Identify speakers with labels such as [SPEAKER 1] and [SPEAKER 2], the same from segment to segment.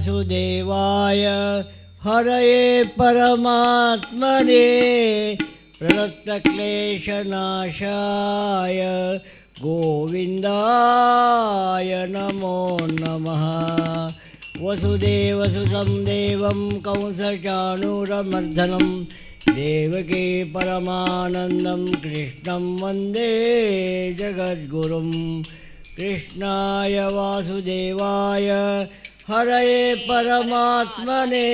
[SPEAKER 1] वासुदेवाय हरये परमात्मने प्रणतक्लेशनाशाय गोविन्दाय नमो नमः। वसुदेवसुतं देवं कंसचाणूरमर्दनं देवकी परमानन्दं कृष्णं वन्दे जगद्गुरुं। कृष्णाय वासुदेवाय हरये परमात्मने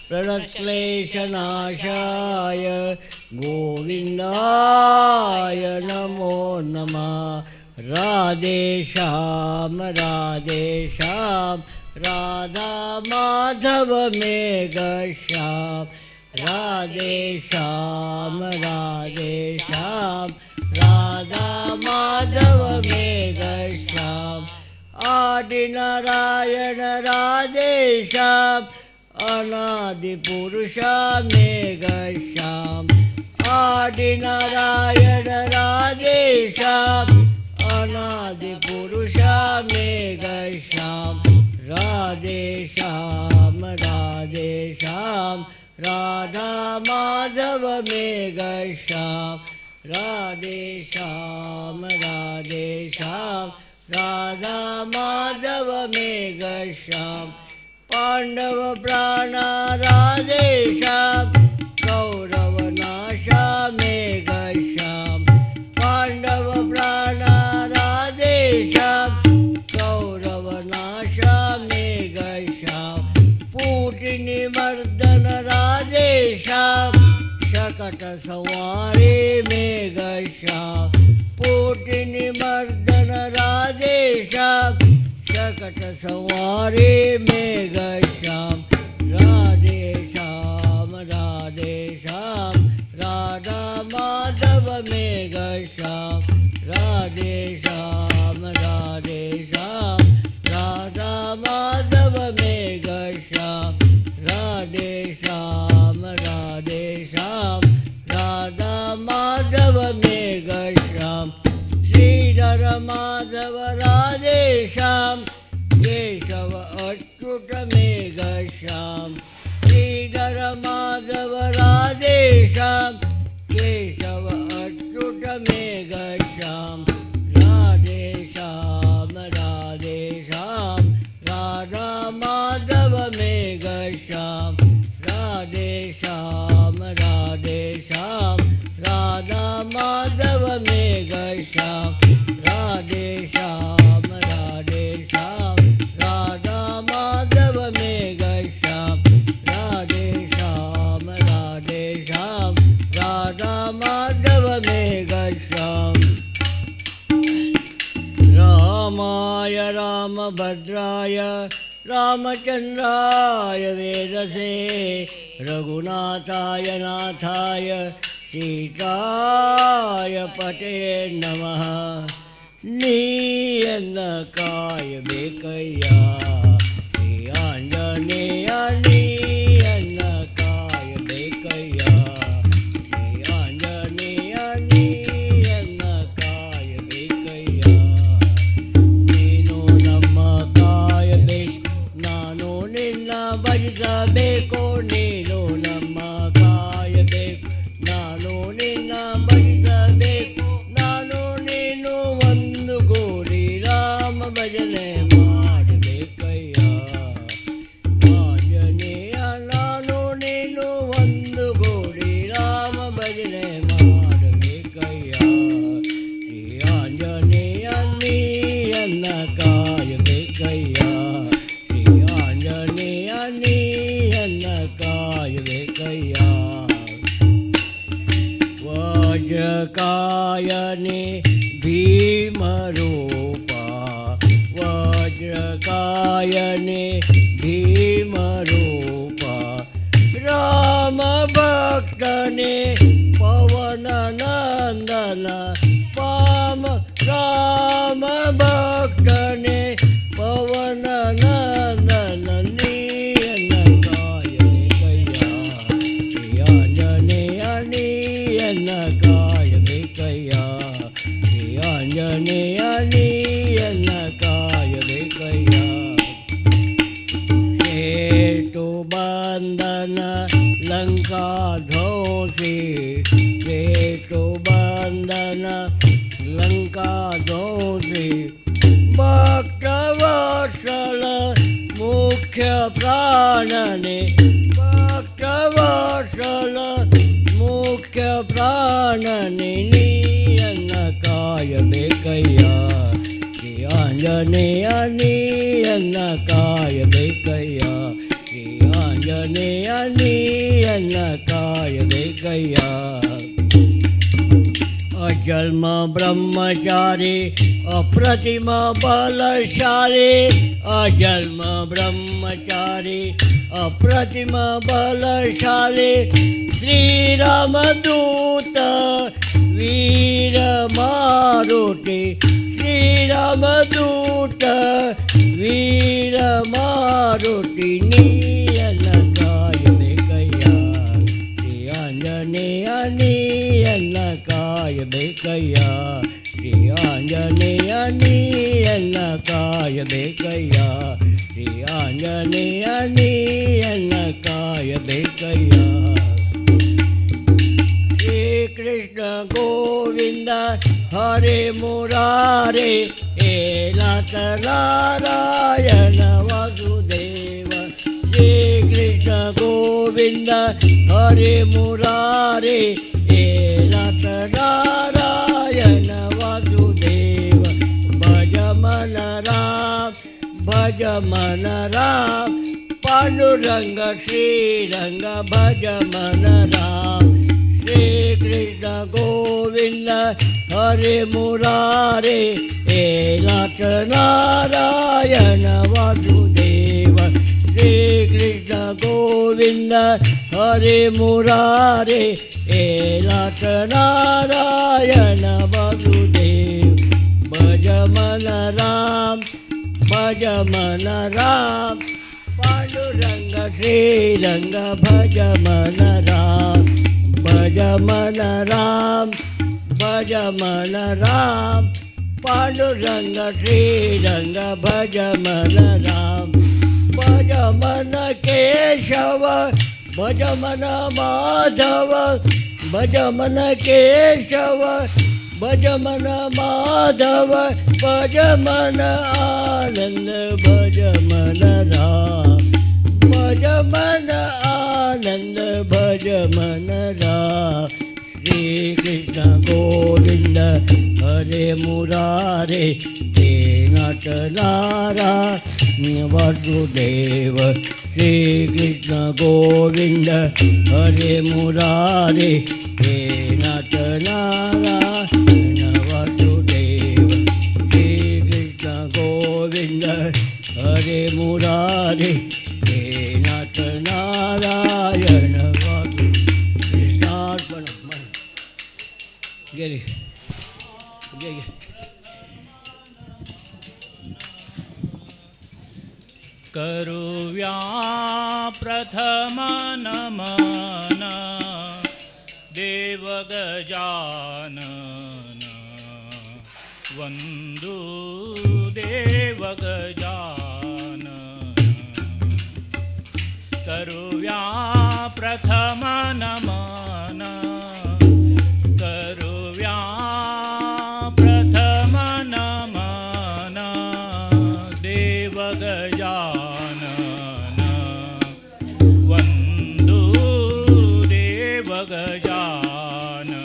[SPEAKER 1] प्रणतक्लेशनाशाय गोविन्दाय नमो नमः। राधेश्याम राधेश्याम राधा माधव मेघश्याम राधेश्याम राधेश्याम राधा माधव मेघश्याम। आदिनारायण राधेश्याम अनादिपुरुषा मेघश्याम। आदिनारायण राधेश्याम अनादिपुरुषा मेघश्याम। राधेश्याम राधेश्याम राधा माधव मेघश्याम राधेश्याम राधेश्याम राधा माधव मेघश्याम। पांडव प्राणा राधेश्याम कौरवनाशा मेघश्याम। पांडव प्राणा राधेश्याम कौरवनाशा मेघश्याम। पूतिनिमर्दन राधेश्याम शकट संहारे मेघश्याम। पूतिनिमर्दन राधेश्याम शकट संहारे मेघश्याम। राधेश्याम राधेश्याम राधा माधव मेघश्याम। राधेश्याम राधेश्याम राधा माधव मेघश्याम। राधेश्याम राधेश्याम राधा माधव मेघश्याम। श्रीधर माधव राधेश्याम केशव अच्युत मेघश्याम। श्रीधर माधव राधेश्याम केशव अच्युत मेघश्याम। राधेश्याम राधेश्याम राधा माधव मेघश्याम। राधेश्याम राधेश्याम राधा माधव मेघश्याम। राधेश्याम राधेश्याम राधा माधव मेघश्याम। राधेश्याम राधेश्याम राधा माधव मेघश्याम। रामाय रामभद्राय रामचन्द्राय वेदसे रघुनाथाय नाथाय सीताय पते नमः। ನೀಯನ್ನಕಾಯ ಬೇಕಯ್ಯ ಶ್ರೀ ಆಂಜನೇಯ ನೀಯನ್ನಕಾಯ ಬೇಕಯ್ಯ ಶ್ರೀ ಆಂಜನೇಯ ನೀಯನ್ನಕಾಯ ಬೇಕಯ್ಯ. ನೀನು ನಮ್ಮ ಕಾಯಬೇಕು ನಾನು ನಿನ್ನ ಭಜಿಸಬೇಕು. ನೀನು ನಮ್ಮ ಕಾಯಬೇಕು ನಾನು ನಿನ್ನ ಭಜಿಸಬೇಕು. ನಾನು ನೀನು ಒಂದು ಗೋಡಿ ರಾಮ ಭಜನೆ ಮಾಡಬೇಕಯ್ಯ. ಆಂಜನೇಯ ನಾನು ನೀನು ಒಂದು ಗೋಡಿ ರಾಮ ಭಜನೆ ಮಾಡಬೇಕಯ್ಯ. ಶ್ರೀ ಆಂಜನೇಯ ನೀಯನ್ನ ಕಾಯಬೇಕಯ್ಯ. ಶ್ರೀ ಆಂಜನೇಯ ನೀಯನ್ನ ಕಾಯಬೇಕಯ್ಯ. ವಜ್ರಕಾಯನೆ ಭೀಮರೂಪ ವಜ್ರಕಾಯನೆ ಭೀಮರೂಪ. ರಾಮ ಭಕ್ತನೆ ಪವನ ನಂದನ ಪಾಮ. ರಾಮ ಭಕ್ತನೆ ಪವನ ನಂದನ ನೀಯನ್ನ ಕಾಯಬೇಕಯ್ಯ. ಶ್ರೀ ಆಂಜನೇಯ ನೀಯನ್ನ ಕಾಯಬೇಕಯ್ಯ. ಶ್ರೀ ಆಂಜನೇಯ ನೀಯನ್ನ ಕಾಯಬೇಕಯ್ಯ. विभीषण लंका ध्वंसी भक्तवत्सल मुख्य प्राणने भक्तवत्सल मुख्य प्राणने नियन काय बेकय्या श्री आंजनेय नियन काय बेकय्या श्री आंजनेय नियन काय बेकय्या अजन्म ब्रह्मचारी अप्रतिम बलशाली अजन्म ब्रह्मचारी अप्रतिम बलशाली श्रीरामदूत वीर मारुती श्रीरामदूत वीर मारुती नियन काय बेकय्या श्री आंजनेय नियन काय बेकय्या श्री आंजनेय नियन काय बेकय्या श्री आंजनेय नियन काय बेकय्या श्री कृष्ण गोविंद हरे मुरारे हे नाथ नारायण वासुदेव श्री कृष्ण गोविंद हरे मुरारे हे नाथ नारायण वासुदेव भज मन राम पांडुरंग श्रीरंग भज मन राम श्री कृष्ण गोविंद हरे मुरारे हे नाथ नारायण वासुदेव श्री कृष्ण गोविंद हरे मुरारे हे नाथ नारायण वासुदेव भज मन राम पांडुरंग श्रीरंग भज मन राम पांडुरंग श्रीरंग भज मन राम भज मन केशव भज मन माधव भज मन केशव भज मन माधव भज मन आनंद भज मन राम भज मन आनंद भज मन राम श्री कृष्ण गोविंद हरे मुरारे हे नाथ नारायण वासुदेव श्री कृष्ण गोविंद हरे मुरारे हे नाथ नारायण वासुदेव श्री कृष्ण गोविंद हरे मुरारे हे नाथ नारायण कृष्णार्पण गेली
[SPEAKER 2] करुव्या प्रथम नमन देव गजानन वंदू देव गजानन करुव्या प्रथम नमन करुव्या प्रथम नमन देव गजानन वंदू देव गजानन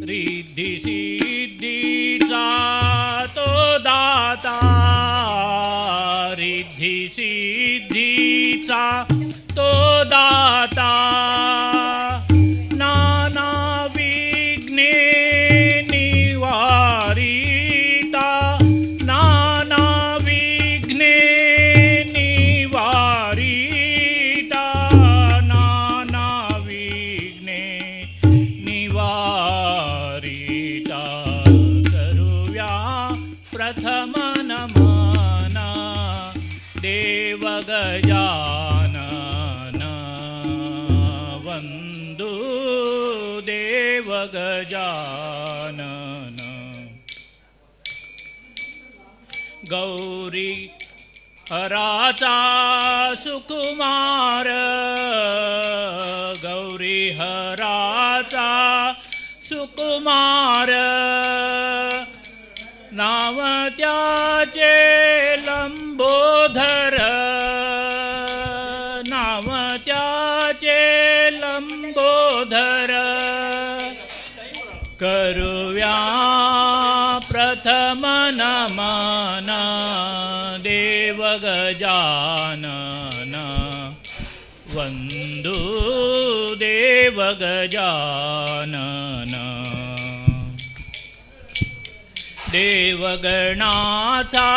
[SPEAKER 2] रिद्धी सिद्धीचा तो दाता रिद्धी सिद्धीचा तो दाता नाना विघ्ने निवारिता नाना विघ्ने निवारिता नाना विघ्ने निवारिता करुव्या प्रथम नमन देव गजानन वंदू देव गजानन गौरी हराचा सुकुमार गौरी हरिहराचा सुकुमार नाव त्याचे लंबोदर नाव त्याचे लंबोदर करूया प्रथम नमन देव गजानन वंदू देव गजानन देवगणाचा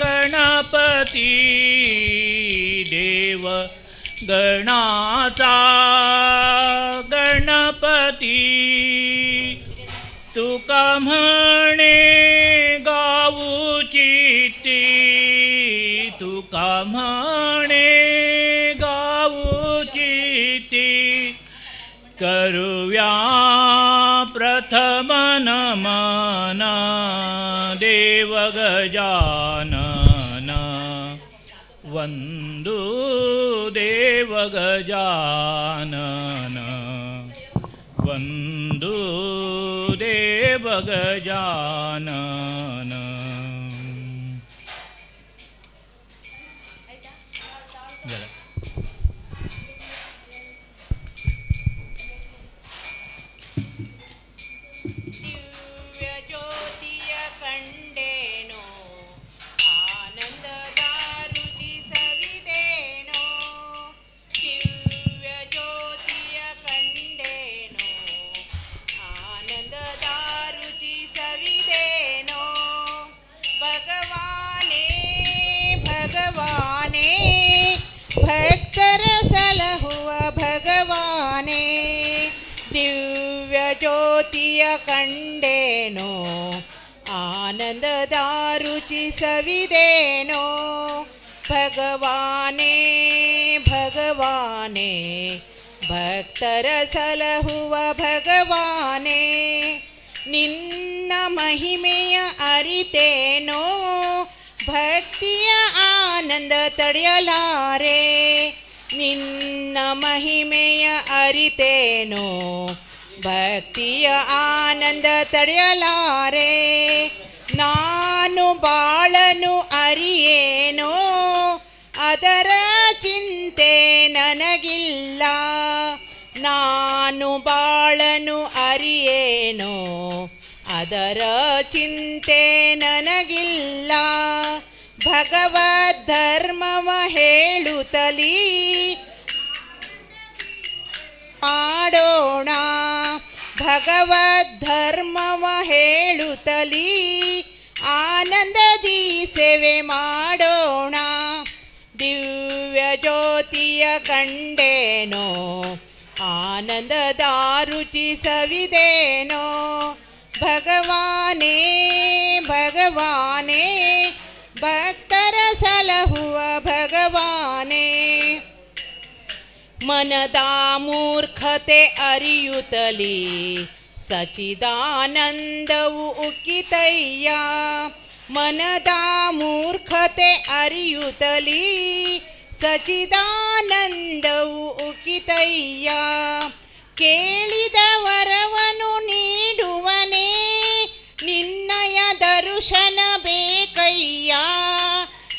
[SPEAKER 2] गणपती देवगणाचा गणपती तुका म्हणे गाऊची ती तुका म्हणे गाऊची ती करूया प्रथम नमन देव गजानन वंदू देव गजानन वंदू देव गजानन
[SPEAKER 3] ಭಕ್ತರ ಸಲಹುವ ಭಗವಾನೇ ದಿವ್ಯ ಜ್ಯೋತಿಯ ಕಂಡೇನೋ ಆನಂದದ ರುಚಿ ಸವಿದೇನೋ ಭಗವಾನೇ ಭಗವಾನೇ ಭಕ್ತರ ಸಲಹುವ ಭಗವಾನೇ ನಿನ್ನ ಮಹಿಮೆಯ ಅರಿತೇನೋ ಭಕ್ತಿಯ ಆನಂದ ತಡೆಯಲಾರೆ ನಿನ್ನ ಮಹಿಮೆಯ ಅರಿತೇನೋ ಭಕ್ತಿಯ ಆನಂದ ತಡೆಯಲಾರೆ ನಾನು ಬಾಳನು ಅರಿಯೇನೋ ಅದರ ಚಿಂತೆ ನನಗಿಲ್ಲ ನಾನು ಬಾಳನು ಅರಿಯೇನೋ ಅದರ ಚಿಂತೆ ನನಗಿಲ್ಲ ಭಗವದ್ ಧರ್ಮವ ಹೇಳುತ್ತಲೀ ಮಾಡೋಣ ಭಗವದ್ ಧರ್ಮವ ಹೇಳುತ್ತಲೀ ಆನಂದದಿ ಸೇವೆ ಮಾಡೋಣ ದಿವ್ಯ ಜ್ಯೋತಿಯ ಕಂಡೇನೋ ಆನಂದದ ರುಚಿ ಸವಿದೇನೋ ಭಗವಾನೇ ಭಗವಾನೇ ಭಕ್ತರ ಸಲಹುವ ಭಗವಾನೇ ಮನದ ಮೂರ್ಖತೆ ಅರಿಯುತ್ತಲೀ ಸಚಿದಾನಂದವು ಉಕ್ಕಿತಯ್ಯ ಮನದ ಮೂರ್ಖತೆ ಅರಿಯುತ್ತಲೀ ಸಚಿದಾನಂದವು ಉಕ್ಕಿತಯ್ಯ ಕೇಳಿದ ವರವನು ನೀಡುವನೇ ನಿನ್ನಯ ದರ್ಶನ ಬೇಕಯ್ಯ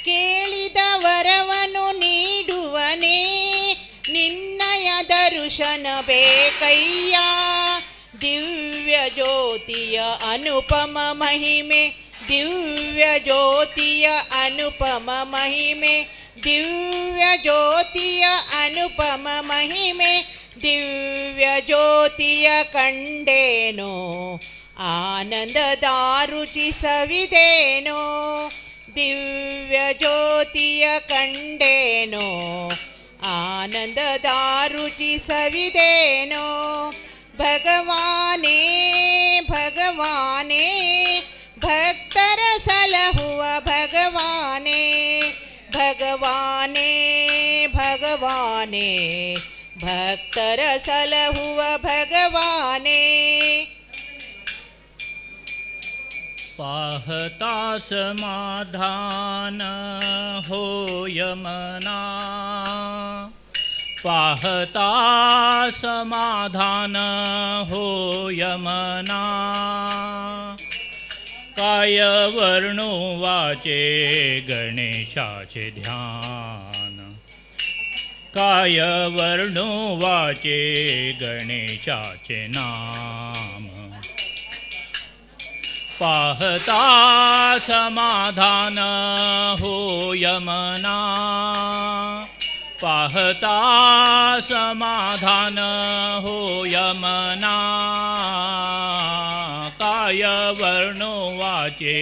[SPEAKER 3] ಕೇಳಿದ ವರವನು ನೀಡುವನೇ ನಿನ್ನಯ ದರ್ಶನ ಬೇಕಯ್ಯ ದಿವ್ಯ ಜ್ಯೋತಿಯ ಅನುಪಮ ಮಹಿಮೆ ದಿವ್ಯ ಜ್ಯೋತಿಯ ಅನುಪಮ ಮಹಿಮೆ ದಿವ್ಯ ಜ್ಯೋತಿಯ ಅನುಪಮ ಮಹಿಮೆ ದಿವ್ಯ ಜ್ಯೋತಿಯ ಕಂಡೇನೋ ಆನಂದದ ರುಚಿ ಸವಿದೇನೋ ದಿವ್ಯ ಜ್ಯೋತಿಯ ಕಂಡೇನೋ ಆನಂದದ ರುಚಿ ಸವಿದೇನೋ ಭಗವಾನೇ ಭಗವಾನೇ ಭಕ್ತರ ಸಲಹುವ ಭಗವಾನೇ ಭಗವಾನೇ ಭಗವಾನೇ ಭಕ್ತರ ಸಲಹುವ ಭಗವಾನೇ
[SPEAKER 2] पाहता समाधान होय मना पाहता समाधान होय मना काय वर्णो वाचे गणेशाचे ध्यान काय वर्णो वाचे गणेशाचे नाम पाहता समाधान होय मना पाहता समाधान होय मना काय वर्णो वाचे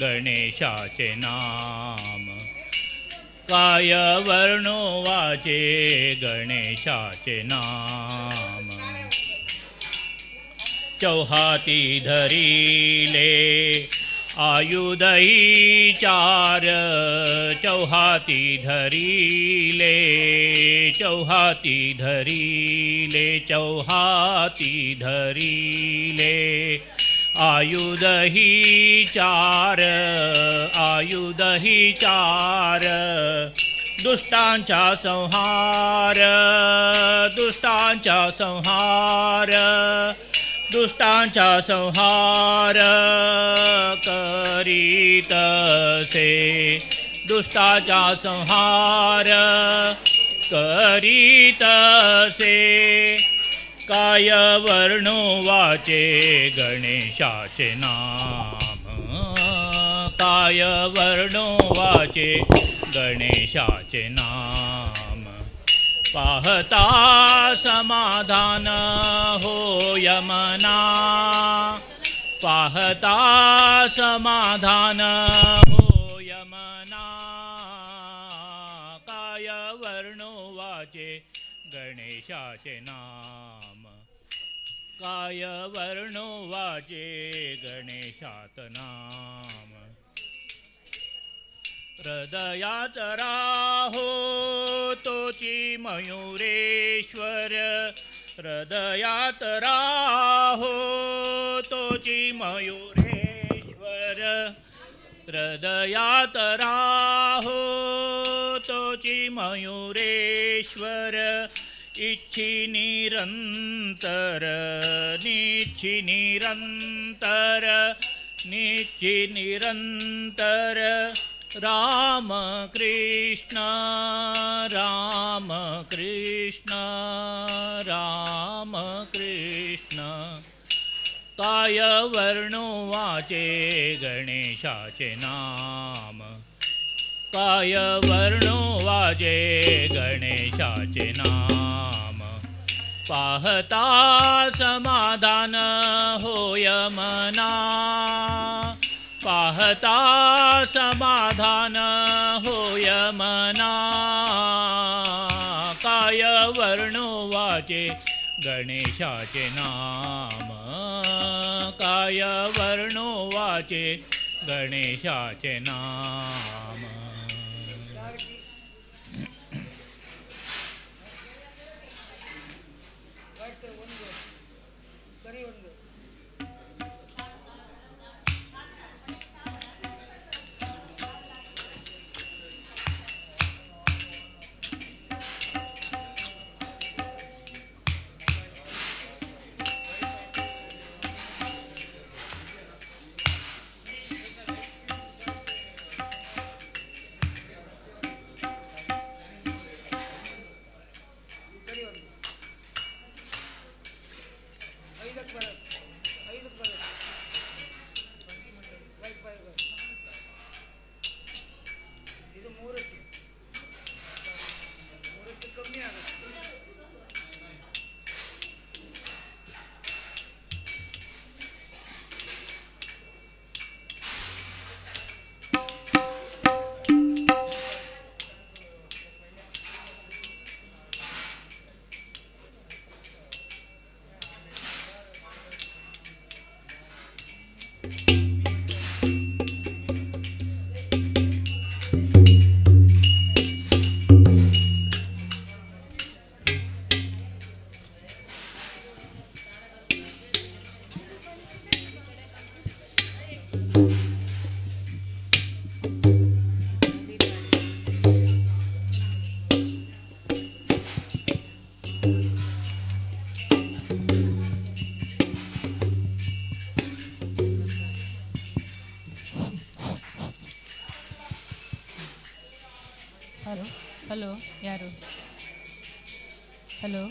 [SPEAKER 2] गणेशाचे नाम काय वर्णो वाचे गणेशाचे नाम चौहाती धरिले आयुधही चार चौहाती धरिले चौहाती धरिले चौहाती धरिले आयुधही चार आयुधही चार दुष्टांचा संहार दुष्टांचा संहार दुष्टांचा संहार करीत से दुष्टांचा संहार करीत से काय वर्णो वाचे गणेशाचे नाम काय वर्णो वाचे गणेशाचे नाम पाहता समाधान होय मना पाहता समाधान होय मना काय वर्णो वाचे गणेशाचे नाम काय वर्णो वाचे गणेशात नाम हृदयात राहो तोची मयुरेश्वर हृदयात राहो तोची मयुरेश्वर हृदयात राहो तोची मयुरेश्वर इच्छी निरंतर निच्छी निरंतर निच्छी निरंतर राम कृष्ण राम कृष्ण राम कृष्ण काय वर्णो वाचे गणेशाचे नाम काय वर्णो वाचे गणेशाचे नाम पाहता समाधान होय मना पाहता समाधान होय मना काय वर्णो वाचे गणेशाचे नाम काय वर्णो वाचे गणेशाचे नाम
[SPEAKER 4] ಹಲೋ ಯಾರು? ಹಲೋ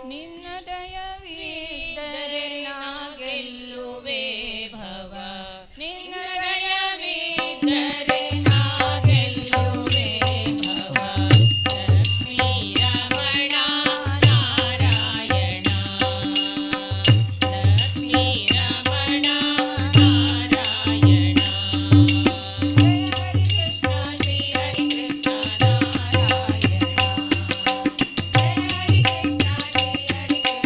[SPEAKER 4] ನಿನ್ನ ದಯವಿದ್ದರೆ ನಾ ಗೆಲ್ಲುವೆ ಭವ ನಿನ್ನ ದಯವಿದ್ದರೆ ನಾ ಗೆಲ್ಲುವೆ ಭವ ಲಕ್ಷ್ಮೀ ರಮಣ ನಾರಾಯಣ ಲಕ್ಷ್ಮೀ ರಮಣ ನಾರಾಯಣ ಜಯ ಹರಿ ಕೃಷ್ಣ ಶ್ರೀ ಹರಿ ಕೃಷ್ಣ ನಾರಾಯಣ ಜಯ ಹರಿ ಕೃಷ್ಣ ಶ್ರೀ ಹರಿ ಕೃಷ್ಣ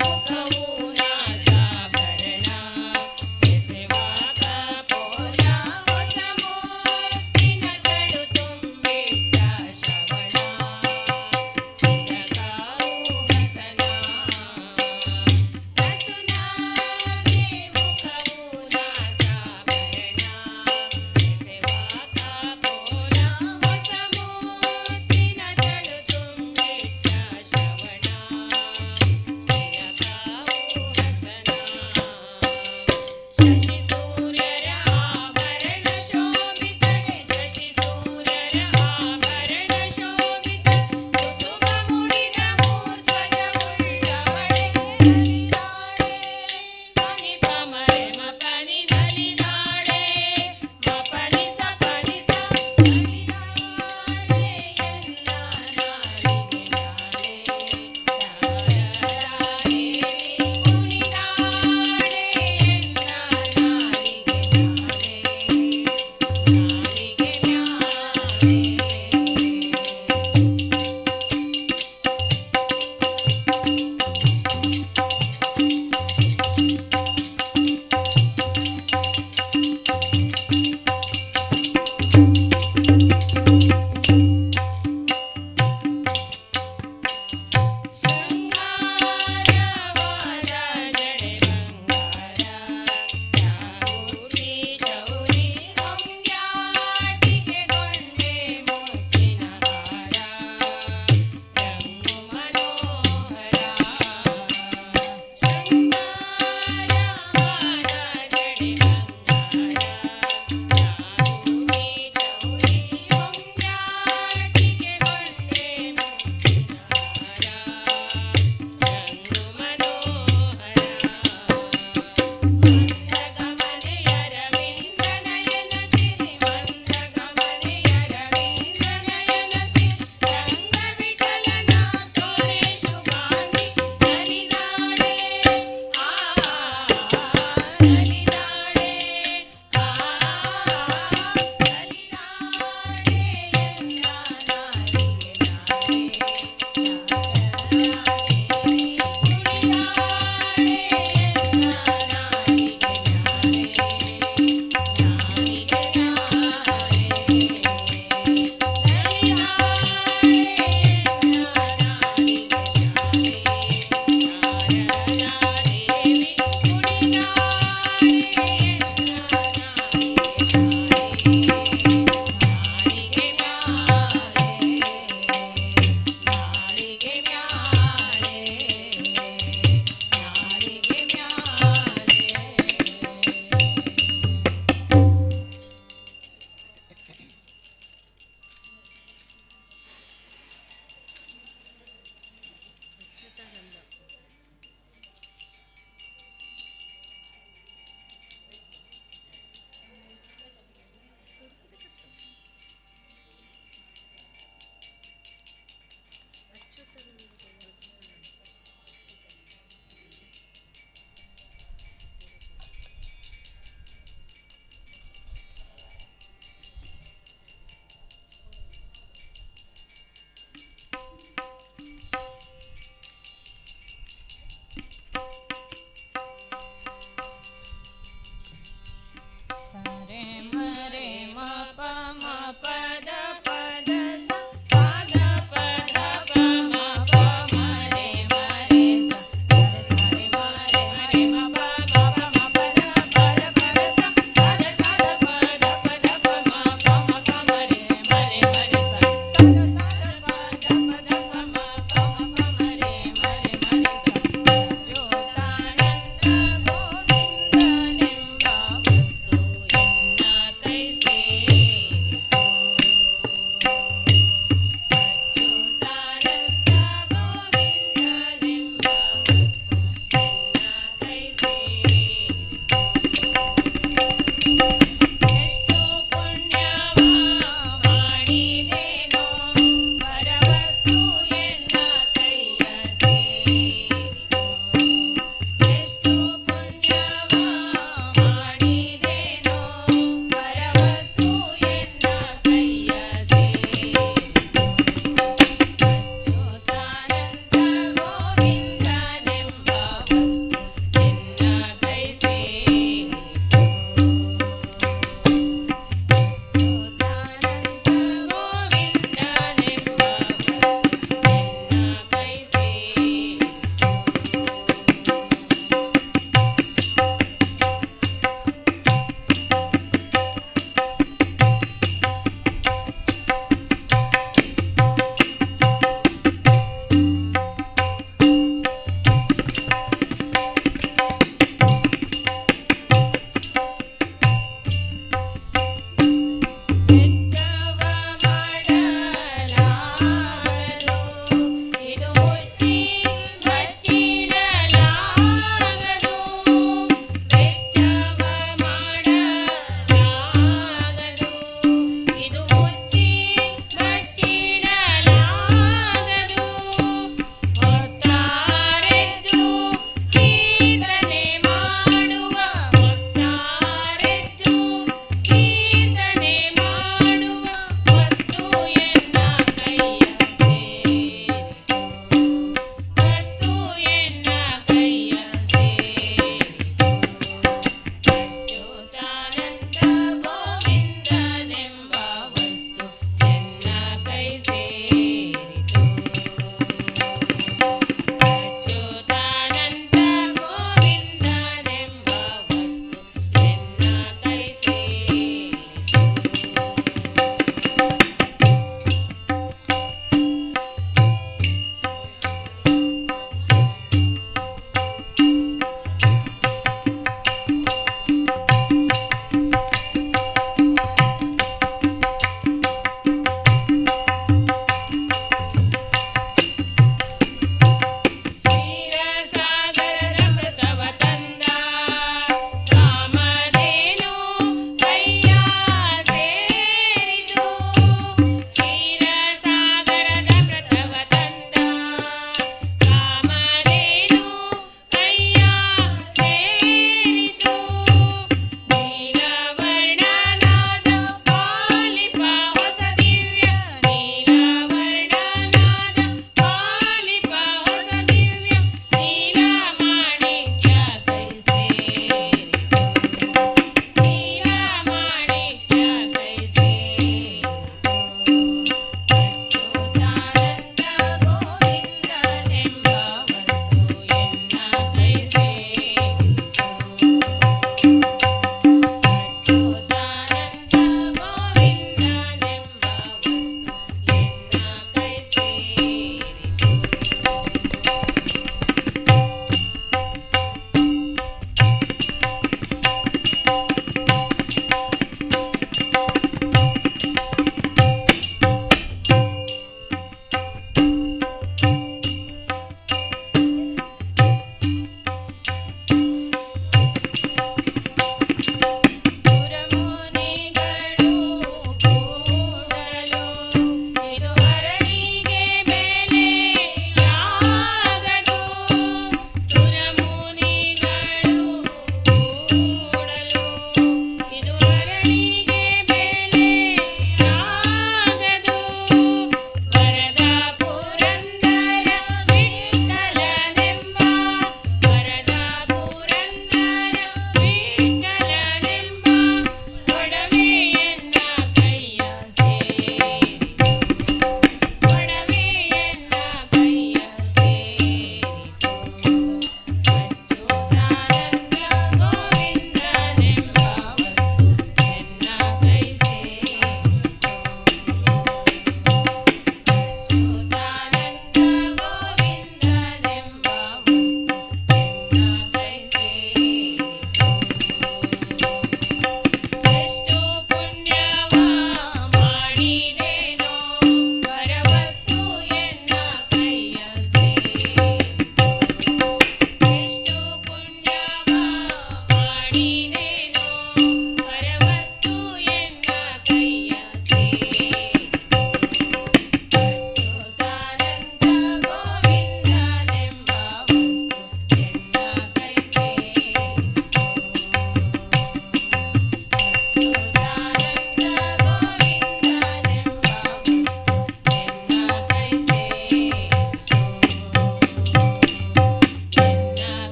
[SPEAKER 4] ಮುಖವು ನಾಸಾಭರಣ ಎಸೆವಾಗ ಪೋಲ ಹೊಸ ಮೂರ್ತಿನ ಜಡು ತುಂಬ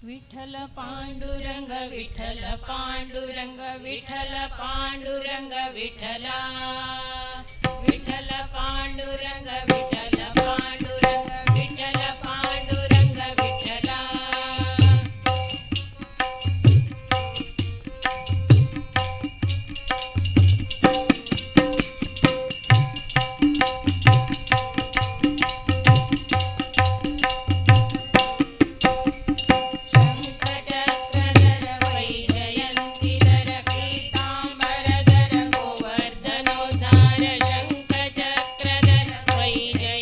[SPEAKER 4] विठ्ठल पांडुरंग विठ्ठल पांडुरंग विठ्ठल पांडुरंग विठ्ठला विठ्ठल पांडुरंग विठ्ठल पांडुरंग विठ्ठल पांडुरंग विठ्ठला शंखचक्रधर वैजयन्तीधर पीताम्बरधर गोवर्धनोद्धार शंखचक्रधर वैजयन्तीधर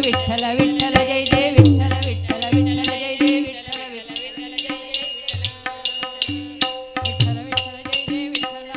[SPEAKER 4] विठ्ठल विठ्ठल जय जय विठ्ठल विठ्ठल विठ्ठल जय जय विठ्ठल विठ्ठल जय जय विठ्ठल विठ्ठल जय जय विठ्ठल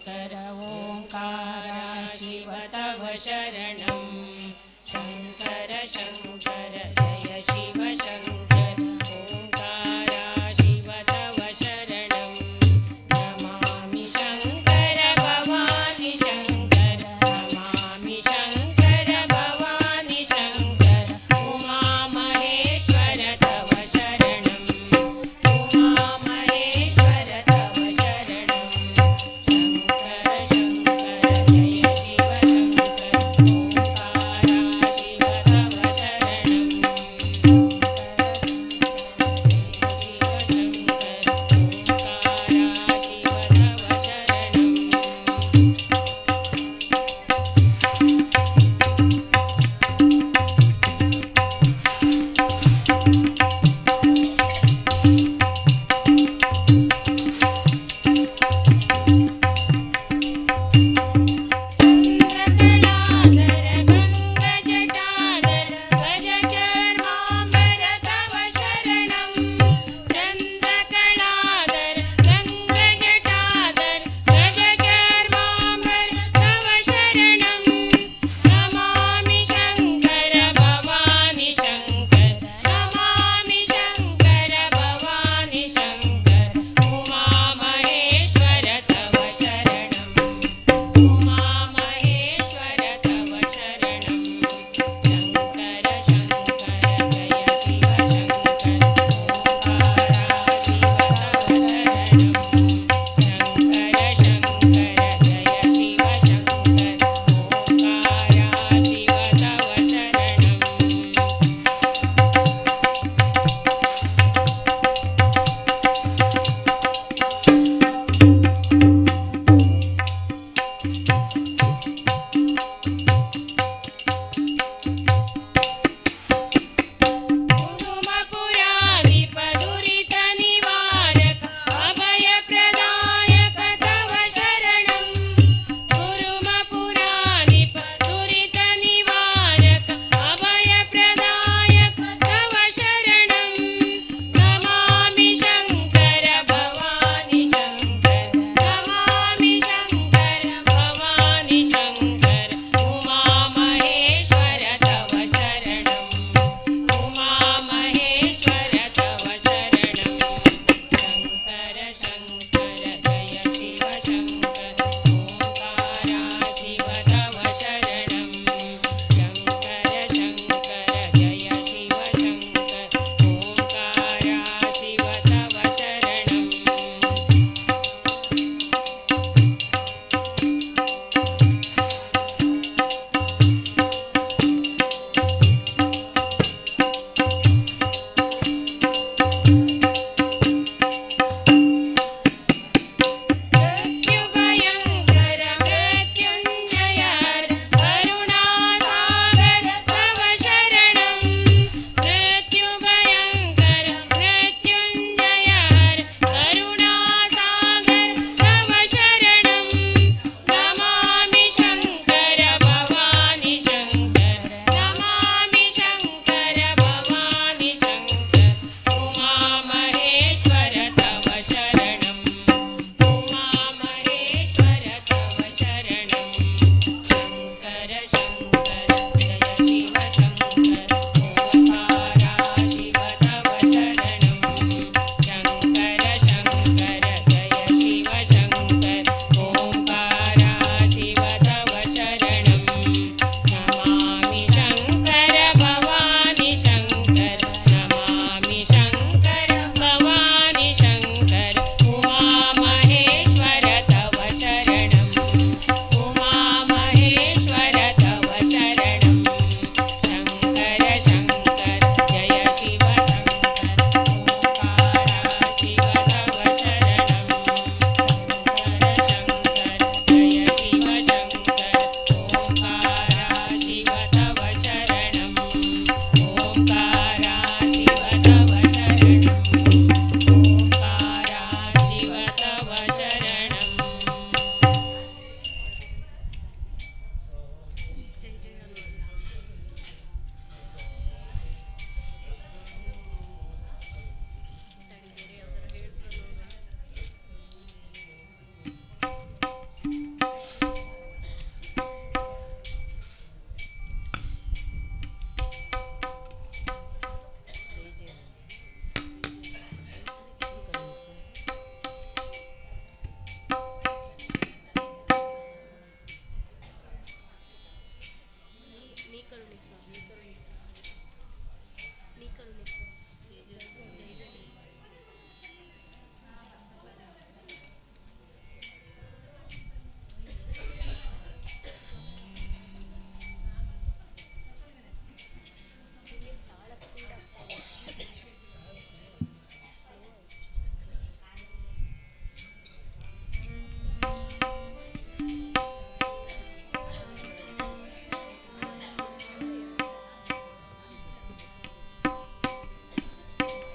[SPEAKER 4] शङ्कर ओङ्कारा शिव तव शरणं शङ्कर शङ्कर जय शिव शङ्कर ओङ्कारा शिव तव शरणं नमामि शङ्कर भवानि शङ्कर नमामि शङ्कर भवानि शङ्कर उमा महेश्वर तव शरणं उमा महेश्वर तव शरणं शङ्कर शङ्कर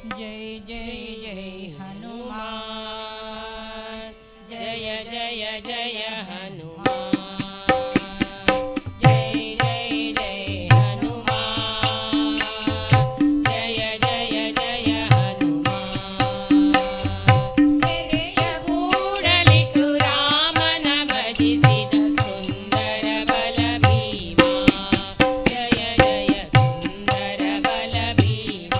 [SPEAKER 4] जय जय जय हनुमान जय जय जय हनुमान जय जय जय हनुमान जय जय जय हनुमान ಎದೆಯ ಗೂಡಲಿಟ್ಟು ರಾಮನ ಭಜಿಸಿದ ಸುಂದರ ಬಲ ಭೀಮ ಜಯ ಜಯ ಸುಂದರ ಬಲ ಭೀಮ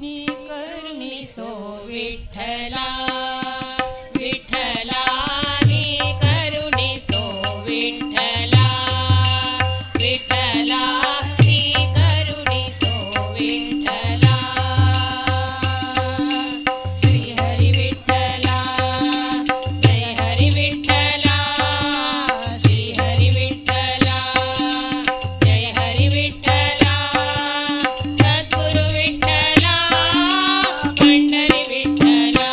[SPEAKER 4] नी करुणिसो विठ्ठला विठ्ठला नी करुणिसो विठ्ठला विठ्ठला नी करुणिसो विठ्ठला श्री हरी विठ्ठला जय हरी विठ्ठला श्री हरी विठ्ठला जय हरी विठ्ठला सद्गुरु विठ्ठला पंढरी विठ्ठला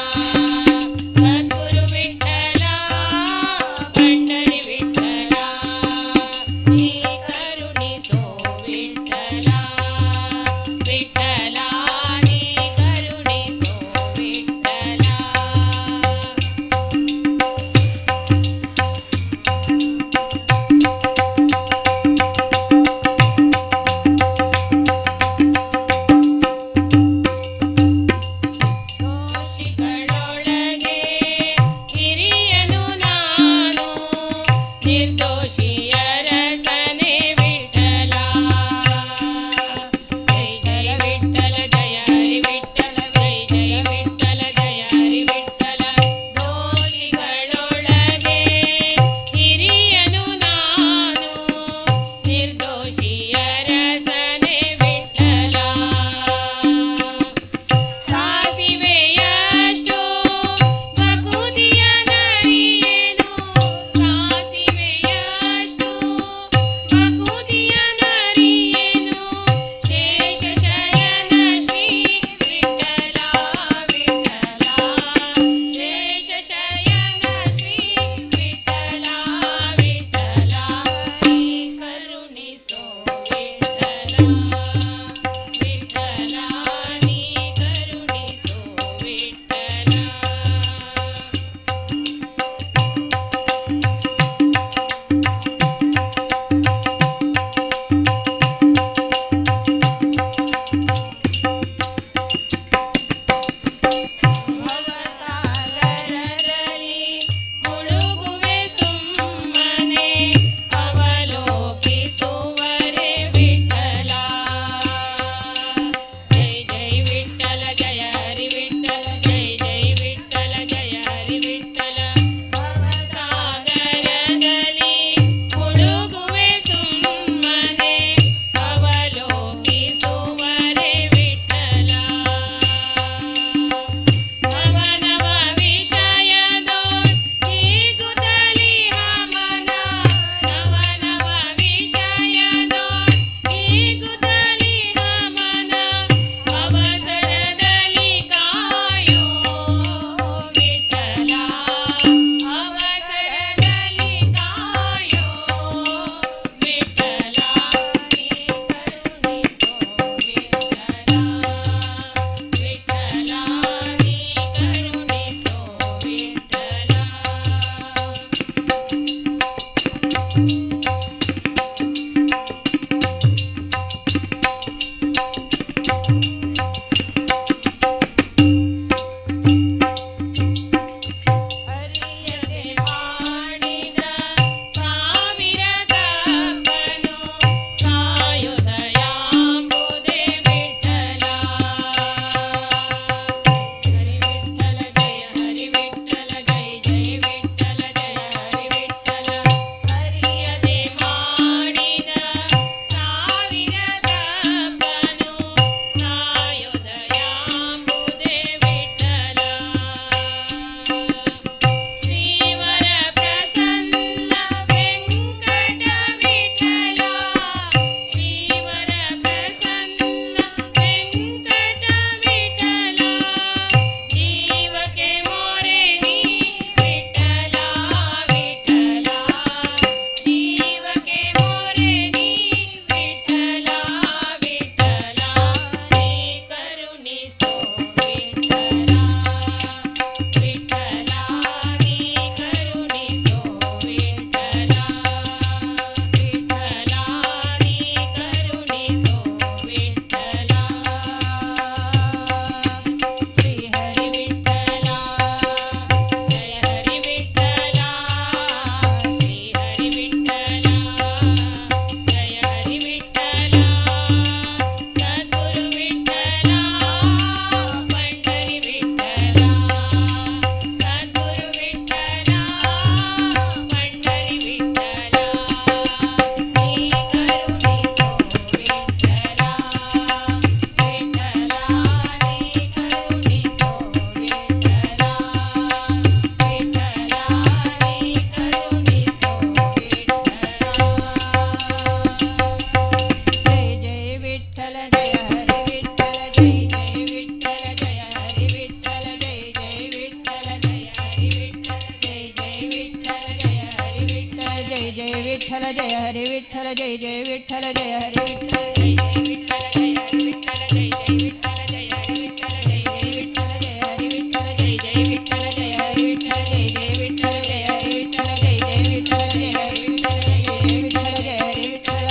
[SPEAKER 4] जय जय विठ्ठल जय हरी विठ्ठल जय जय विठ्ठल जय हरी विठ्ठल जय जय विठ्ठल जय हरी विठ्ठल जय जय विठ्ठल जय हरी विठ्ठल जय जय विठ्ठल जय हरी विठ्ठल जय जय विठ्ठल जय हरी विठ्ठल जय जय विठ्ठल जय हरी विठ्ठल जय जय विठ्ठल जय हरी विठ्ठल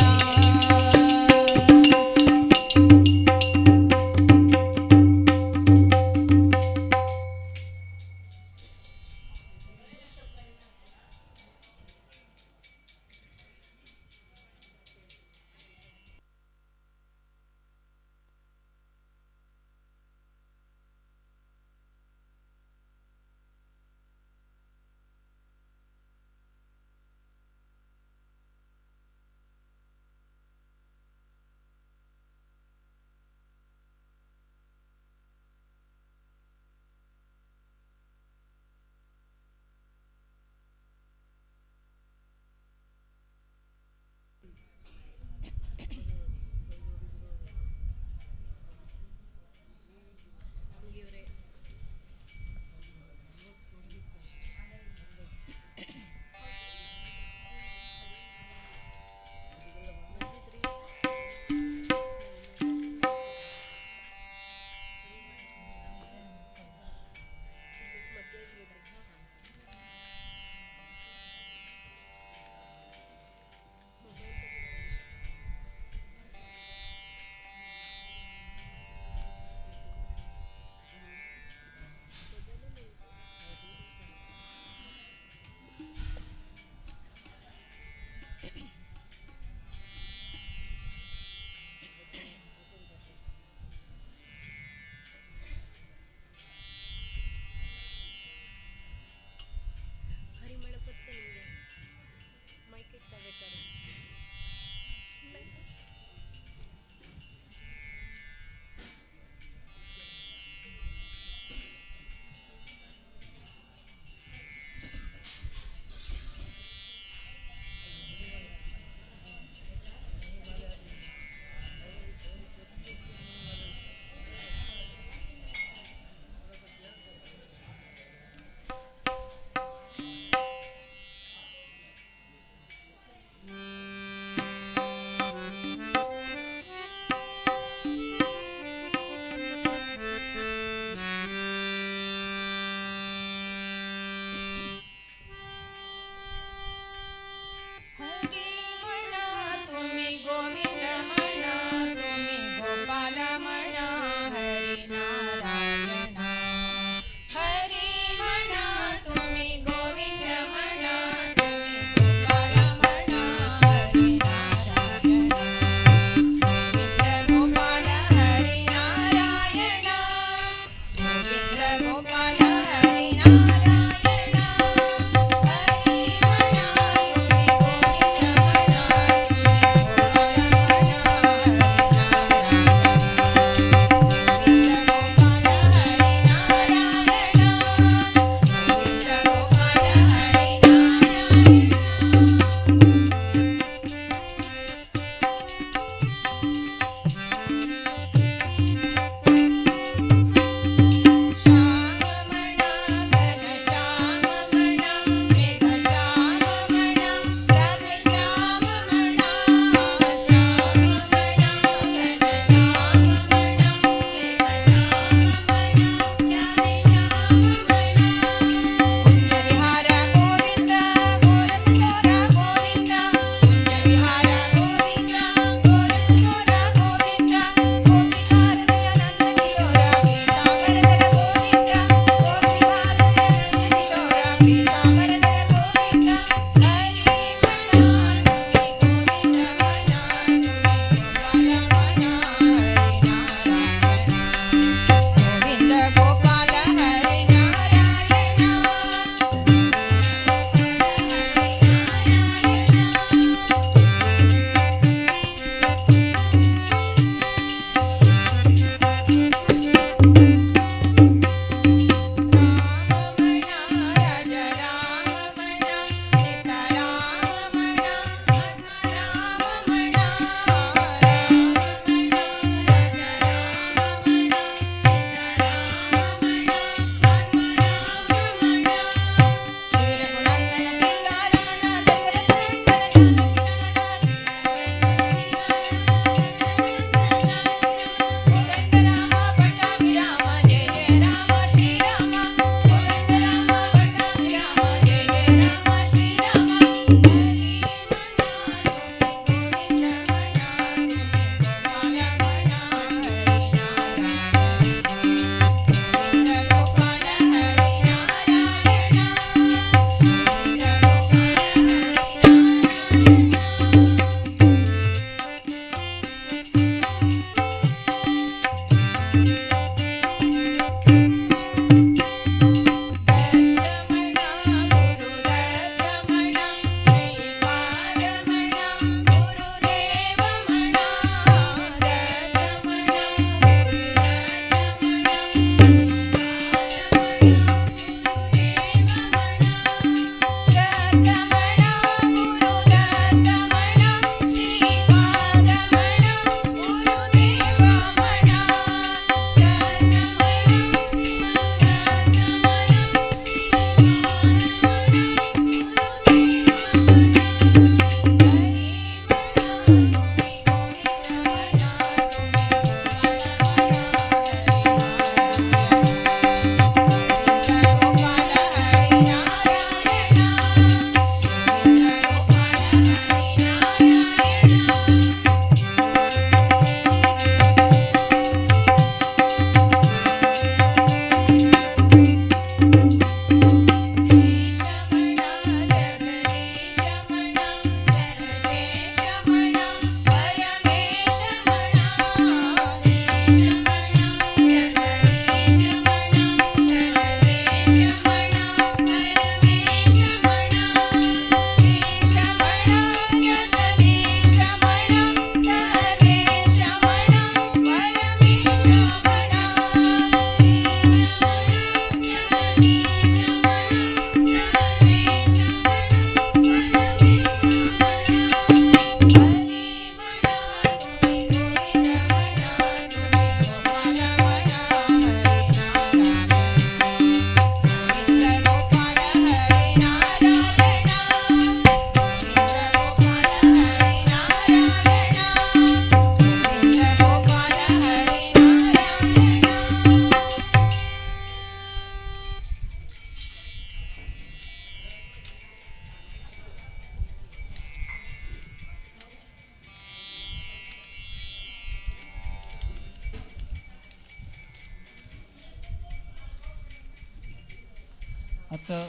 [SPEAKER 5] आतां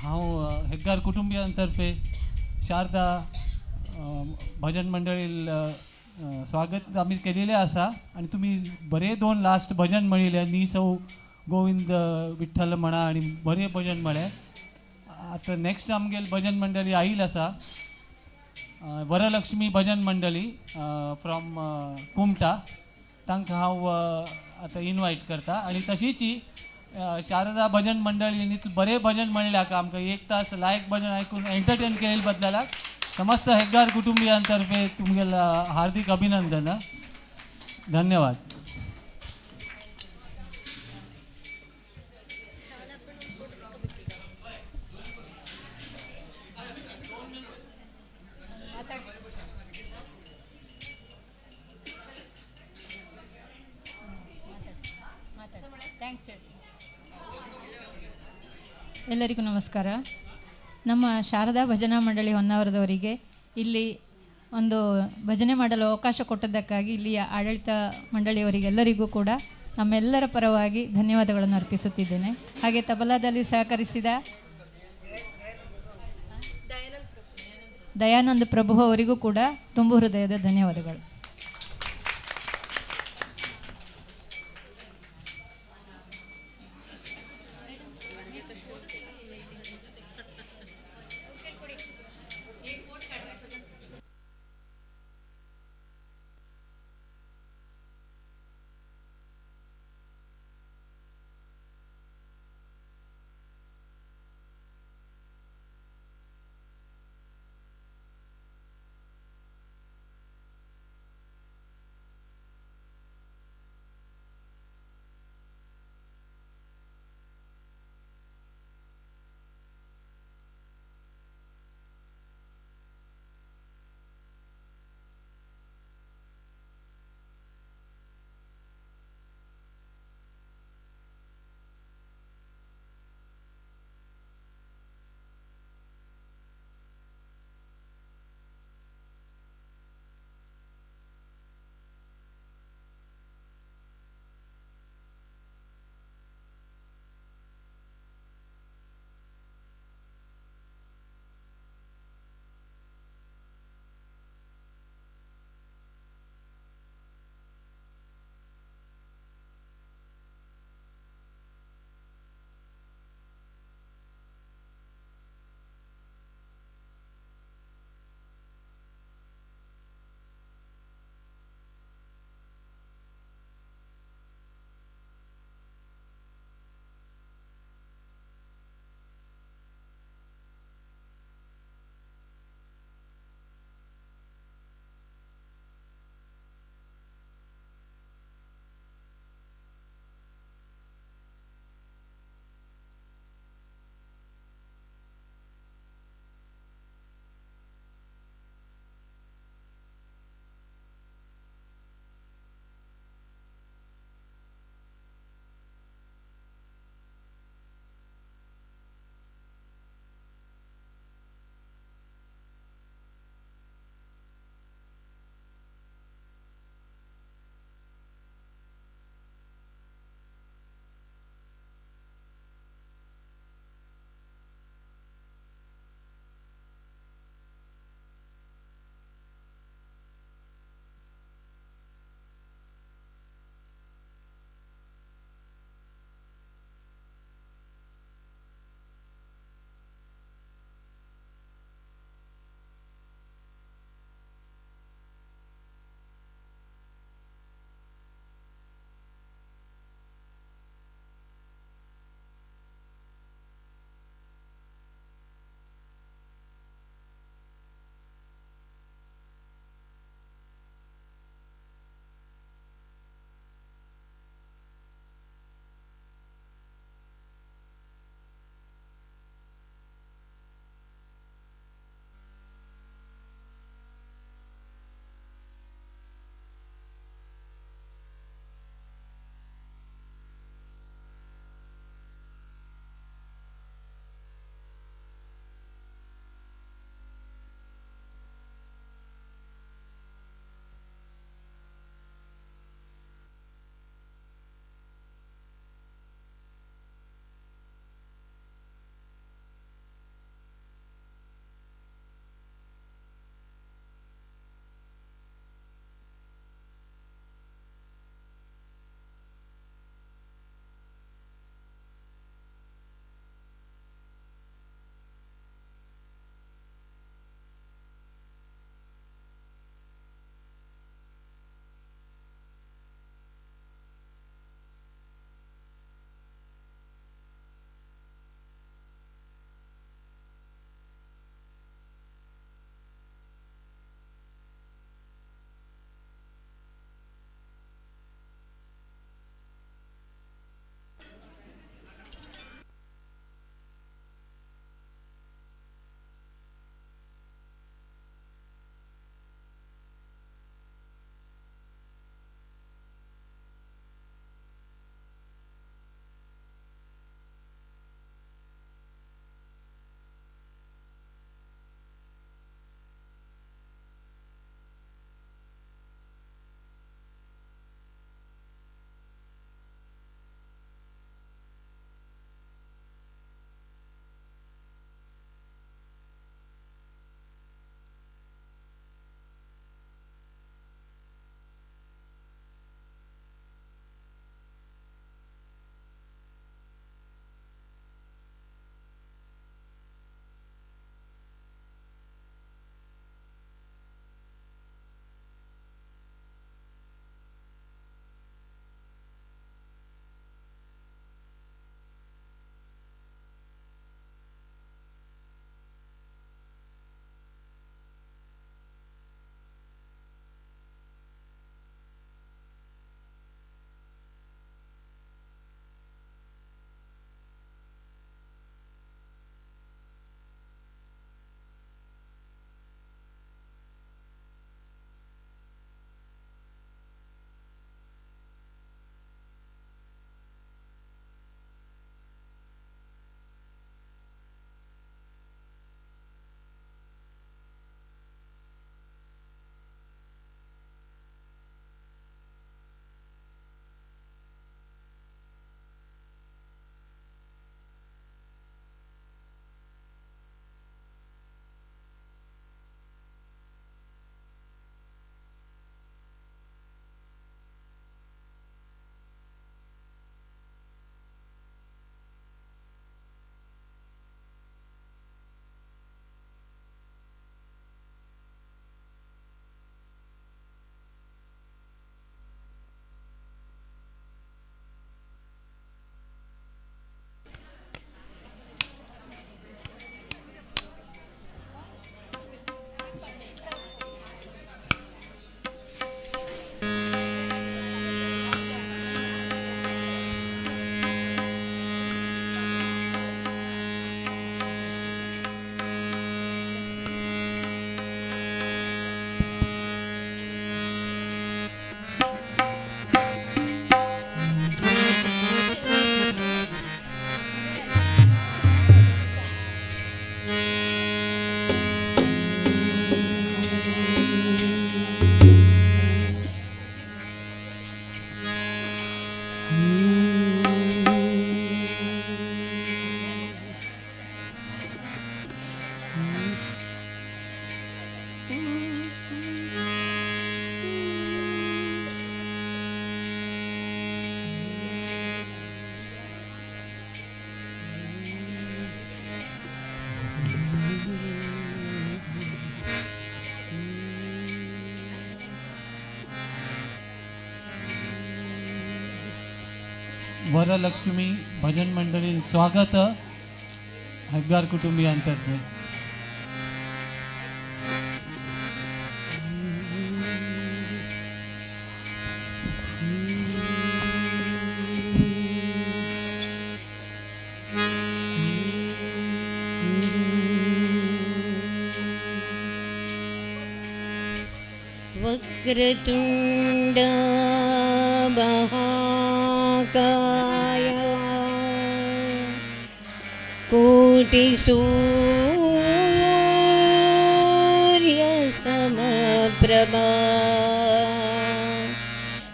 [SPEAKER 5] हांव हेग्गार कुटुंबियां तर्फे शारदा भजन मंडळी स्वागत आमी केलेलें आसा आनी तुमी बरे 2 लास्ट भजन म्हणिल्ले नी सौ गोविंद विठ्ठल म्हणा आनी बरें भजन म्हळें. आतां नेक्स्ट आमगेली भजन मंडळी आयिल्ली आसा वरलक्ष्मी भजन मंडळी फ्रॉम कुमटा. तांकां हांव आतां इनवायट करता आनी तशीच शारदा भजन मंडळींनी बरें भजन म्हणल्याक आमकां 1 तास लायक भजन आयकून एंटरटेन केले बदलाक समस्त हेग्गार कुटुंबियांतर्फे तुमगेला हार्दिक अभिनंदन. धन्यवाद.
[SPEAKER 4] ಎಲ್ಲರಿಗೂ ನಮಸ್ಕಾರ. ನಮ್ಮ ಶಾರದಾ ಭಜನಾ ಮಂಡಳಿ ಹೊನ್ನಾವರದವರಿಗೆ ಇಲ್ಲಿ ಒಂದು ಭಜನೆ ಮಾಡಲು ಅವಕಾಶ ಕೊಟ್ಟದ್ದಕ್ಕಾಗಿ ಇಲ್ಲಿಯ ಆಡಳಿತ ಮಂಡಳಿಯವರಿಗೆಲ್ಲರಿಗೂ ಕೂಡ ನಮ್ಮೆಲ್ಲರ ಪರವಾಗಿ ಧನ್ಯವಾದಗಳನ್ನು ಅರ್ಪಿಸುತ್ತಿದ್ದೇನೆ. ಹಾಗೆ ತಬಲಾದಲ್ಲಿ ಸಹಕರಿಸಿದ ದಯಾನಂದ ಪ್ರಭು ಅವರಿಗೂ ಕೂಡ ತುಂಬು ಹೃದಯದ ಧನ್ಯವಾದಗಳು.
[SPEAKER 5] वरलक्ष्मी भजन मंडळी स्वागत हग्गार कुटुंबियांतर्फे.
[SPEAKER 1] वक्रतुंड महाकाय कोटिसूर्यसमप्रभा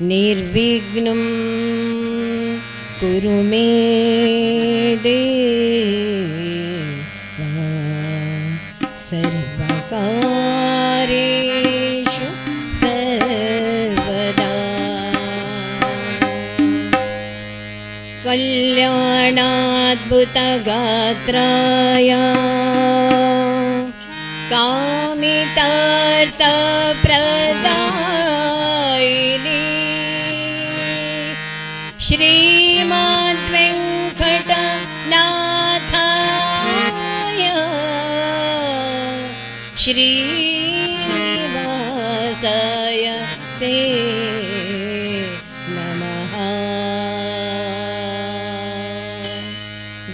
[SPEAKER 1] निर्विघ्नं कुरु मे देवा सर्वकार्येषु सर्वदा. कल्याणाद्भुतगात्राय कामितार्थप्रदायिने श्रीमद्वेङ्कटनाथाय श्रीवासाय ते नमः.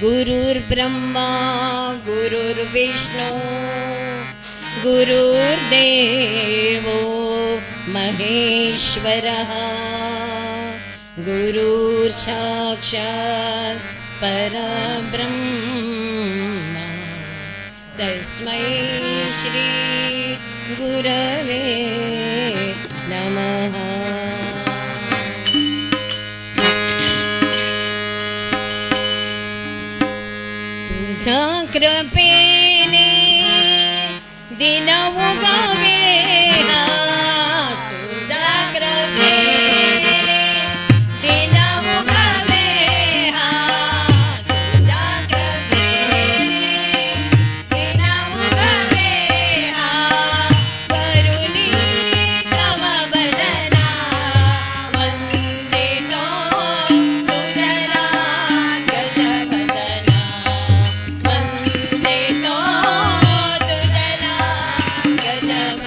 [SPEAKER 1] गुरुर्ब्रह्मा गुरुर्विष्णु गुरुर्देवो महेश्वरः गुरुर्साक्षात् परब्रह्म तस्मै श्री गुरवे नमः. तुझ्या कृपेने दिन उगावे हा, तुझ्या कृपेने दिन उगावे हा, तुझ्या कृपेने दिन उगावे हा. करुणी तव भजना वंदितो तुझला गजवदना, वंदितो तुझला गजवदना.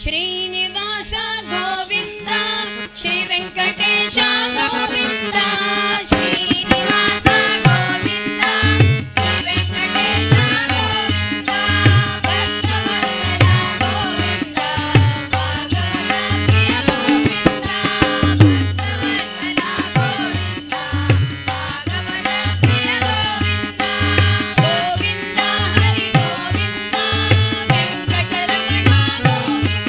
[SPEAKER 1] श्रीनिवास गोविंद श्री वेंकटेश गोविंद श्रीनिवास गोविंद श्री वेंकटेश गोविंद भक्तवत्सला गोविंद भागवत प्रिय गोविंद भक्तवत्सला गोविंद भागवत प्रिय गोविंद गोविंद हरि गोविंद वेंकटरमण गोविंद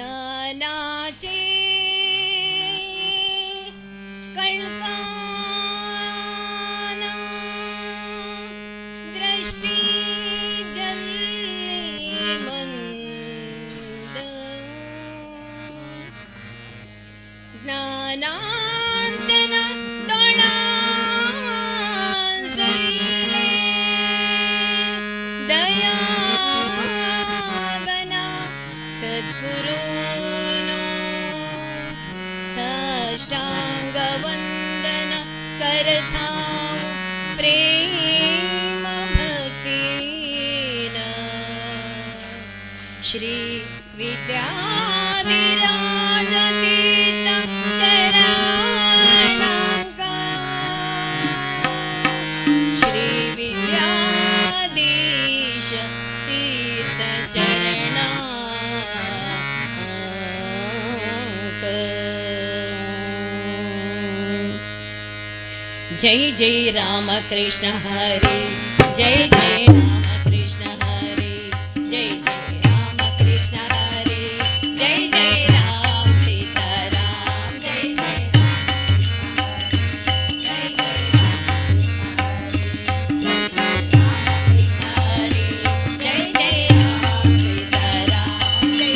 [SPEAKER 3] अज्ञानाचे कळकाना दृष्टी जल्ली मंद ज्ञानांजन तोंडा सुरले दया गना सद्गुरूनो साष्टांग वंदन करथां प्रेम भक्तीन श्री विद्याधिराज तीर्थ चरणांका श्री विद्याधीश तीर्थ जय जय राम कृष्ण हरे जय जय राम कृष्ण हरे जय जय राम कृष्ण हरे जय जय राम सीताराम जय जय जय जय राम सीताराम जय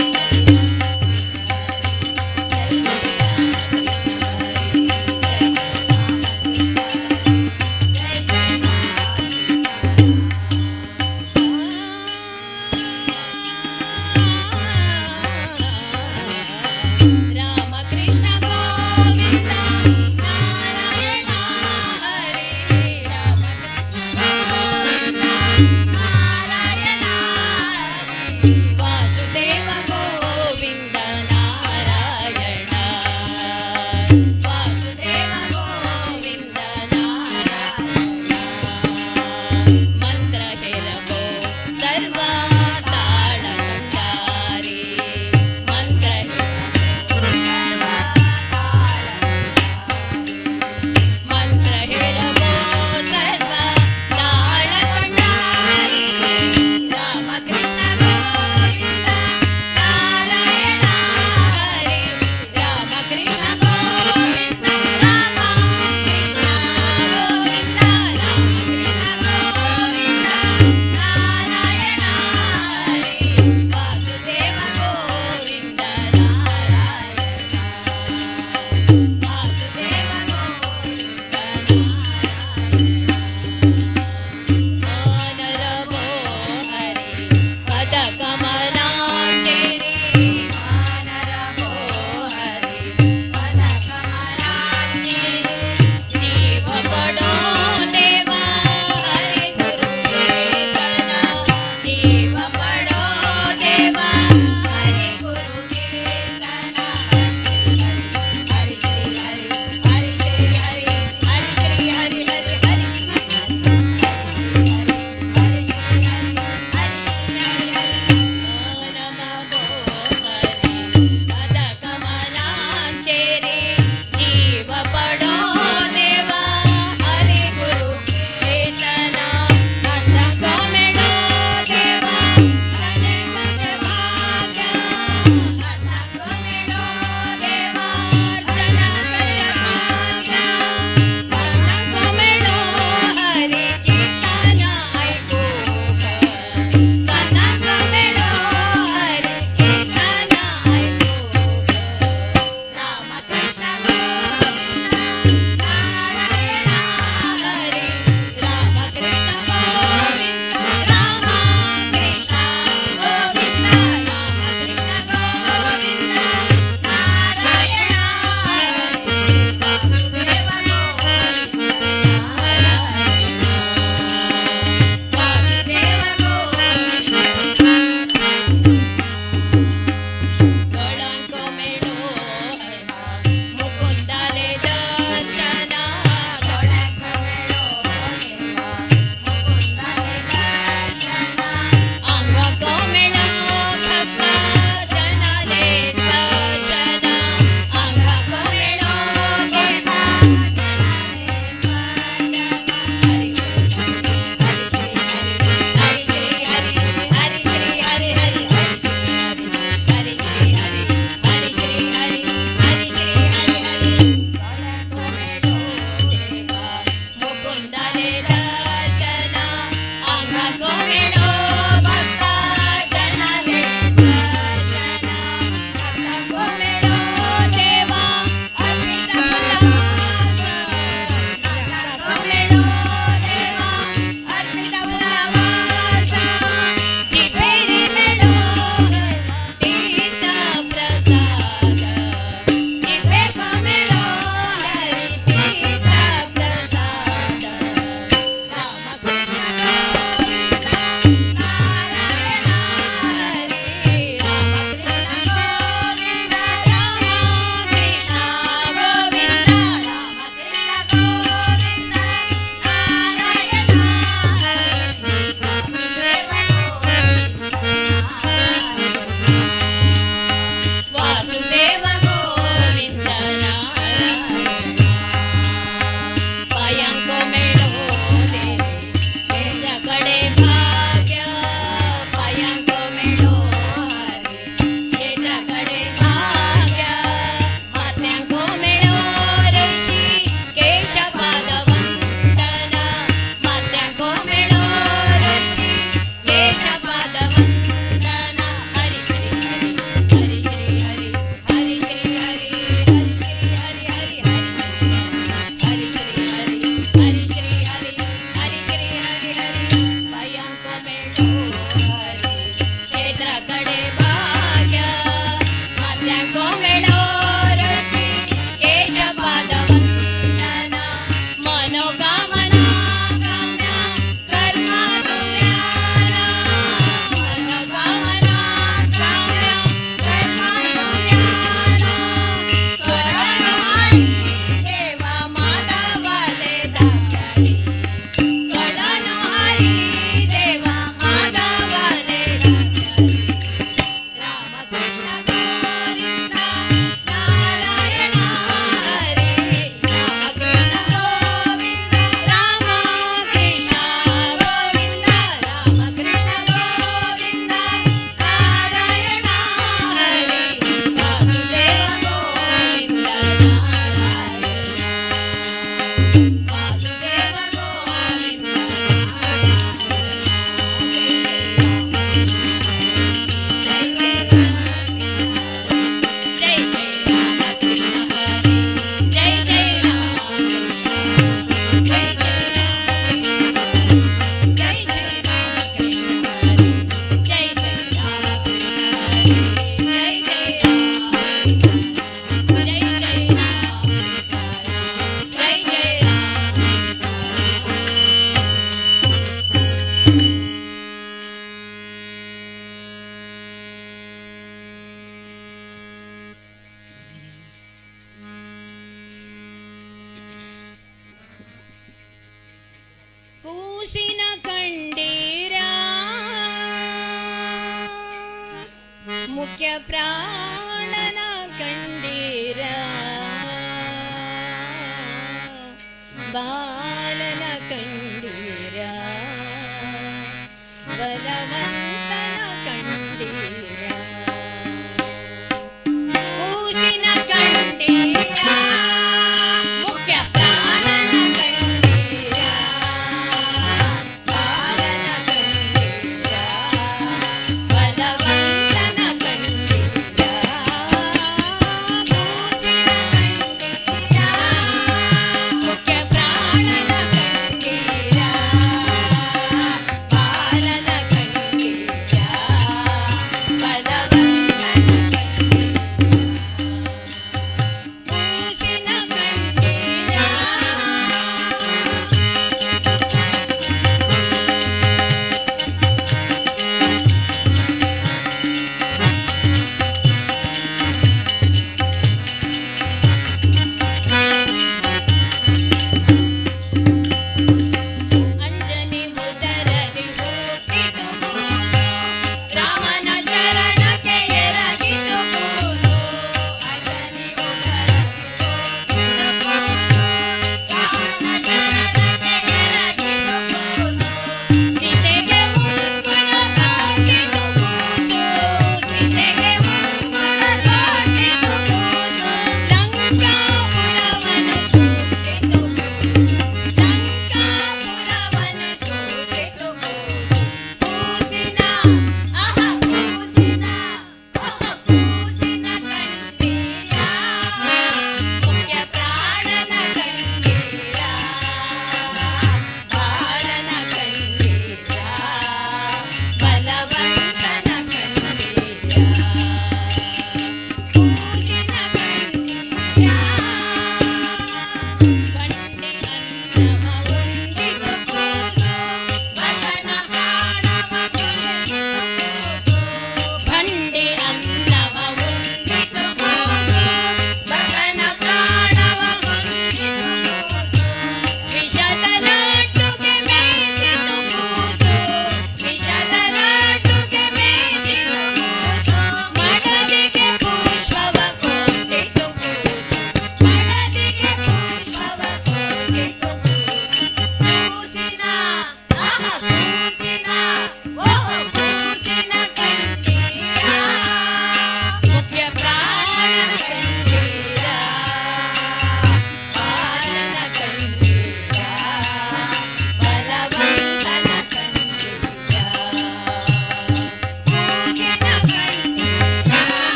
[SPEAKER 3] मेळो भक्ता जना दे दर्शन भक्तांको मेळो देवा अर्पित फुलवास भक्तांको मेळो देवा अर्पित फुलवास दिपेरी मेळो तीर्थ प्रसाद दिपेको मेळो हरी तीर्थ प्रसाद रामकृष्ण गोविंद नारायण हरी रामकृष्ण गोविंद रामकृष्ण गोविंद रामकृष्ण गोविंद नारायण हरी वासुदेव गोविंद नारायण पायांको मेळो देवी क्षेत्राकडे भाग्य पायांको मेळो हरी क्षेत्राकडे भाग्य मात्यांको मेळो ऋषी केशपाद वंदन मात्यांको मेळो ऋषी केशपाद वंदन हरी श्री हरी हरी श्री हरी हरी श्री हरी हरी हरी हरी हरी श्री हरी हरी श्री हरी हरी श्री हरी हरी पायांको मेळो हरी क्षेत्राकडे भाग्य मात्यांको मेळो ऋषी केशपाद वंदन मनोकामना काम्य कर्मा तुम्याला मनोकामना काम्य कर्मा तुम्याला स्वरानो हरी देवा माधवाले दातारी स्वरानो हरी देवा माधवाले दातारी रामकृष्ण गोविंद नारायण हरी रामकृष्ण गोविंद रामकृष्ण गोविंद रामकृष्ण गोविंद नारायण हरी वासुदेव गोविंद नारायण वासुदेव गोविंद जय जय रामकृष्ण हरी जय जय रामकृष्ण जय जय रामकृष्ण जय जय रामकृष्ण हरी जय जय रामकृष्ण हरी जय जय रामकृष्ण जय जय रामकृष्ण जय जय ಕೂಸಿನ ಕಂಡೀರ ಮುಖ್ಯ ಪ್ರಾಣನ ಕಂಡೀರ ಬಾಲನ ಕಂಡೀರ ಬಲವಂತನ ಕಂಡೀರ ಕೂಸಿನ ಕಂಡೀರ ಮುಖ್ಯ ಪ್ರಾಣನ ಕಂಡೀರ ಬಾಲನ ಕಂಡೀರ ಬಲವಂತನ ಕಂಡೀರ ಕೂಸಿನ ಕಂಡೀರ ಮುಖ್ಯ ಪ್ರಾಣನ ಕಂಡೀರ ಬಾಲನ ಕಂಡೀರ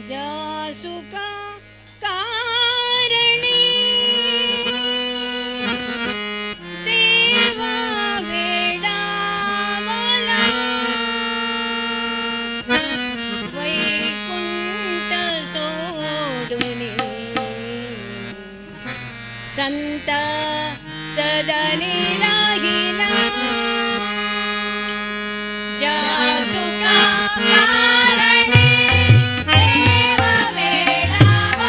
[SPEAKER 3] जासुका कारणी देवा वेडावला वैकुंठ सोडुनी संत सदनी राहिला जासुका कारणी देव वेडावला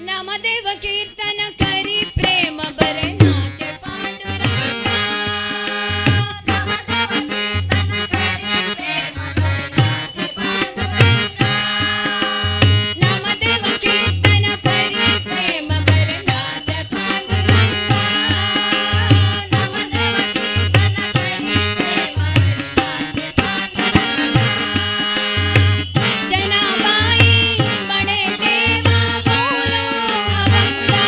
[SPEAKER 3] नामदेव कीर्तन करी प्रेम बरनाचे पांडुरंगा
[SPEAKER 1] नामदेव कीर्तन करी प्रेम बरनाचे पांडुरंगा नामदेव कीर्तन करी प्रेम बरनाचे पांडुरंगा
[SPEAKER 3] जनाबाई म्हणे देवा बोलो अवंगा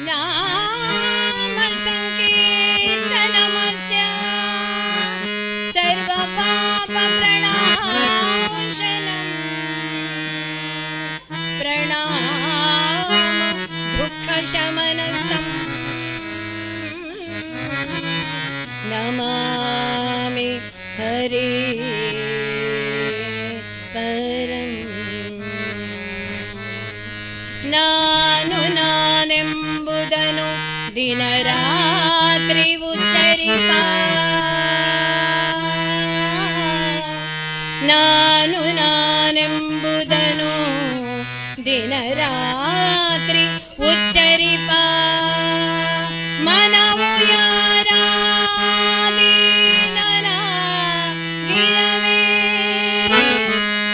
[SPEAKER 3] नाम संकीर्तनमस्य सर्वपापप्रणाशनम् प्रणाम दुःखशमनस्तम् नमामि हरे परम् ನಾನು ನಾನೆಂಬುದನು ದಿನರಾತ್ರಿ ಉಚ್ಚರಿಪ ನಾನು ನಾನೆಂಬುದನು ದಿನರಾತ್ರಿ ಉಚ್ಚರಿಪ ಮನವು ಯಾರಾದೀನನ ಗಿರವೇ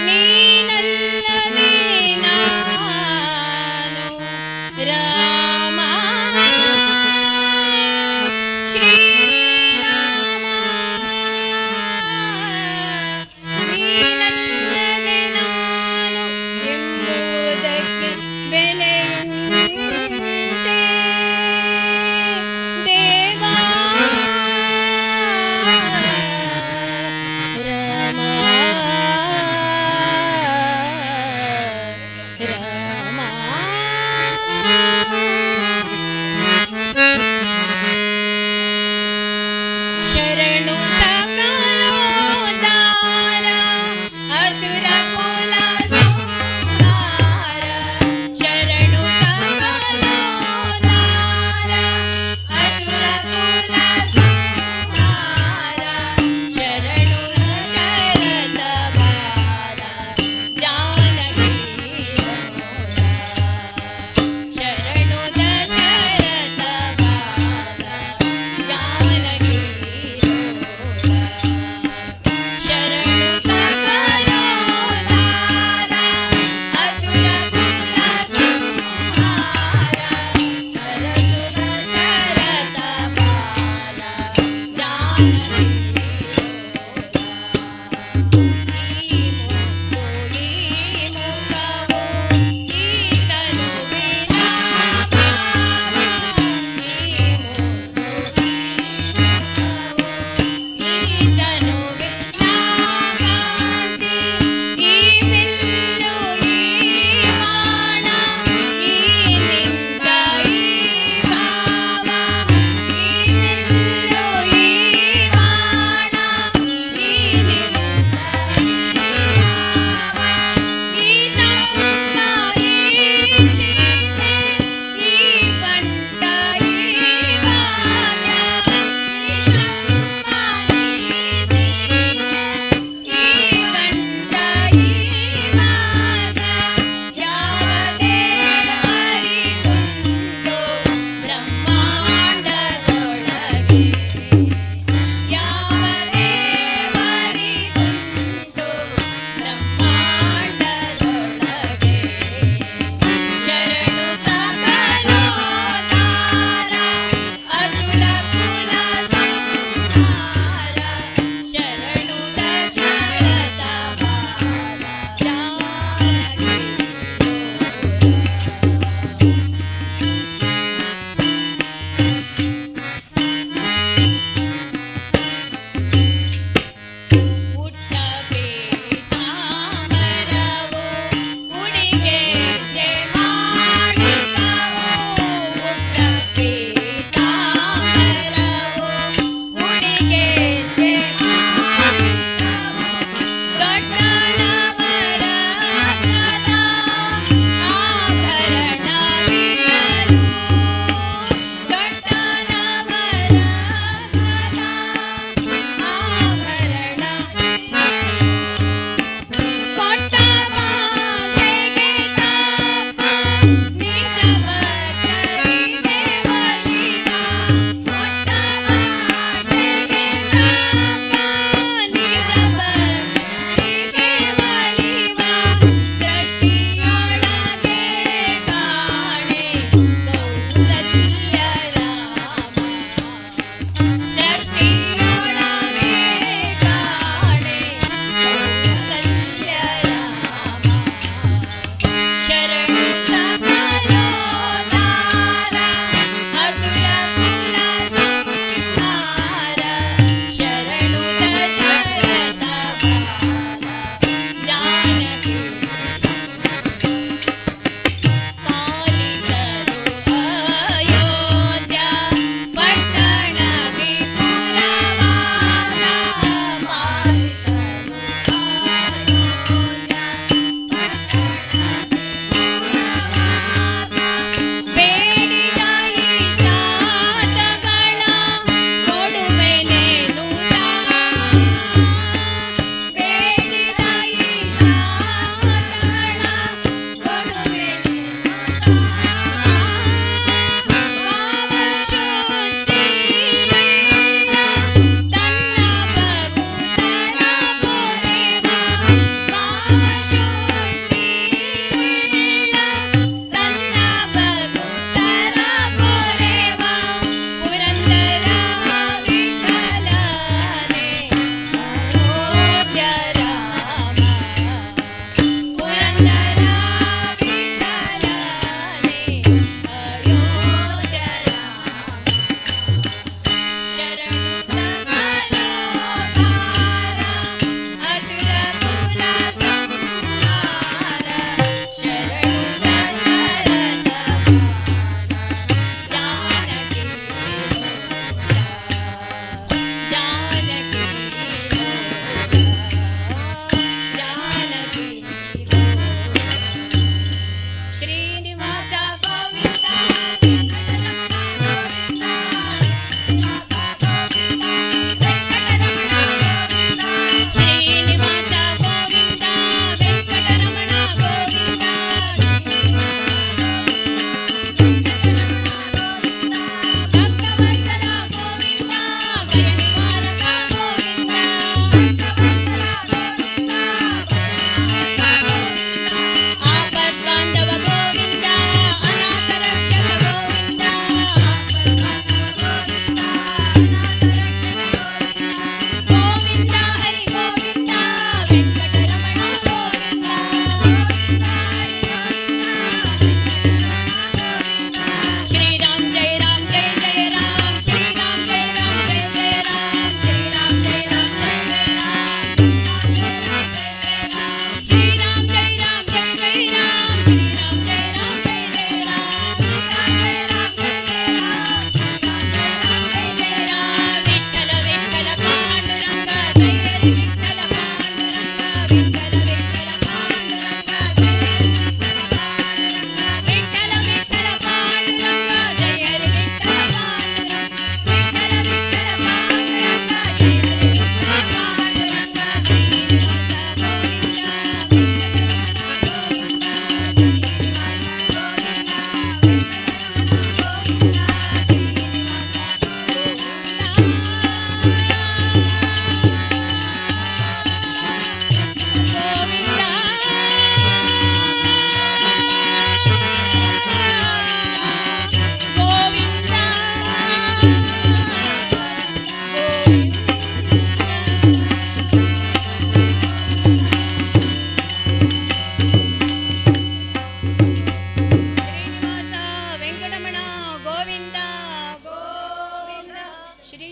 [SPEAKER 3] ನೀನಲ್ಲದೆ ನಾನು ರಾಮ ಶ್ರೀರಾಮ ನೀನಲ್ಲದೆ ನಾನು ಎಂಬುದಕ್ಕೆ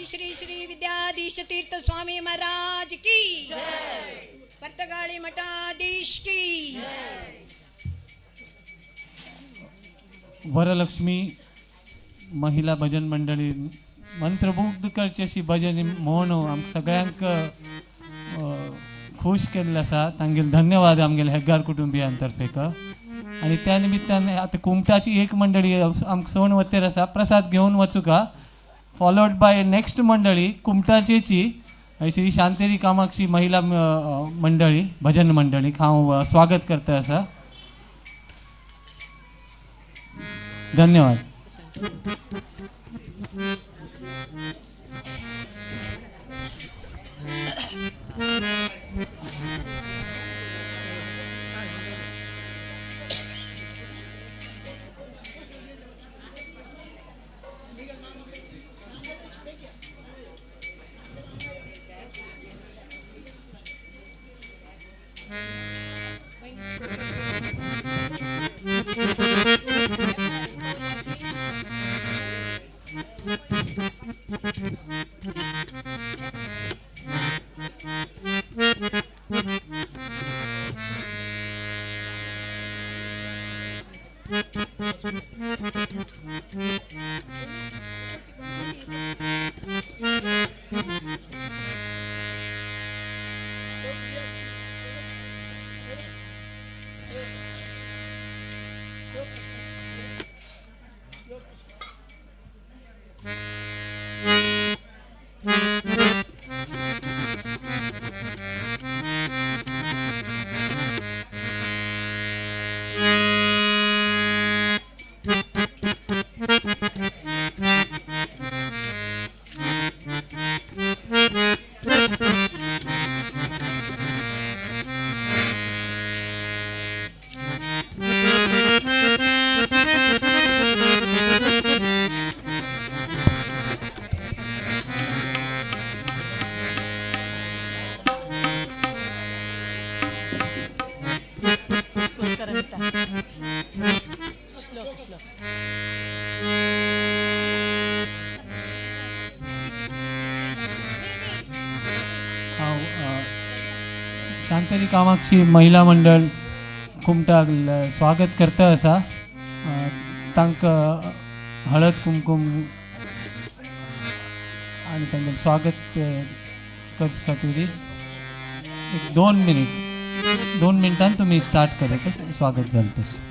[SPEAKER 3] श्री श्री विद्याधीश तीर्थ स्वामी महाराज की परतगाळी मठाधीश की
[SPEAKER 5] वरलक्ष्मी महिला भजन मंडळी मंत्रमुग्ध करची अशी भजन म्हणून आमकां सगळ्यांक खुश केल्लें आसा तांगेले धन्यवाद आमगेले हेग्गार कुटुंबियांतर्फे आणि त्या निमित्तान आता कुमटाची एक मंडळी आमकां सोण वतेर आसा प्रसाद घेवन वचूका फॉलोड बाय नेक्स्ट मंडळी कुमटाचेची श्री शांतेरी कामाक्षी महिला मंडळी भजन मंडळी हांव स्वागत करता आसा धन्यवाद. शांतेरी कामाक्षी महिला मंडळ कुमटाक स्वागत करता आसा तांकां हळद कुमकुम आनी तांगेलें स्वागत करचे खातीर एक 2 मिनटान तुमी स्टार्ट करात स्वागत जालें तशें.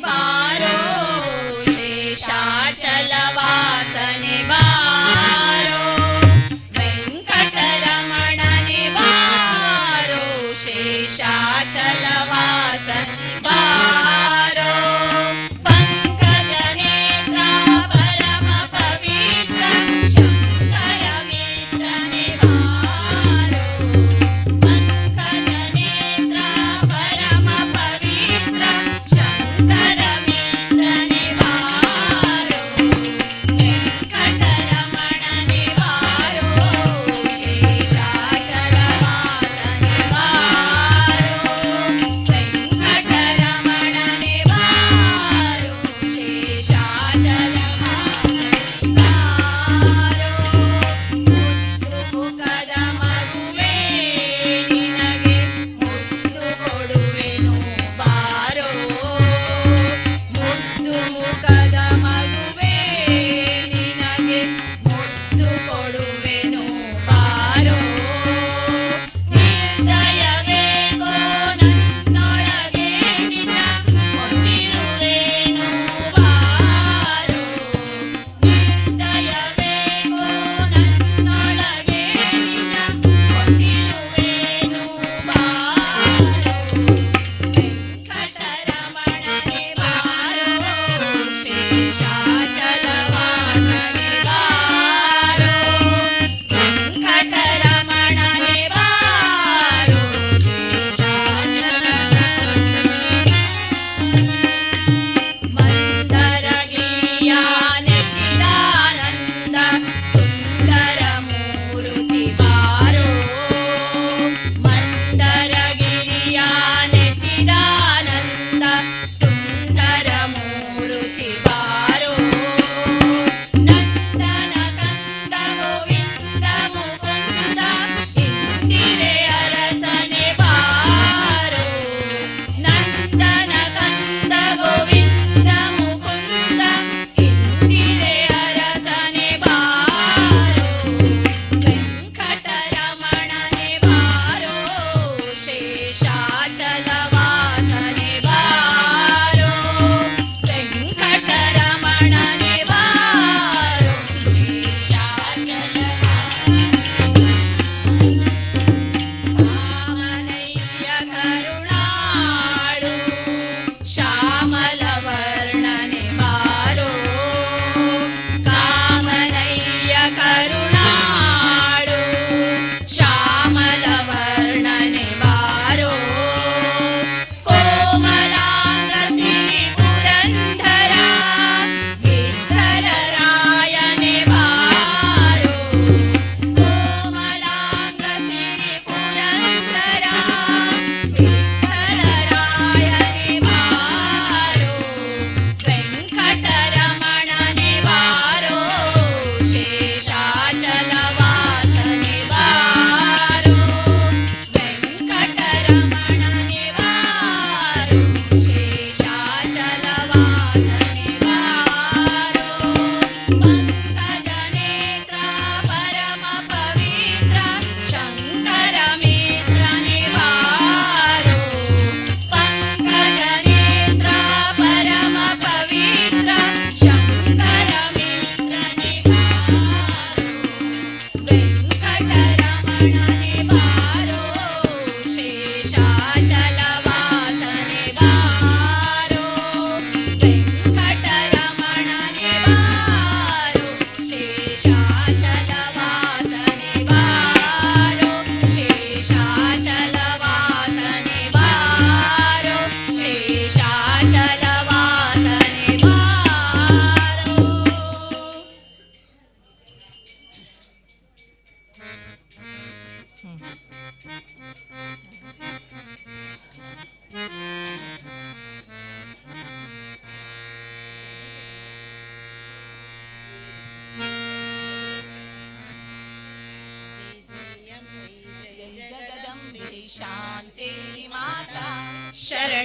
[SPEAKER 3] बारो शेषाचलवासने बारो वेङ्कटरमणने बारो शेषाचलवासने बारो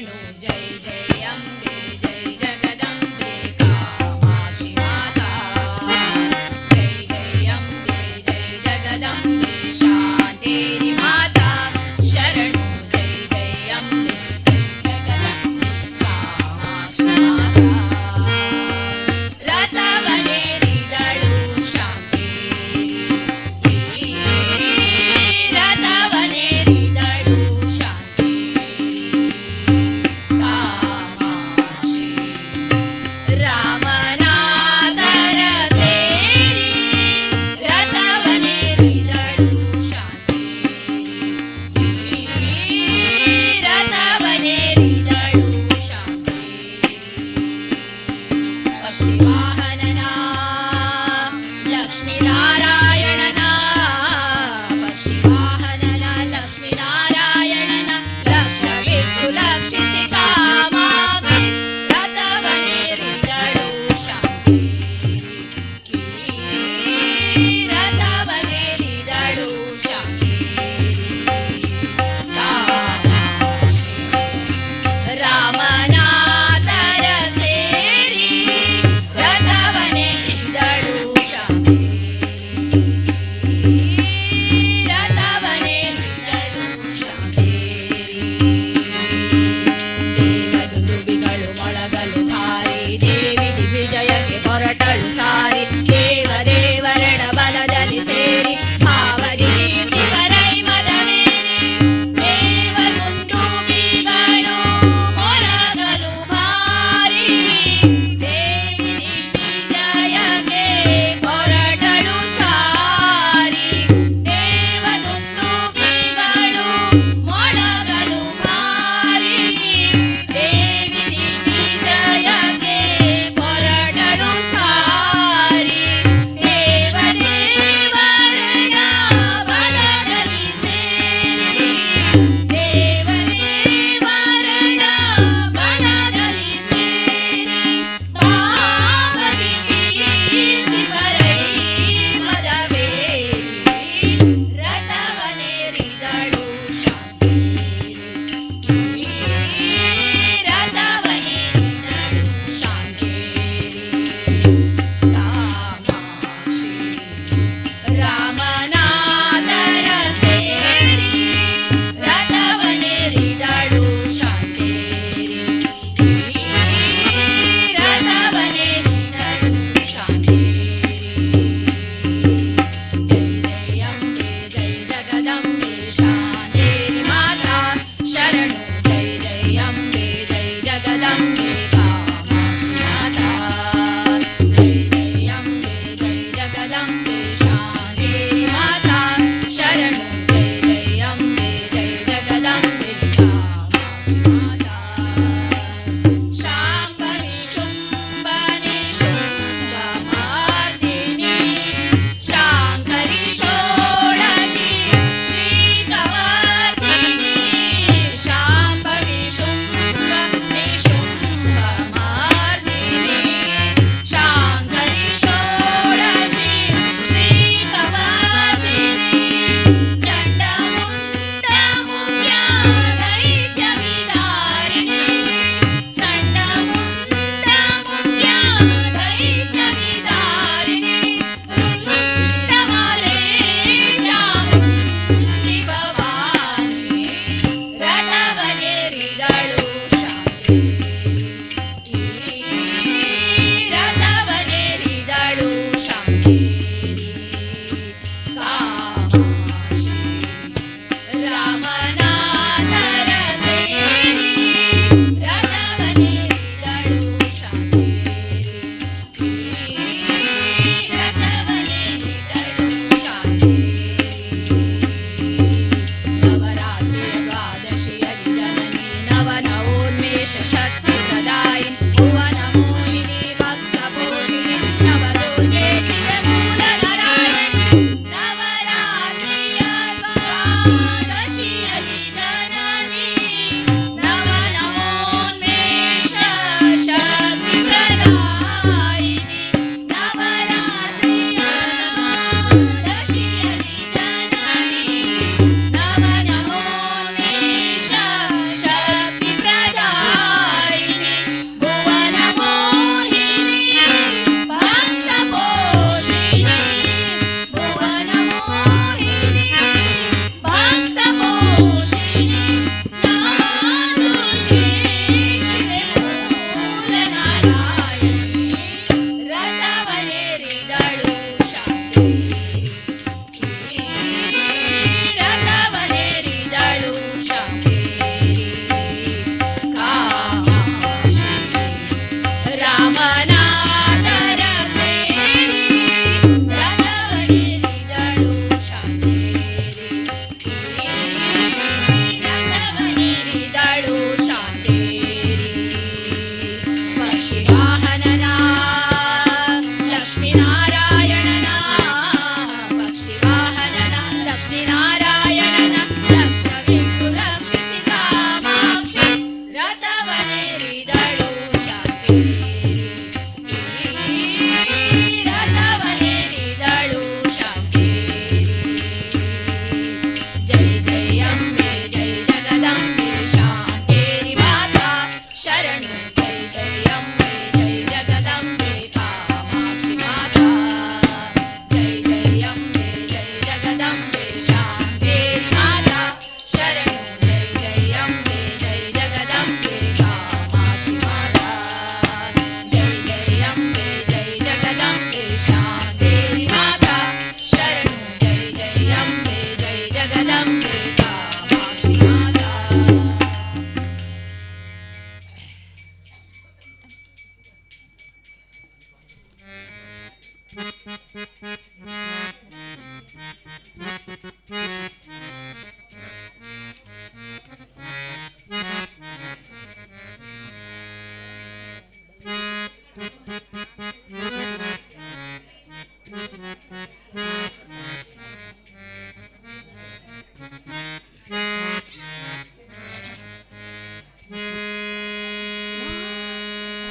[SPEAKER 3] शरणु जय जय अम्बे जय जगदम्बे कामाक्षि माता जय जय अम्बे जय जगदम्बे शान्तेरि माता शरणु जय जय अम्बे जय जगदम्बे कामाक्षि माता ರಥವನೇರಿದಳು ಶಾಂತೇರಿ ರಥವನೇರಿದಳು ಶಾಂತೇರಿ ಕಾಮಾಕ್ಷಿ ರಾಮನಾದರ ಸೇರಿ ರಥವನೇರಿದಳು ಶಾಂತೇರಿ ರಥವನೇರಿದಳು ಶಾಂತೇರಿ ಪಕ್ಷಿವಾಹನನ ಲಕ್ಷ್ಮೀನಾರಾಯಣನ ಪಕ್ಷಿವಾಹನನ ಲಕ್ಷ್ಮೀನಾರಾಯಣನ ಲಕ್ಷವಿಟ್ಟು ಲಕ್ಷಿಸಿ ಕಾಮಾಕ್ಷಿ ರಥವನೇರಿದಳು ಶಾಂತೇರಿ ರಥವನೇರಿದಳು ಶಾಂತೇರಿ ಕಾಮಾಕ್ಷಿ ರಾಮನಾಥರ ಸೇರಿ ರಥವನೇರಿದಳು ಶಾಂತೇರಿ ರಥವನೇರಿದಳು ಶಾಂತೇರಿ ದೇವದುಂದುಬಿಗಳು ಮೊಳಗಲು ಭಾರಿ ದೇವಿ ದಿಗ್ವಿಜಯಕ್ಕೆ ಹೊರಟಳು ಸಾರಿ ದೇವರೆಡ ಬಲದಲ್ಲಿ ಸೇರಿ ಭಾವದಿ ಕೀರ್ತಿವರೈ ಮದವೇರಿ ದೇವದುಂದುಬಿಗಳು ಮೊಳಗಲು ಭಾರಿ ದೇವಿ ದಿಗ್ವಿಜಯಕ್ಕೆ ಹೊರಟಳು ಸಾರಿ ದೇವದುಂದುಬಿಗಳು ಮೊಳಗಲು ಭಾರಿ ದೇವಿ ದಿಗ್ವಿಜಯಕ್ಕೆ ಹೊರಟಳು ಸಾರಿ ದೇವದೇವರಣ ಬಲದಲ್ಲಿ ಸೇರಿ ದೇವದೇವರಣ ಬಲದಲ್ಲಿ ಸೇರಿ ಭಾವದಿ ಕೀರ್ತಿವರೈ ಮದವೇರಿ ರಥವನೇರಿದಳು ಶಾಂತೇರಿ ರಥವನೇರಿದಳು ಶಾಂತೇರಿ ಕಾಮಾಕ್ಷಿ ರಾಮನಾಥರ ಸೇರಿ ರಥವನೇರಿದಳು ಶಾಂತೇರಿ ರಥವನೇರಿದಳು ಶಾಂತೇರಿ ಜಯ ಜಯ ಅಂಬೆ ಜಯ ಜಗದಂಬೆ ಶಾಂತೇರಿ ಮಾತಾ ಶರಣು ಜಯ ಜಯ ಅಂಬೆ ಜಯ ಜಗದಂಬೆ ಕಾಮಾಕ್ಷಿ ಮಾತಾ ಜಯ ಜಯ ಅಂಬೆ ಜಯ ಜಗದಂಬೆ ಶಾಂತೇರಿ ಮಾತಾ ಶರಣು ಜಯ ಜಯ ಅಂಬೆ ಜಯ ಜಗದಂಬೆ ಕಾಮಾಕ್ಷಿ ಮಾತಾ ಶಾಂಭವಿ ಶುಂಭನಿ ಶುಂಭಮಾರ್ದಿನಿ ಶಾಂಕರಿ ಷೋಡಶಿ ಶ್ರೀಕಮರ್ದಿನಿ ಶಾಂಭವಿ ಶುಂಭನಿ ಶುಂಭಮಾರ್ದಿನಿ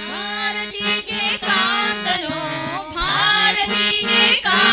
[SPEAKER 1] भारतीगे कांतनो भारतीगे कांतनो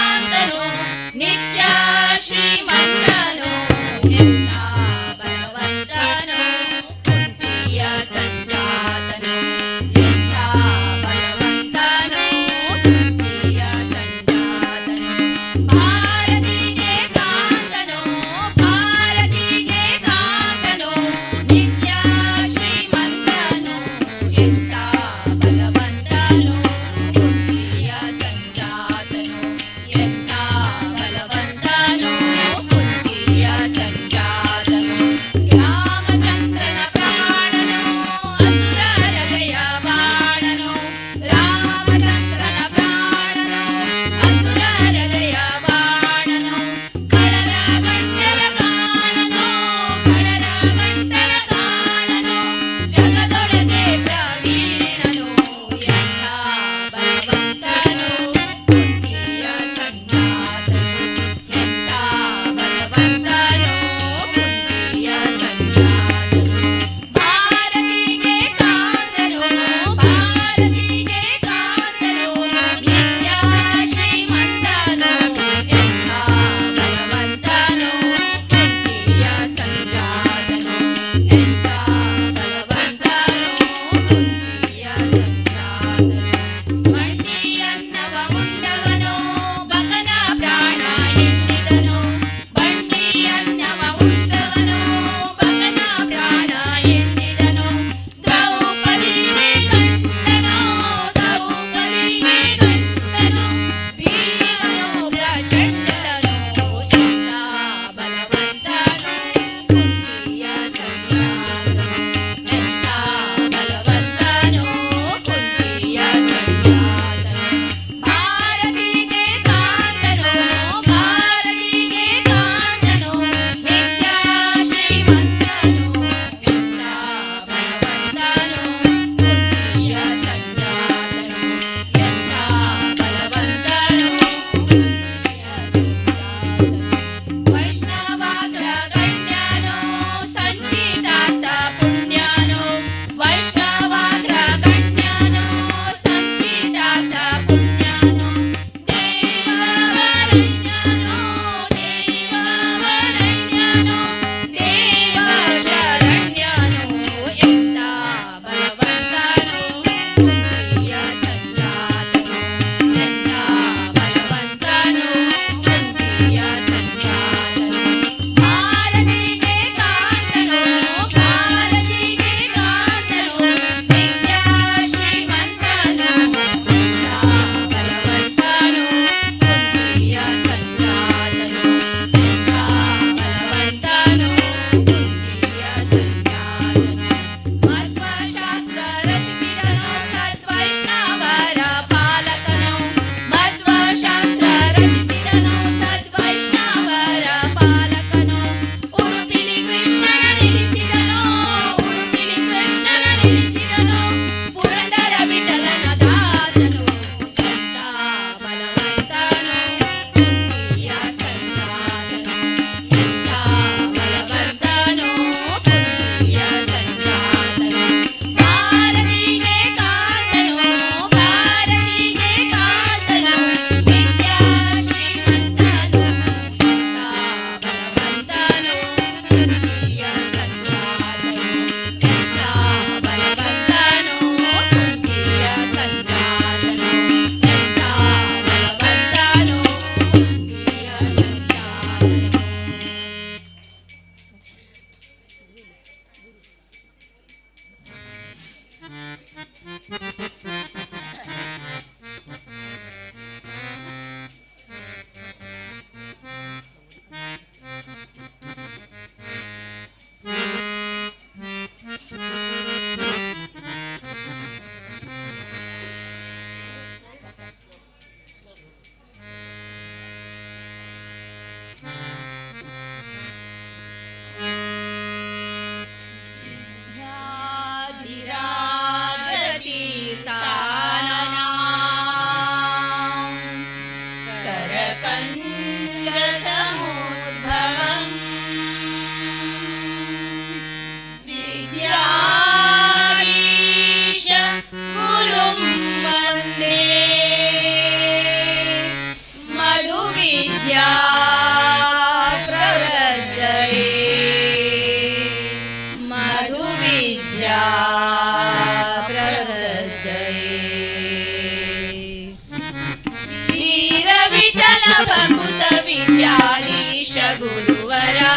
[SPEAKER 4] वीर विठ्ठल भकुत विद्याधीश गुरुवरा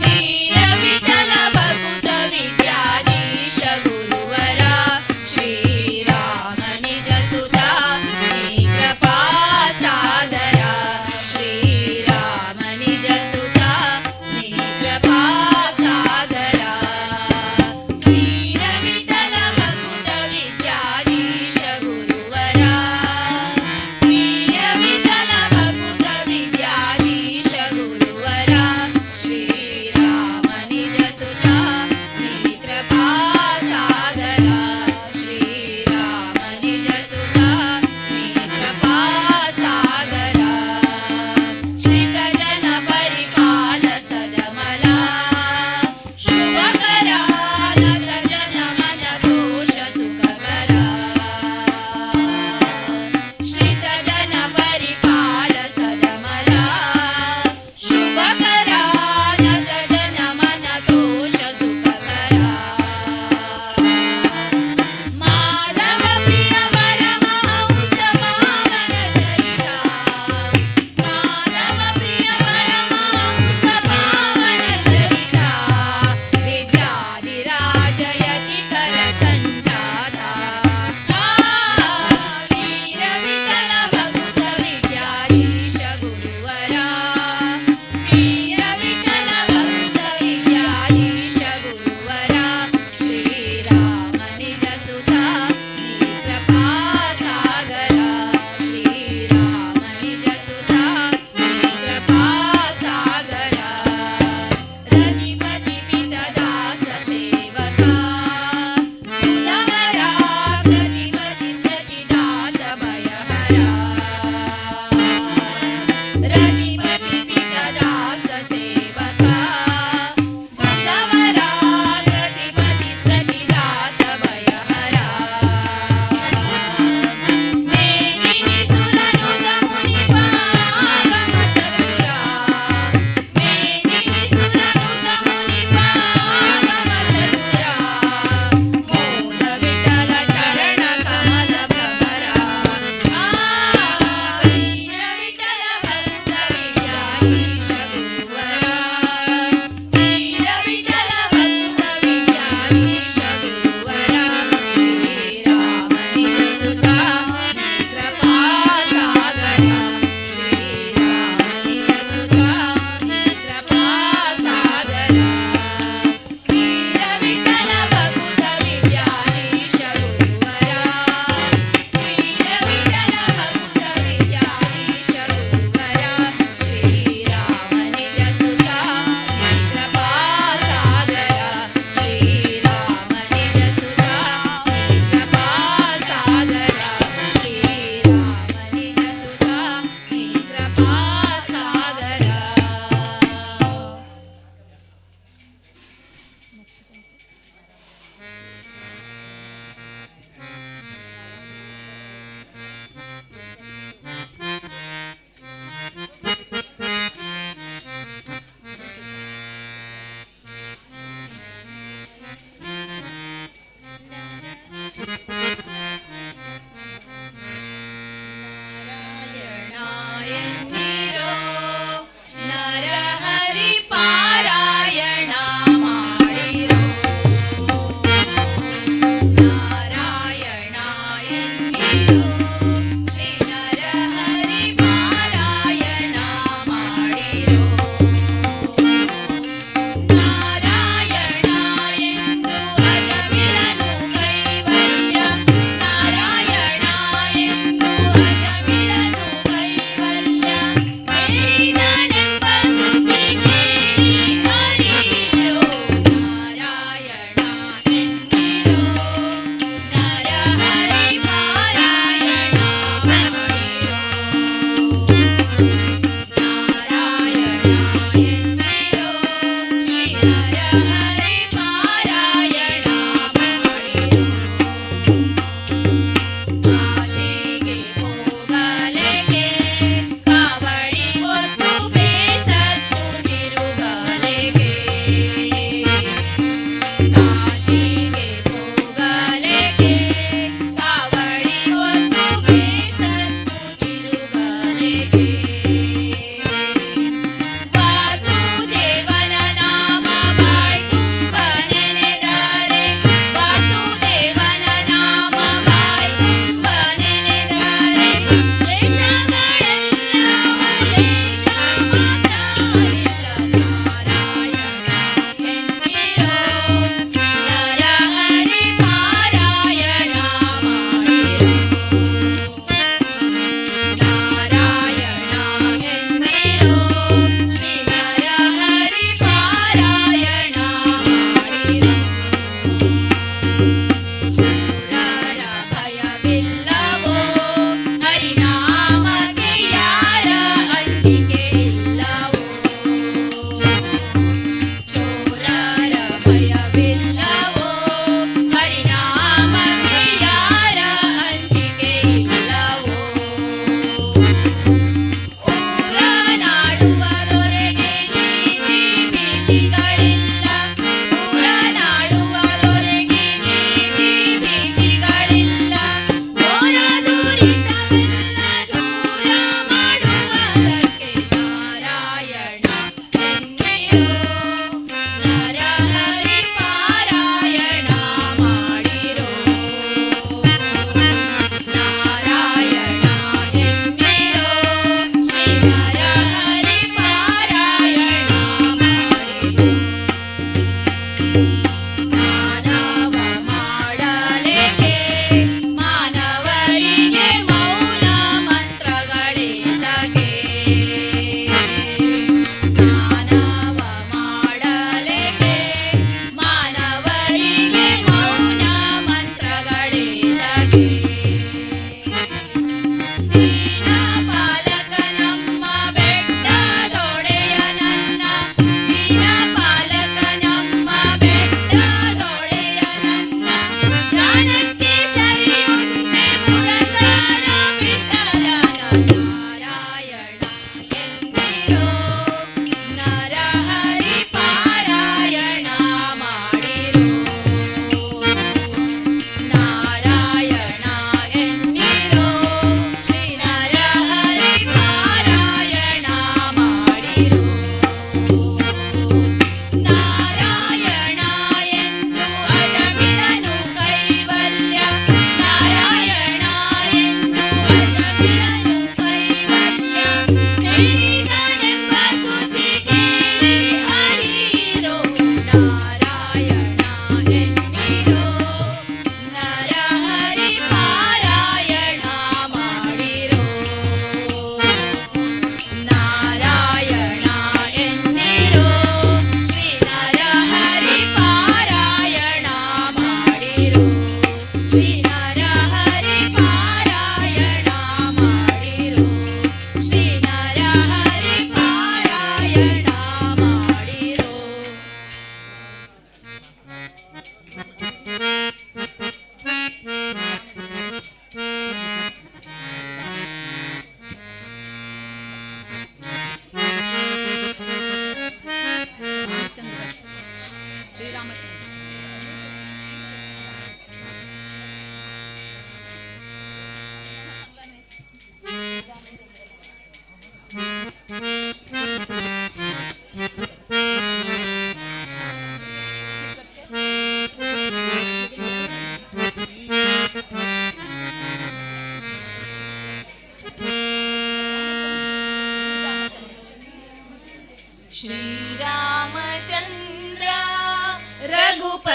[SPEAKER 4] वीर विठ्ठल भकुत विद्याधीश गुरुवरा श्रीराम निज सुता कृपा सागरा श्रीराम निज सुता कृपा सागरा वीर विठ्ठल भकुत विद्याधीश गुरुवरा वीर विठ्ठल भकुत विद्याधीश गुरुवरा श्री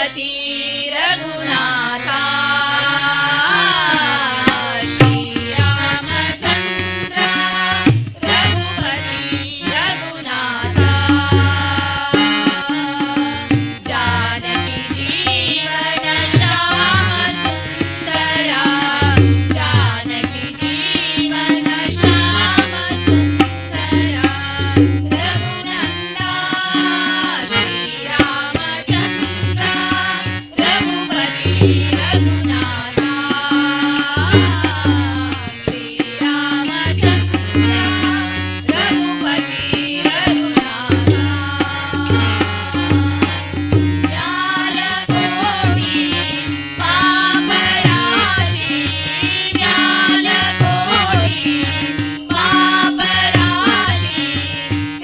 [SPEAKER 3] रघुपती रघुनाथा श्रीरामचंद्र रघुपती रघुनाथा जानकी जीवन श्याम सुंदरा जानकी जीवन श्याम सुंदरा रघुनंदा श्रीरामचंद्र रघुपती रघुनाथा श्रीरामचंद्र रघुपती रघुनाथा व्यालकोटी पापराशी व्यालकोटी पापराशी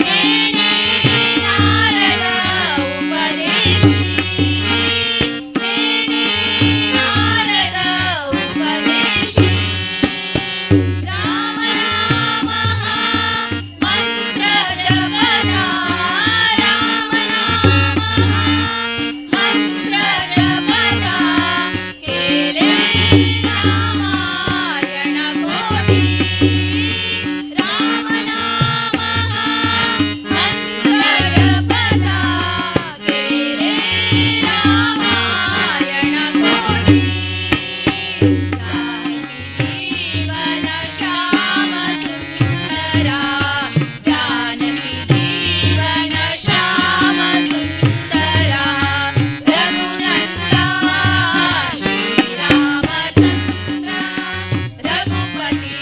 [SPEAKER 3] तेणे नारद उपदेशी तेणे नारद उपदेशी राम नाम मंत्र जपदा राम नाम मंत्र जपदा केले रामायण कोटी राम नाम मंत्र जपदा केले रामायण कोटी जीवन श्याम सुंदरा जानकी जीवन श्याम सुंदरा रघुनंदा श्रीरामचंद्र रघुपती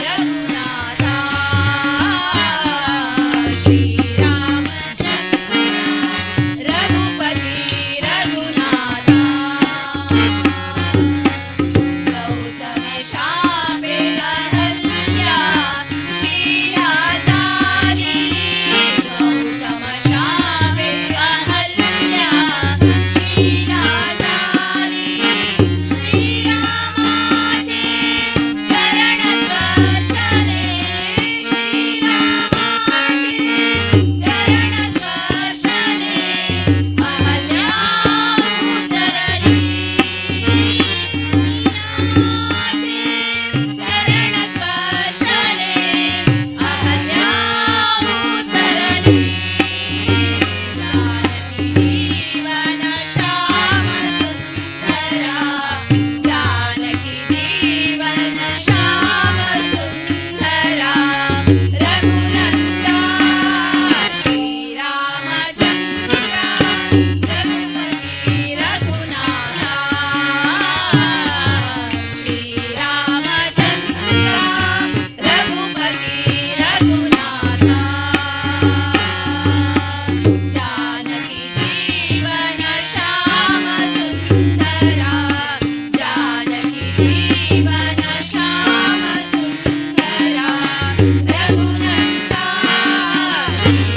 [SPEAKER 3] रघुनाथा श्रीरामचंद्र रघुपती रघुनाथा गौतम शापे अहल्या शीला झाली गौतम शापे अहल्या शीला झाली श्रीरामाचे चरण स्पर्शने श्रीरामाचे चरण स्पर्शने अहल्या उतरली चरण स्पर्शने अहल्या उतरली जानकी जीवन श्याम सुंदरा जानकी जीवन श्याम सुंदरा रघुनंदा श्रीरामचंद्र रघुपती रघुनाथा श्रीरामचंद्र रघुपती रघुनाथा जानकी जीवन श्याम सुंदरा जानकी जीवन श्याम सुंदरा रघुनंदा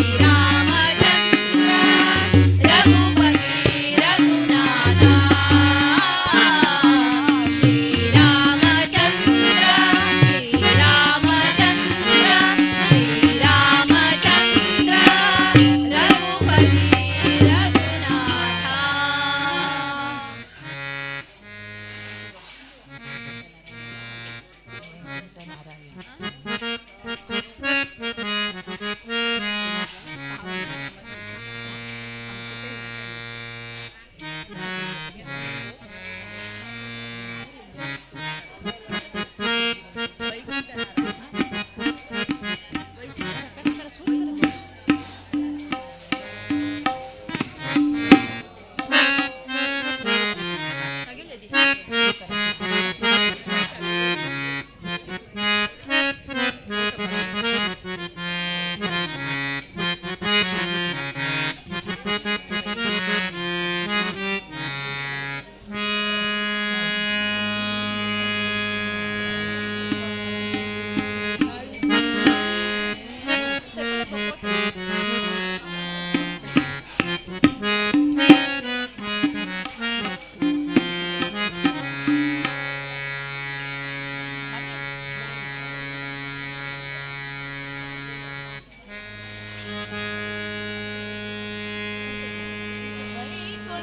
[SPEAKER 3] श्रीरामचंद्र रघुपती रघुनाथा श्रीरामचंद्र रघुपती रघुनाथा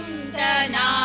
[SPEAKER 3] वैकुंठनाथ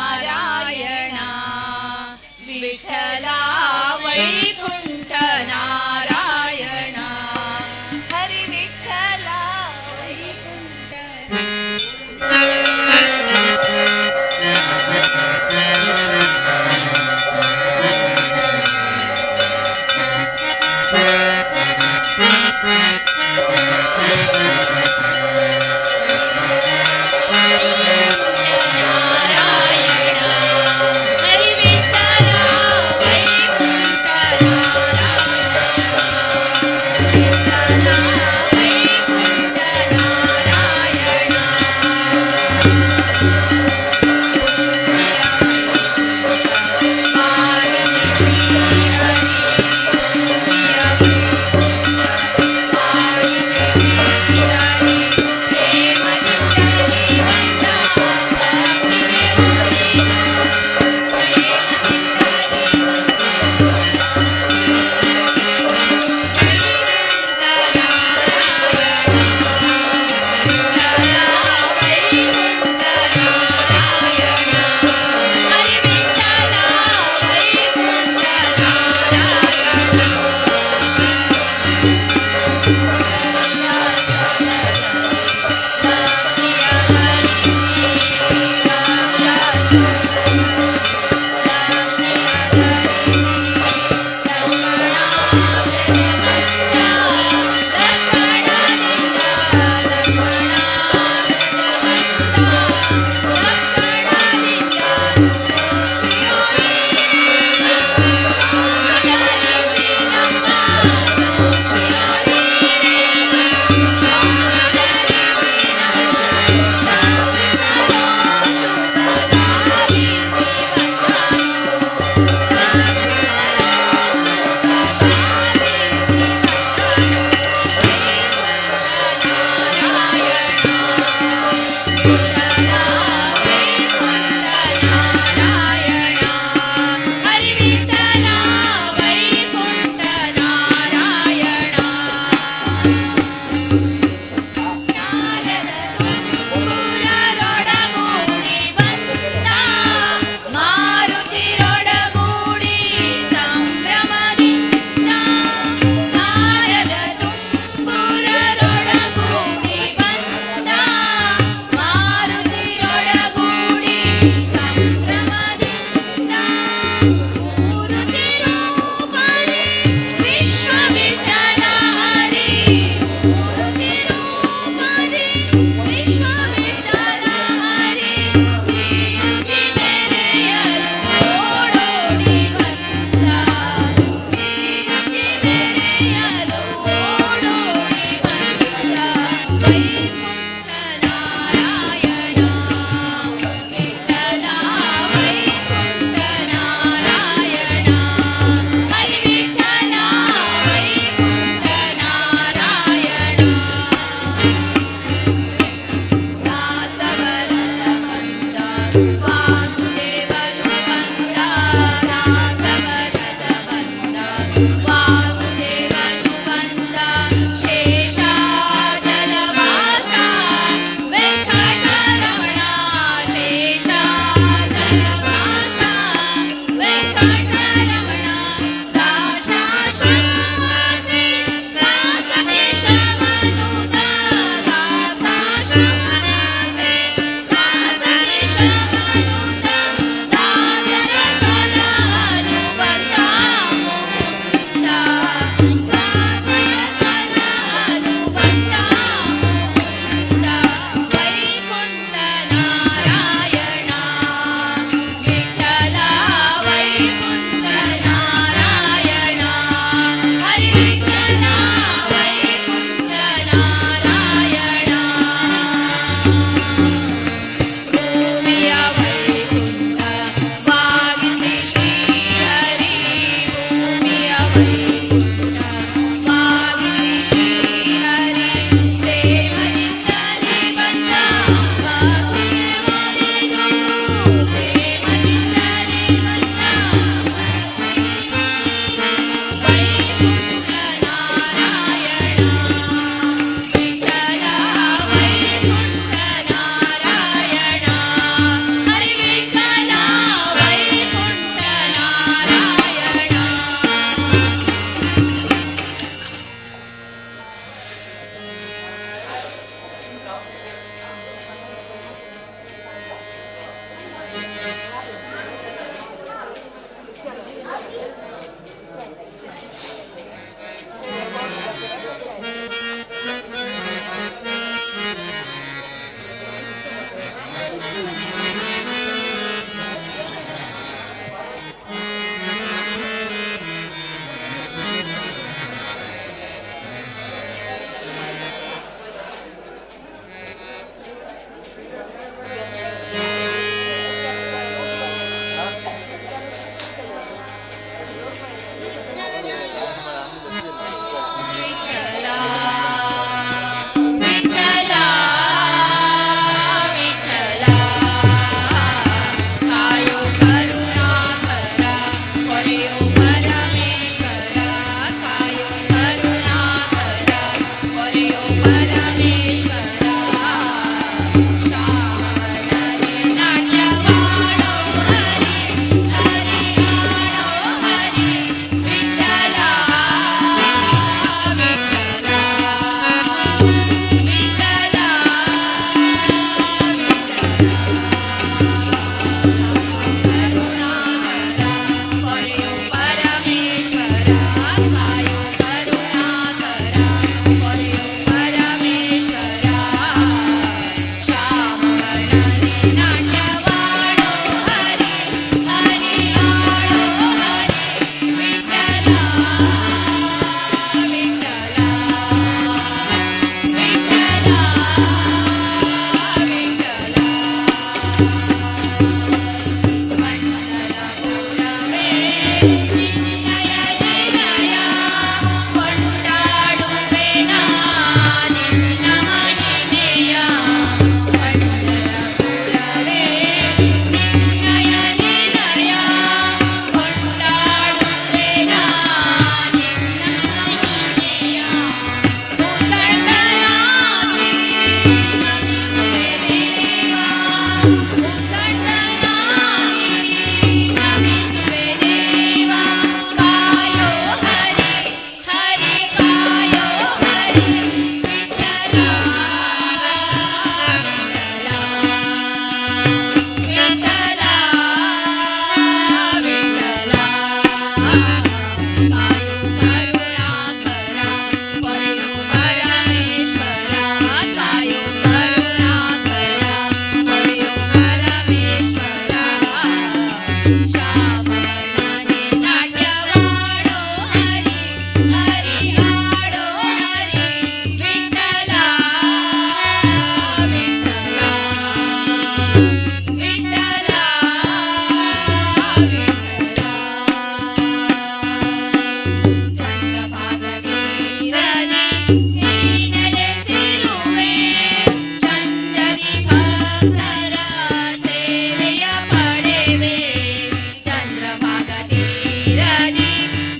[SPEAKER 1] ಚಂದ್ರದಿ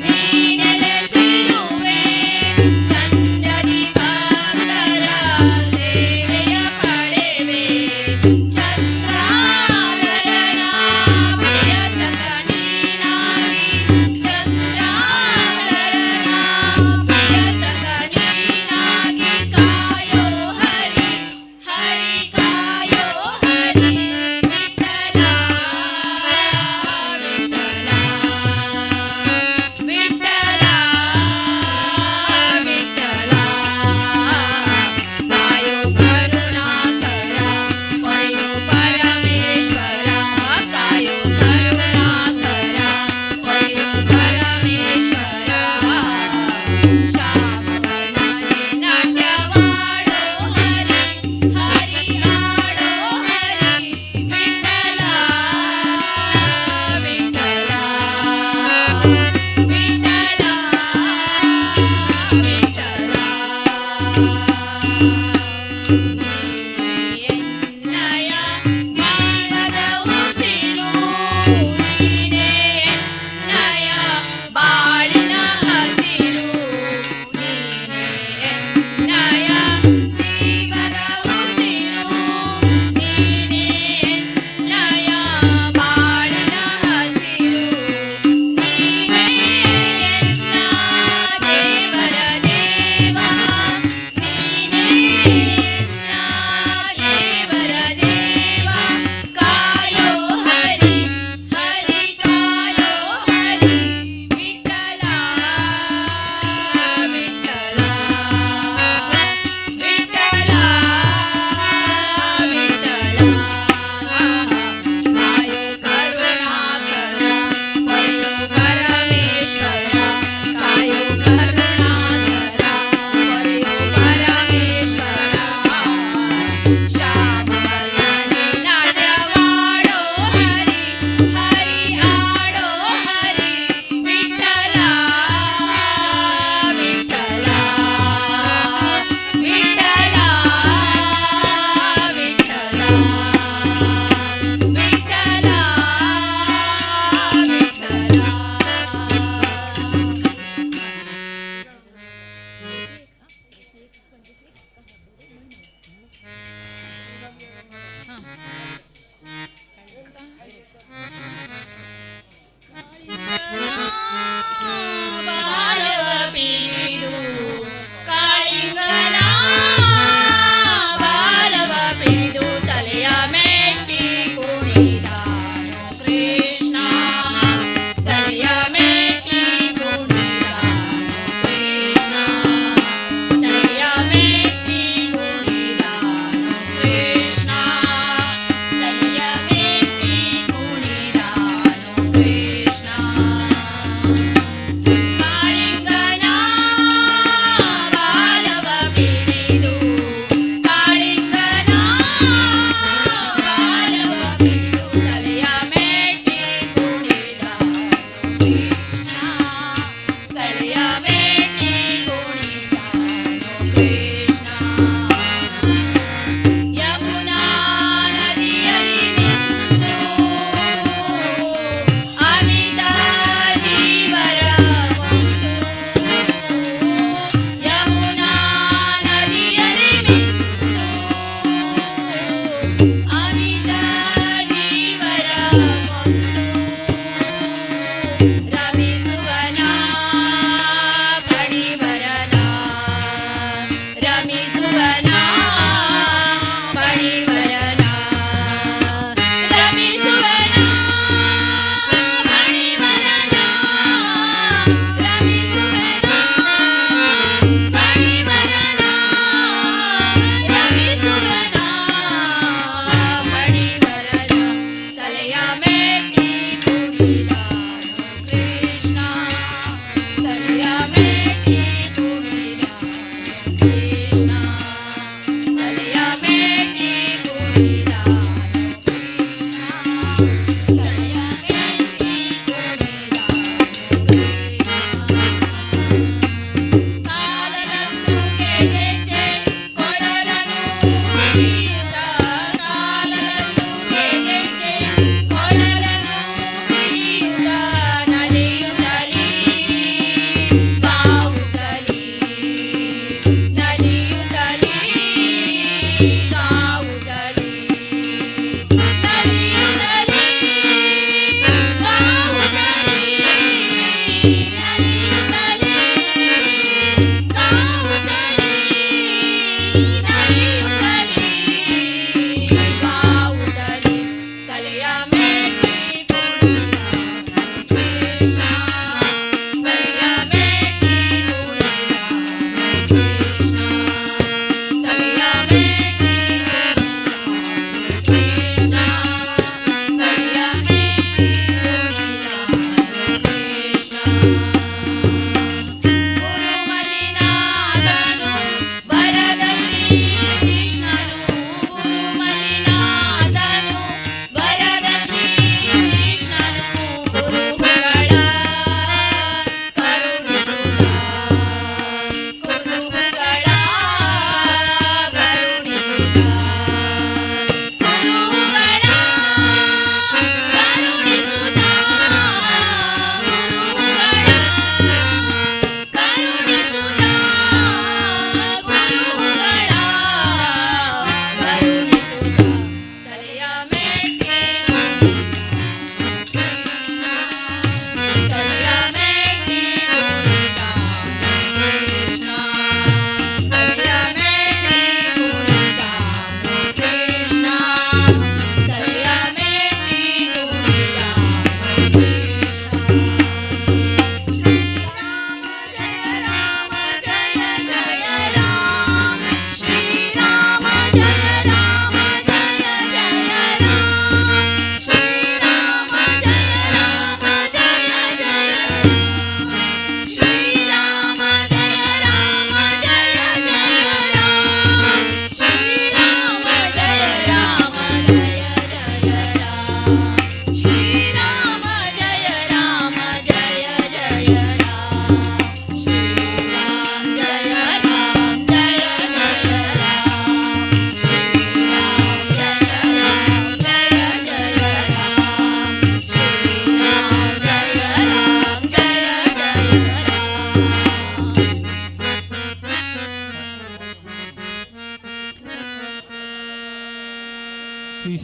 [SPEAKER 1] ನೀನೆಲೆಸಿರುವೆ ಚಂದ್ರದಿ ಭಕ್ತರ ಸೇವೆಯ ಪಡೆವೆ ಚಂದ್ರಾಧರನ ಪ್ರಿಯ ಸಖ ನೀನಾಗಿ ಚಂದ್ರಾಧರನ ಪ್ರಿಯ ಸಖ ನೀನಾಗಿ ಕಾಯೋ ಹರಿ ಹರಿ ಕಾಯೋ ಹರಿ ವಿಠಲ ವಿಠಲ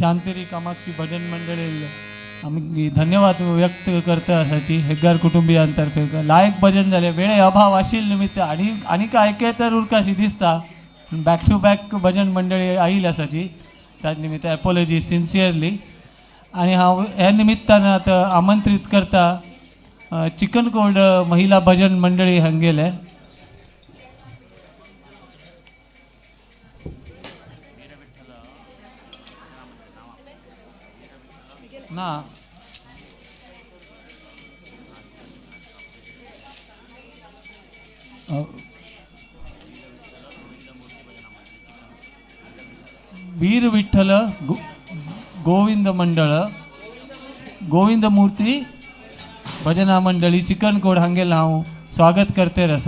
[SPEAKER 5] शांतिरी कामाक्षी भजन मंडळी आम्ही धन्यवाद व्यक्त करता असाची हेग्गार कुटुंबियांतर्फे लायक भजन झाले वेळे अभाव आशिल निमित्त आणि काय ऐके तर उरकाशी दिसता बॅक टू बॅक भजन मंडळी येईल असाची त्या निमित्त ॲपॉलॉजी सिन्सियरली आणि ह्या निमित्तानं आता आमंत्रित करता चिकनकोड महिला भजन मंडळी हंगेले ना वीर विठ्ठल गोविंद मंडळ गोविंद मूर्ती भजना मंडळी चिकनकोड हांगेला हांव स्वागत करते रस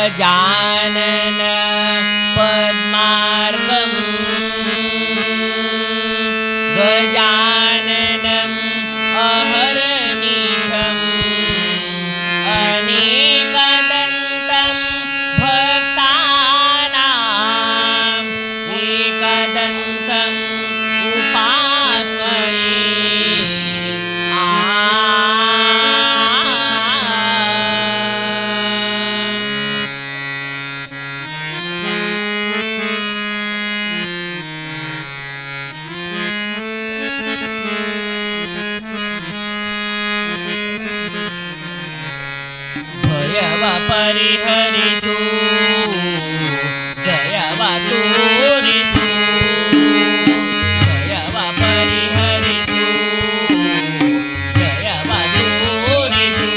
[SPEAKER 4] गजानन पद्मार्गं गजाननम् अहर्निशम् अनेकदन्तं भक्तानाम् एकदन्तम् उपास्महे भयवा परिहरितु जयवा तोरितु भयवा परिहरितु जयवा तोरितु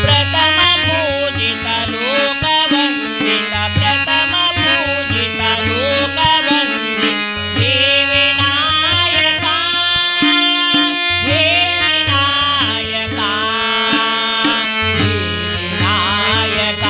[SPEAKER 4] प्रथम पूजिता लोकवन्दिता प्रथम पूजिता लोकवन्दिता हे विनायका हे विनायका हे विनायका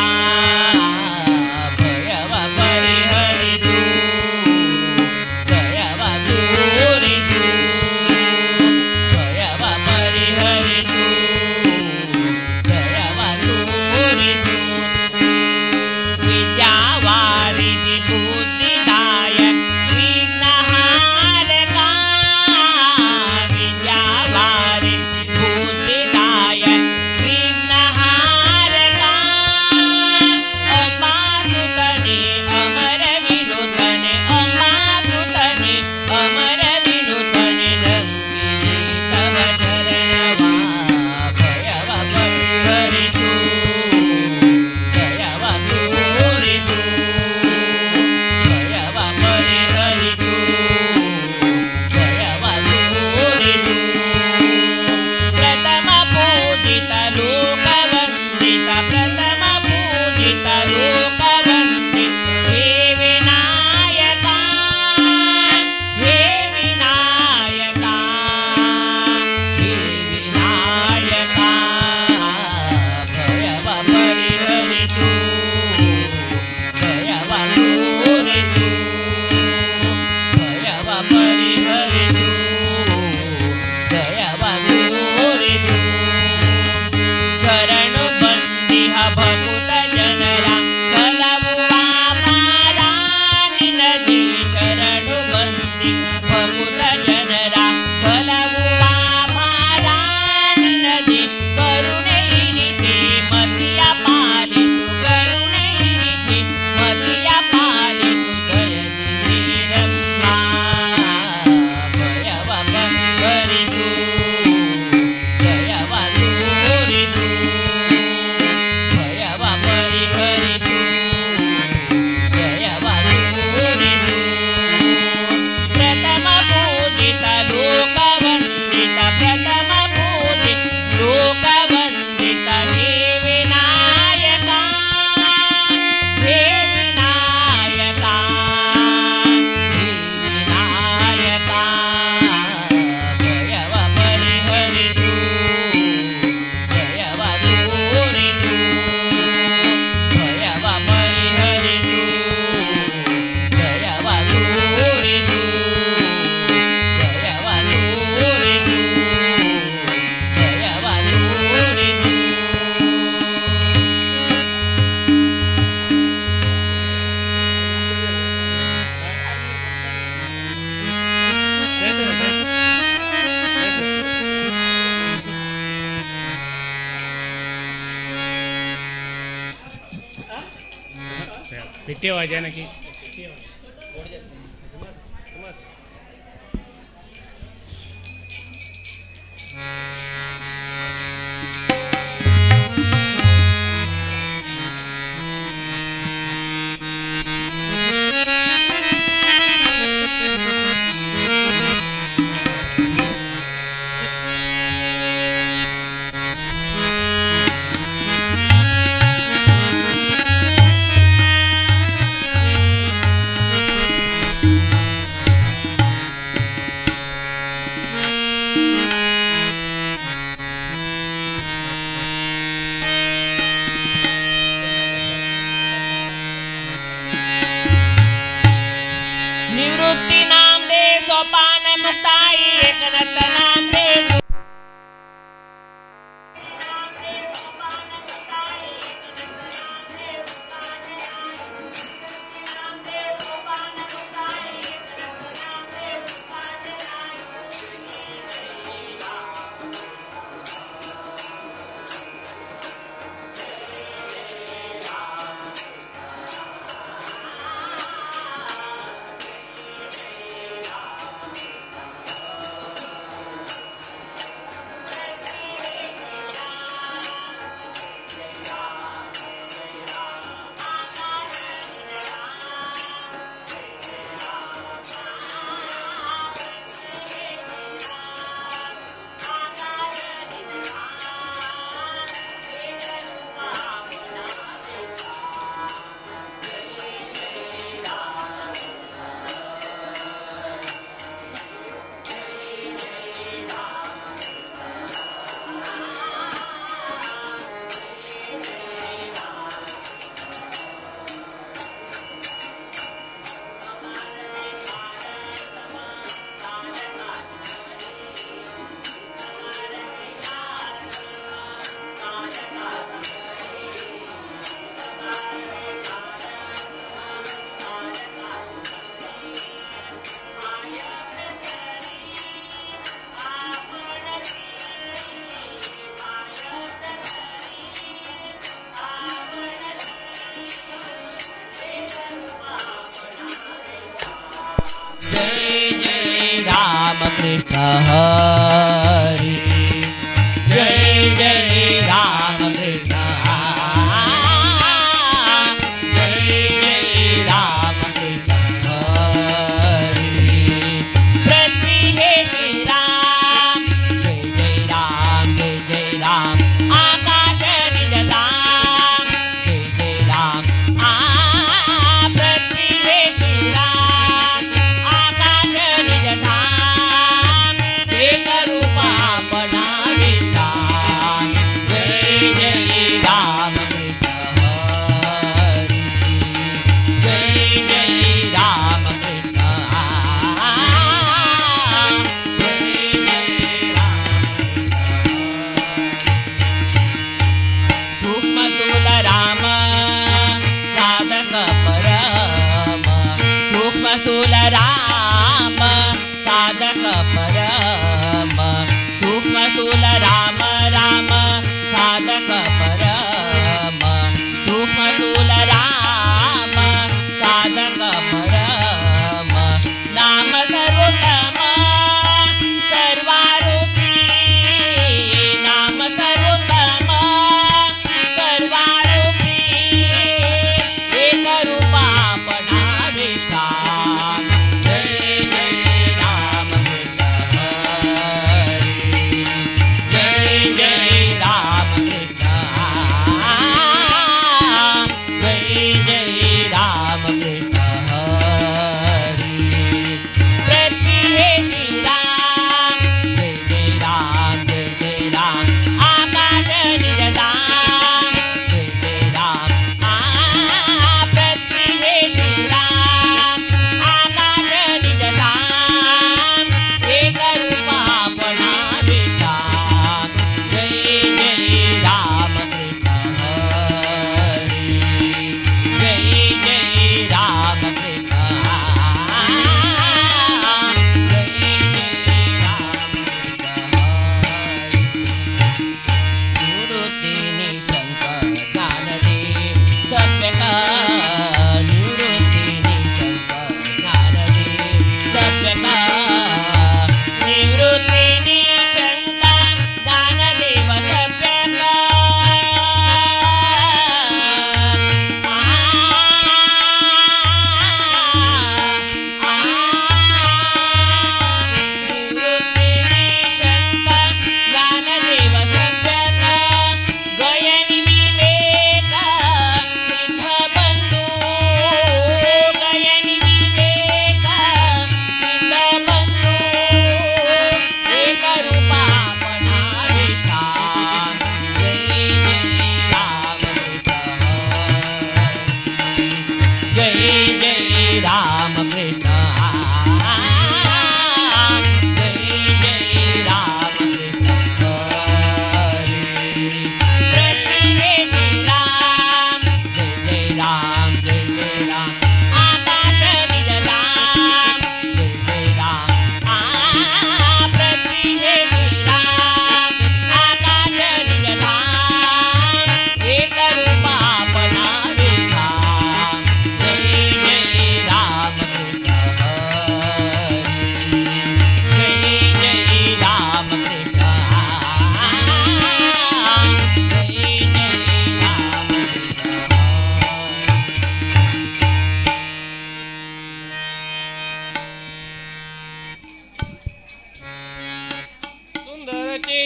[SPEAKER 2] तेव्हा जानकी
[SPEAKER 4] निवृत्ती नाम दे सोपान मुक्ताई एकरत नाम दे कृष्ण हरि जय जय राम कृष्ण जय जय राम कृष्ण हरि पृथ्वी हे श्री राम जय जय राम जय जय राम आकाश निजधाम जय जय राम पृथ्वी हे श्री राम आकाश निजधाम एक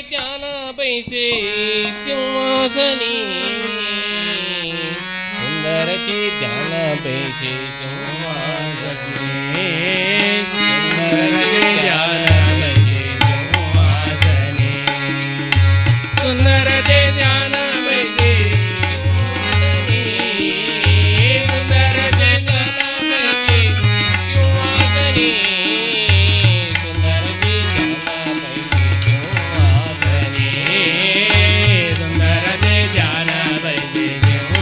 [SPEAKER 6] ध्यान बैसे सिंहासनी सुंदरचे ध्यान बैसे सिंहासनी सुंदरचे ध्यान बैसे सिंहासनी सुंदरचे ध्यान बैसे सिंहासनी सुंदरचे ध्यान बैसे सिंहासनी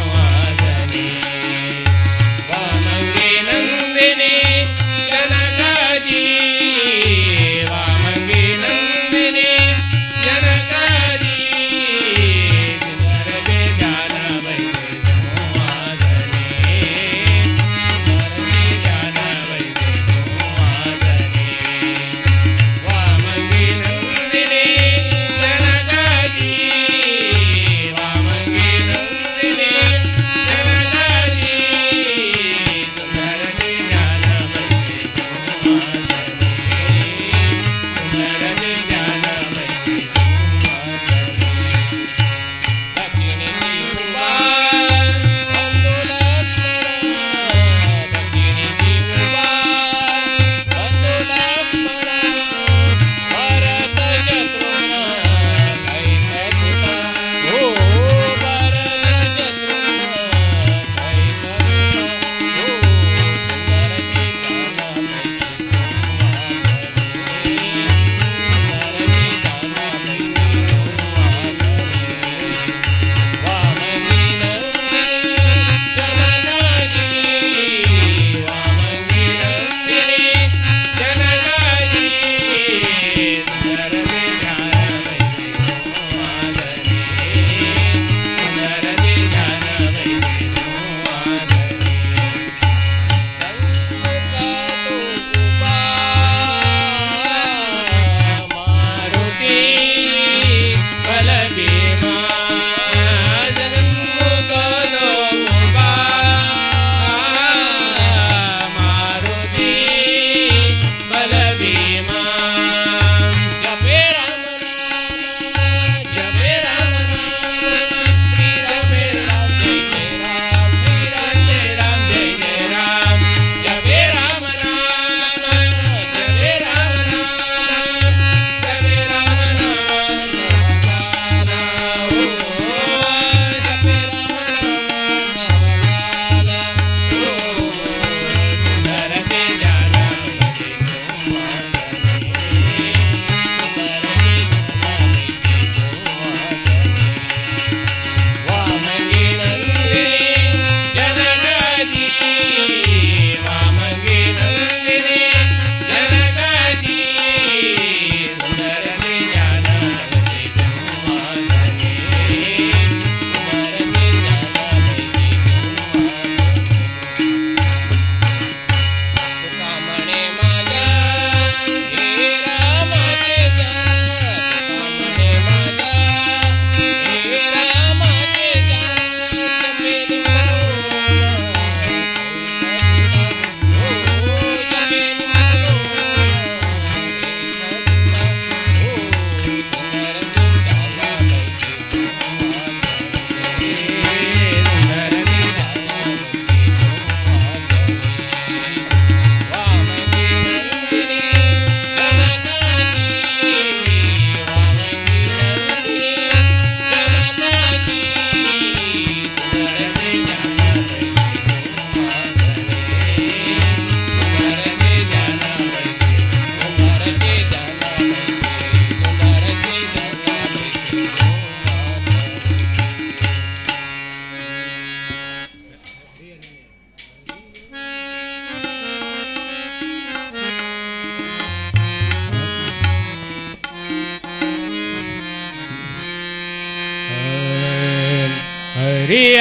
[SPEAKER 6] ಹರಿಯ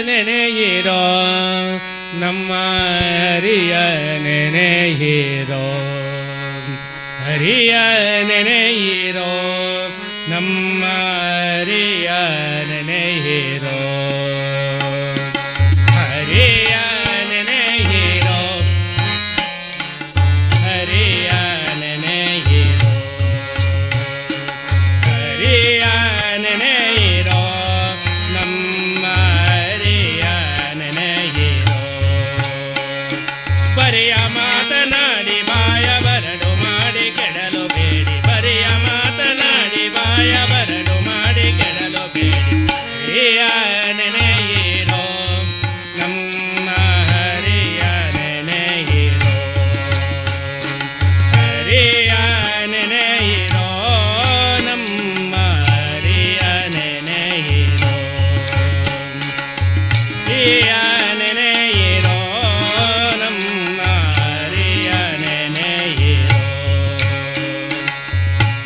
[SPEAKER 6] ನೆನೆಯಿರೋ ನಮ್ಮ ಹರಿಯ ನೆನೆಯಿರೋ ಹರಿಯ ನೆನೆಯಿರೋ ನಮ್ಮ ಹರಿಯ ನೆನೆಯಿರೋ ಹರಿಯ ನೆನೆಯಿರೋ ಹರಿಯ ನೆನೆಯಿರೋ ಹರಿಯ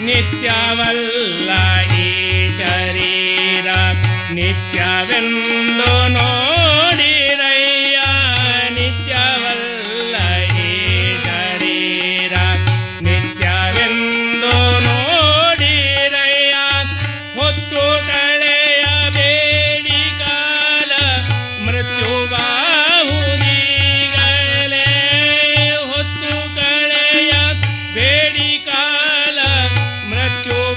[SPEAKER 6] ನಿತ್ಯವಲ್ಲ ಈ ಶರೀರ ನಿತ್ಯವೆಂದು ನೋಡಿರಯ್ಯ ನಿತ್ಯವಲ್ಲ ಈ ಶರೀರ ನಿತ್ಯವೆಂದು ನೋಡಿರಯ್ಯ ಹೊತ್ತು ಕಳೆಯಬೇಡಿ ಕಾಲ ಮೃತ್ಯುವಾಹುದಿಗಳೇ ಹೊತ್ತು ಕಳೆಯಬೇಡಿ ಕಾಲ ಮೃತ್ಯುವಾಹುದಿಗಳೇ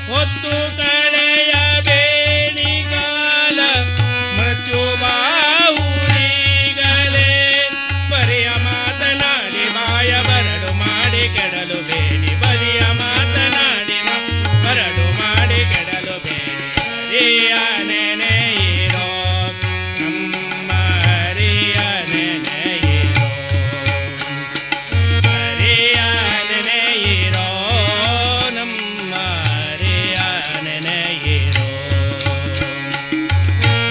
[SPEAKER 6] ಹೊತ್ತು ಕಳೆಯಬೇಡಿ ಕಾಲ ಮೃತ್ಯುವಾಹುದಿಗಳೇ ಬರಿಯ ಮಾತನಾಡಿ ಬಾಯ ಬರಡು ಮಾಡಿ ಕೆಡಲು ಬೇಡಿ ಬರಿಯ ಮಾತನಾಡಿ ಬರಡು ಮಾಡಿ ಕೆಡಲು ಬೇಡಿ ಹರಿಯ ನೆನೆಯಿರೋ ನಮ್ಮ ಹರಿಯ ನೆನೆಯಿರೋ ಹರಿಯ ನೆನೆಯಿರೋ ನಮ್ಮ ಹರಿಯ ನೆನೆಯಿರೋ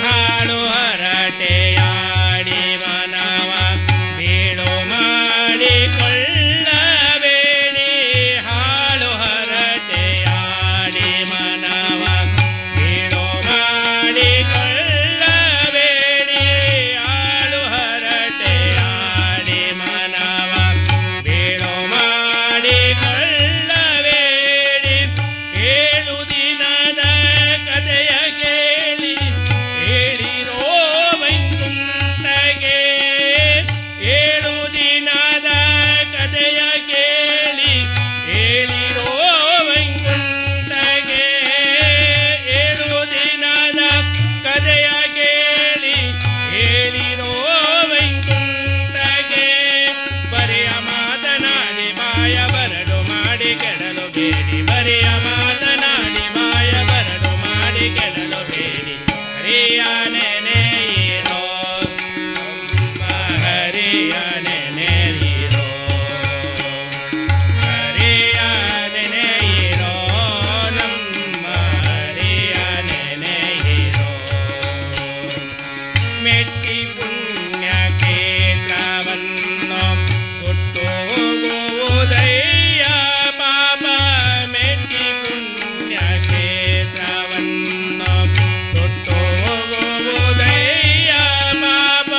[SPEAKER 6] ಹಾಡು ಹರಟೆಯಾಡಿ ಮನವ ಬೀಳು ಮಾಡಿಕೊಳ್ಳಬೇಡಿ ಹಾಳು ಹರಟೆಯಾಡಿ ಮನವ ಬೀಳು ಮಾಡಿಕೊಳ್ಳಬೇಡಿ ಹಾಳು ಹರಟೆಯಾಡಿ ಮನವ ಬೀಳು ಮಾಡಿಕೊಳ್ಳಬೇಡಿ ಏಳು ದಿನದ ಕಥೆಯ ಕೇಳಿ ಹೇಳಿರೋ ವೈಕುಂಠಗೆ ಏಳು ದಿನದ ಕಥೆಯ ಕೇಳಿ ಹೇಳಿರೋ ವೈಕುಂಠಗೆ ಏಳು ದಿನದ ಕಥೆಯ ಕೇಳಿ ಹೇಳಿರೋ ವೈಕುಂಠಗೆ ಬರೆಯ ಮಾತನಾಡಿ ಬಾಯ ಬರಡು ಮಾಡಿ ಕೆಡಲು ಬೇಡಿ ಬರೆಯ ಮಾತನಾಡಿ ಬಾಯ ಬರಡು ಮಾಡಿ ಕೆಡಲು ಬೇಡಿ ಹರಿಯ ನೆನೆಯಿರೋ ನಮ್ಮ ಹರಿಯ ನೆನೆಯಿರೋ ಹರಿಯ ನೆನೆಯಿರೋ ನಮ್ಮ ಹರಿಯ ನೆನೆಯಿರೋ ಮೆಟ್ಟಿ ಪುಣ್ಯ ಕ್ಷೇತ್ರವನ್ನು ಸುಟ್ಟು ಹೋಗುವುದಯ್ಯ ಪಾಪ ಮೆಟ್ಟಿ ಪುಣ್ಯ ಕ್ಷೇತ್ರವನ್ನು ಸುಟ್ಟು ಹೋಗುವುದಯ್ಯ ಪಾಪ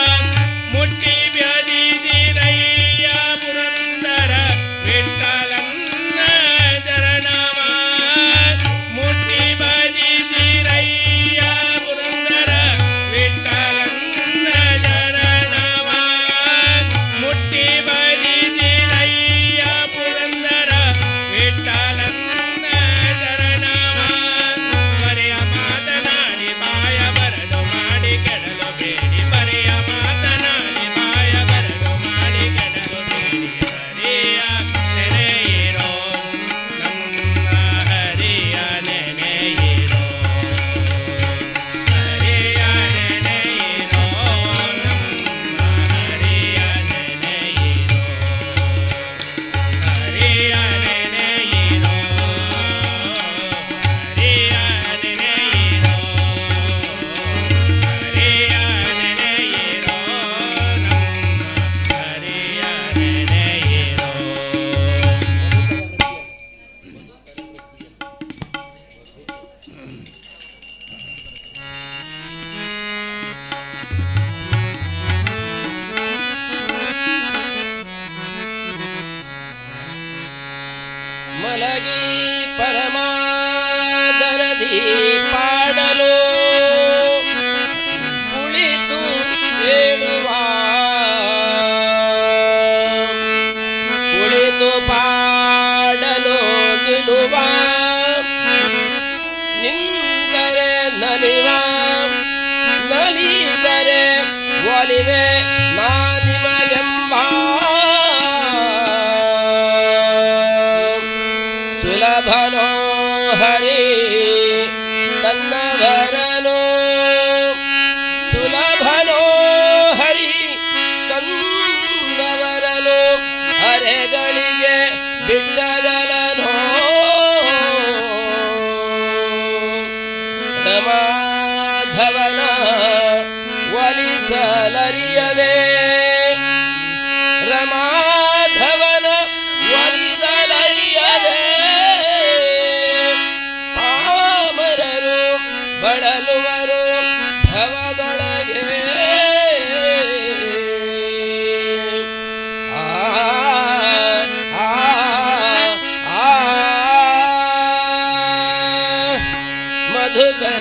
[SPEAKER 6] ಮುಟ್ಟಿ ಬ್ಯದಿದಿರಯ್ಯ ಪುರಂದರ ವಿಠಲನ್ನ ಚರಣವ ಮುಟ್ಟಿ ಬದಿದಿರಯ್ಯ ಪುರಂದರ ವಿಠಲನ್ನ ಚರಣವ ಮುಟ್ಟಿ ಬದಿದಿರಯ್ಯ ಪುರಂದರ ವಿಠಲನ್ನ ಚರಣವ ಬರೆಯ ಮಾತನಾಡಿ ಬಾಯ ಬರಡು ಮಾಡಿ ಕೆಡಲು ಬೇಡಿ ಬರೆಯ ಮಾತನಾಡಿ ಬಾಯ ಬರಡು ಮಾಡಿ ಕೆಡಲು ಬೇಡಿ ಹರಿಯ ನೆನೆಯಿರೋ ನಮ್ಮ ಹರಿಯ ನೆನೆಯಿರೋ ಹರಿಯ ನೆನೆಯಿರೋ ನಮ್ಮ ಹರಿಯ ನೆನೆಯಿರೋ ಹರಿಯ ನೆನೆಯಿರೋ ಹರಿಯ ನೆನೆಯಿರೋ ಹರಿಯ ನೆನೆಯಿರೋ ನಮ್ಮ ಹರಿಯ ನೆನೆಯಿರೋ
[SPEAKER 7] ಮಲಗಿ ಪರಮಾದರದಿ ಪಾಡಲು ಕುಳಿತು ಹೇಳುವ ಕುಳಿತು ಪಾಡಲು ನಿಲ್ಲುವ ನಿಂದರೆ ನಲಿವ ನಲಿದರೆ ಒಲಿವೆ ನಾ ನಿಮಗೆಂಬ ಸುಲಭನೋ ಹರಿ ತನ್ನವರನು ಸುಲಭನೋ ಹರಿ ತನ್ನವರನು ಅರೆಗಳಿಗೆ ಬಿಟ್ಟಗಲನೋ ಮಾಧವನ ಒಲಿಸಲರಿಯದೆ ರಮಾಧವನ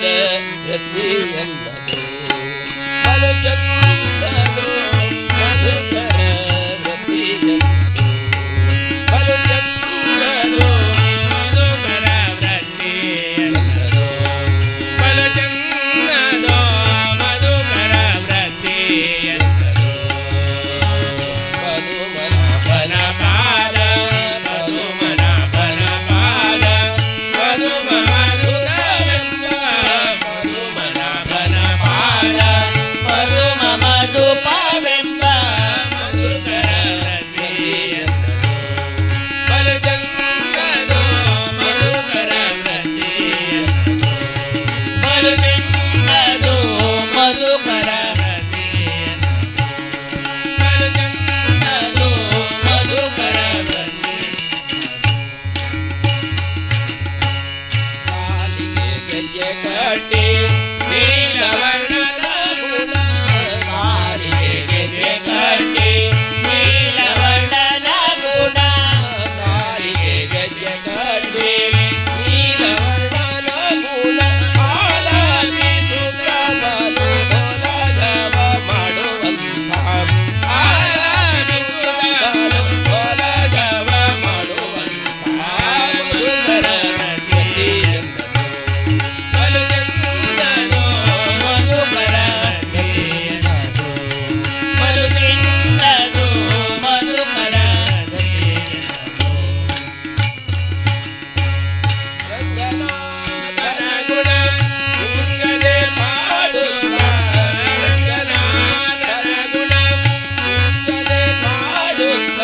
[SPEAKER 7] ಮಧುಕರ ವೃತ್ತಿಯನ್ನದು ಬಲಚಂದನೋ ಮಧುಕರ ವೃತ್ತಿಯನ್ನದು ಬಲಚಂದನೋ
[SPEAKER 6] ಮಧುಕರ ವೃತ್ತಿಯನ್ನದು ಬಲಚಂದನೋ ಮಧುಕರ ವೃತ್ತಿಯನ್ನದು
[SPEAKER 7] ಮಧುಮನ
[SPEAKER 6] ಪಾದ ಮಧುಮನ ಪಾದ ಮಧುಮ ಮಧುರವೆಂಬ ಮಧುಮನ ಪಾದ ಮಧುಮ ಮಧುಪವೆಂಬ ಮಧುಕರ ವೃತ್ತಿಯನ್ನದು ಬಲಚಂದನೋ ಮಧುಕರ ವೃತ್ತಿಯನ್ನದು ಬಲಚಂದನೋ ಮಧುಕರ ವೃತ್ತಿಯನ್ನದು ಬಲಚಂದನೋ ಮಧುಕರ
[SPEAKER 7] ಕಾಲಿಗೆ ಗೆಜ್ಜೆ ಕಟ್ಟಿ ನೀಲವರ್ಣದ ಗುಣ ಕಾಲಿಗೆ ಗೆಜ್ಜೆ ಕಟ್ಟಿ
[SPEAKER 6] ನೀಲವರ್ಣನ ಗುಣ
[SPEAKER 7] ಕಾಲಿಗೆ ಗೆಜ್ಜೆ ಕಟ್ಟಿ ನೀಲವರ್ಣನ ಗುಣ ಆಲಾಪಿ ಸುಖವನು ಹೊಲಗವ ಮಾಡುವಂಥ ಆಲಾಪಿ ಸುಖವನು ಹೊಲಗವ ಮಾಡುವಂಥ ಮಧುಕರ ವೃತ್ತಿಯನ್ನದು
[SPEAKER 6] ಬಲಚಂದನೋ ಮಧುಕರ ವೃತ್ತಿಯನ್ನದು ಬಲಚಂದನೋ ಮಧುಕರ ವೃತ್ತಿಯನ್ನದು
[SPEAKER 7] ರಂಗನಾಥನ ಗುಣ ತುಂಗದೆ ಪಾಡುತ್ತ ರಂಗನಾಥನ ಗುಣ ತುಂಗದೆ ಪಾಡುತ್ತ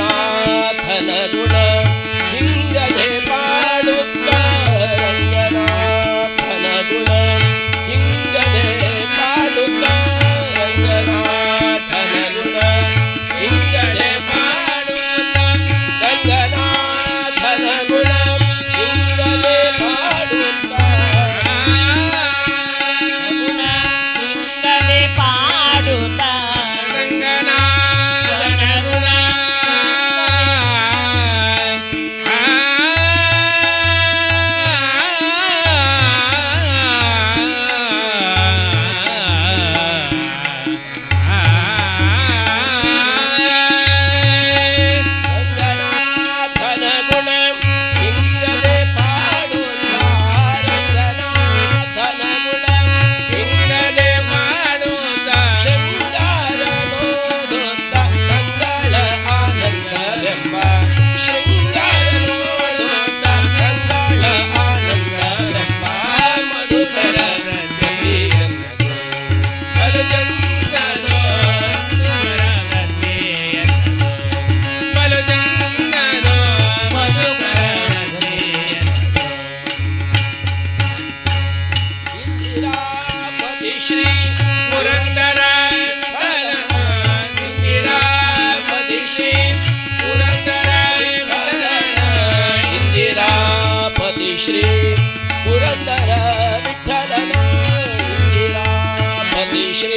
[SPEAKER 7] ರಂಗನಾಥನ ಗುಣ ಹಿಂಗದೆ ಪಾಡುತ್ತ ರಂಗನಾಥನ ಗುಣ ಹಿಂಗದೆ ಪಾಡುತ್ತ ರಂಗನಾಥನ ಗುಣ ಹಿಂಗದೆ ಪಾಡುತ್ತ ರಂಗನಾಥನ ಗುಣ ಹಿಂಗದೆ ಪಾಡುತ್ತ
[SPEAKER 6] ಗುಣ ಹಿಂಗದೆ ಪಾಡುತ್ತ ರಂಗನಾಥನ ಗುಣ
[SPEAKER 7] ರಂಗನಾಥನ ಗುಣ ಹಿಂಗದೆ ಪಾಡುತ್ತ ರಂಗನಾಥನ ಗುಣ ಹಿಂಗದೆ
[SPEAKER 6] ಮಾಡುತ್ತ
[SPEAKER 7] ಶೃಂಗಾರ ನೋಡುತ್ತ ಕಂಗಳ ಆನಂದವೆಂಬ ಶೃಂಗಾರ ನೋಡುತ್ತ ಕಂಗಳ ಆನಂದವೆಂಬ ಮಧುಕರ ವೃತ್ತಿಯನ್ನದು ಬಲಚಂದನೋ
[SPEAKER 6] ಬಲಚಂದನೋ ಮಧುಕರ ವೃತ್ತಿಯನ್ನದು
[SPEAKER 7] ಇಂದಿರಾಪತಿ ಶ್ರೀ
[SPEAKER 6] ಪುರಂದರ
[SPEAKER 7] ಇಂದಿರಾಪತಿ ಶ್ರೀ ಪುರಂದರ ಇಂದಿರಾಪತಿ ಶ್ರೀ ಪುರಂದರ ವಿಠಲನ ಇಂದಿರಾಪತಿ ಶ್ರೀ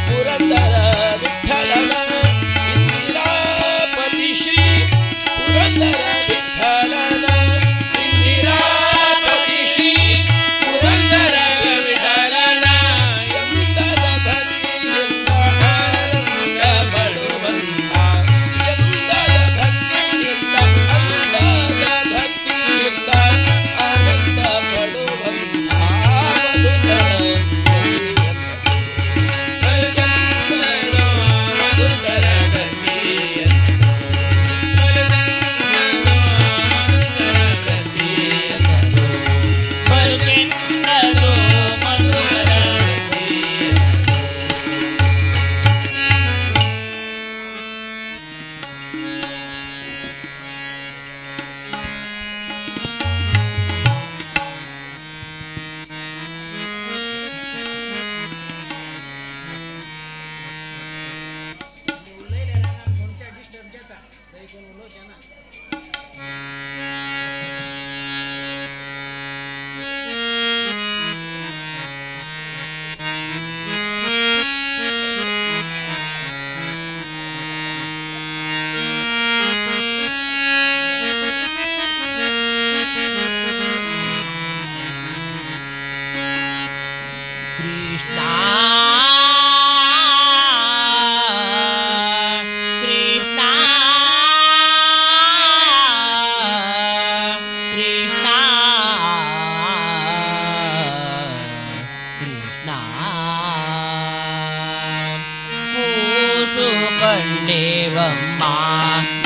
[SPEAKER 7] ಪುರಂದರ ವಿಠಲನ ಇಂದಿರಾಪತಿ ಶ್ರೀ ಪುರಂದರ ವಿಠಲನ ಇಂದಿರಾಪತಿ ಶ್ರೀ ಪುರಂದರ ವಿಠಲನ ಎಂದದ ಭಕ್ತಿಯಿಂದ ಆನಂದ ಪಡುವಂಥ ಎಂದದ ಭಕ್ತಿಯಿಂದ ಅಂದದ ಭಕ್ತಿಯಿಂದ ಆನಂದ ಪಡುವಂಥ ಮಧುಕರ ವೃತ್ತಿಯನ್ನದು ಮಧುಕರ ವೃತ್ತಿಯನ್ನದು
[SPEAKER 6] ಬಲಚಂದನೋ ಮಧುಕರ ವೃತ್ತಿಯನ್ನದು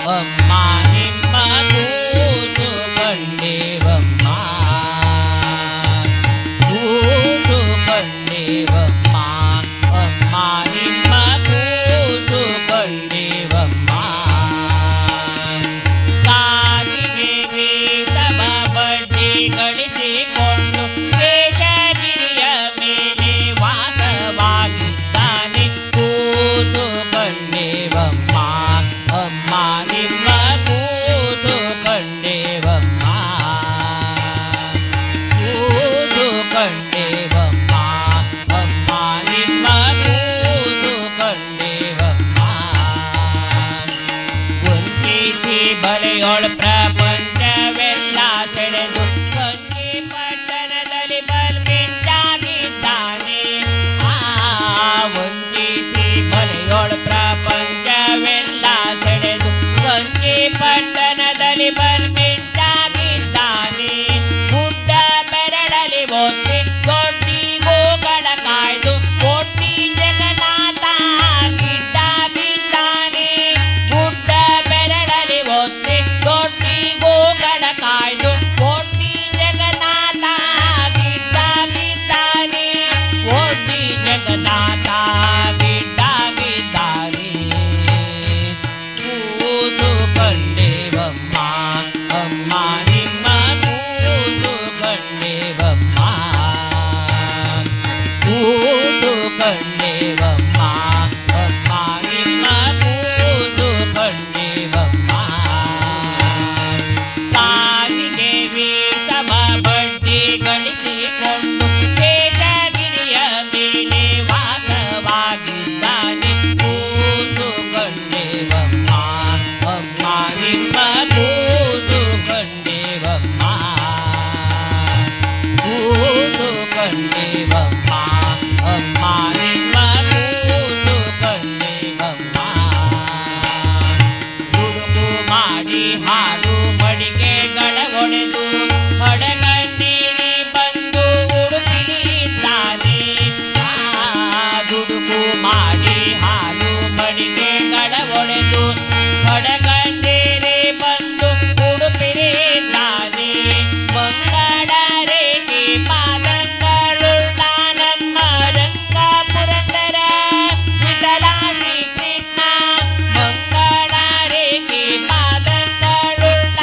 [SPEAKER 6] ಅಮ್ಮ ನಿಮ್ಮ ಕೂಸು ಕಂಡೇವಮ್ಮ ಕೂಸು ಕಂಡೇವಮ್ಮ ಅಮ್ಮ ನಿಮ್ಮ ಕೂಸು ಕಂಡೇವಮ್ಮ ಕಾಲಿಗೆ ವೇತವ ಬಡ್ಡಿ ಗಳಿಸಿಕೊಂಡು ಶೇಷಗಿರಿಯ ಮೇಲೆ ವಾಸವಾಗಿದ್ದಾನೆ ಕೂಸು ಕಂಡೇವಮ್ಮ ಅಮ್ಮ ನಿಮ್ಮ ಕೂಸು ಕಂಡೇವಮ್ಮ ಕೂಸು ಕಂಡೇವಮ್ಮ ಅಮ್ಮ ನಿಮ್ಮ ಕೂಸು ಕಂಡೇವಮ್ಮ ಒಂದಿಸಿ ಬಲೆಯೊಳ ಪ್ರಪಂಚವೆಲ್ಲ ಸೆಳೆದು ಕಂಚಿ ಪಟ್ಟಣದಲ್ಲಿ ಬಲ್ಮಿಂದಾಗಿದ್ದಾನೆ ಒಂದಿಸಿ ಬಲೆಯೊಳ ಪ್ರಪಂಚವೆಲ್ಲ ಸೆಳೆದು ಕಂಚಿ ಪಟ್ಟಣದಲ್ಲಿ ಬಲ್ಮಿಂದಾಗಿದ್ದಾನೆ ಗುಡ್ಡ ಬೆರಳಲಿ ಒತ್ತಿ ದೊಡ್ಡಿ ಗೋಗಳ ಕಾಯ್ದು ಕೊಟ್ಟಿ ಜಗನ್ನಾಥ ಗಿಡ್ಡ ಬಿದ್ದಾನೆ ಗುಡ್ಡ ಬೆರಳಲಿ ಒತ್ತಿ ದೊಡ್ಡಿ ಗೋಗಳ ಕಾಯ್ದು ಕೊಟ್ಟಿ ಜಗನ್ನಾಥ ಗಿಡ್ಡ ಬಿದ್ದಾನೆ ಒಡ್ಡಿ ಜಗನ್ನಾಥ ಗಿಡ್ಡ ಬಿದ್ದಾನೆ ಕೂಸು ಕಂಡೇವಮ್ಮ ಅಮ್ಮ ನಿಮ್ಮ ಕೂಸು ಕಂಡೇವಮ್ಮ ಕೂಸು ಕಂಡೇವಮ್ಮ ಅಮ್ಮ ನಿಮ್ಮ ಕೂಸು ಕಂಡೇವಮ್ಮ ಕಾಲಿಗೆ ವೀಸವ ಬಡ್ಡಿ ಗಳಿಸಿಕೊಂಡು ಶೇಷಗಿರಿಯ ಮೇಲೆ ವಾಸವಾಗಿದ್ದಾನೆ ಕೂಸು ಕಂಡೇವಮ್ಮ ಅಮ್ಮ ನಿಮ್ಮ ಕೂಸು ಕಂಡೇವಮ್ಮ ಕೂಸು ಕಂಡೇವಮ್ಮ ಅಮ್ಮ ನಿಮ್ಮ ಕೂಸು ಕಂಡೇವಮ್ಮ ಹುಡುಗು ಮಾಡಿ ಹಾಲು ಮಡಿಕೆಗಳ ಒಡೆದು ಹಡಗನ್ನೇರಿ ಬಂದು ಉಡುಪಿದ್ದಾನೆ ದುಡುಕು ಮಾಡಿ ಹಾಲು ಮಡಿಕೆಗಳ ಒಡೆದು ಹಡಗನ್ನೇರಿ ಬಂದು ಉಡುಪಿದ್ದಾನೆ ಮಂಗಳ ರೇಖೆ ಪಾದಂಗಳುಳ್ಳ ನಮ್ಮ ರಂಗ ಪುರಂದರ ವಿಠಲ ಶ್ರೀ ಕೃಷ್ಣ ಮಂಗಳ ರೇಖೆ ಪಾದಂಗಳುಳ್ಳ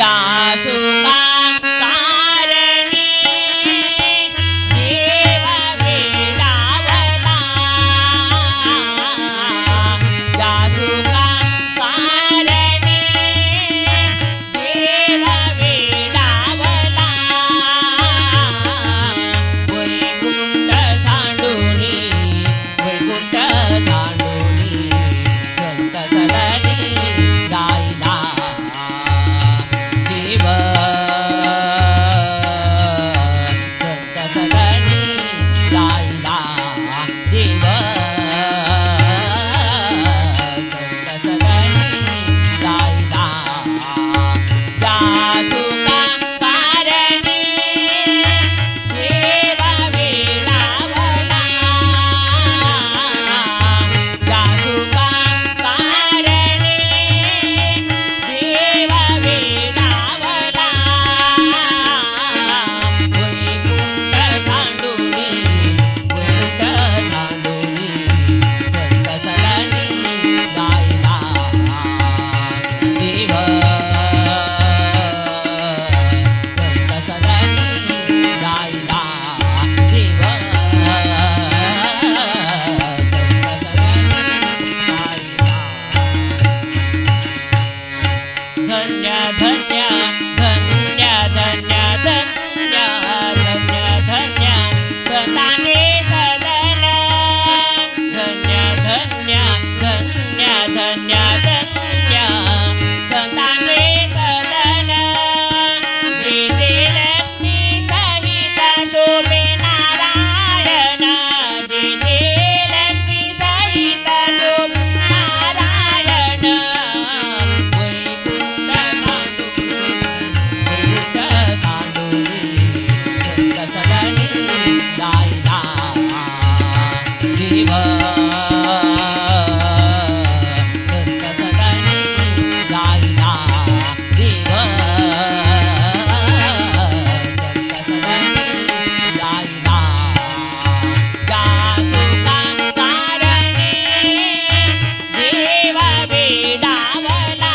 [SPEAKER 6] या सुखा कारणी देव वेडावला या सुखा कारणी देव वेडावला वैकुंठ सांडूनी वैकुंठ सांडूनी संत सदनी जायला देव संत सदनी जायला देव संत सदनी जायला या सुखा कारणी देव वेडावला या सुखा कारणी देव वेडावला वैकुंठ सांडूनी वैकुंठ सांडूनी संत सदनी जायला देव संत सदनी जायला देव धन्य धन्य धन्य धन्य धन्य धन्य धन्य सदाने सदन धन्य धन्य धन्य धन्य धन्य सदाने सदन लक्ष्मी सहित शोभे नारायण लक्ष्मी सहित शोभे नारायण वैकुंठ सांडूनी संत सदनी जायला देव संत सदनी जायला देव संत सदनी जायला या सुखा कारणी देव वेडावला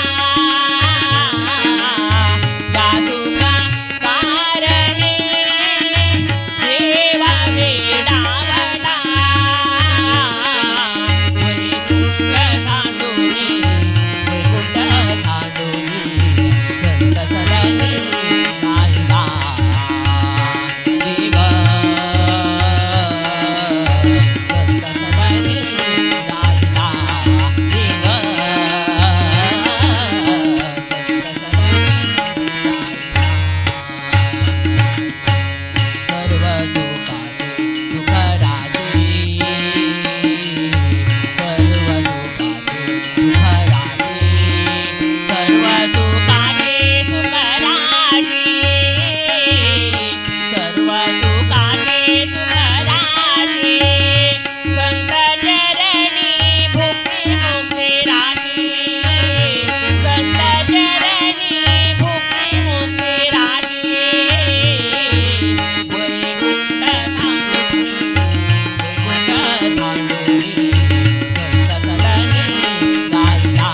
[SPEAKER 6] या सुखा कारणी देव वेडावला वैकुंठ सांडूनी वैकुंठ सांडूनी संत सदनी जायला देव संत सदनी जायला देव सर्व सुखाचे सुखराजे सर्व सुखाचे सुखराजे सर्व सुखाचे सुखराजे सर्व सुखाचे सुखराजे संत चरणी भुक्ती मुक्ती राजे संत चरणी भुक्ती मुक्ती राजे वैकुंठ सांडूनी वैकुंठ सांडूनी संत सदनी जायला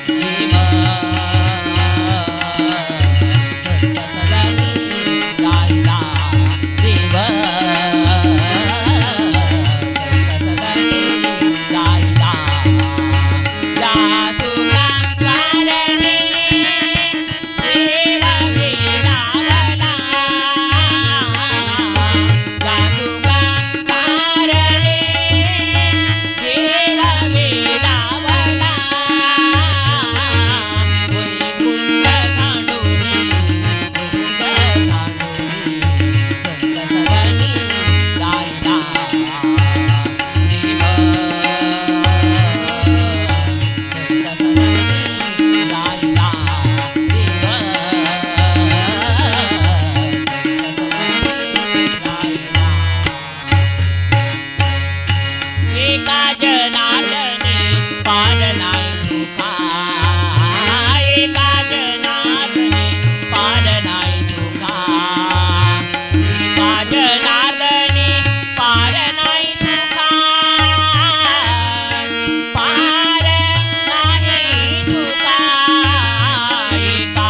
[SPEAKER 6] देव संत सदनी जायला देव संत सदनी जायला या सुखा कारणी देव वेडावला या सुखा कारणी देव वेडावला वैकुंठ सांडूनी वैकुंठ सांडूनी संत सदनी जायला देव संत सदनी जायला देव एका जनार्दने पार नाही सुखा एका जनार्दने पार नाही सुखा एका जनार्दने पार नाही सुखा पार नाही सुखा एका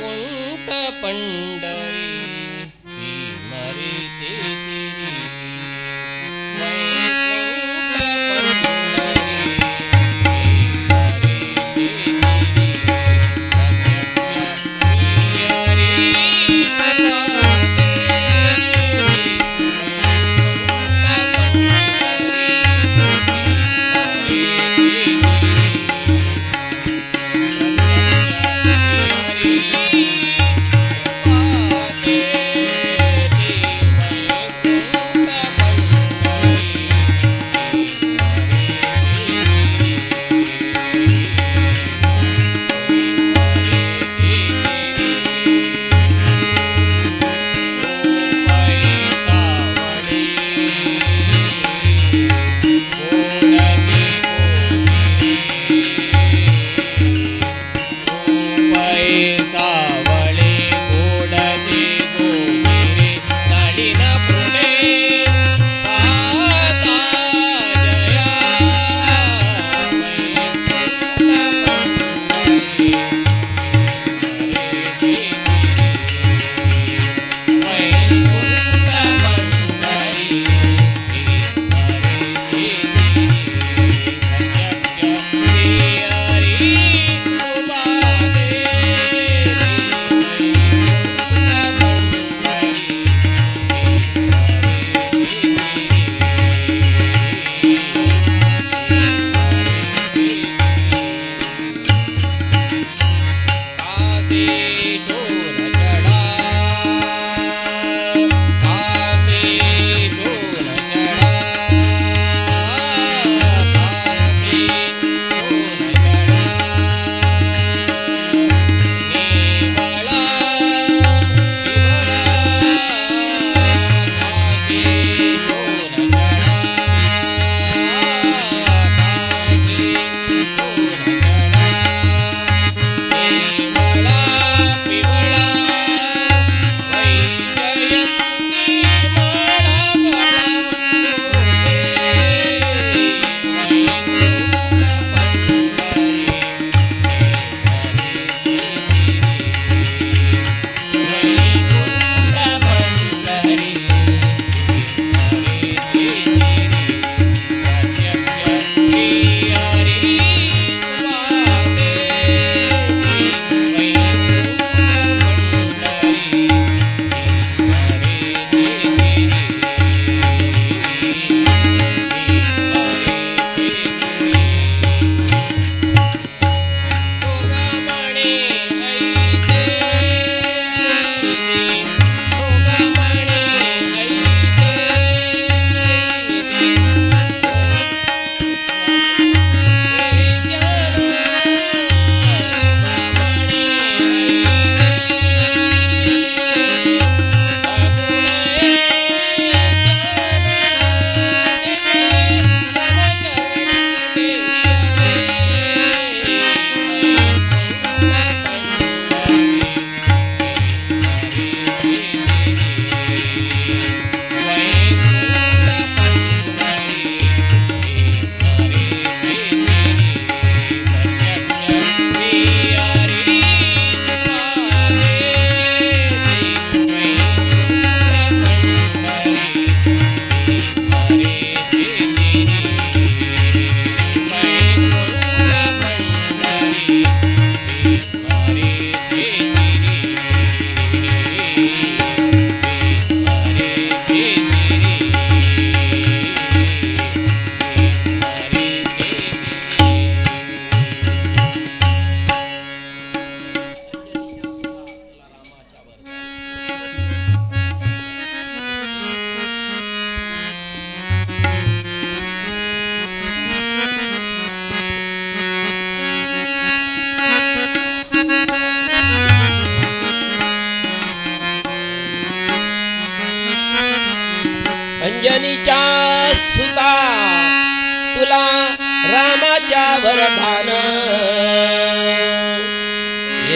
[SPEAKER 7] वैकुंठ पंढरी ही मरीते तिरी वैकुंठ पंढरी ही मरीते तिरी अंजनीच्या सुता तुला रामाच्या वरदान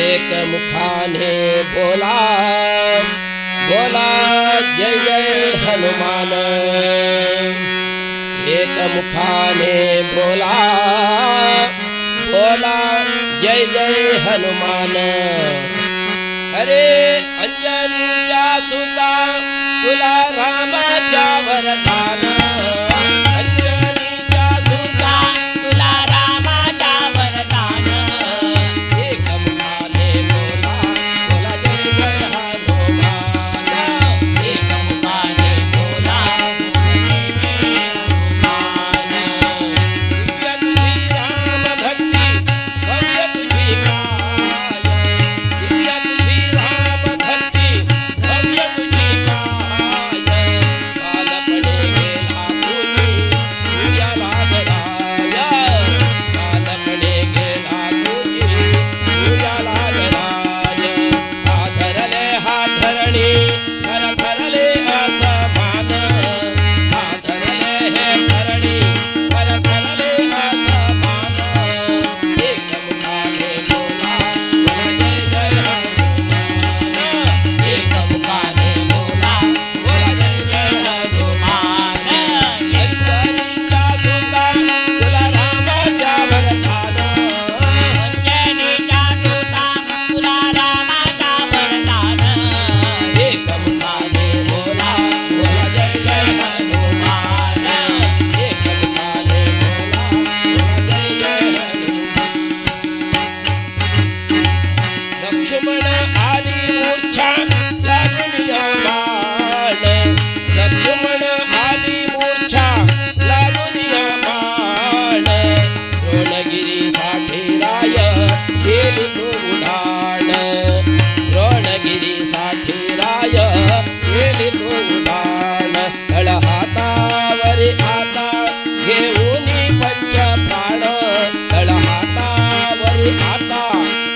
[SPEAKER 7] एक मुखाने बोला बोला जय जय हनुमान एक मुखाने बोला बोला जय जय हनुमान अरे अंजनीच्या सुता तुला रामाच्या वरदान अंजनीच्या सुता
[SPEAKER 6] तुला रामाचा वरदान
[SPEAKER 7] एक मुखाने बोला बोला जय जय हनुमान
[SPEAKER 6] एक मुखाने बोला हनुमान
[SPEAKER 7] दिव्य तुझी राम भक्ती भव्य तुझी काय दिव्य तुझी राम भक्ती भव्य तुझी काय बालपणे गेला तुझी तुझ्या लागराय बालपणे गेला तुझी तुझ्या लागराय आधरले हा धरणी धर धरले असमान आधरले हे धरणी धर धरले असमान एक मुखाने बोला बोला जय जय हनुमान
[SPEAKER 6] एक मुखाने बोला
[SPEAKER 7] बोला जय जय
[SPEAKER 6] हनुमान
[SPEAKER 7] अंजनीच्या सुता तुला रामाच्या वरदान
[SPEAKER 6] अंजनीच्या सुता तुला रामाचा वरदान
[SPEAKER 7] एक मुखाने बोला बोला जय जय हनुमान एक मुखाने बोला बोला जय जय हनुमान लक्ष्मण आली मूर्छा लागून बाण लक्ष्मण आली मूर्छा लागून बाण द्रोणगिरीसाठी राय केली तो उडाण द्रोणगिरीसाठी राय केली तो उडाण तळ हातावरी आता घेऊनी पंच प्राण तळ हातावरी आता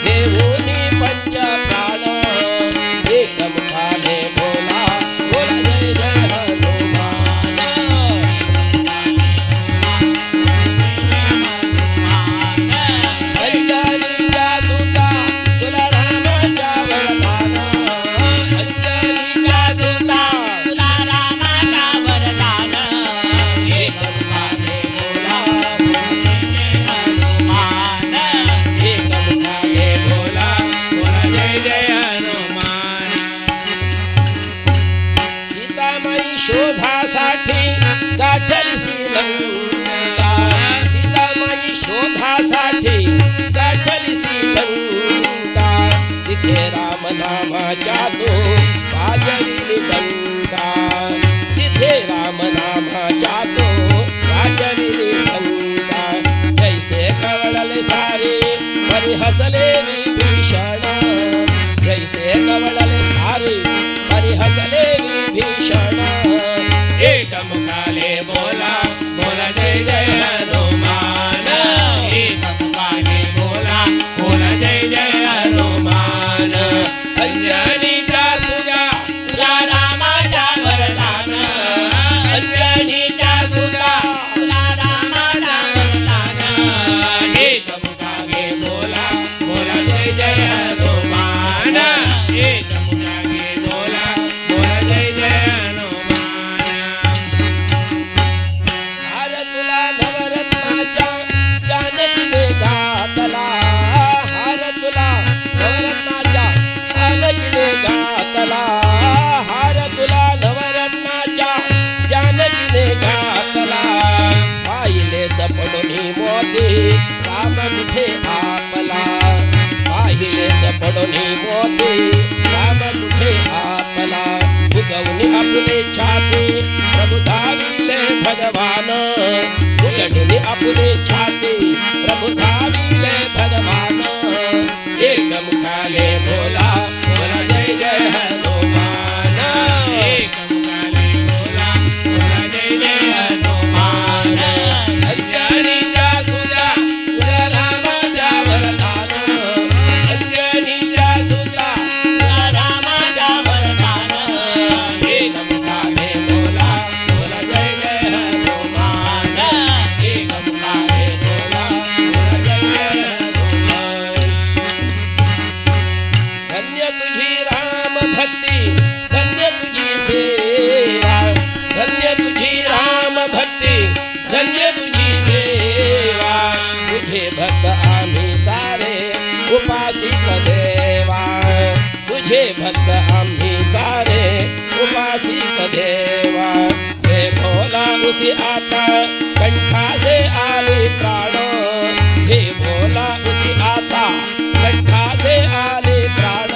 [SPEAKER 7] घेऊनी पंच प्राण एक मुखाने बोला बोला जय जय हनुमान अंजनीच्या सुता तुला रामाच्या वरदान अंजनीच्या सुता
[SPEAKER 6] तुला रामाचा वरदान
[SPEAKER 7] एक मुखाने बोला
[SPEAKER 6] हनुमान
[SPEAKER 7] एक मुखाने बोला बोला जय जय
[SPEAKER 2] हनुमान
[SPEAKER 7] सीतामाई शोधासाठी गाठली श्रीलंका सीतामाई शोधासाठी गाठली श्रीलंका तिथे राम नामाच्या तो वाजविली लंका तिथे राम नामाच्या तो वाजविली लंका जैसे कवळले सारे परी हसले विभीषण जैसे कवळले सारे परी हसले विभीषण
[SPEAKER 2] एक मुखाने बोला बोला जय जय हनुमान एक मुखाने बोला बोला जय जय हनुमान
[SPEAKER 7] अंजनीच्या सुजा
[SPEAKER 6] तुला रामाचा वरदान
[SPEAKER 7] अंजनीच्या सुजा
[SPEAKER 6] तुला रामाचा वरदान
[SPEAKER 2] एक मुखाने बोला बोला जय जय हनुमान एक मुखाने बोला बोला जय जय हनुमान
[SPEAKER 7] हार तुला नवरत्नाच्या जानकीने घातला हार तुला नवरत्नाच्या जानकीने घातला हार तुला नवरत्नाच्या जानकीने घातला पाहिले चपडून मोती राम कुठे आपला पाहिले चपडून मोती राम कुठे आपला उगवणे आपले छाती प्रभु धाविले भगवान उघडून आपले छाती प्रभु धाविले भगवान एक मुखाने बोला बोला जय जय हनुमान
[SPEAKER 2] एक मुखाने बोला बोला जय जय हनुमान
[SPEAKER 7] अंजनीच्या सुजा तुला रामाच्या वरदान अंजनीच्या सुजा
[SPEAKER 6] तुला रामाचा वरदान
[SPEAKER 7] एक मुखाने बोला बोला जय जय हनुमान एक मुखाने बोला बोला जय जय हनुमान धन्य तुझी राम भक्ती धन्य तुझी सेवा धन्य तुझी राम भक्ती धन्य तुझी सेवा तुझे भक्त आम्ही सारे उपासित देवा तुझे तुझे भक्त आम्ही सारे उपासिक देवा हे भोला उसी आता कंठा से आले प्राण हे भोला उसी आता कंठा से आले प्राण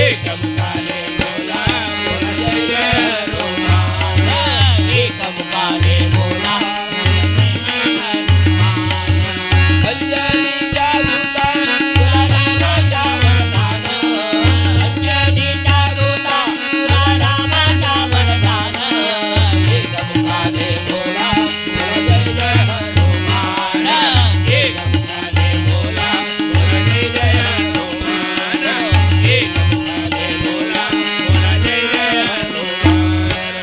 [SPEAKER 2] एकम काले बोला बोला जय जय हनुमान
[SPEAKER 6] एकम काले बोला
[SPEAKER 7] अंजनीच्या सुता तुला रामाचा वरदान
[SPEAKER 6] अंजनीचा दूता तुला रामाचा वरदान
[SPEAKER 7] एकम काले बोला बोला जय जय हनुमान
[SPEAKER 2] एकम काले बोला बोला जय जय हनुमान एकम काले बोला बोला जय जय हनुमान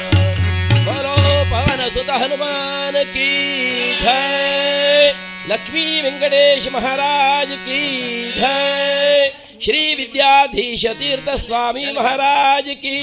[SPEAKER 7] बोलो पवन सुत हनुमान की जय लक्ष्मी वेंकटेश महाराज की जय श्री विद्याधीश तीर्थ स्वामी महाराज की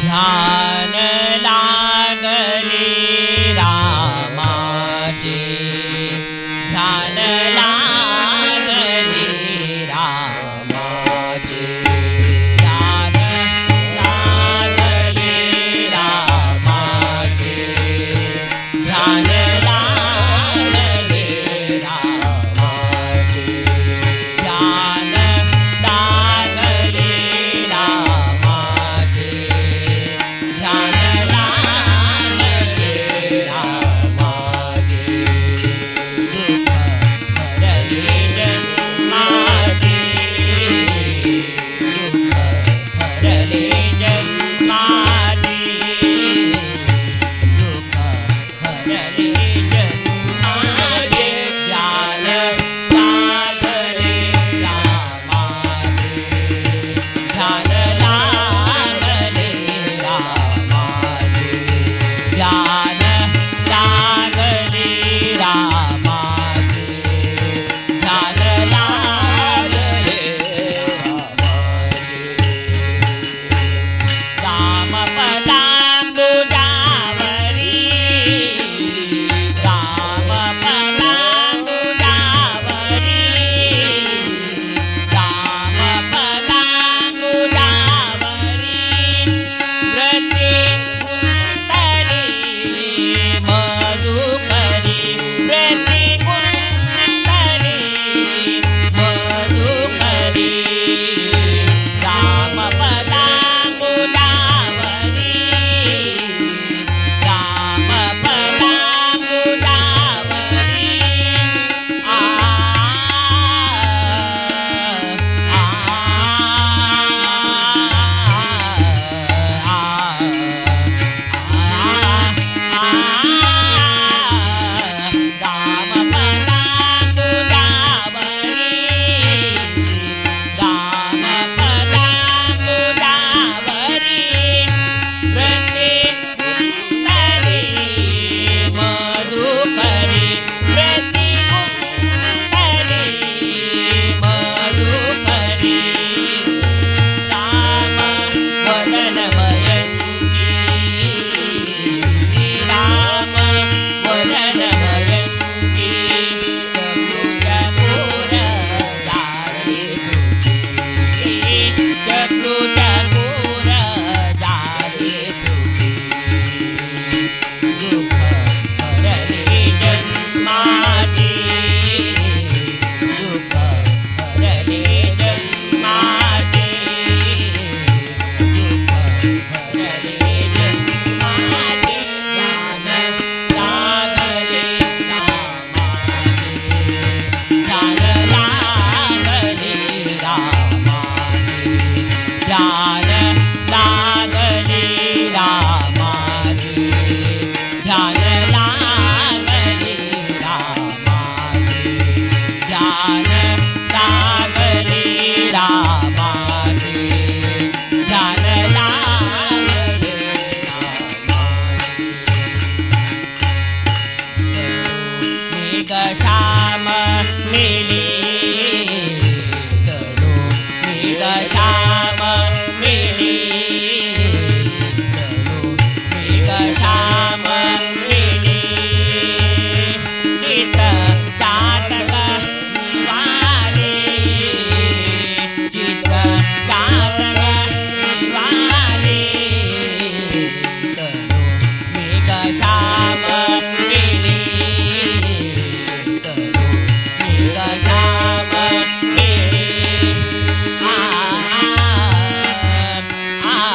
[SPEAKER 6] ध्यान लागले रामाचे श्याम मिली तनु मेघ श्याम मिली तनु मेघ श्याम मिली चित चातक निवाले चित चातक निवाले तनु मेघ श्याम मिली तनु मेघ श्याम मिली आ आ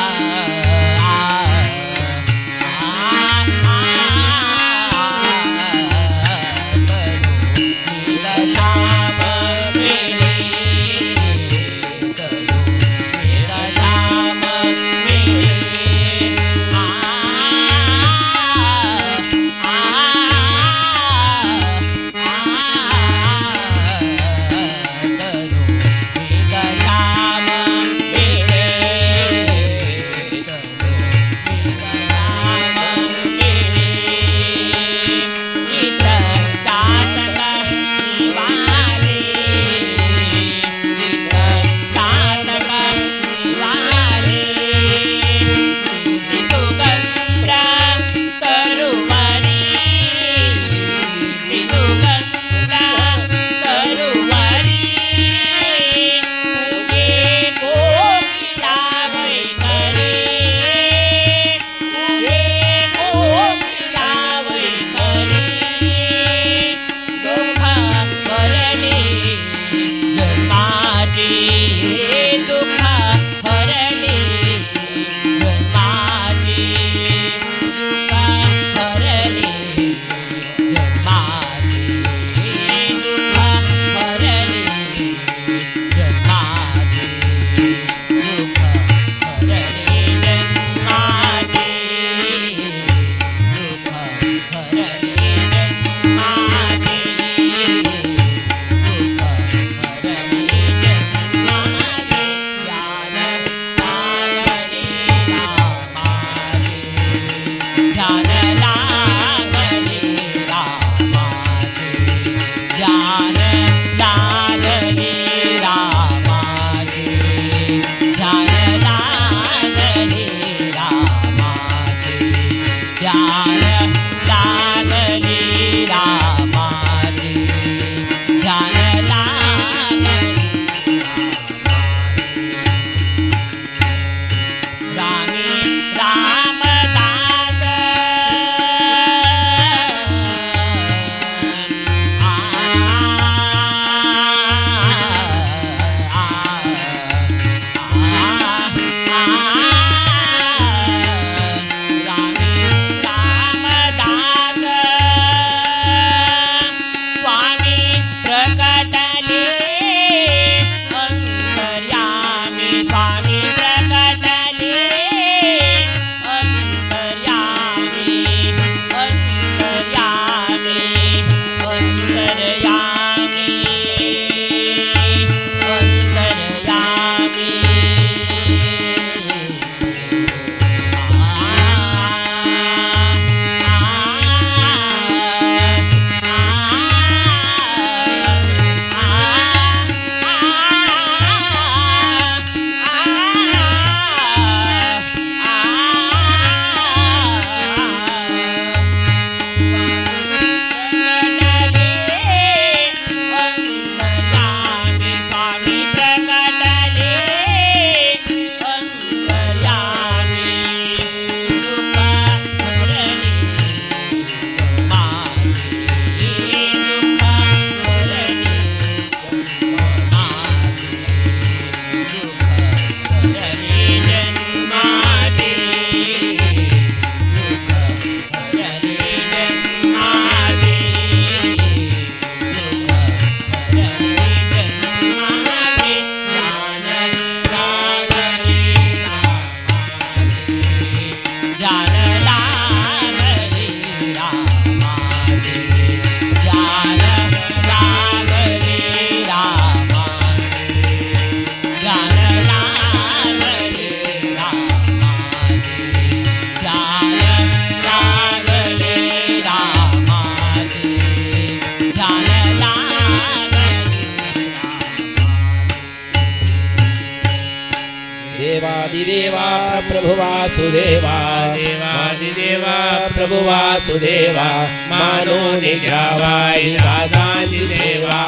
[SPEAKER 7] देवादिदेवा प्रभु वासुदेवा
[SPEAKER 2] देवादिदेवा
[SPEAKER 7] प्रभु वासुदेवा मानो निघावाई दासांची देवा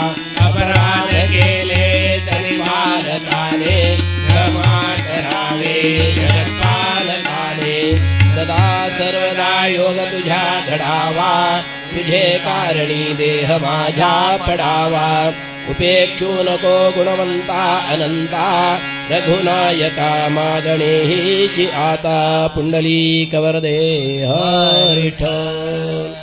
[SPEAKER 7] अपराध केले तरी बालकाने क्षमा करावे जगत्पालकाने सदा सर्वदा योग तुझ्या घडावा तुझे कारणी देह माझा पडावा उपेक्षू नको गुणवंता अनंता रघुनायका मागणे हीची आता पुंडलीक वरदे हरिठल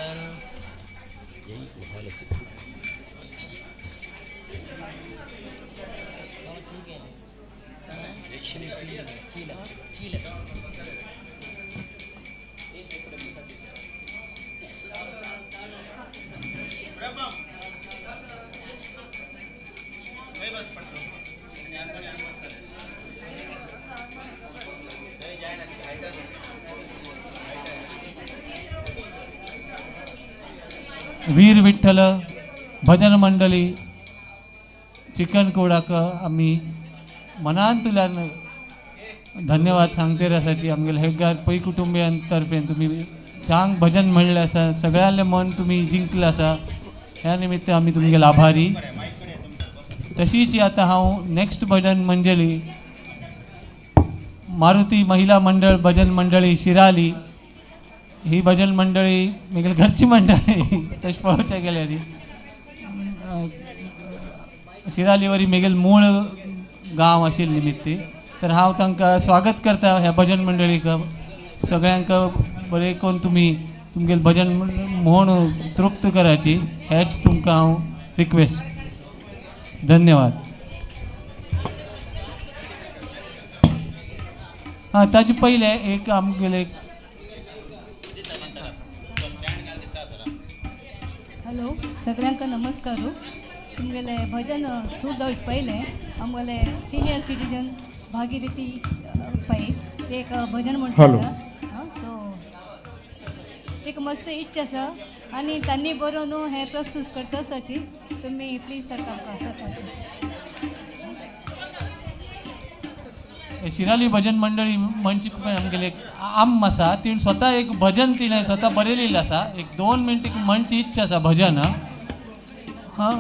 [SPEAKER 5] वीर विठ्ठल भजन मंडळी चिकनकोडाक आम्ही मनांतल्यान धन्यवाद सांगते रसाची आमगेले हेगार पै कुटुंबियांतर्फे तुम्ही चांग भजन म्हणले आसा सगळ्यांले मन तुम्ही जिंकले आसा ह्या निमित्त आम्ही तुमगेले आभारी तशीच आता हांव नेक्स्ट भजन मंडळी मारुती महिला मंडळ भजन मंडळी शिराली ही भजन मंडळी म्हगेली घरची मंडळी तशें पळोवचें गेल्यार शिराली वरी म्हगेलें मूळ गांव आशिल्लें निमित्ती तर हांव तांकां स्वागत करता ह्या भजन मंडळीक सगळ्यांक बरें करून तुमी तुमगेलें भजन म्हूण तृप्त कराची हेच तुमकां हांव रिक्वेस्ट धन्यवाद हां ताजे पयले एक आमगेले
[SPEAKER 8] हॅलो सगळ्यांक नमस्कार तुमगेले भजन सुरू पहिले आमगेले सिनियर सिटीजन भागीरथी पै ते एक भजन म्हणटा सो ते मस्त इच्छा आसा आनी तांणी बरोवन हे प्रस्तुत करता आसाची तुमी प्लीज सर आसा
[SPEAKER 5] शिराली भजन मंडळी म्हणजे आमगेले आम आसा ती स्वता एक भजन तिणें स्वता बरयलेलें आसा एक 2 मिनट म्हणची इच्छा आसा भजन हां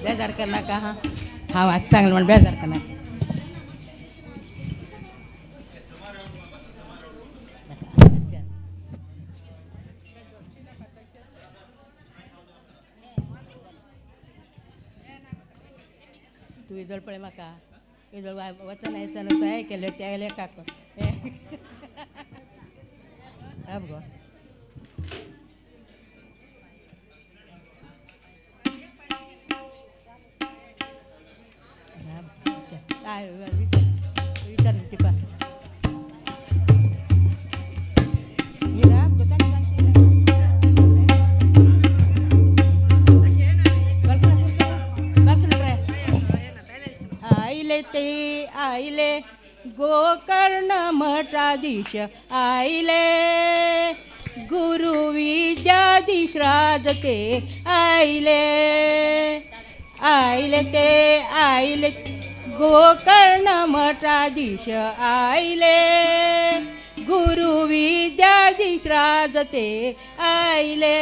[SPEAKER 4] बेजार कर नाका हां हांव आज चांगलें म्हण बेजार करनाका तू इजळ पळय म्हाका इजळ वचना येतना सहाय केल्यो त्या लेखाक अब गो विचार पा आईले ते आईले गोकर्ण मठाधीश आईले गुरु विद्याधीश राजके आईले आईले ते आईले गोकर्ण मठाधीश आईले गुरु विद्याधीश राजते आईले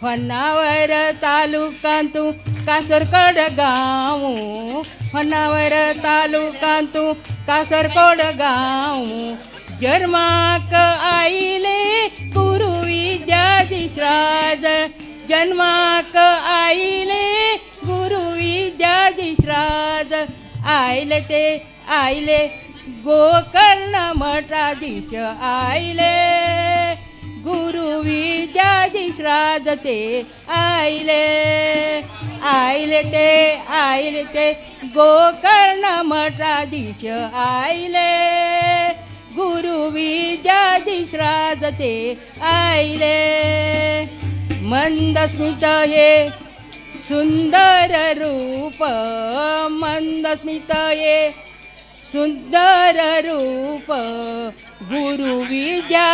[SPEAKER 4] ಹೊನ್ನಾವರ ತಾಲೂಕಂತೂ ಕಾಸರಗೋಡ ಗಾವು ಹೊನ್ನಾವರ ತಾಲೂಕಂತೂ ಕಾಸರಗೋಡ ಗಾವು जन्माक आईले गुरु विद्याधीश राज जन्माक आईले गुरु विद्याधीश राज आईले ते आईले गोकर्ण मठाधीश आईले गुरु विद्याधीश राज ते आईले आईले ते गोकर्ण मठाधीश आईले गुरु विद्याधीश राज ते आईले मंदस्मित हे सुंदर रूप मंदस्मित हे सुंदर रूप गुरु विद्याधिराजाले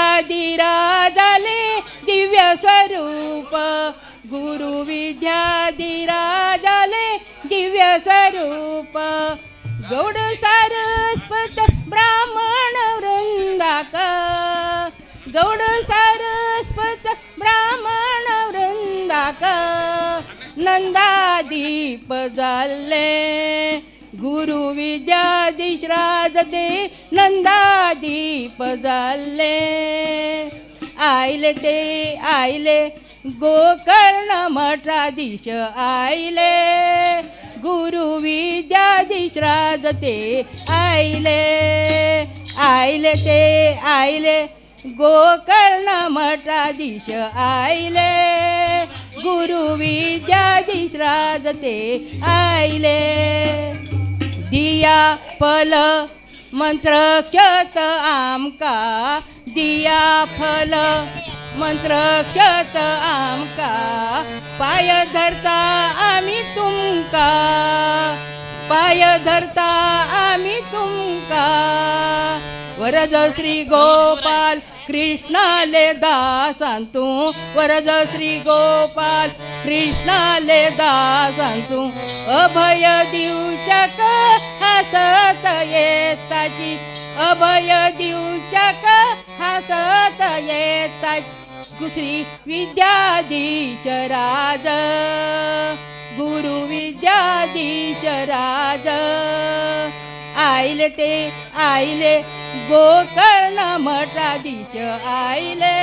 [SPEAKER 4] दिव्य स्वरूप गुरु विद्याधिराजाले दिव्य स्वरूप गौड सरस्वत ब्राह्मण वृंदाक गौड सरस्वत ब्राह्मण वृंदाक नंदादीप जाल्ले गुरु विद्याधीश दे नंदादीप जाल्ले आयले ते आयले गोकर्ण मठाधीश आयले गुरु विद्याधीश ते आयले आयले ते आयले गोकर्ण मठाधीश आयले गुरु विद्याधीश ते आयले दिया फल मंत्र क्षत आमका दिया फल मंत्र क्षत आमका पाय धरता आम्ही तुमका पाय धरता आम्ही तुमका वरद श्री गोपाल कृष्णाले दासांतू वरद श्री गोपाल कृष्णाले दासांतू अभय दिवचक हसत येताची अभय दिवचक हसत येताची श्री विद्याधीश राज गुरु विद्याधीश राज आयले ते आयले गोकर्ण मठाधीश आयले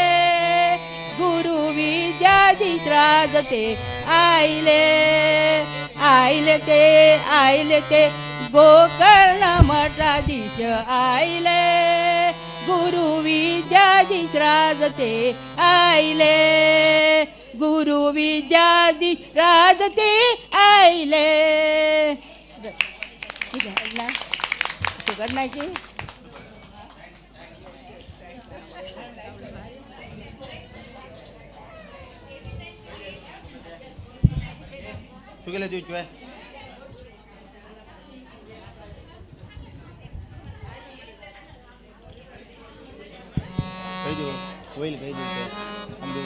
[SPEAKER 4] गुरु विद्याधीश ते आयले आयले ते गोकर्ण मठाधीश आयले गुरु विद्याधीश ते आयले गुरु विद्याधीश ते आयले सुगडण्याची
[SPEAKER 9] सुगेला दिवची आहे काही देऊ होईल काही देऊ आंबे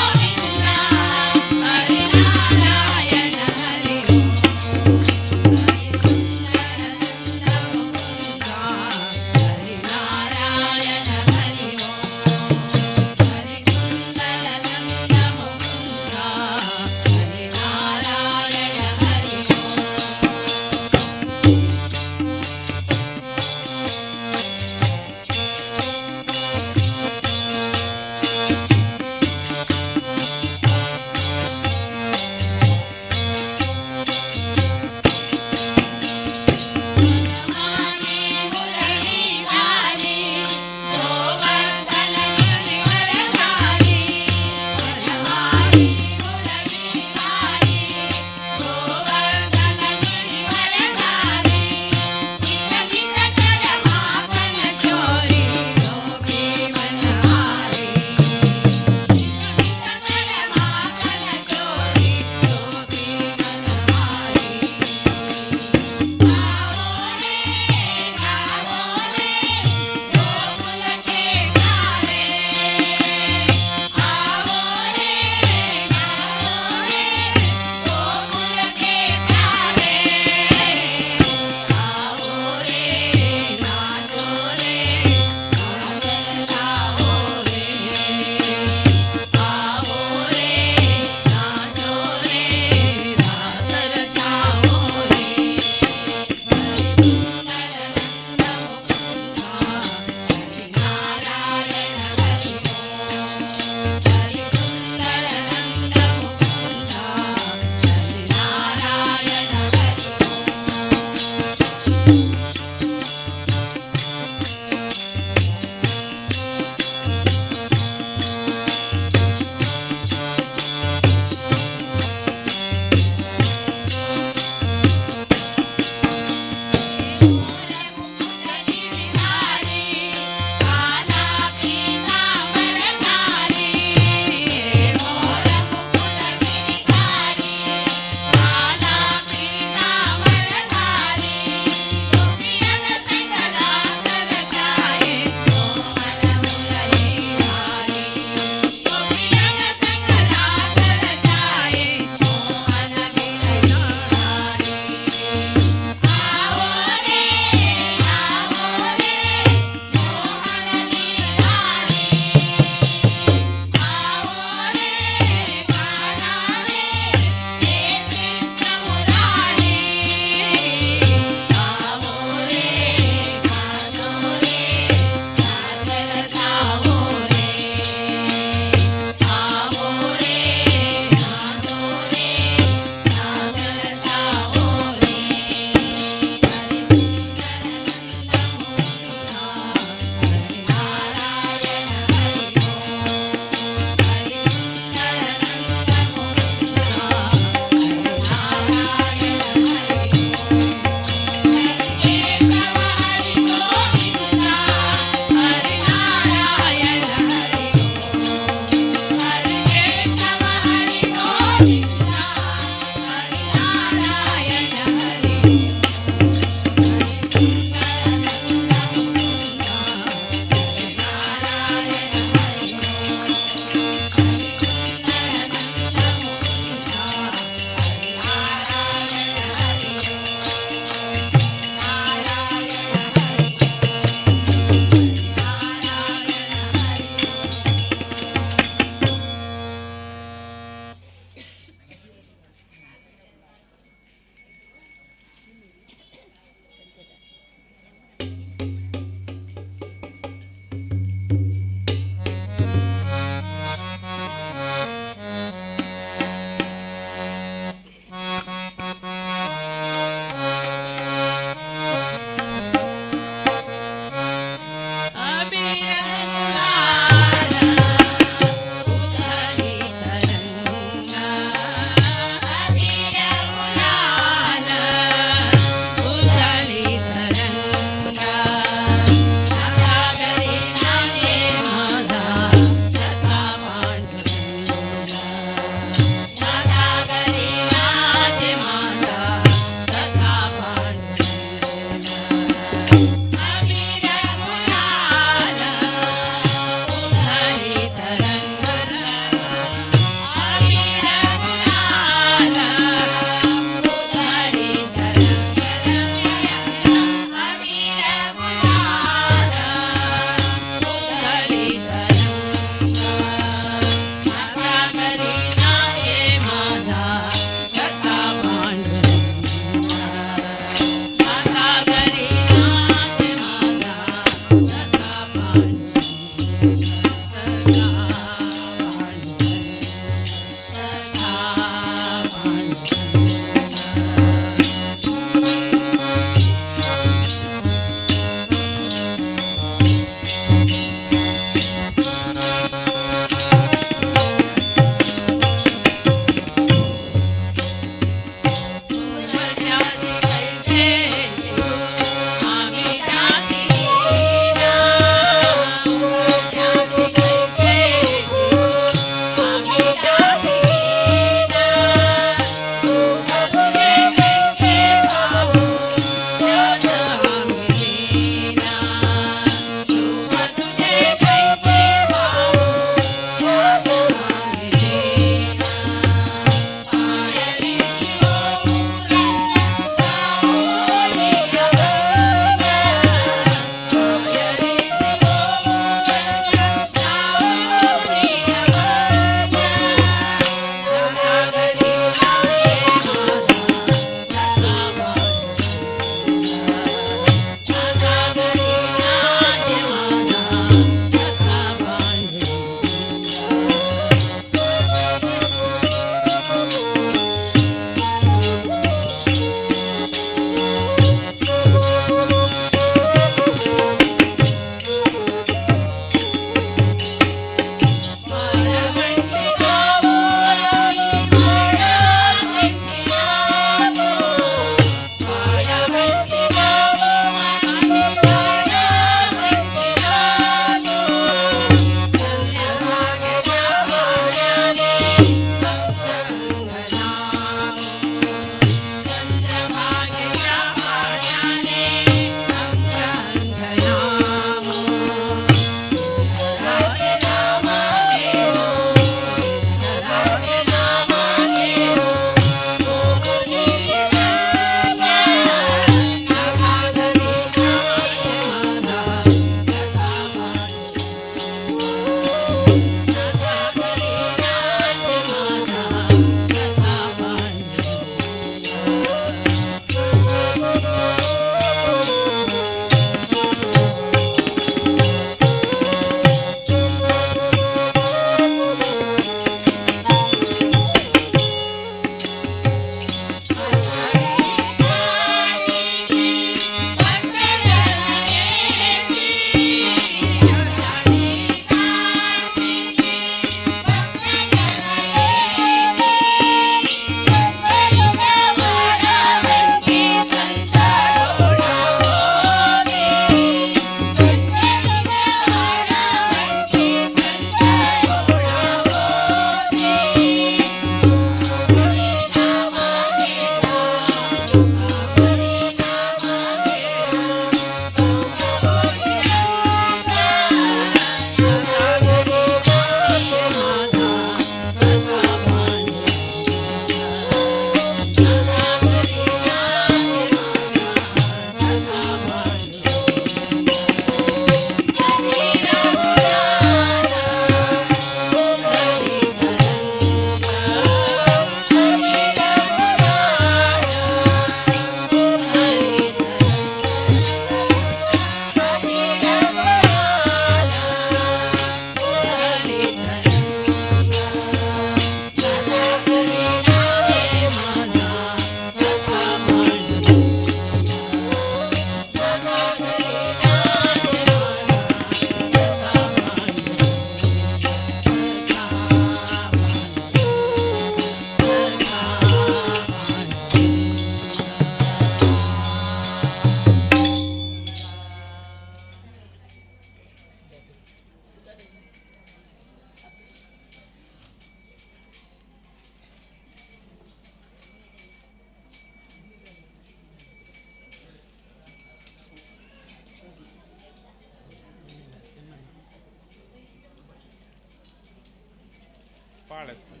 [SPEAKER 2] पाळ असतं.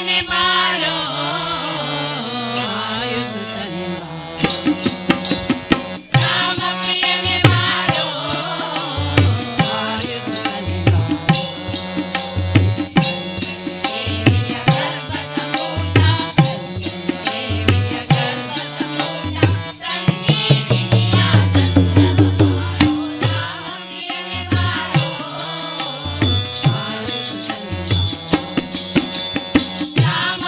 [SPEAKER 3] प्रियने बारो आयुध तने बारो राम प्रियने बारो आयुध तने बारो देविया गर्भ समोटा देविया गर्भ समोटा संजीवनिया चंद्र बहारो राम प्रियने बारो आयुध तने बारो राम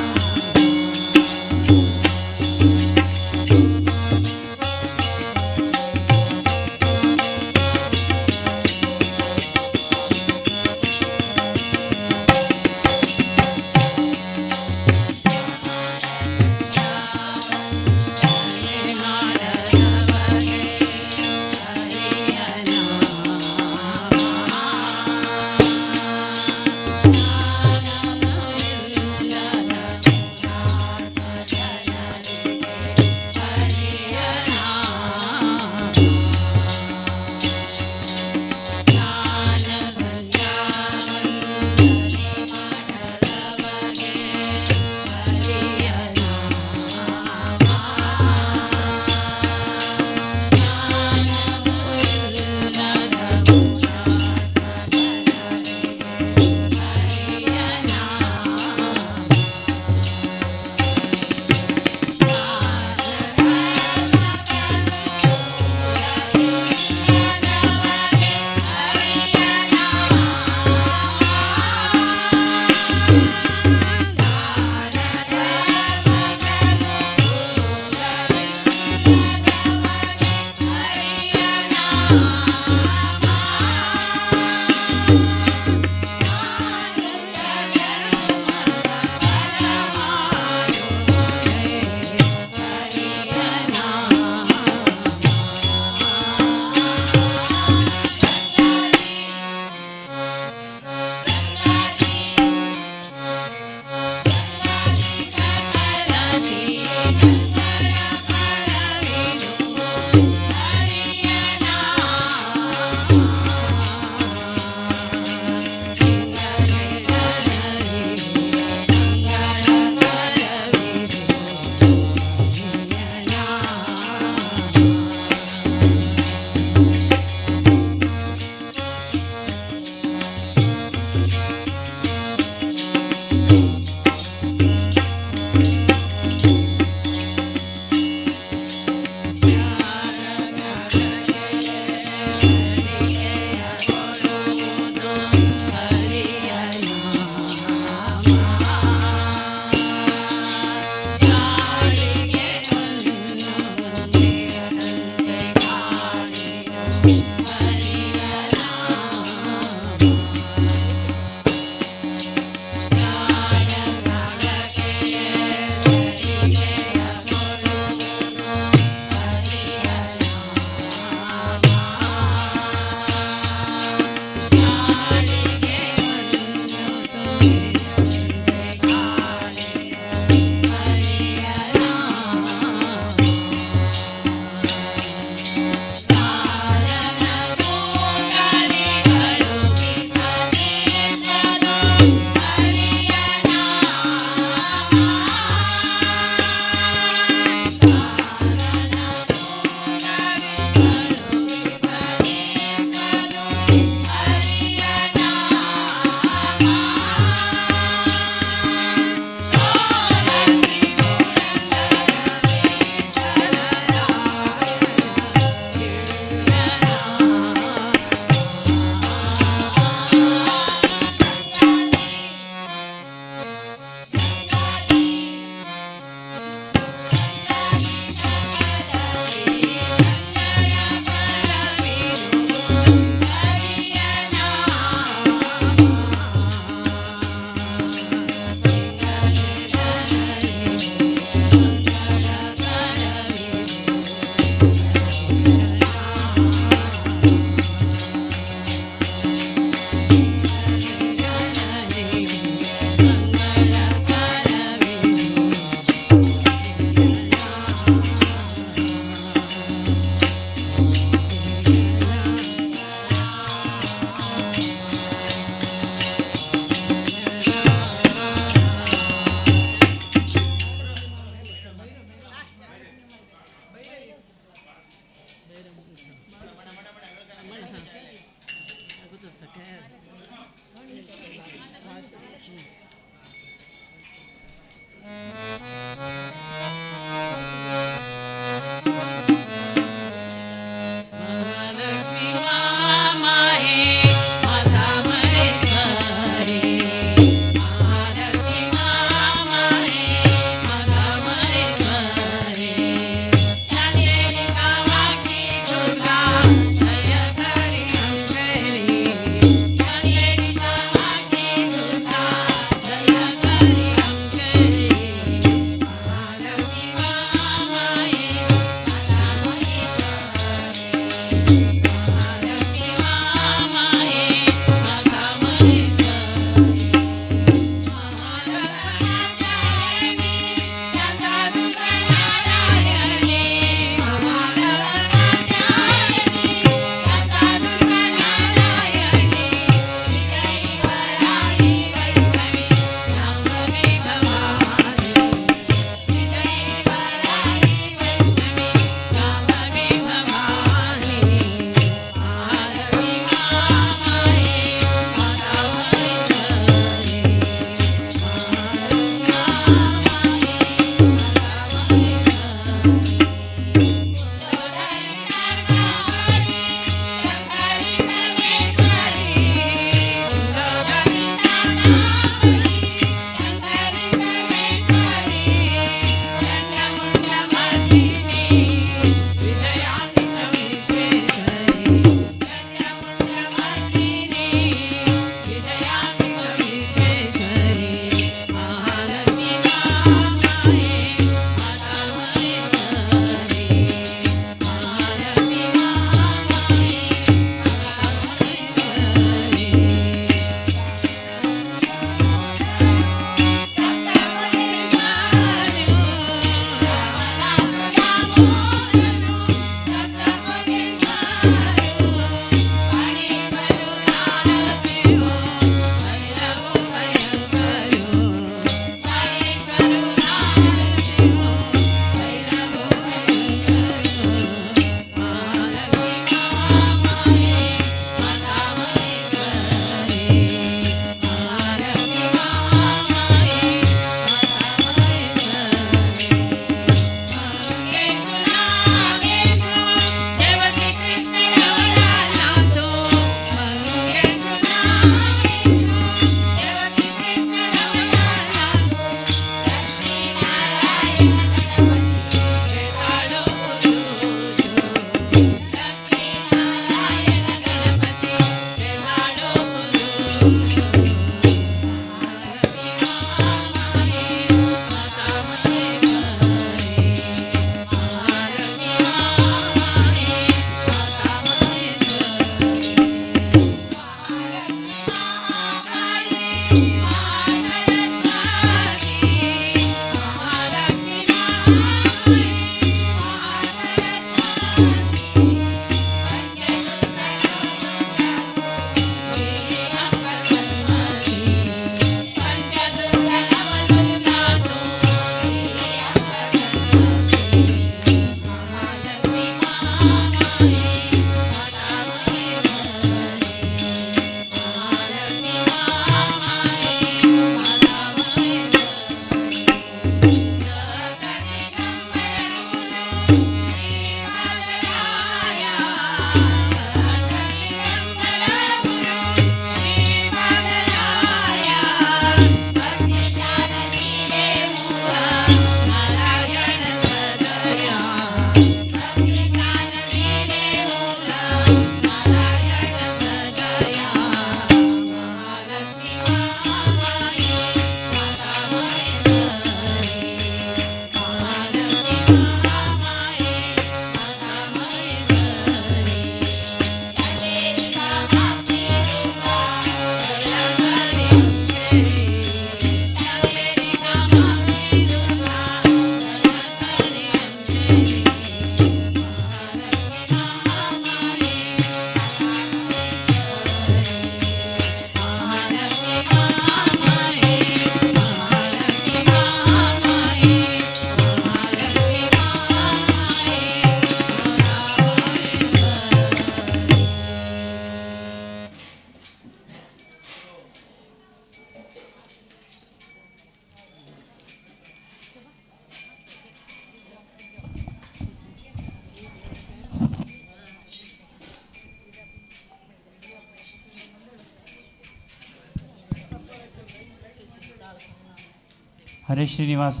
[SPEAKER 10] ಹರೇ ಶ್ರೀನಿವಾಸ.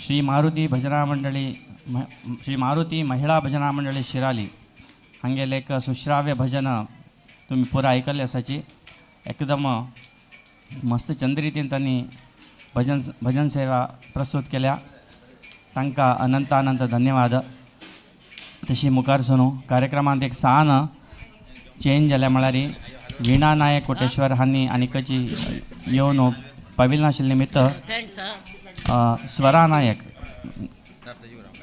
[SPEAKER 10] ಶ್ರೀ ಮಾರುತಿ ಭಜನಾ ಮಂಡಳಿ श्री मारुती महिला भजना मंडळी शिराली हांगेले एक सुश्राव्य भजन तुम्ही पुरा ऐकले आसाची. एकदम मस्त चंद रितीन त्यांनी भजन सेवा प्रस्तुत केल्या. तांकां अनंत अनंत धन्यवाद. तशी मुखार सनू कार्यक्रमांत एक सान चेंज जाल्या म्हळ्यार विणा नायक कोटेश्वर हांणी आनीकची येवन पाविल्ले नाशिल्ले निमित्त स्वरा नायक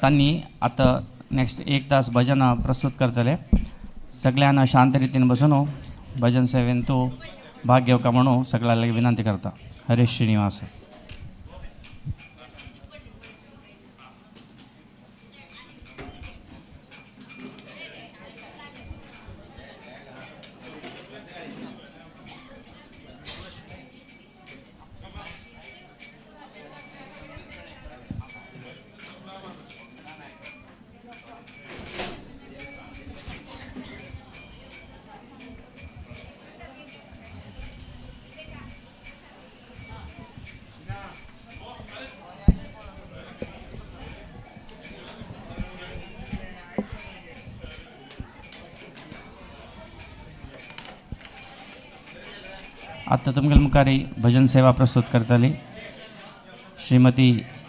[SPEAKER 10] त्यांनी आता नेक्स्ट 1 तास भजन प्रस्तुत करतले. सगळ्यांना शांत रितीन बसून भजन सेवेन तूं भाग घेवका म्हणून सगळ्यांना विनंती करता. हरे श्रीनिवास. आता तुमच्या मुखारी भजन सेवा प्रस्तुत करतली श्रीमती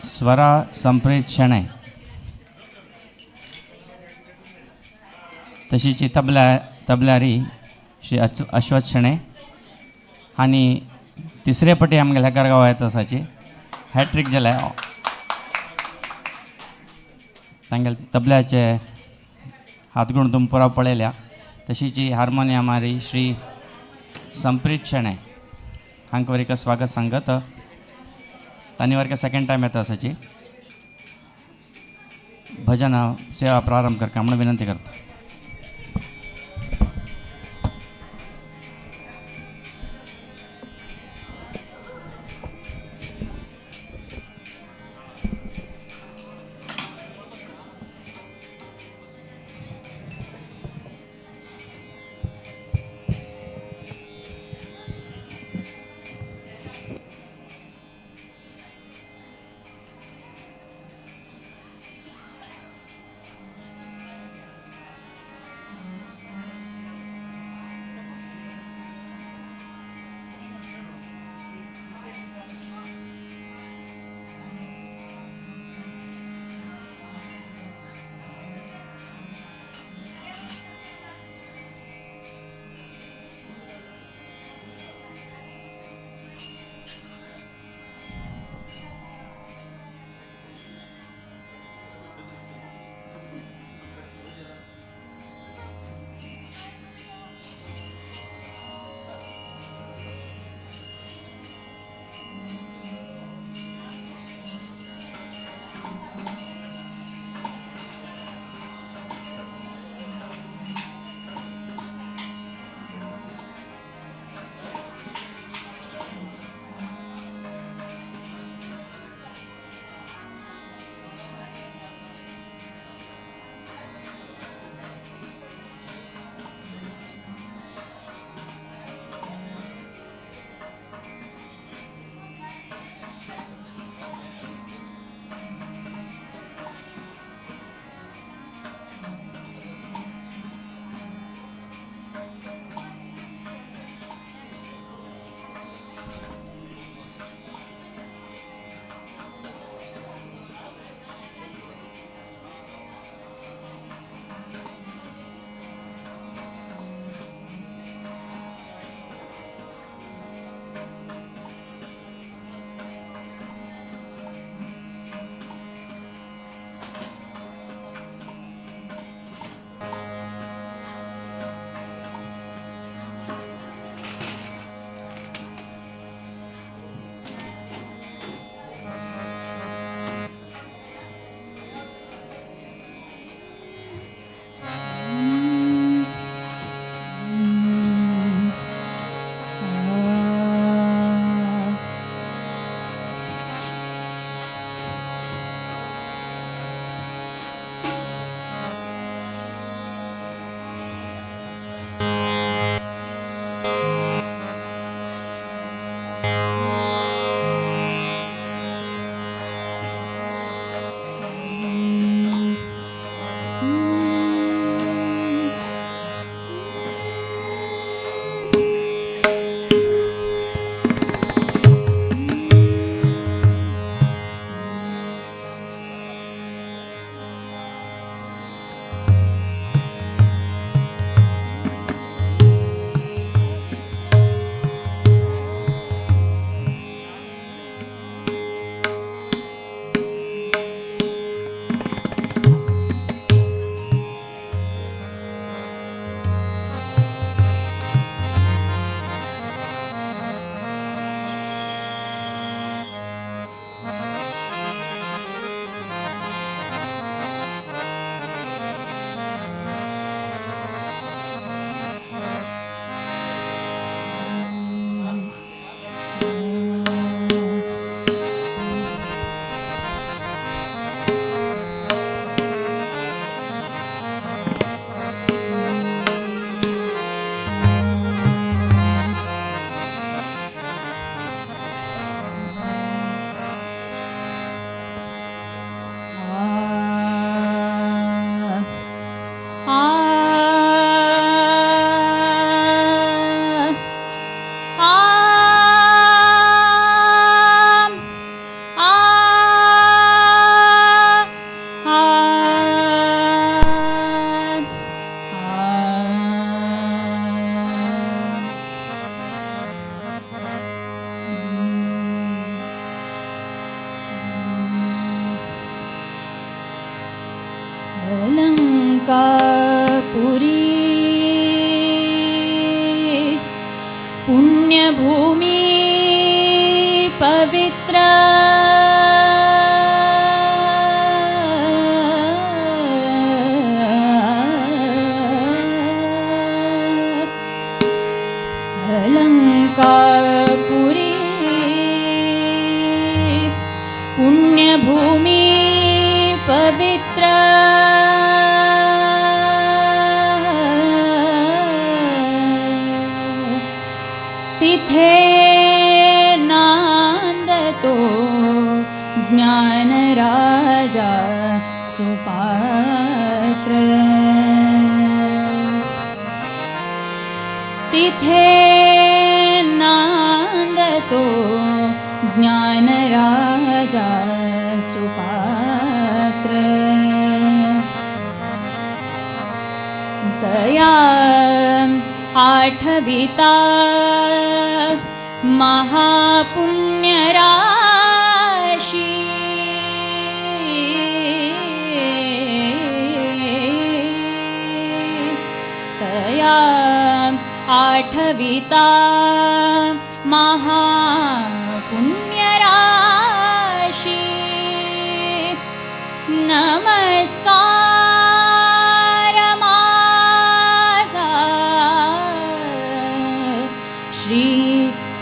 [SPEAKER 10] स्वरा संप्रीत शेणे. तशीच तबल्यारी श्री अश्वथ शेणे आणि तिसरे पटी आमगेल्या गांवां येता आसाची हॅट्रिक जाल्या. तांगेले तबल्याचे हातगुण तुम पुराव पळयल्या. तशीच हार्मोनियमारी श्री संप्रीत शेणे हांकां वरी का स्वागत सांगत. तांणी वरका सेकंड टायम येता आसाची भजन सेवा प्रारंभ करता म्हणून विनंती करता.
[SPEAKER 8] अलंकापुरी पुण्यभूमी पवित्र अलंकापुरी पुण्यभूमी पवित्र तिथे नांदतो ज्ञानराजा सुपात्र तिथे नांदतो ज्ञानराजा सुपात्र दया आठविता महापुण्यराशी दया आठविता महापुण्यराशी नमस्कार माझा श्री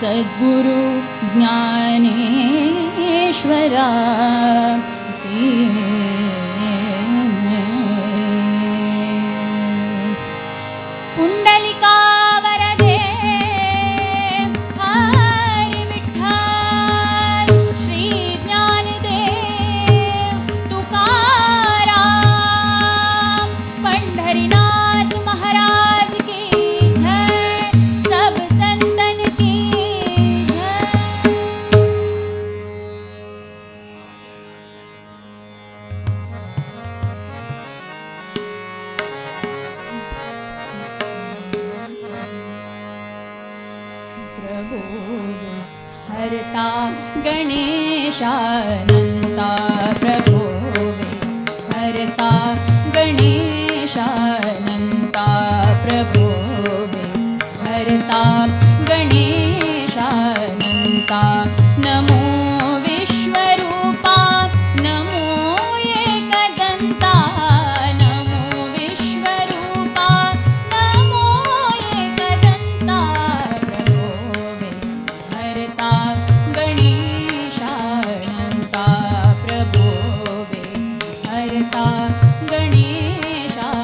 [SPEAKER 8] सद्गुरु ज्ञानेश्वरा पुंडलिका वरदे हरी विठ्ठल श्री ज्ञानदेव तुकाराम पंढरीनाथ महाराज की जय सब संतन की जय। प्रभो हरता गणेशानंता प्रभो हरता गणेशानंता प्रभो हरता गणेशानंता नमो विश्वरूपा नमो एकदंता नमो विश्वरूपा नमो एकदंता प्रभो हरता गणेशानंता प्रभो हरता गणेशानंता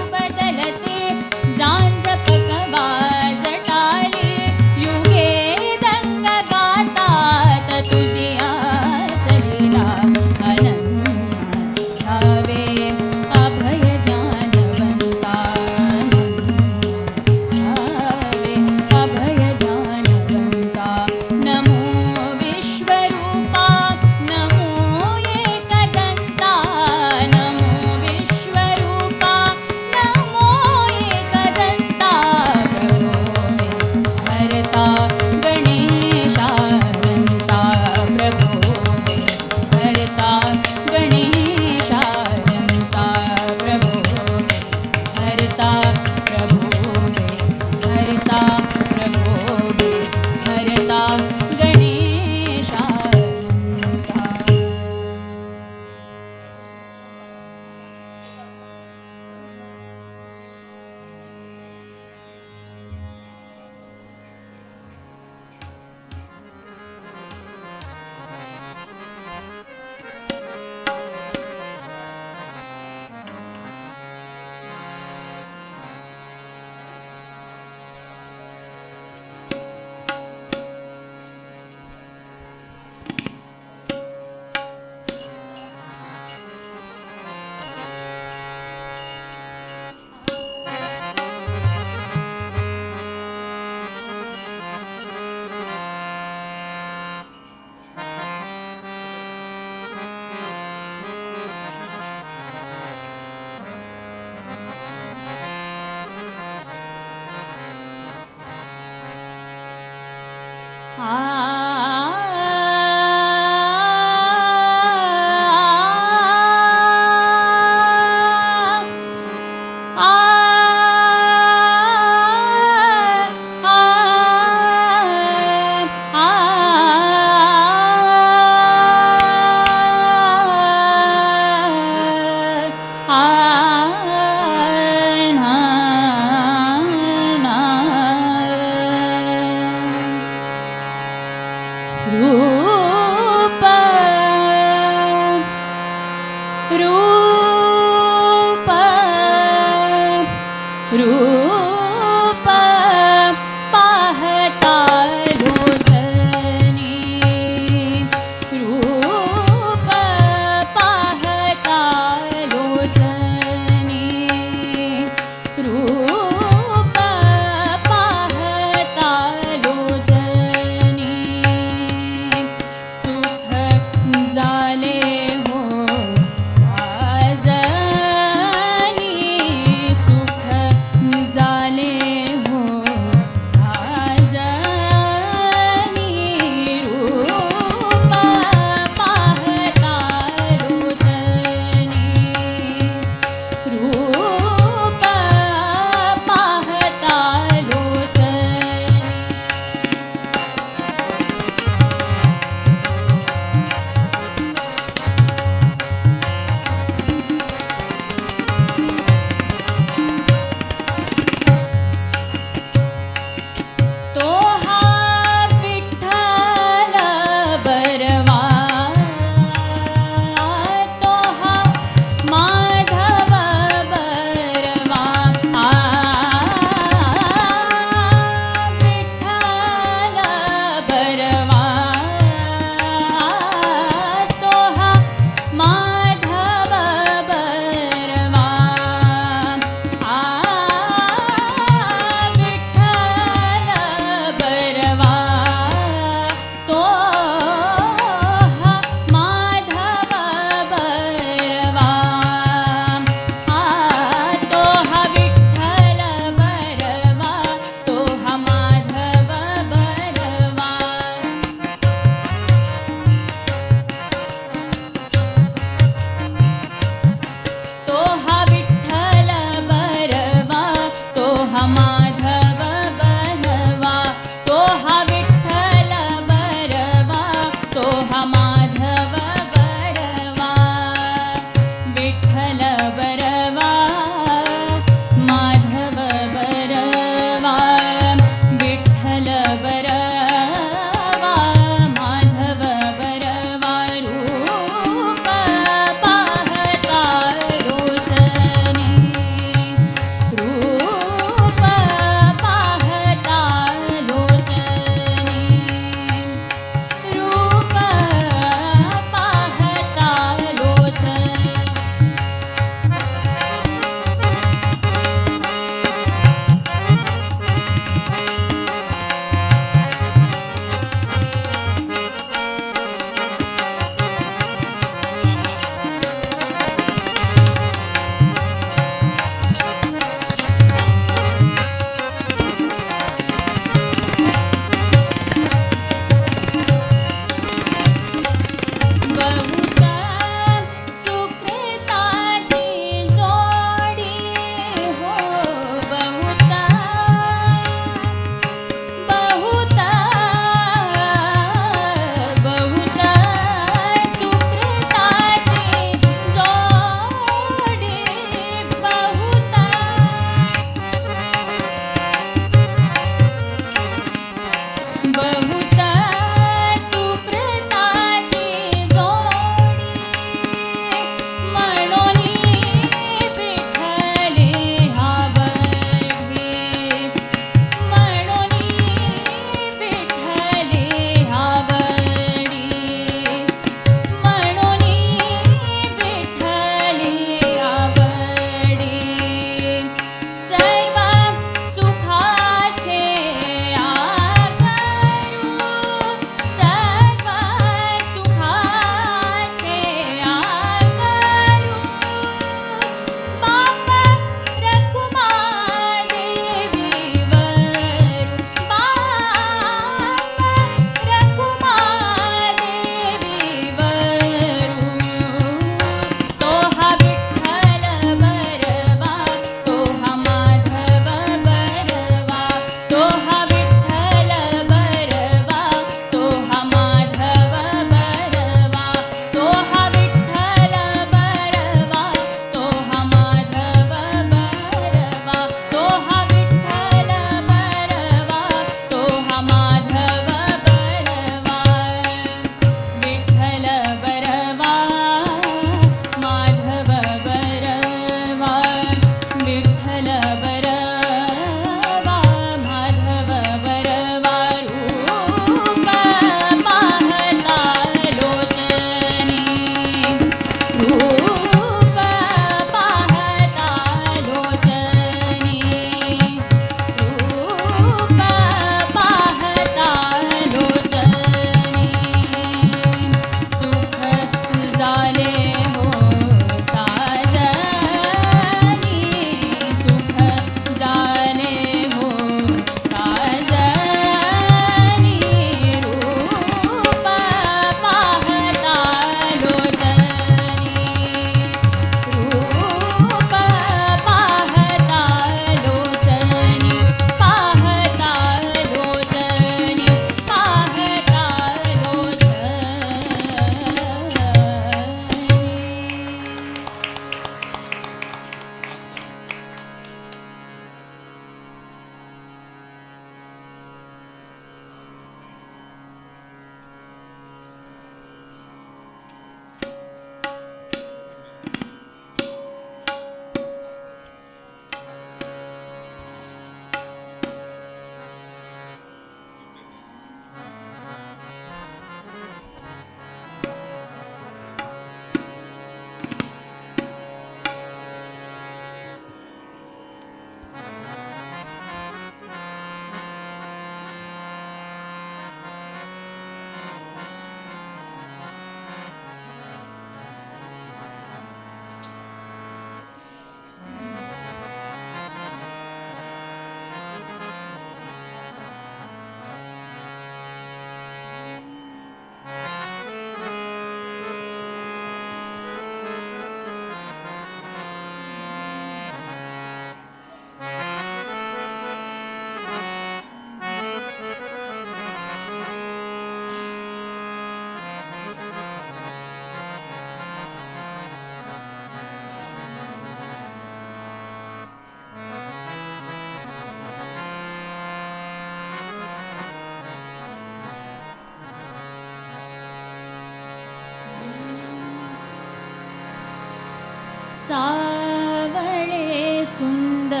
[SPEAKER 1] सावळे सुंदर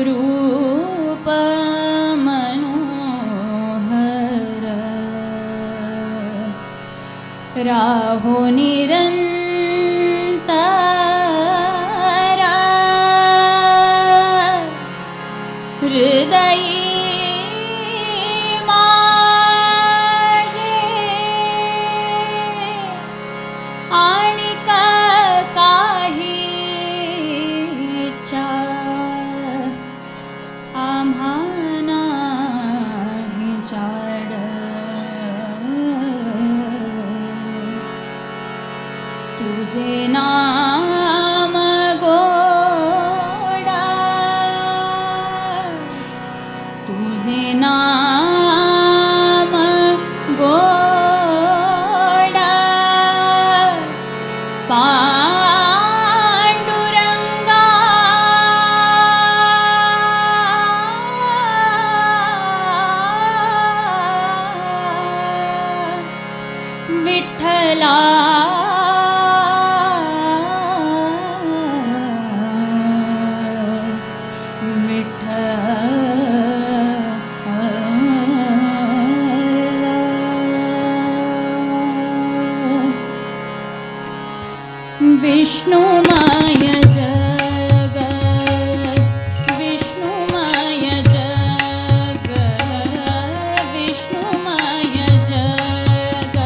[SPEAKER 1] रूप मनोहर राहो निरंतर हृदयी माझे आणि काही इच्छा आम्हा नाही चाड तुझे नाम गोडा तुझे नाम गोडा पांडुरंगा विठ्ठला विष्णुमय जग विष्णुमय जग विष्णुमय जग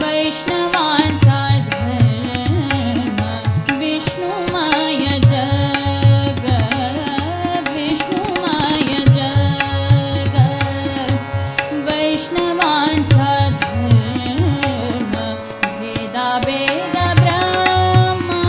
[SPEAKER 1] वैष्णवांचा धर्म विष्णुमय जग विष्णुमय जग वैष्णवांचा धर्म वेदा वेद ब्रह्म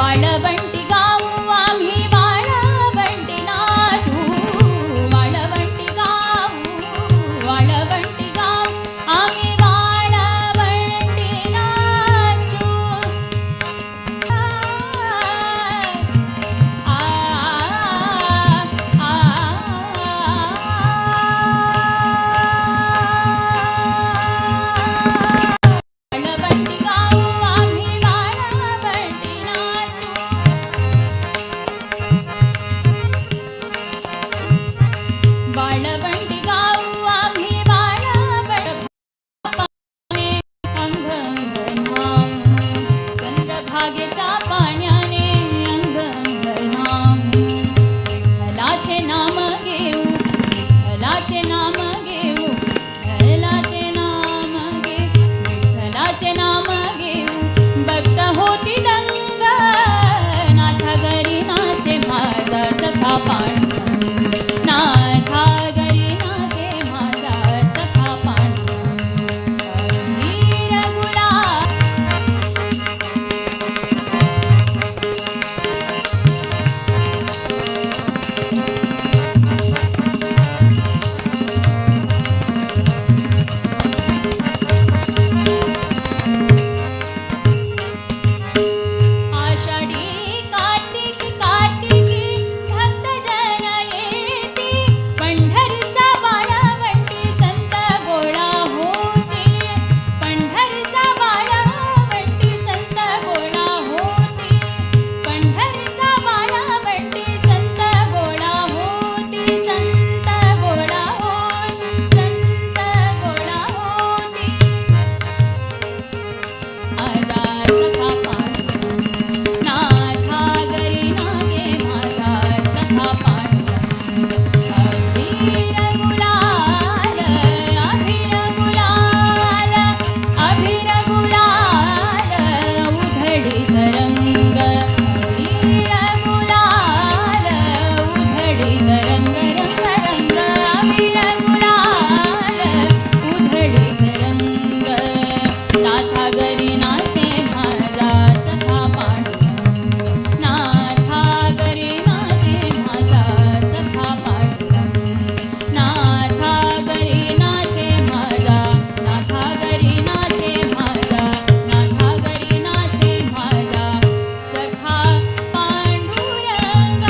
[SPEAKER 1] वाळवंटी गाऊ आम्ही वाळवंटी नाचू वाळवंटी गाऊ आम्ही वाळवंटी नाचू वाळवंटी गाऊ आम्ही वाळवंटी नाचू वाळवंटी गाऊ आम्ही वाळवंटी अंगंगनाम चंद्रभागेच्या पाण्याने अंगंगनाम विठ्ठलाचे नाम घेऊ विठ्ठलाचे नाम घेऊ विठ्ठलाचे नाम घेऊ विठ्ठलाचे नाम घेऊ भक्त होती दंग नाथा घरी नाचे माझा सखा पांडुरंग नाथा घरी नाचे माझा सखा पांडुरंग वीर गुलाब आषाढी कार्तिकी भक्त जन येती पंढरीचा वाळवंटी संत गोळा होती पंढरीचा वाळवंटी संत गोळा होती पंढरीचा वाळवंटी संत गोळा होती संत गोळा होती संत गोळा होती माझा सखा पांडुरंग नाथा घरी नाचे माझा सखा पांडुरंग अभिर गुलाल अभिर गुलाल अभिर गुलाल उधळीत रंग अभिर गुलाल उधळीत रंग रंग रंग अभिर गुलाल उधळीत रंग नाथा घरी नाचे माझा सखा पांडुरंग नाथा घरी नाचे माझा सखा पांडुरंग नाथा घरी नाचे माझा नाथा घरी नाचे माझा नाथा घरी नाचे माझा सखा पांडुरंग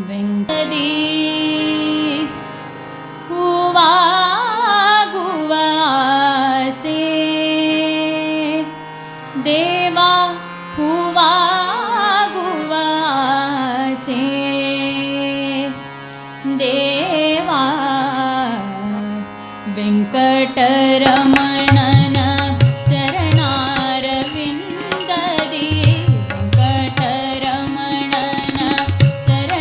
[SPEAKER 1] वेंकटी हुवा गुवासे देवा हुवा गुवासे देवा वेंकटरमणन चरणारविंददी वेंकटरमणन चरणारविंददी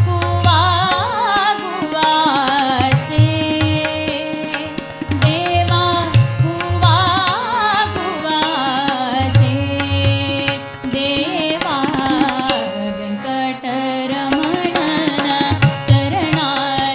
[SPEAKER 1] हुवा गुवासे देवा हुवा गुवासे देवा वेंकटरमणन चरणारविंददी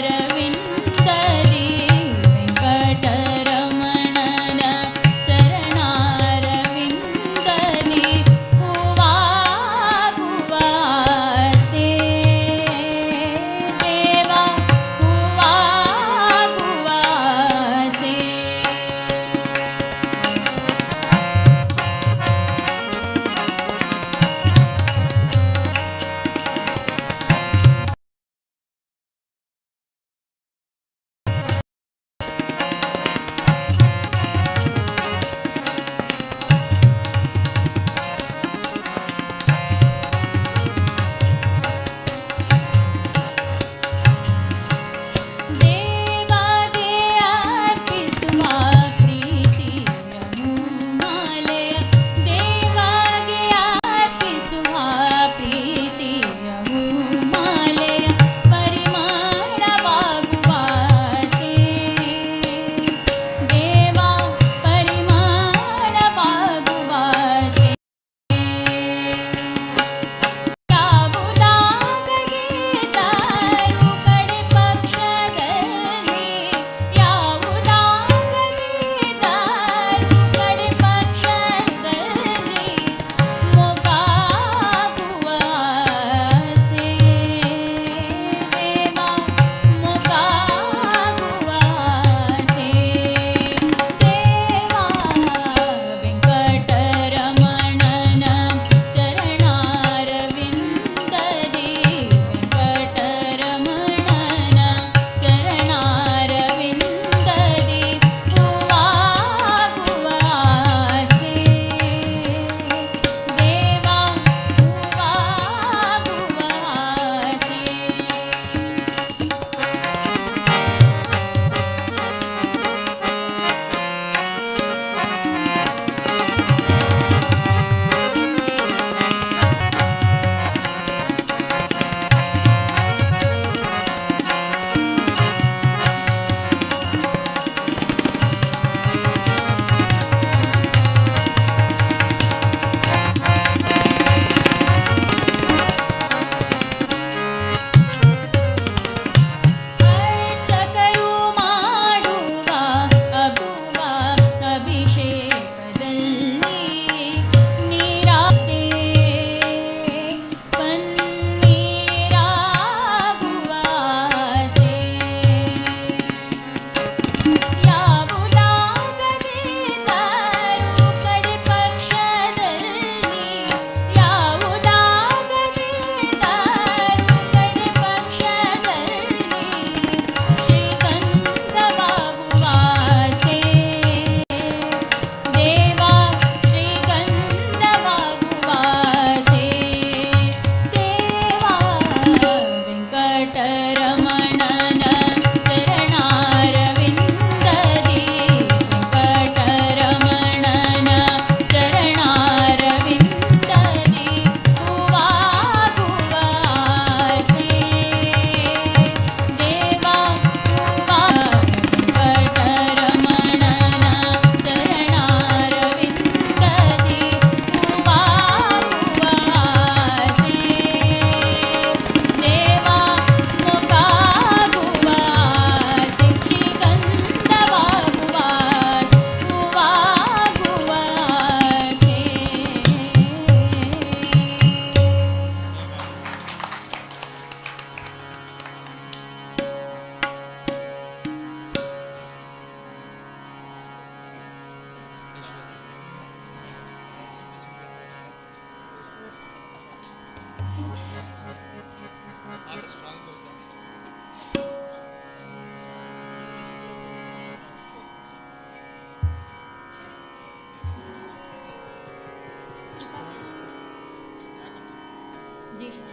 [SPEAKER 8] जी सर.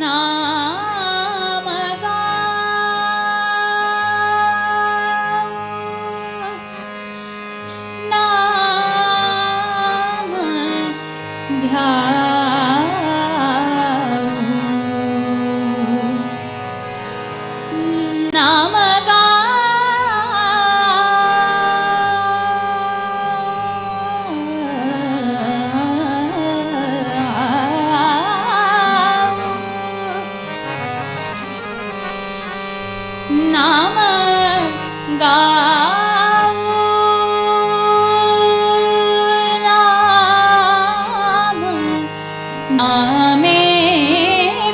[SPEAKER 1] नाम गाऊं, नाम ध्याऊं, नाम नाम गाऊं, नाम नामे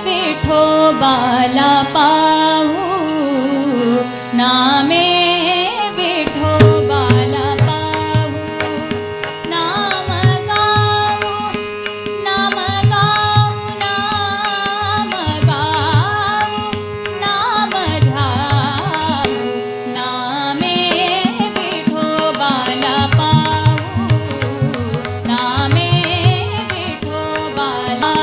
[SPEAKER 1] विठोबाला पाहू, नामे विठोबाला पाहू, नाम गाऊं, नाम गाऊं, नाम गाऊं, नाम ध्याऊं, नामे विठोबाला पाहू, नामे विठोबाला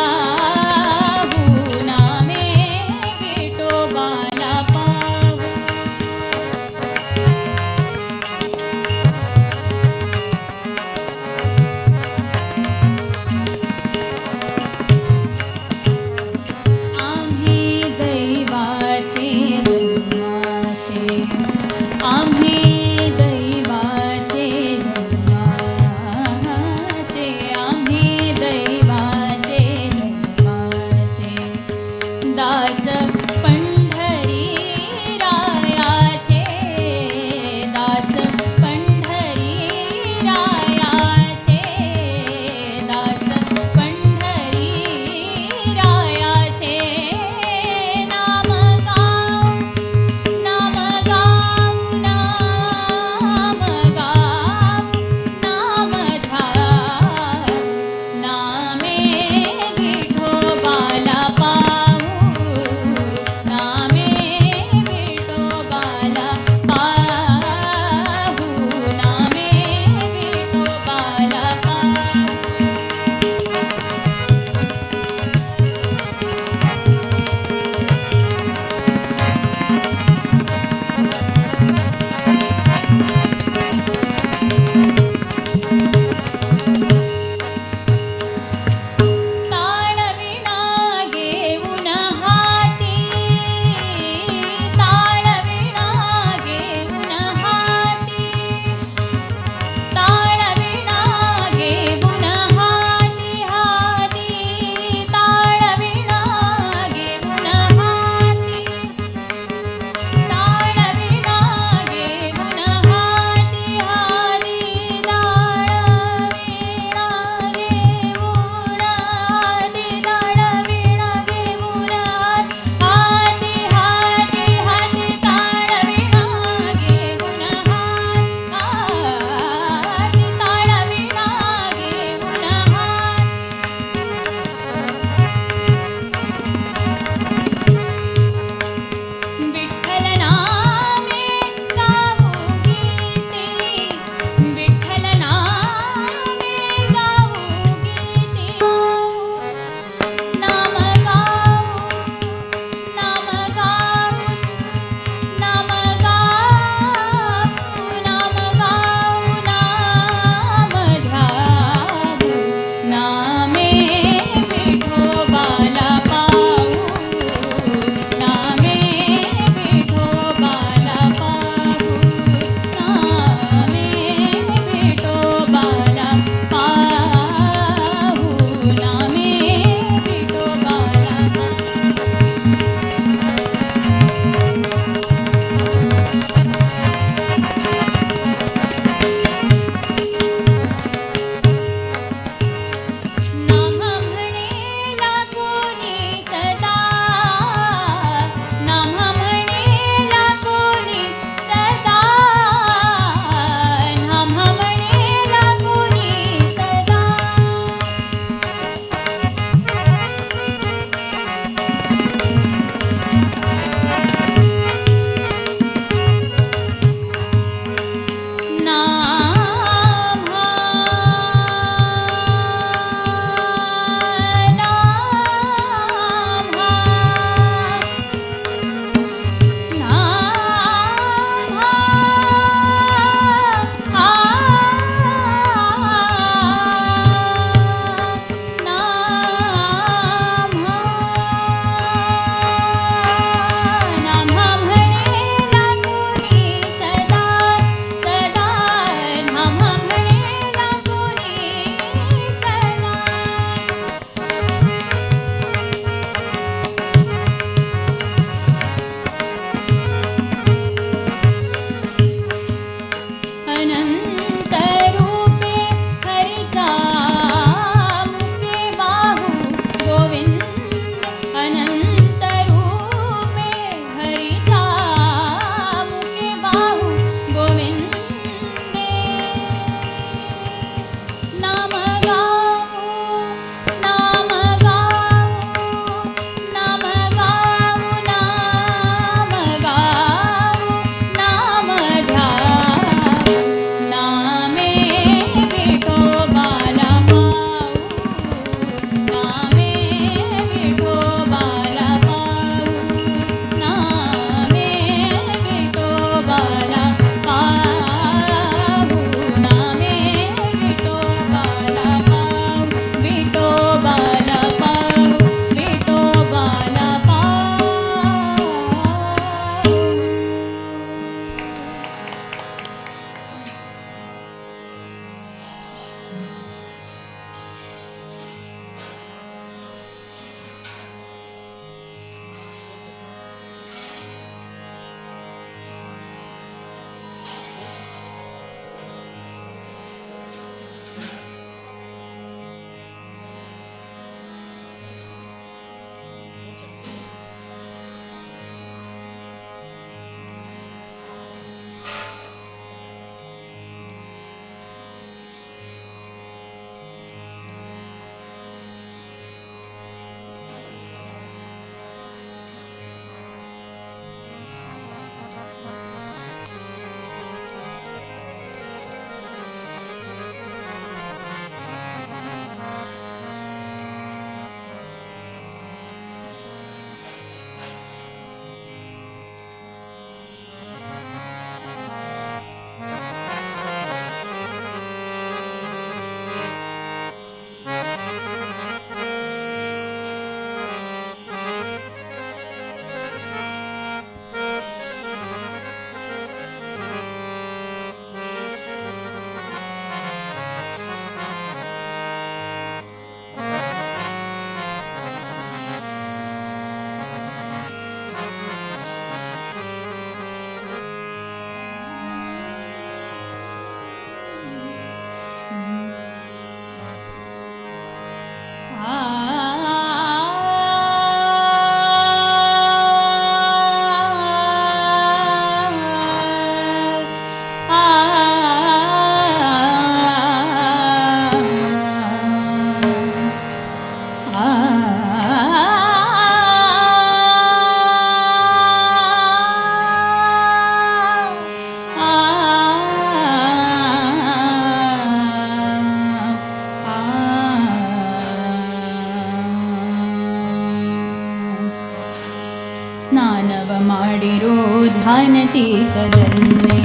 [SPEAKER 1] ಮಾಡಿರೋ ಧ್ಯಾನ ತೀರ್ಥದಲ್ಲಿ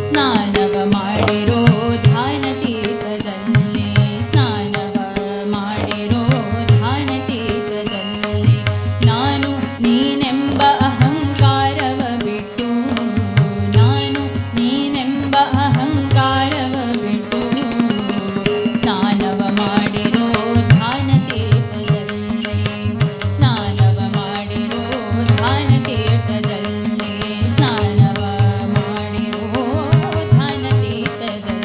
[SPEAKER 1] ಸ್ನಾನವ ಮಾಡಿರೋ ಧ್ಯಾನ ತೀರ್ಥದಲ್ಲಿ ಸ್ನಾನವ ಮಾಡಿರೋ ಧ್ಯಾನ ತೀರ್ಥದಲ್ಲಿ ನಾನು ನೀನೆಂಬ ಅಹಂಕಾರವ ಬಿಟ್ಟು ನಾನು ನೀನೆಂಬ ಅಹಂಕಾರವ ಬಿಟ್ಟು ಸ್ನಾನವ ಮಾಡಿರೋ ಧ್ಯಾನ ತೀರ್ಥದಲ್ಲಿ ಸ್ನಾನವ ಮಾಡಿರೋ ಧ್ಯಾನ ತೀರ್ಥದಲ್ಲಿ ಸ್ನಾನವ ಮಾಡಿರೋ ಧ್ಯಾನ ತೀರ್ಥದಲ್ಲಿ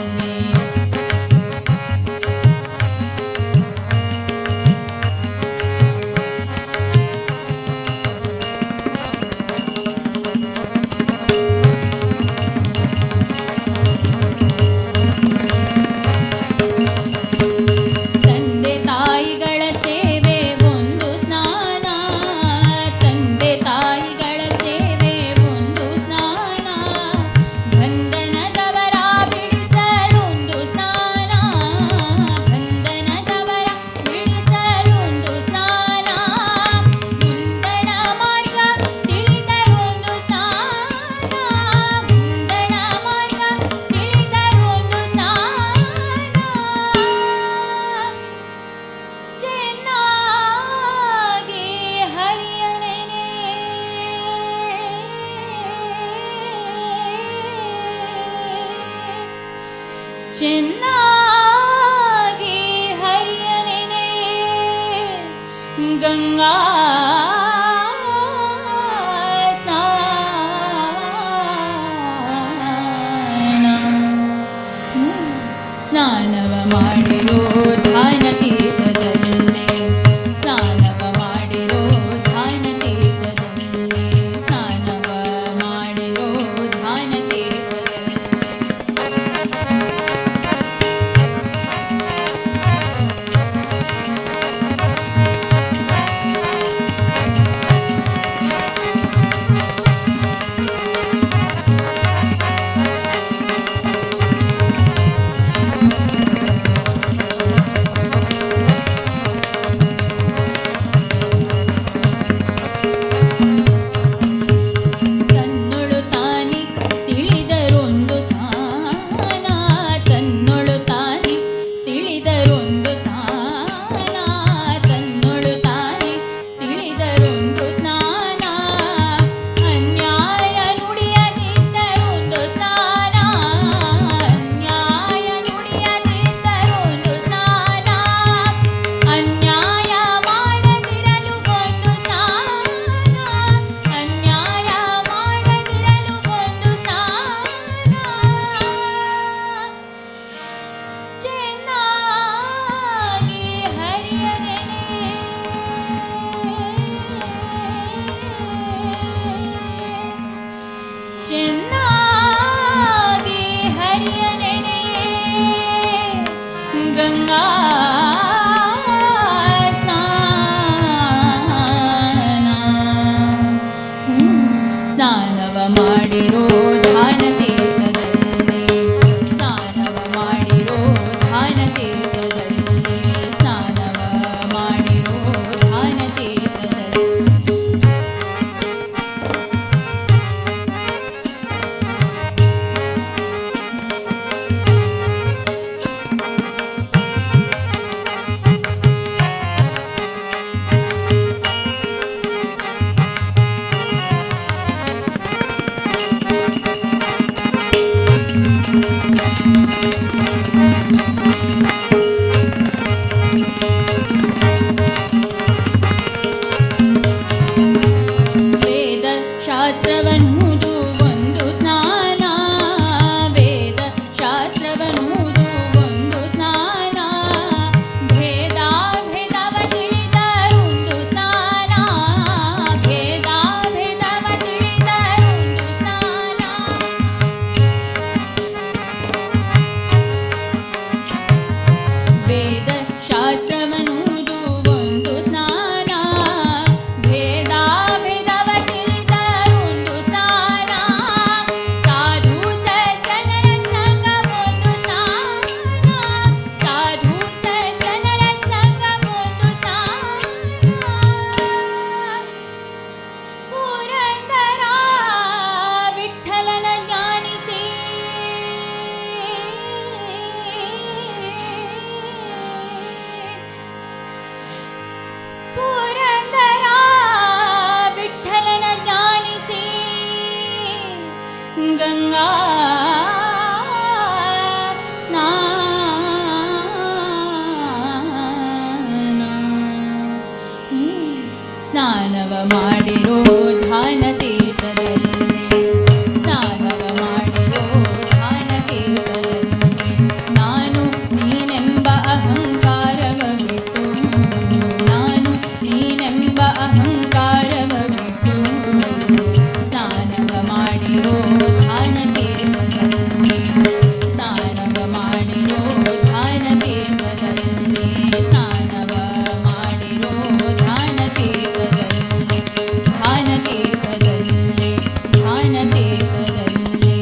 [SPEAKER 1] ತಂದೆ ತಾಯಿಗಳ ಸೇವೆ ಒಂದು ಸ್ನಾನ ತಂದೆ ತಾಯಿಗಳ ಸೇವೆ ಒಂದು ಸ್ನಾನ ಬಂಧನದವರ ಬಿಡಿಸಲೊಂದು ಸ್ನಾನ ಬಂಧನದವರ ಬಿಡಿಸಲೊಂದು ಸ್ನಾನ ಮುಂದಣ ಮಾರ್ಗ ತಿಳಿದರೊಂದು ಸ್ನಾನ ಮುಂದಣ ಮಾರ್ಗ ತಿಳಿದರೊಂದು ಸ್ನಾನ ಚೆನ್ನಾಗಿ ಹರಿಯನೆನೆ ಚೆನ್ನಾಗಿ ಹರಿಯನೆನೆ ಗಂಗಾ ಸ್ನಾನವ ಮಾಡಿರೋ ಧ್ಯಾನ ತೀರ್ಥದಲ್ಲಿ ಸ್ನಾನವ ಮಾಡಿರೋ ಧ್ಯಾನ ತೀರ್ಥದಲ್ಲಿ ಸ್ನಾನವ ಮಾಡಿರೋ ಧ್ಯಾನ ತೀರ್ಥದಲ್ಲಿ ಧ್ಯಾನ ತೀರ್ಥದಲ್ಲಿ ಸ್ನಾನವ ಮಾಡಿರೋ ಧ್ಯಾನ ತೀರ್ಥದಲ್ಲಿ ನಾನು ನೀನೆಂಬ ಅಹಂಕಾರವ ಬಿಟ್ಟು ನಾನು ನೀನೆಂಬ ಅಹಂಕಾರವ ಬಿಟ್ಟು ಸ್ನಾನವ ಮಾಡಿರೋ ಧ್ಯಾನ ತೀರ್ಥದಲ್ಲಿ ಸ್ನಾನವ ಮಾಡಿರೋ ಧ್ಯಾನ ತೀರ್ಥದಲ್ಲಿ ಸ್ನಾನವ ಮಾಡಿರೋ ಧ್ಯಾನ ತೀರ್ಥದಲ್ಲಿ ಧ್ಯಾನ ತೀರ್ಥದಲ್ಲಿ ಧ್ಯಾನ ತೀರ್ಥದಲ್ಲಿ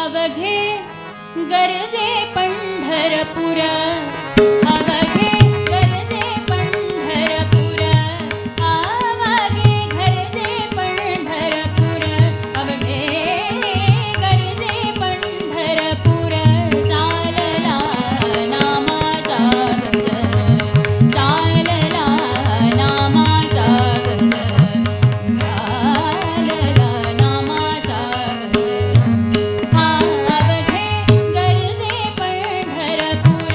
[SPEAKER 1] अवघे गरजे पंढरपुर अवघे गरजे पंढरपुर अवघे गरजे पंढरपुर अवघे गरजे पंढरपुर चालला नामाचा गजर चालला नामाचा गजर चालला नामाचा गजर अवघे गरजे पंढरपुर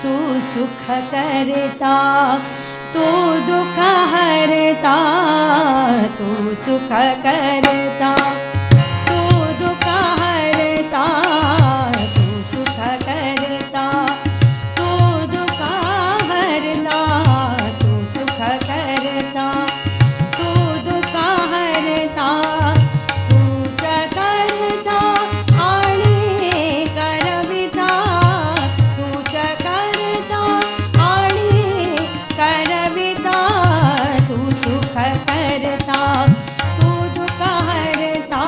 [SPEAKER 8] तू सुख करता तू दुख हरता तू सुख करता तू दुख हरता तू सुख करता तू दुख हरता तू सुख करता तू दुख हरता तूच करता आणि करविता तूच करता आणि करविता तू सुख करता तू दुख हरता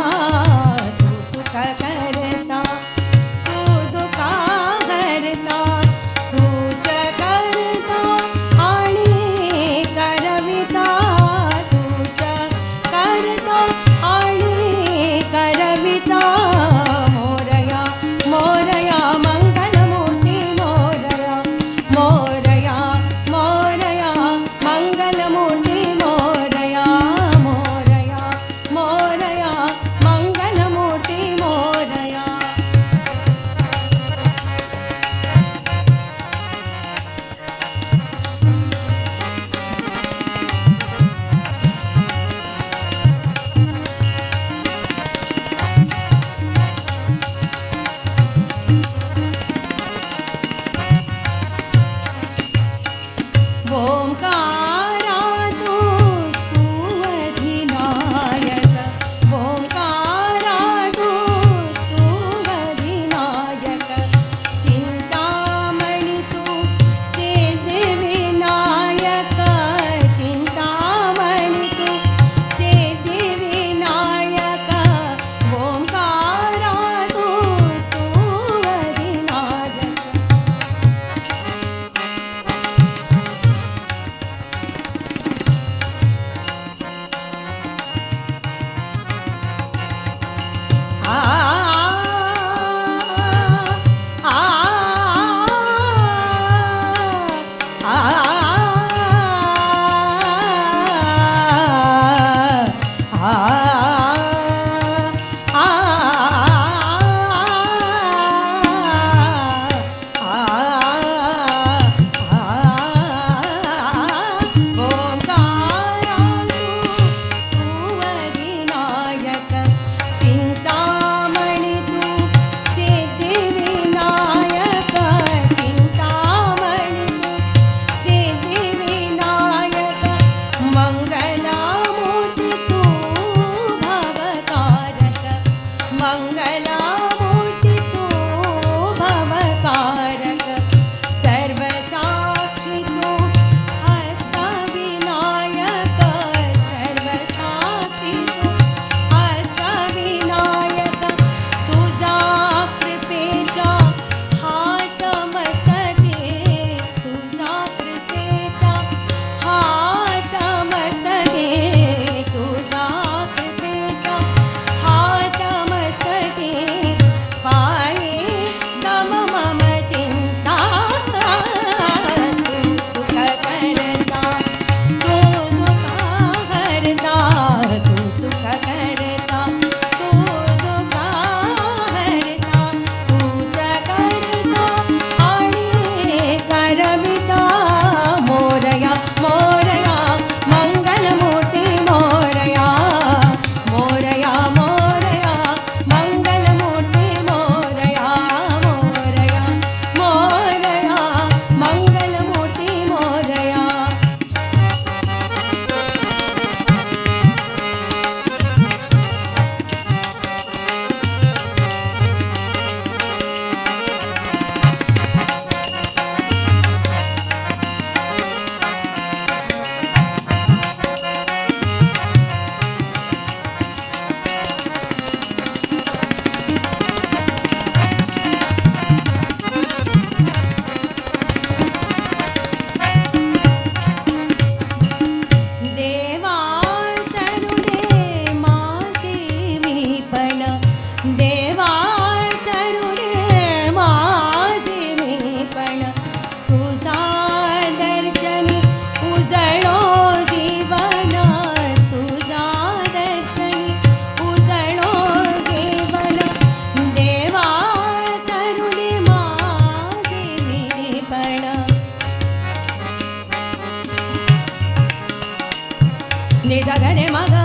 [SPEAKER 8] नि ध ग रे म ग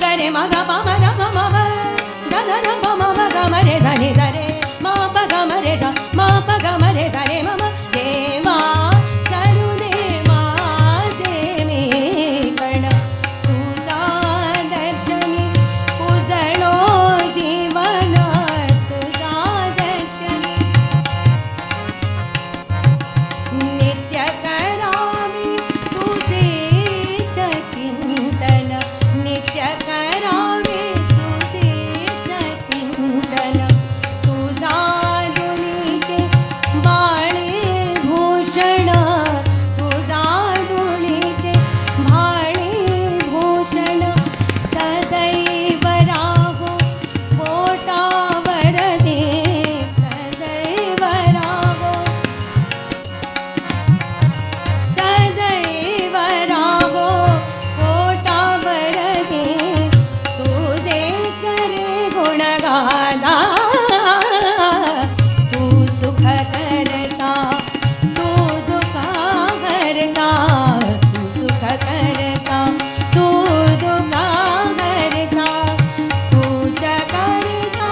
[SPEAKER 8] ग रे म ग प म ग म म ग ध ध ध प म म ग म रे ध नि ध रे म प ग म रे ध म प ग म रे ध रे म म देवा चलू दे माझे मी कण तुझा दर्शनी उजळो जीवन तुझा दर्शनी नित्य करावी तुझेच चिंतन नित्य करावे तुझेच चिंतन तुझा दुनीचे बाळे भूषण तुझा दुनीचे भाळे भूषण सदैव राहो पोटावर दे सदैव राहो सदैव राहो पोटावर दे तुझे करे गुणगाना तू सुख करता तू दुखा करता तू सुख करता तू दुखा करता तूच करता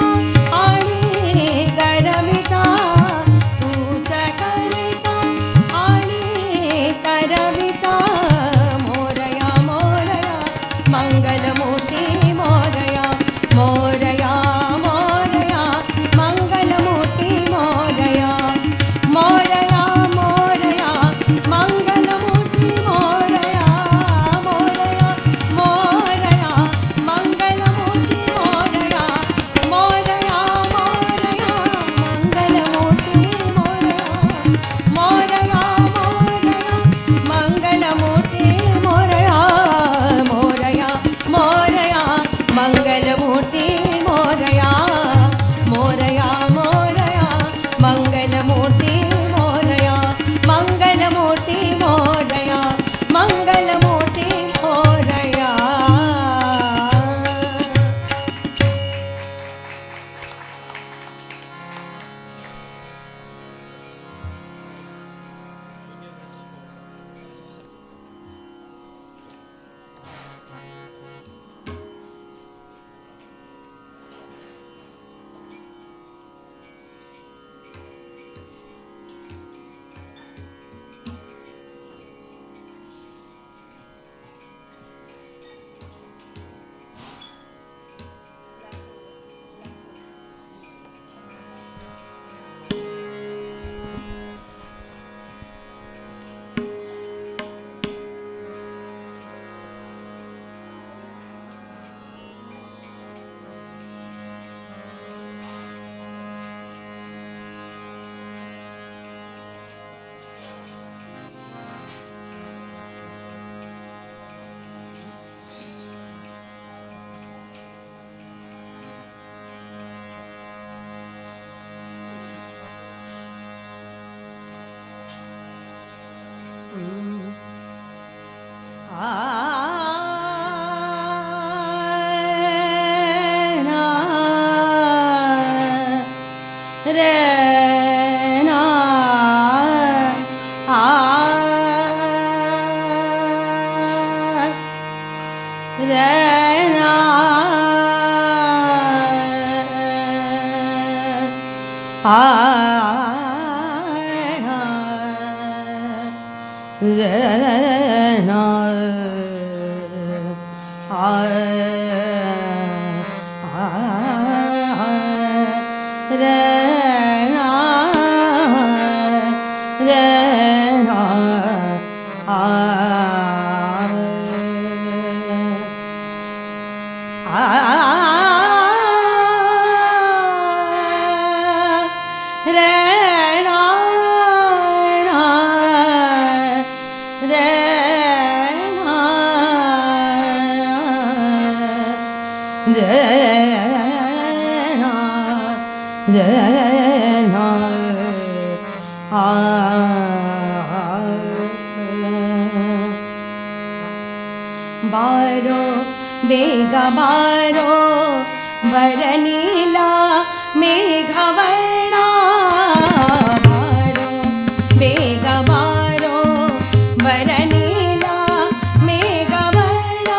[SPEAKER 8] आणि करविता तूच करता आणि करविता मोरया मोरया मंगलमूर्ती मोरया मोरया मोरया मंगलमूर्ती मोरया मोरया मोरया मंगलमूर्ती मोरया मोरया मोरया मंगलमूर्ती मोरया मोरया मोरया मंगलमूर्ती मोरया मोरया मोरया मंगलमूर्ती मोरया मोरया मोरया मंगलमूर्ती मोरया मोरया मोरया मंगलमूर्ती मोरया मंगलमूर्ती मोरया मंगलमूर्ती मोरया रे ना रे ना बारो बेगा बारो वरनीला मेघवर्णा बारो बेगा बारो वरनीला मेघवर्णा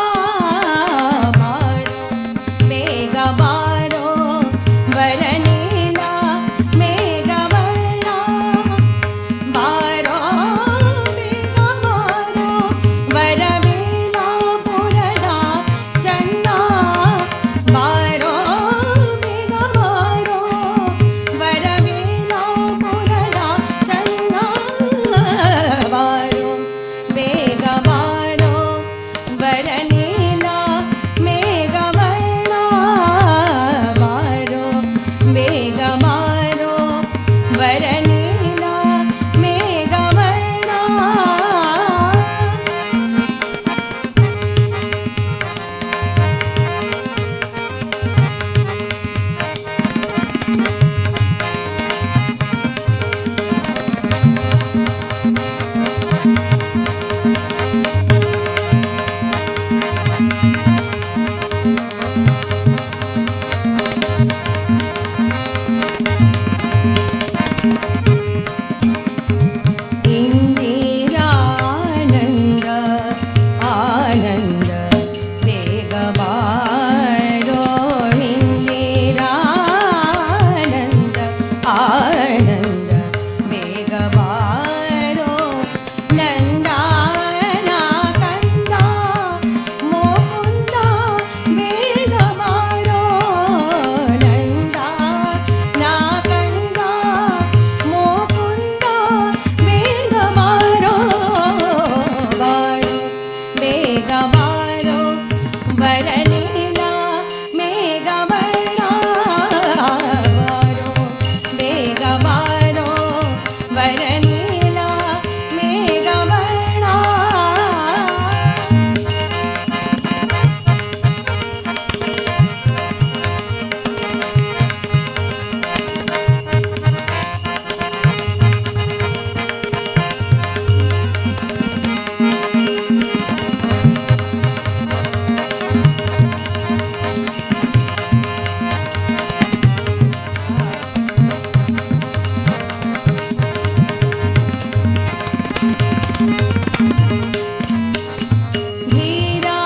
[SPEAKER 3] धीरा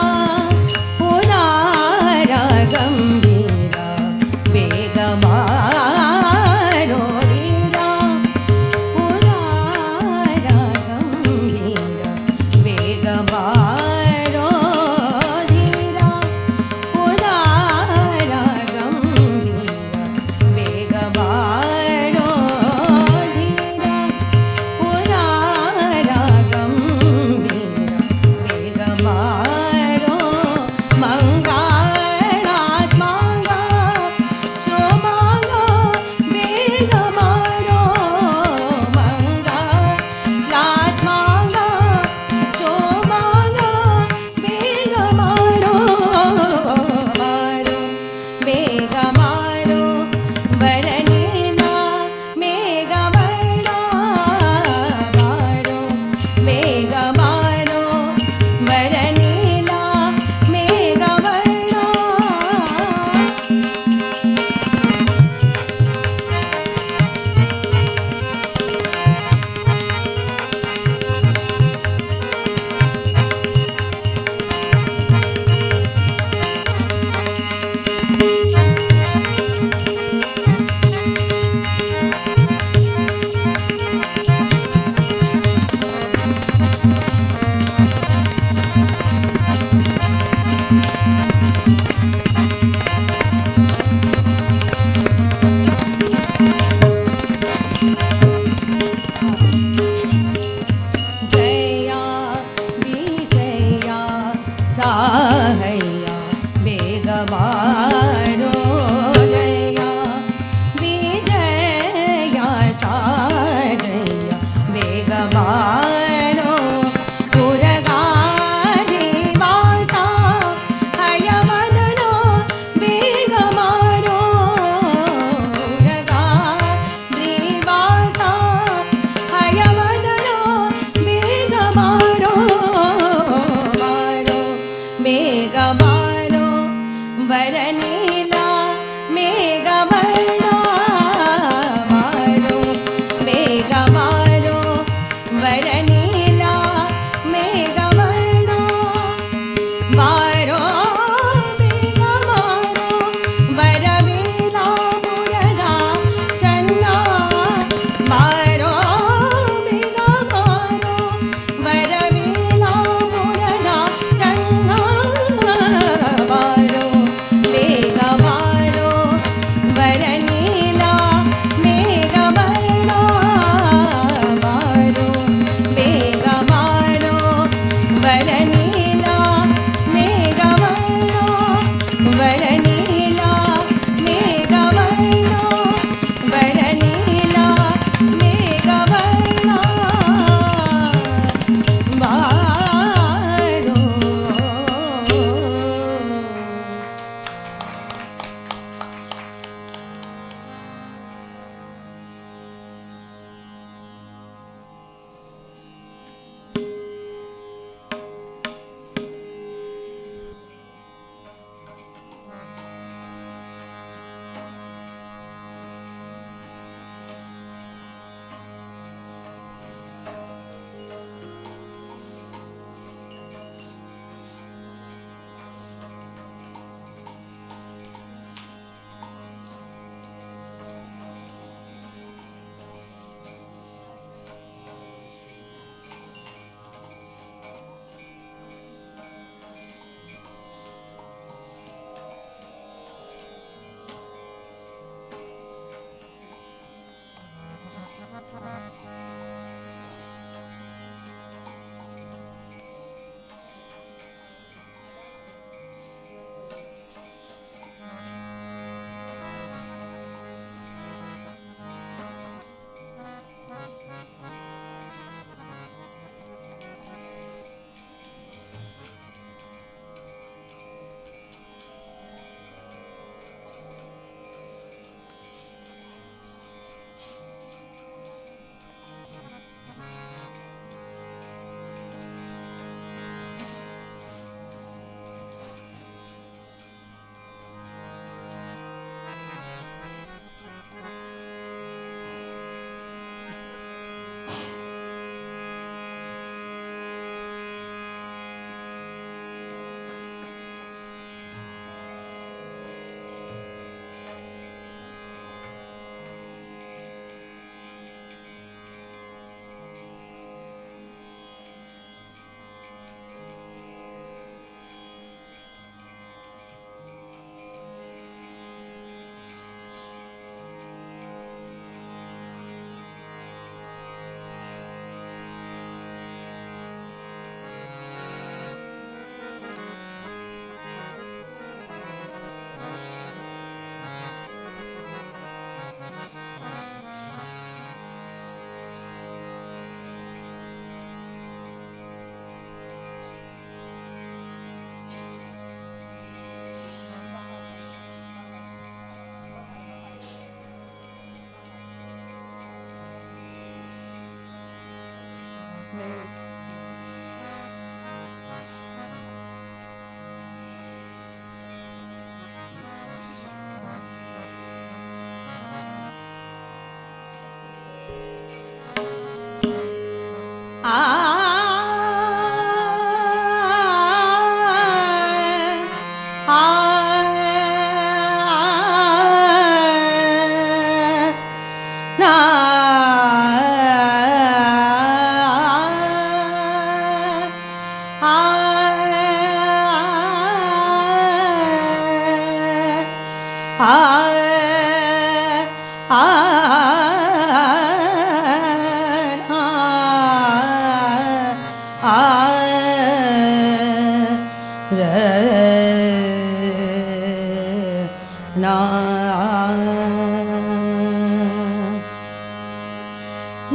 [SPEAKER 3] पुनारा गंभीरा वेगमारो धीरा पुनारा गंभीरा वेगमारो धीरा पुनारा गंभीरा वेगमारो धीरा पुनारा गंभीरा वेगमारो मंगलात्मांगा शोभांगा वेगमारो मंगलात्मांगा शोभांगा वेगमारो मारो वेगमारो वरनीला मेघवर्णा मारो वेगमारो वरनीला मेघवर्णा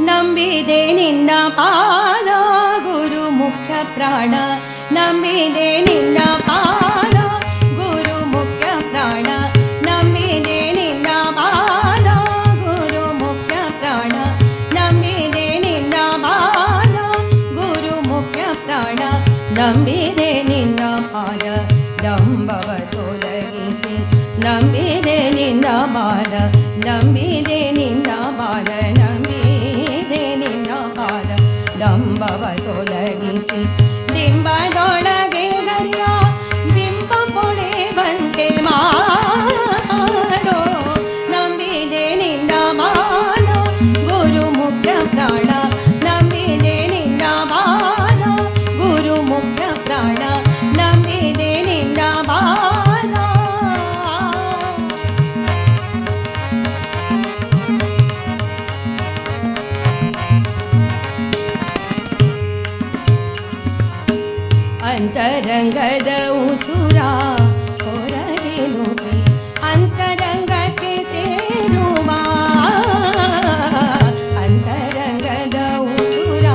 [SPEAKER 3] ನಂಬಿದೆ ನಿನ್ನ ಪಾದ ಗುರು ಮುಖ್ಯ ಪ್ರಾಣ ನಂಬಿದೆ ನಿನ್ನ ಪಾದ ಗುರು ಮುಖ್ಯ ಪ್ರಾಣ ನಂಬಿದೆ ನಿನ್ನ ಪಾದ ಗುರು ಮುಖ್ಯ ಪ್ರಾಣ ನಂಬಿದೆ ನಿನ್ನ ಪಾದ ಗುರು ಮುಖ್ಯ ಪ್ರಾಣ ನಂಬಿದೆ ನಿನ್ನ ಪಾದ ದಂಬವ ತೊಲಗಿಸಿ ನಂಬಿದೆ ನಿನ್ನ ಪಾದ ನಂಬಿದೆ ನಿನ್ನ ಪಾದ ನಂಬಿದೆ ನಿನ್ನ ಪಾದ ದಂಬವ ತೊಲಗಿಸಿ ಬಿಂಬದೊಳಗೆ ಹರಿಯ ಬಿಂಬ ಪೊಳೆವಂತೆ ಮಾಡೋ ನಂಬಿದೆ ನಿನ್ನ ಪಾದ ಗುರು ಮುಖ್ಯ ಪ್ರಾಣ ನಂಬಿದೆ ನಿನ್ನ ಪಾದ ಗುರು ಮುಖ್ಯ ಪ್ರಾಣ ನಂಬಿದೆ ನಿನ್ನ ಪಾದ ಅಂತರಂಗದ ಉಸುರ ಹೊರಗೆ ನುಡಿ ಅಂತರಂಗಕ್ಕೆ ಸೇರುವ ಅಂತರಂಗದ ಉಸುರ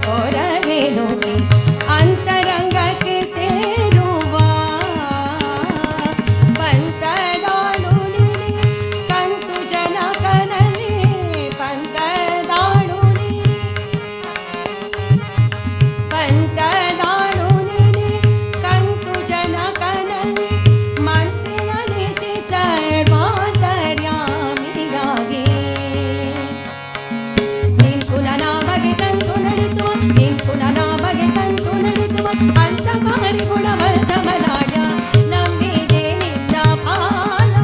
[SPEAKER 3] ಹೊರಗೆ ನುಡಿ ಅಂತರಂಗಕ್ಕೆ ಸೇರುವ ಪಂತದಾಳು ನಿಲಿ ಕಂತು ಜನಕನಲ್ಲಿ ಪಂತದಾಳು ಪಂತದಾಳು ಕಂತು ಜನಕನಲ್ಲಿ ಮಂತ್ರಿಯನಿಸಿ ಸರ್ವಾಂತರ್ಯಾಮಿಯಾಗಿ ನಿಂತು ನನ್ನ ಬಗೆ ತಂತು ನಡೆಸುವ ನಿಂತು ನನ್ನ ಬಗೆ ತಂತು ನಡೆಸುವ ಅಂತಕಾರಿ ಗುಣವರ್ಧಮನಾಡ ನಂಬಿದೆ ನಿನ್ನ ಪಾದ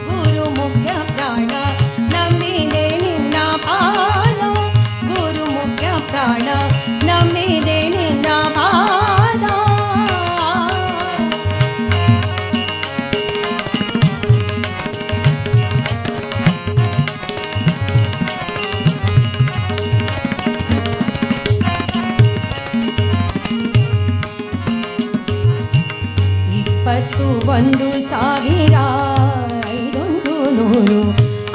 [SPEAKER 3] ಗುರು ಮುಖ್ಯ ಪ್ರಾಣ ನಂಬಿದೆ ನಿನ್ನ ಪಾದ ಗುರು ಮುಖ್ಯ ಪ್ರಾಣ ನಂಬಿದೆ ನಿನ್ನ ಪಾದ ಇಪ್ಪತ್ತು 1,500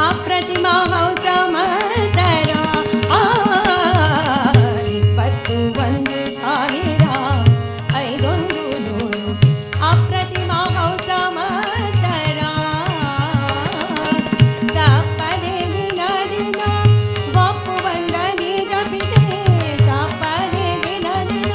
[SPEAKER 3] ಅಪ್ರತಿಮ ಹೌಸ ಮತರ 21,500 ಅಪ್ರತಿಮ ಹೌಸ ಮತರ ತಪ್ಪದೆ ದಿನ ದಿನ ಒಪ್ಪು ಬಂದ ನಿಜ ಪಿತೆ ತಪ್ಪದೆ ದಿನ ದಿನ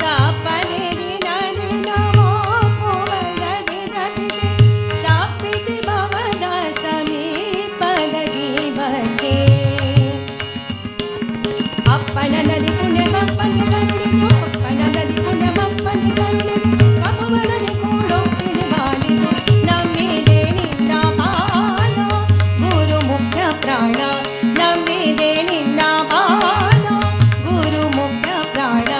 [SPEAKER 3] ತಪ್ಪದೆ ದಿನ ದಿನ ಒಪ್ಪು ಬಂದ ನಿಜ ಪಿತೆ ತಪ್ಪಿಸಿ ಭವದ ಸಮೀಪದ ಜೀವಕ್ಕೆ ಅಪ್ಪನ ನದಿ ಪುಣ್ಯ ತಪ್ಪನೆ ಕಂಡಿತು ಅಪ್ಪನ ನದಿ ಪುಣ್ಯ ತಪ್ಪನೆ ಕಂಡಿತು ಕಪುವರನೆ ಕೂಡೊಪ್ಪಿದೆ ಬಾಳಿತು ನಂಬಿದೆ ನಿನ್ನ ಪಾದ ಗುರು ಮುಖ್ಯ ಪ್ರಾಣ ನಂಬಿದೆ ನಿನ್ನ ಪಾದ ಗುರು ಮುಖ್ಯ ಪ್ರಾಣ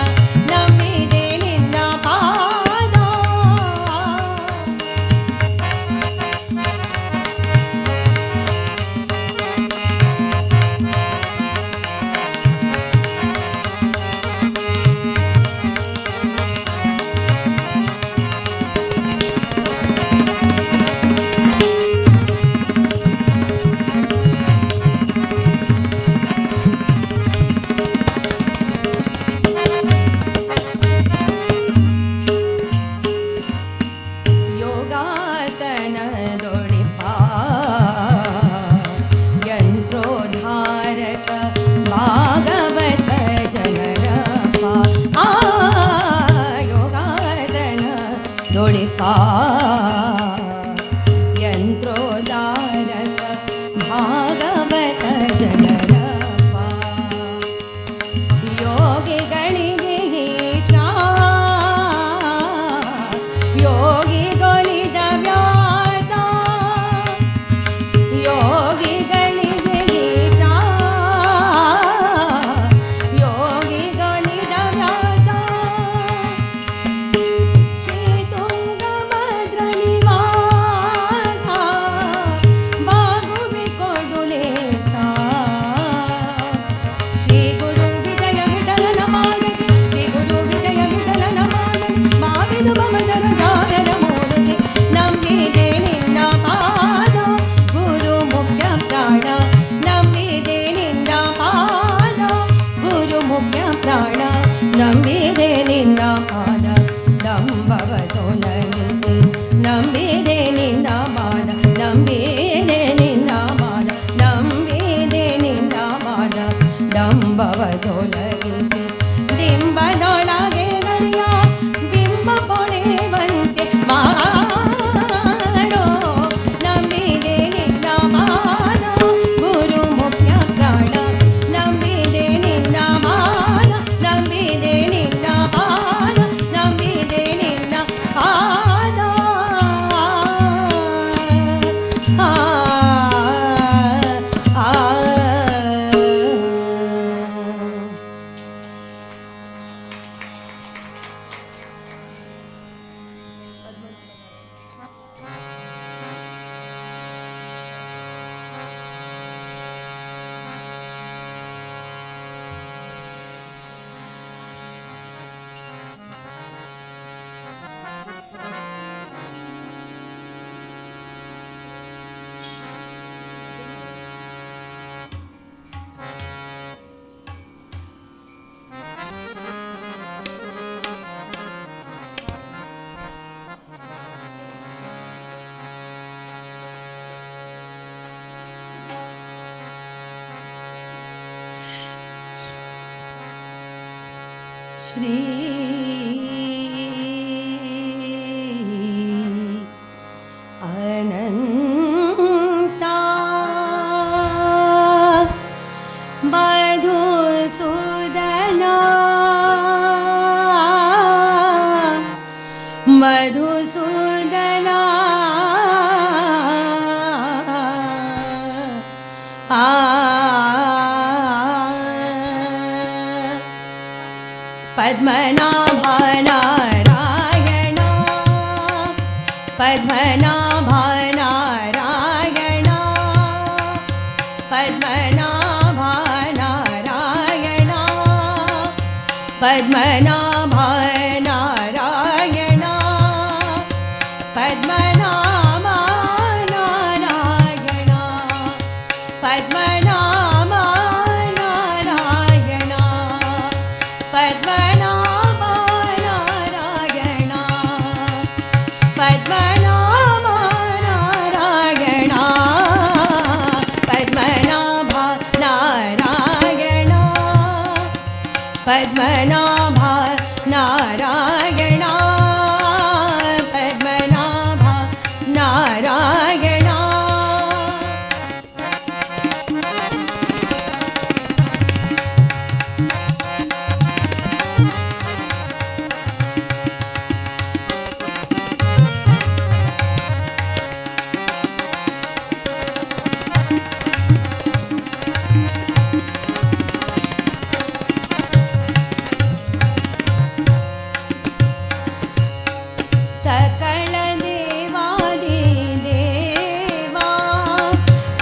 [SPEAKER 3] ನಂಬಿದೆ ನಿನ್ನ ಪಾದ ಯೋಗಾಸನದೊಳಿಪ ಯಂತ್ರೋದ್ಧಾರಕ ಭಾಗವತ ಜನರಪ ಯೋಗಾಸನದೊಳಿಪ ಯಂತ್ರೋದ್ಧಾರಕ ಭಾಗವತ ಜನರಪ ಯೋಗಿಗಳಿಗೆ ಈಶ ಯೋಗಿಗೊಳಿದ ವ್ಯಾಸ ಯೋಗಿಗಳಿಗೆ ಈಶ ಯೋಗಿಗೊಳಿದ ವ್ಯಾಸ
[SPEAKER 4] ತೊಲಗಿಸಿ ಡಿಂಬದೊಳಗೆ ನರಿಯ ಬಿಂಬ ಪೊಳೆವಂತೆ ಮಾಡೋ ನಂಬಿದೆ ನಿನ್ನ ಮಾನ ಗುರು ಮುಖ್ಯ ಪ್ರಾಣ ನಂಬಿದೆ ನಿನ್ನ ಮಾನ ನಂಬಿದೆ ನಿನ್ನ ಮಾನ ನಂಬಿದೆ ನಿನ್ನ ಪಾದ श्री अनंता मधुसूदना मधुसूदना पद्मनाभ नारायण पद्मनाभ नारायण पद्मनाभ नारायण पद्मनाभ नारायण पद्मनाभ नारायण पद्मनाभ नारायण पद्मनाभ नारायण पद्मनाभ नारायण पद्मनाभ नारायण पद्मनाभ नारायण पद्मनाभ नारायण सकल देवादि देवा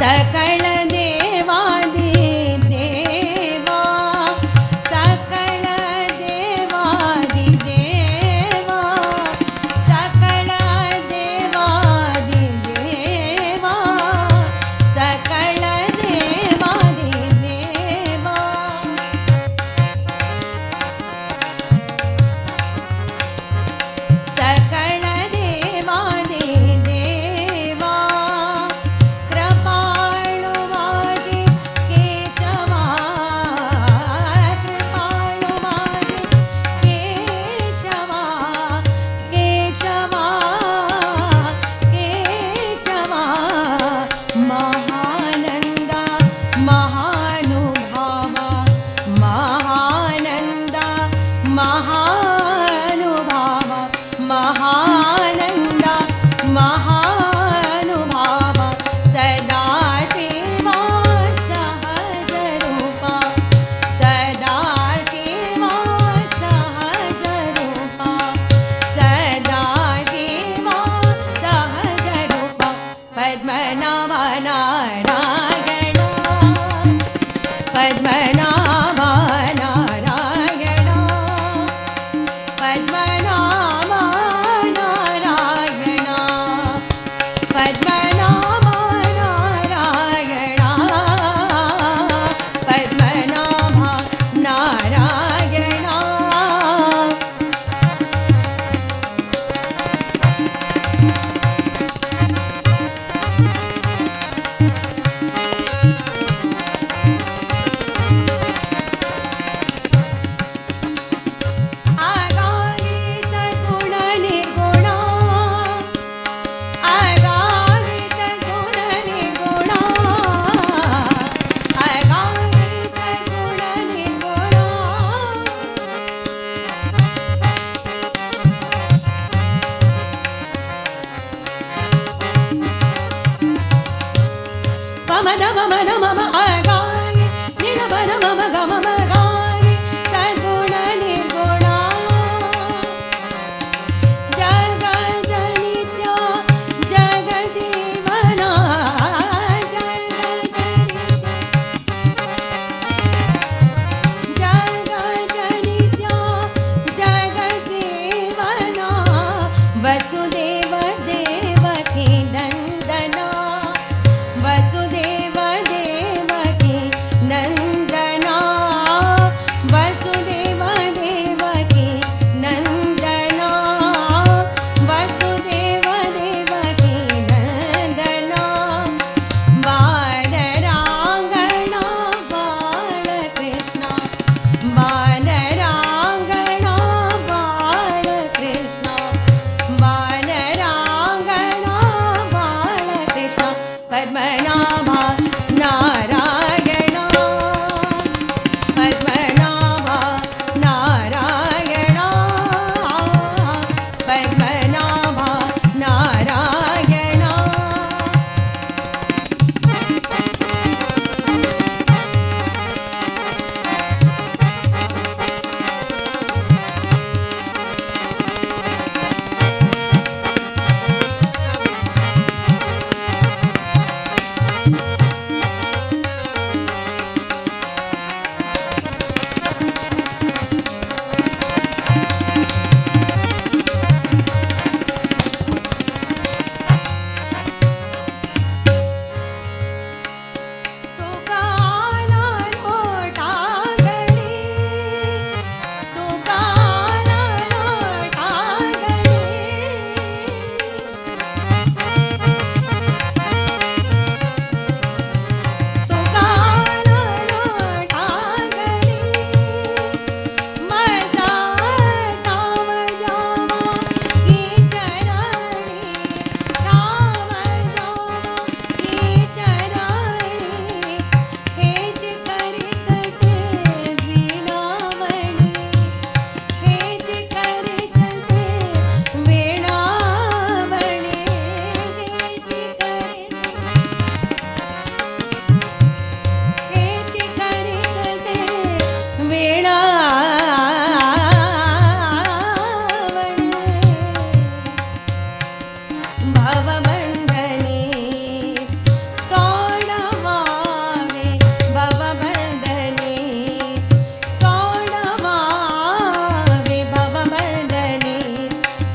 [SPEAKER 4] सकल देवादि देवा सकल देवादि देवा सकल देवादि देवा सकल देवादि देवा सकल देवादि देवा कृपाळुवादि केशवा कृपाळुवादि केशवा केशवा केशवा महानंद महानुभाव महानंद महानुभाव महानंद महानुभाव सदा शिवा सहज रूपा सदा शिवा सहज रूपा सदा शिवा सहज रूपा पद्मनाभ नारायण पद्मनाभ नारायण पद्मनाभ नारायण पद्मनाभ नारायण पद्मनाभ नारायण
[SPEAKER 8] मम द मम न मम अगारे नि द ब न मम ग मम गारे सगुण निर्गुणा जग जनित्य जग जीवना वसुदेव देवकी नंदना वसुदेव देवकी नंदना वसुदेव देवकी नंदना वसुदेव देवकी नंदना वानरांगणा बालकृष्ण वानरांगणा बालकृष्ण वानरांगणा बालकृष्ण पद्मनाभा नारायणा पद्मनाभा नारायणा पद्मनाभा नारायणा तुकाला लोटा गडी तुकाला लोटा तुकाला लोटा मजा ताव जावा की चरणी राम जावा की चरणी हेच करीत से वीणावणी हेच करीत से वीणावणी हेच करीत से वीणावणी भवबंधनी सोडवावे भवबंधनी सोडवावे भवबंधनी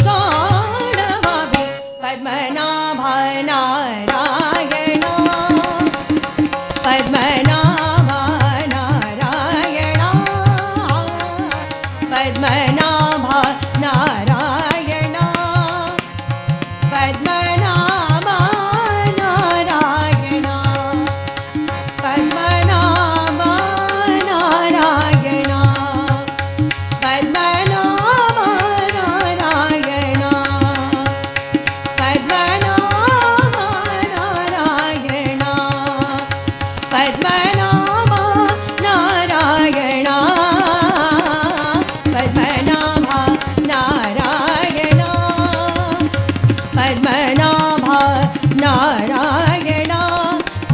[SPEAKER 8] सोडवावे पद्मनाभा नारायणा पद्मनाभा नारायणा पद्मनाभा नारायणा पद्मनाभा नारायणा पद्मनाभा नारायणा पद्मनाभा नारायणा पद्मनाभा नारायणा पद्मनाभा नारायणा पद्मनाभा नारायणा पद्मनाभा नारायणा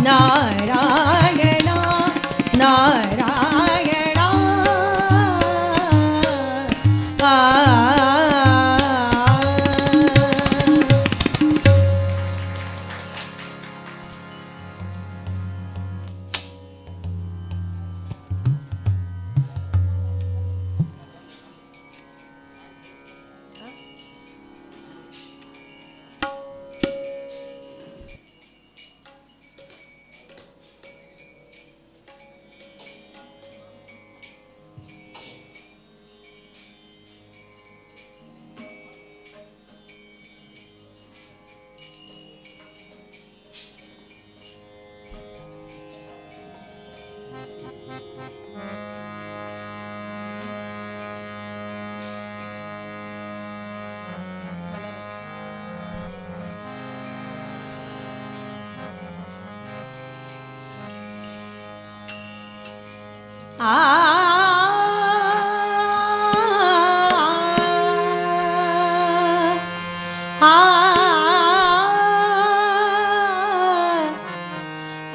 [SPEAKER 8] नारायणा नारायणा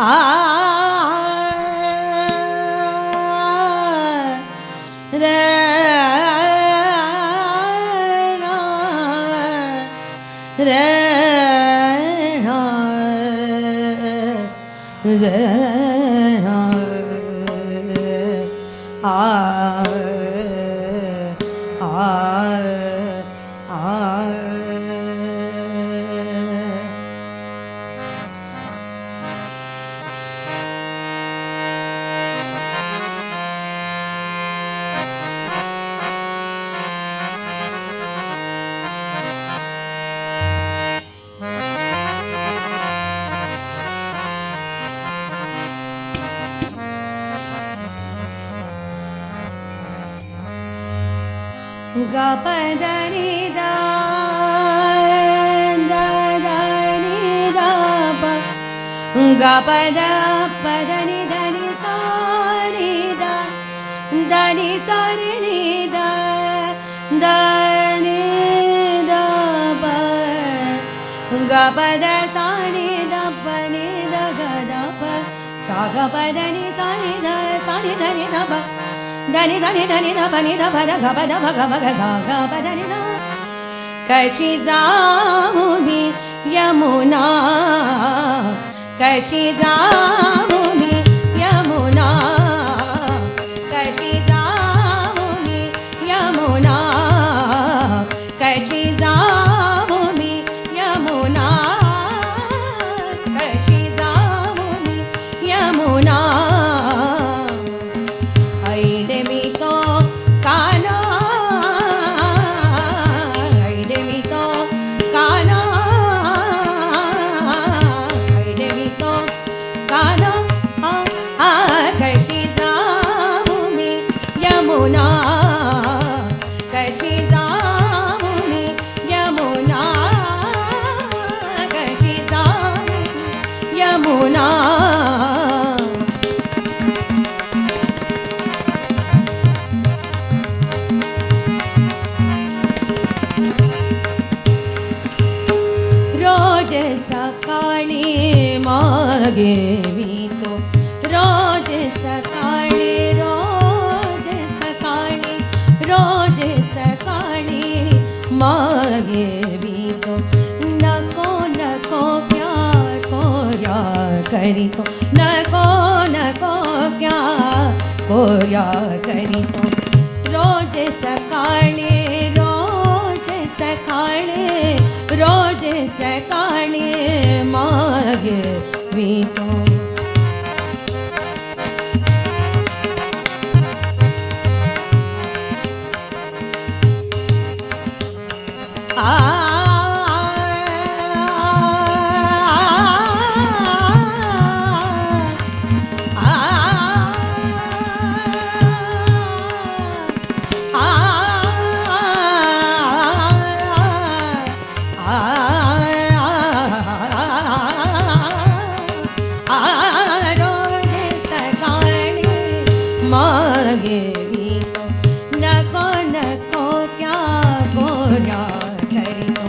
[SPEAKER 8] आ गपदनि दा दनि दा प गपद पदनि धनि सानि दा धनि सानि नि दा धनि दा प गपद सानि द पनि द गद प सा गपदनि सानि द सानि धनि द प धनि धनि धनि ध पनि ध पद ग पद भ ग भ ग ध ग पदनि ध कशी जाऊ मी यमुना कशी जाऊ मी यमुना कशी जाऊ मी यमुना कशी जाऊ मी यमुना कशी जाऊ मी यमुना रोज सकाळी मागे मी तो रोज सकाळी मागे मी तो नको नको क्या कोर्या करी तो नको नको क्या कोर्या करी तो रोज सकाळी मागे मी तो मागे मी तो नको नको क्या बोल्या करी तो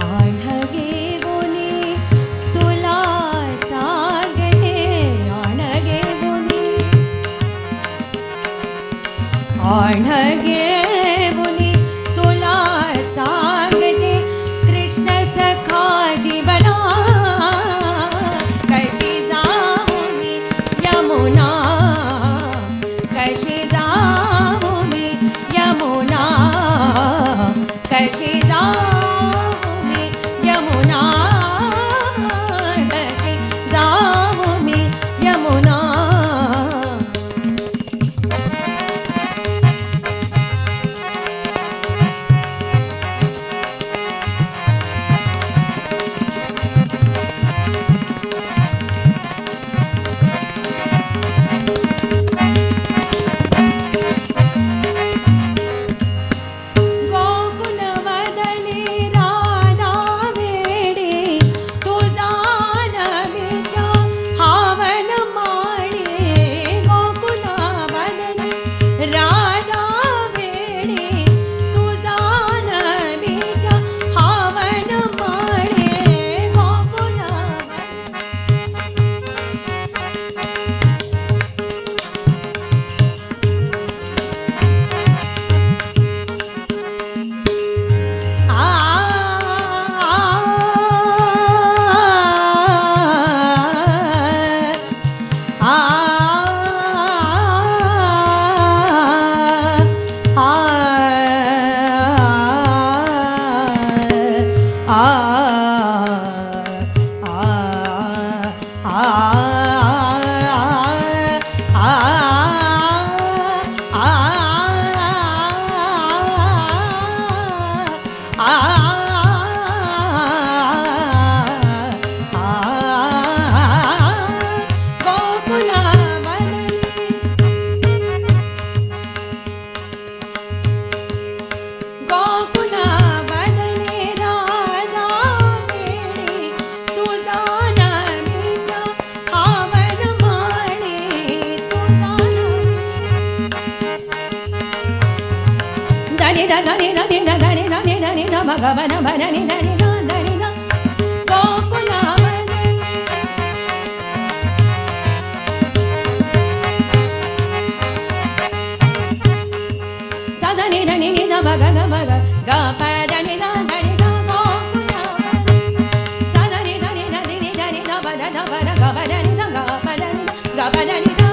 [SPEAKER 8] आणगे बोनी तुला सांगते आणगे बोनी तुला सांगते कृष्ण सखा जीवना कशी जाऊ मी यमुना कशी जाऊ मी यमुना कशी जाऊ मी यमुना कशी जाऊ मी यमुना हावन मा
[SPEAKER 4] दा दा नी दा नी दा दा नी दा नी दा नी दा मा गा मा ना मा ना नी दा नी दा दा नी दा गोकुलावन सा दा नी दा मा गा गा पा दा नी दा दा नी दा गोकुलावन सा दा नी दा नी दा बा दा गा बा दा नी दा गा पा दा नी गा पा दा नी दा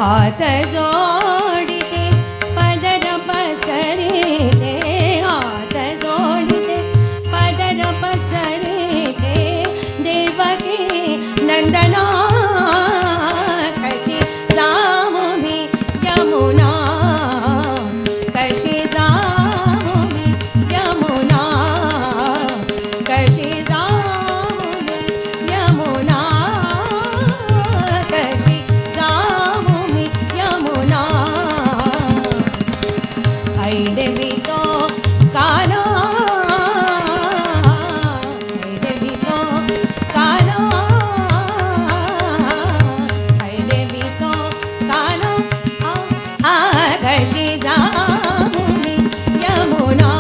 [SPEAKER 4] हात जोडिते पदर पसरिते हात जोडिते पदर पसरिते देवकी नंदना कशी जाऊ मी यमुना कशी जाऊ मी यमुना कशी जाऊ मी यमुना कशी जाऊ मी यमुना ऐदेवी तो काना ऐदेवी तो काना ऐदेवी तो काना कशी जाऊ मी यमुना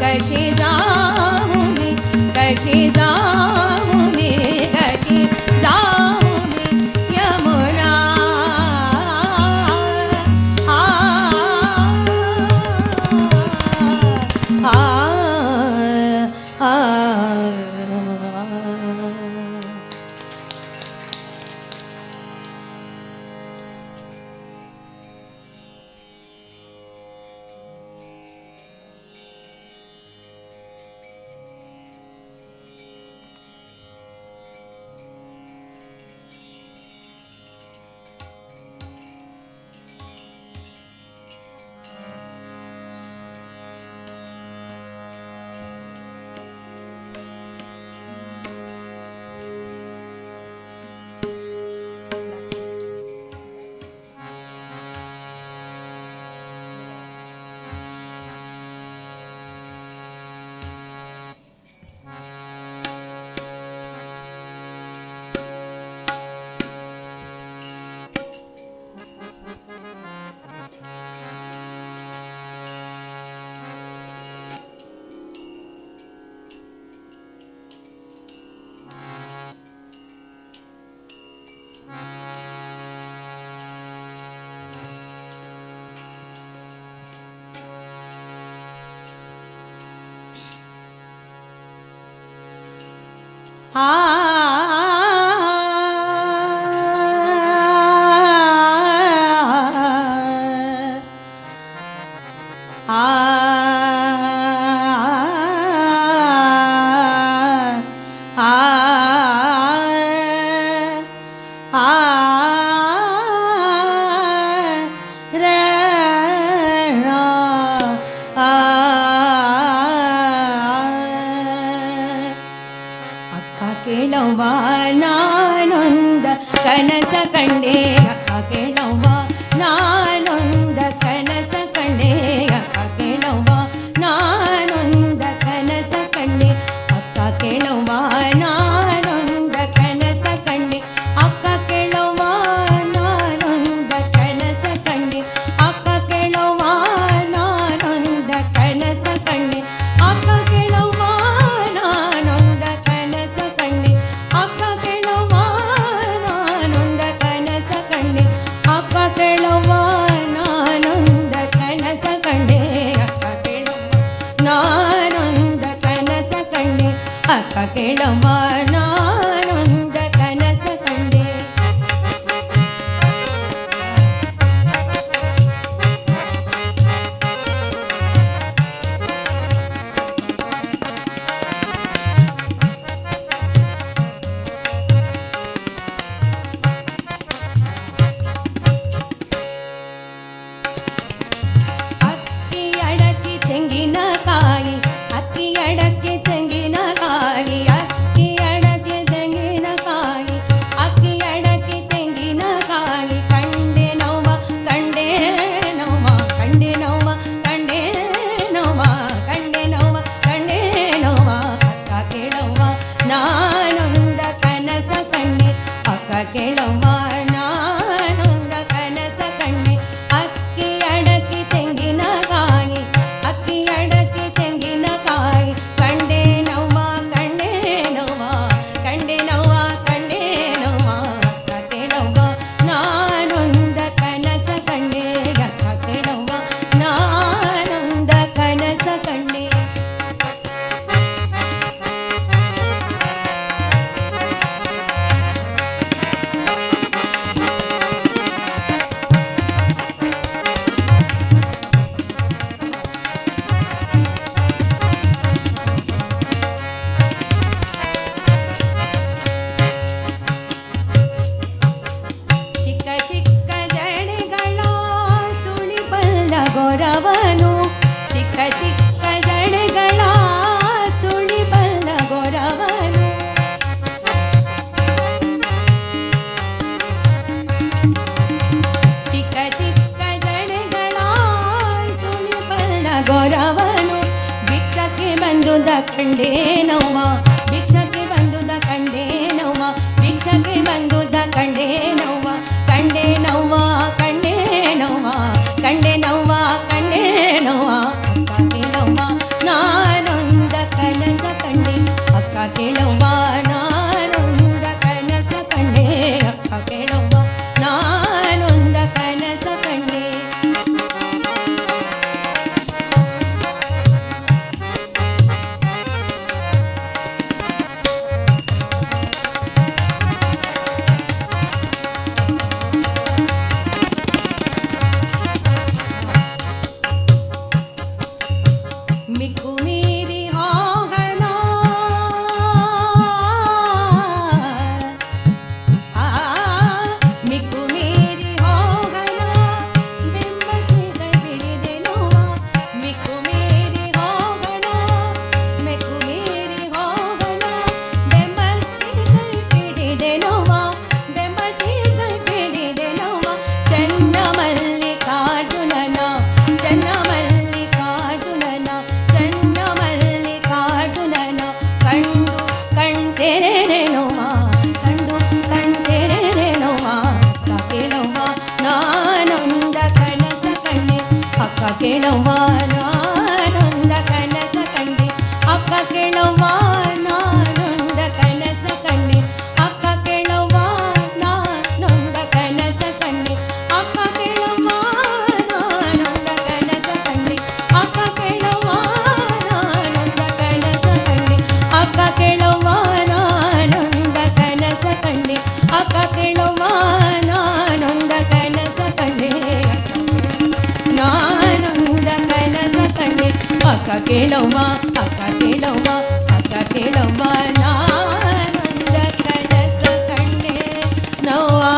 [SPEAKER 4] कशी जाऊ मी कशी जाऊ मी कशी जाऊ मी यमुना
[SPEAKER 8] ಅಕ್ಕ ಕೇಳವ್ವ ನಾನೊಂದ ಕನಸ ಕಂಡೆ ಅಕ್ಕ ಕೇಳವ್ವ ನಾನೊಂದ ಕನಸ ಕಂಡೆ ಅಕ್ಕ ಕೇಳವ್ವ ನಾನೊಂದ ಕನಸ ಕಂಡೆ ಅಕ್ಕ ಕೇಳವ್ವ ನಾನೊಂದ ಕನಸ ಕಂಡೆ ಅಕ್ಕ ಕೇಳವ್ವ ನಾನೊಂದ ಕನಸ ಕಂಡೆ ಅಕ್ಕ ಕೇಳವ್ವ ನಾನೊಂದ ಕನಸ ಕಂಡೆ ಅಕ್ಕ ಕೇಳವ್ವ ನಾನೊಂದ ಕನಸ ಕಂಡೆ ಅಕ್ಕ ಕೇಳವ್ವ ನಾನೊಂದ ಕನಸ ಕಂಡೆ ಅಕ್ಕ ಕೇಳವ್ವ ನಾನೊಂದ ಕನಸ ಕಂಡೆ ಅಕ್ಕ ಕೇಳವ್ವ ನಾನೊಂದ ಕನಸ ಕಂಡೆ ಅಕ್ಕ ಕೇಳವ್ವ ನಾನೊಂದ ಕನಸ ಕಂಡೆ ಅಕ್ಕಿ ಅಡಕೆ ತೆಂಗಿನಕಾಯಿ ಅಕ್ಕಿ ಅಡಕೆ ತೆಂಗಿನಕಾಯಿ ಅಕ್ಕಿ ಅಡಕೆ ತೆಂಗಿನಕಾಯಿ ಅಕ್ಕಿ ಅಡಕೆ ತೆಂಗಿನಕಾಯಿ ಕಂಡೆ ನೋವ ಕಂಡೆ ನೋವ ಕಂಡೆ ನೋವ ಕಂಡೆ ನೋವ ಕಂಡೆ ನೋವ ಕಂಡೆ ನೋವ ಅಕ್ಕ ಕೇಳವ್ವ ನಾನೊಂದ ಕನಸ ಕಂಡೆ ಅಕ್ಕ ಕೇಳವ್ವ ನಾನೊಂದ ಕನಸ ಕಂಡೆ ಅಕ್ಕಿ ಅಡಕೆ ತೆಂಗಿನಕಾಯಿ ಅಕ್ಕಿ ಅಡಕೆ ತೆಂಗಿನಕಾಯಿ ಕಂಡೆ ನೋವ ಕಂಡೆ ನೋವ ಕಂಡೆ ನೋವ ಕಂಡೆ ನೋವ ಅಕ್ಕ ಕೇಳವ್ವ ನಾನೊಂದ ಕನಸ ಕಂಡೆ ಅಕ್ಕ ಕೇಳವ್ವ ನಾನೊಂದ ಕನಸ ಕಂಡೆ ಚಿಕ್ಕ ಚಿಕ್ಕ ಜಡೆಗಳ ಸುಳಿಬಲ್ಲ ಗೊರವನು ಚಿಕ್ಕ ಚಿಕ್ಕ ಜಡೆಗಳ ಸುಳಿಬಲ್ಲ ಗೊರವನು ಚಿಕ್ಕ ಚಿಕ್ಕ ಜಡೆಗಳ ಸುಳಿಬಲ್ಲ ಗೊರವನು ಭಿಕ್ಷಕ್ಕೆ ಬಂದುದ ಕಂಡೇ ನೋವ ಭಿಕ್ಷಕ್ಕೆ ಬಂದುದ ಕಂಡೇ ನೋವ ಭಿಕ್ಷಕ್ಕೆ ಬಂದುದ ಕಂಡೇ ನೋವ ಕಂಡೆ ನೋವ ಕಂಡೆ ನೋವ ಕಂಡೆ ನೋವ ಕಂಡೆ ನೋವ ಅಕ್ಕ ಕೇಳವ್ವ ನಾನೊಂದ ಕನಸ ಕಂಡೆ ಅಕ್ಕ ಕೇಳವ್ವ ನಾನೊಂದ ಕನಸ ಕಂಡೆ ಅಕ್ಕ ಕೇಳವ್ವ ನಾನೊಂದ ಕನಸ ಕಂಡೆ ಮಿಕ್ಕು ಮೀರಿ ಆಹಣ
[SPEAKER 3] केळवा अक्का केळवा अक्का केळवा नानंद कळस कण्णे नवा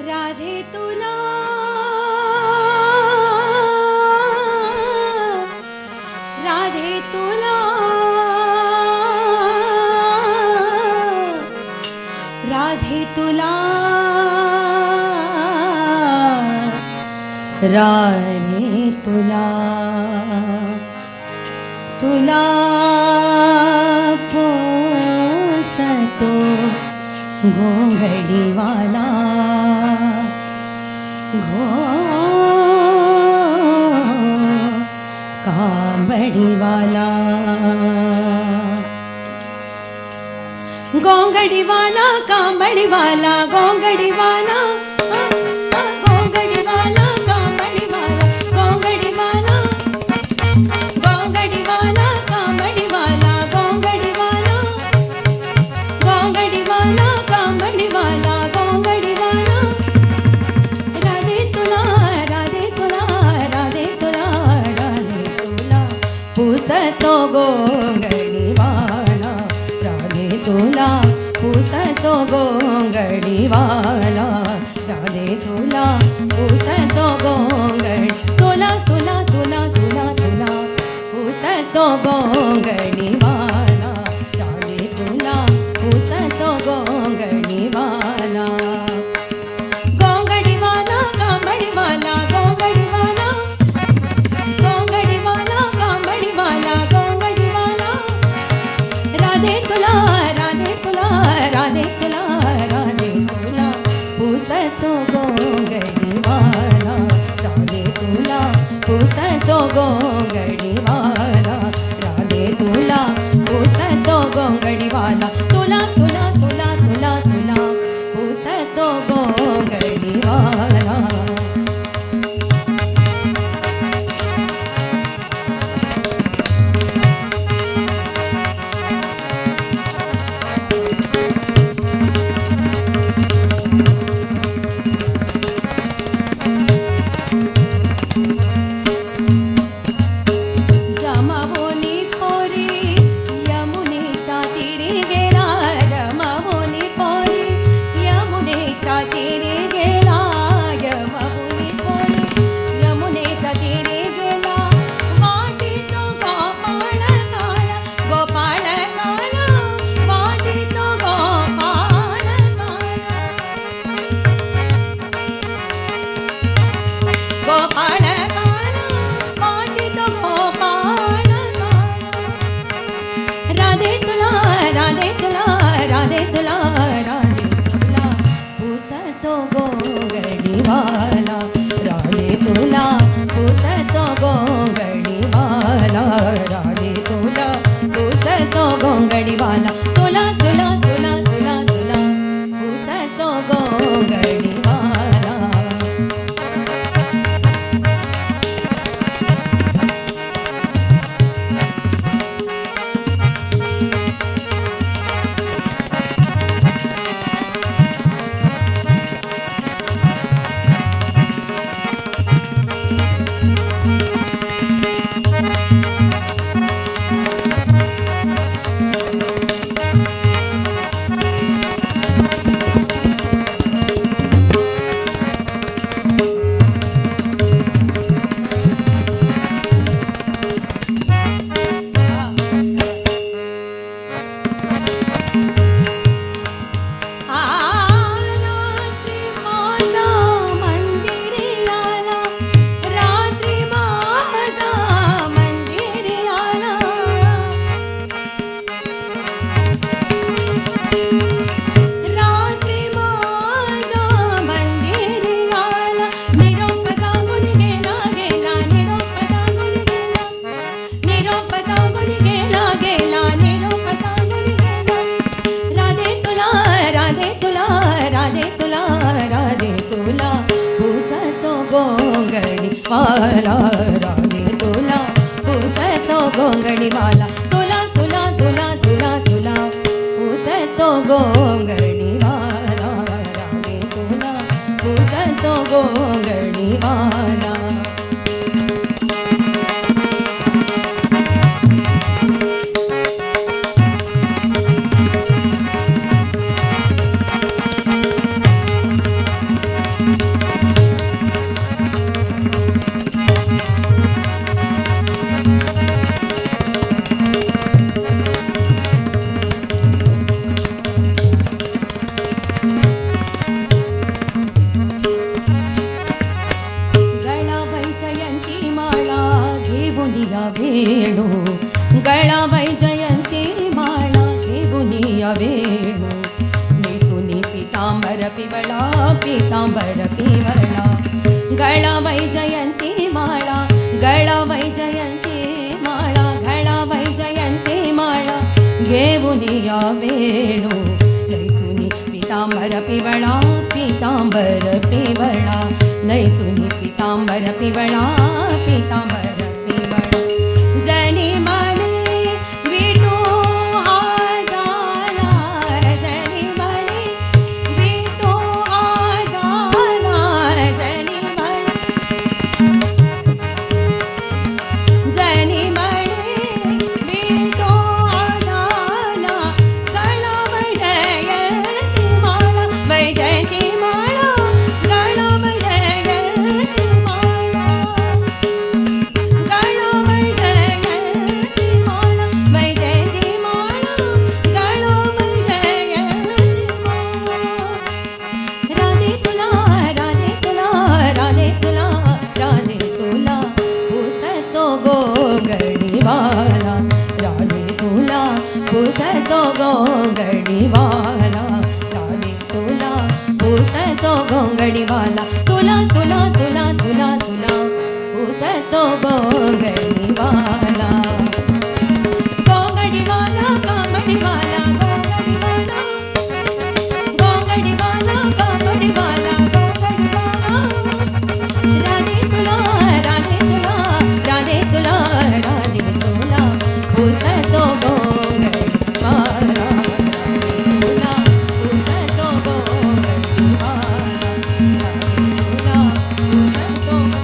[SPEAKER 3] राधे तुला राधे तुला राधे तुला राधे तुला तुला पोसतो घोंगडीवाला कांबडीवाला गोंगडीवाला कांबडीवाला गोंगडीवाला गोंगडीवाला कांबडीवाला गोंगडीवाला गोंगडीवाला कांबडीवाला गोंगडीवाला गोंगडीवाला कांबडीवाला गोंगडीवाला राधे तुला राधे तुला राधे तुला राधे तुला पुसतो गोंगडीवाला राधे तुला पुसतो गोंगडीवाला राधे तुला पुसतो गोंगड तुला तुला तुला तुला तुला पुसतो गोंगडीवाला राधे तुला पुसतो गोंगडीवाला गोंगडीवाला कांबडीवाला गोंगडीवाला गोंगडीवाला कांबडीवाला गोंगडीवाला राधे तुला राधे तुला राधे तुला राधे तुला पुसतो गोंगडीवाला राधे तुला पुसतो गोंगडीवाला राधे तुला पुसतो गोंगडीवाला तुला तुला तुला तुला तुला पुसतो गोंगडीवाला जमावोनी पोरी
[SPEAKER 8] रात्री माझा मंदिरी आला, रात्री माझा मंदिरी आला, रात्री माझा मंदिरी आला, निरोप सांगून गेला गेला, निरोप सांगून गेला, निरोप सांगून गेला गेला, निरोप सांगून गेला. राधे तुला राधे तुला राधे तुला राधे तुला पुसतो गोंगडी माला, राधे तुला पुसतो गोंगडी माला, तुला तुला तुला तुला तुला पुसतो गोंगडी माला, राधे तुला पुसतो गोंगडी माला. गळाबाई जयंती माळा घेऊन या वेणू, गळाबाई जयंती माळा घेऊन या वेणू, नेसुनी पितांबर पिवळा पितांबर पिवळा. गळाबाई जयंती माळा, गळाबाई जयंती माळा, गळाबाई जयंती माळा घेऊन या वेणू, नेसुनी पितांबर पिवळा पितांबर पिवळा, नैसुनी पितांबर पिवळा पितांबर पिवळा. जनी मणी विटू आजाला, जनी मणी विटू आजाला, जनी मणी, जनी मणी विटू आजाला, गळा वैजयंती माळा, वैजयंती माळा, गळा वैजयंती माळा, गळा वैजयंती माळा, वैजयंती माळा, गळा वैजयंती माळा. राधे तुला राधे तुला राधे तुला राधे तुला पुसतो गोंगडी माला, राधे तुला पुसतो गोंगडी माला, राधे तुला पुसतो गोंगडी माला, तुला तुला तुला तुला तुला पुसतो गोंगडी माला. गोंगडी माला कामडी माला, गोंगडी माला, गोंगडी माला कामडी माला, गोंगडी माला. राधे तुला राधे तुला राधे तुला राधे तुला पुसतो गोंगडी माला, राधे तुला पुसतो गोंगडी माला, राधे तुला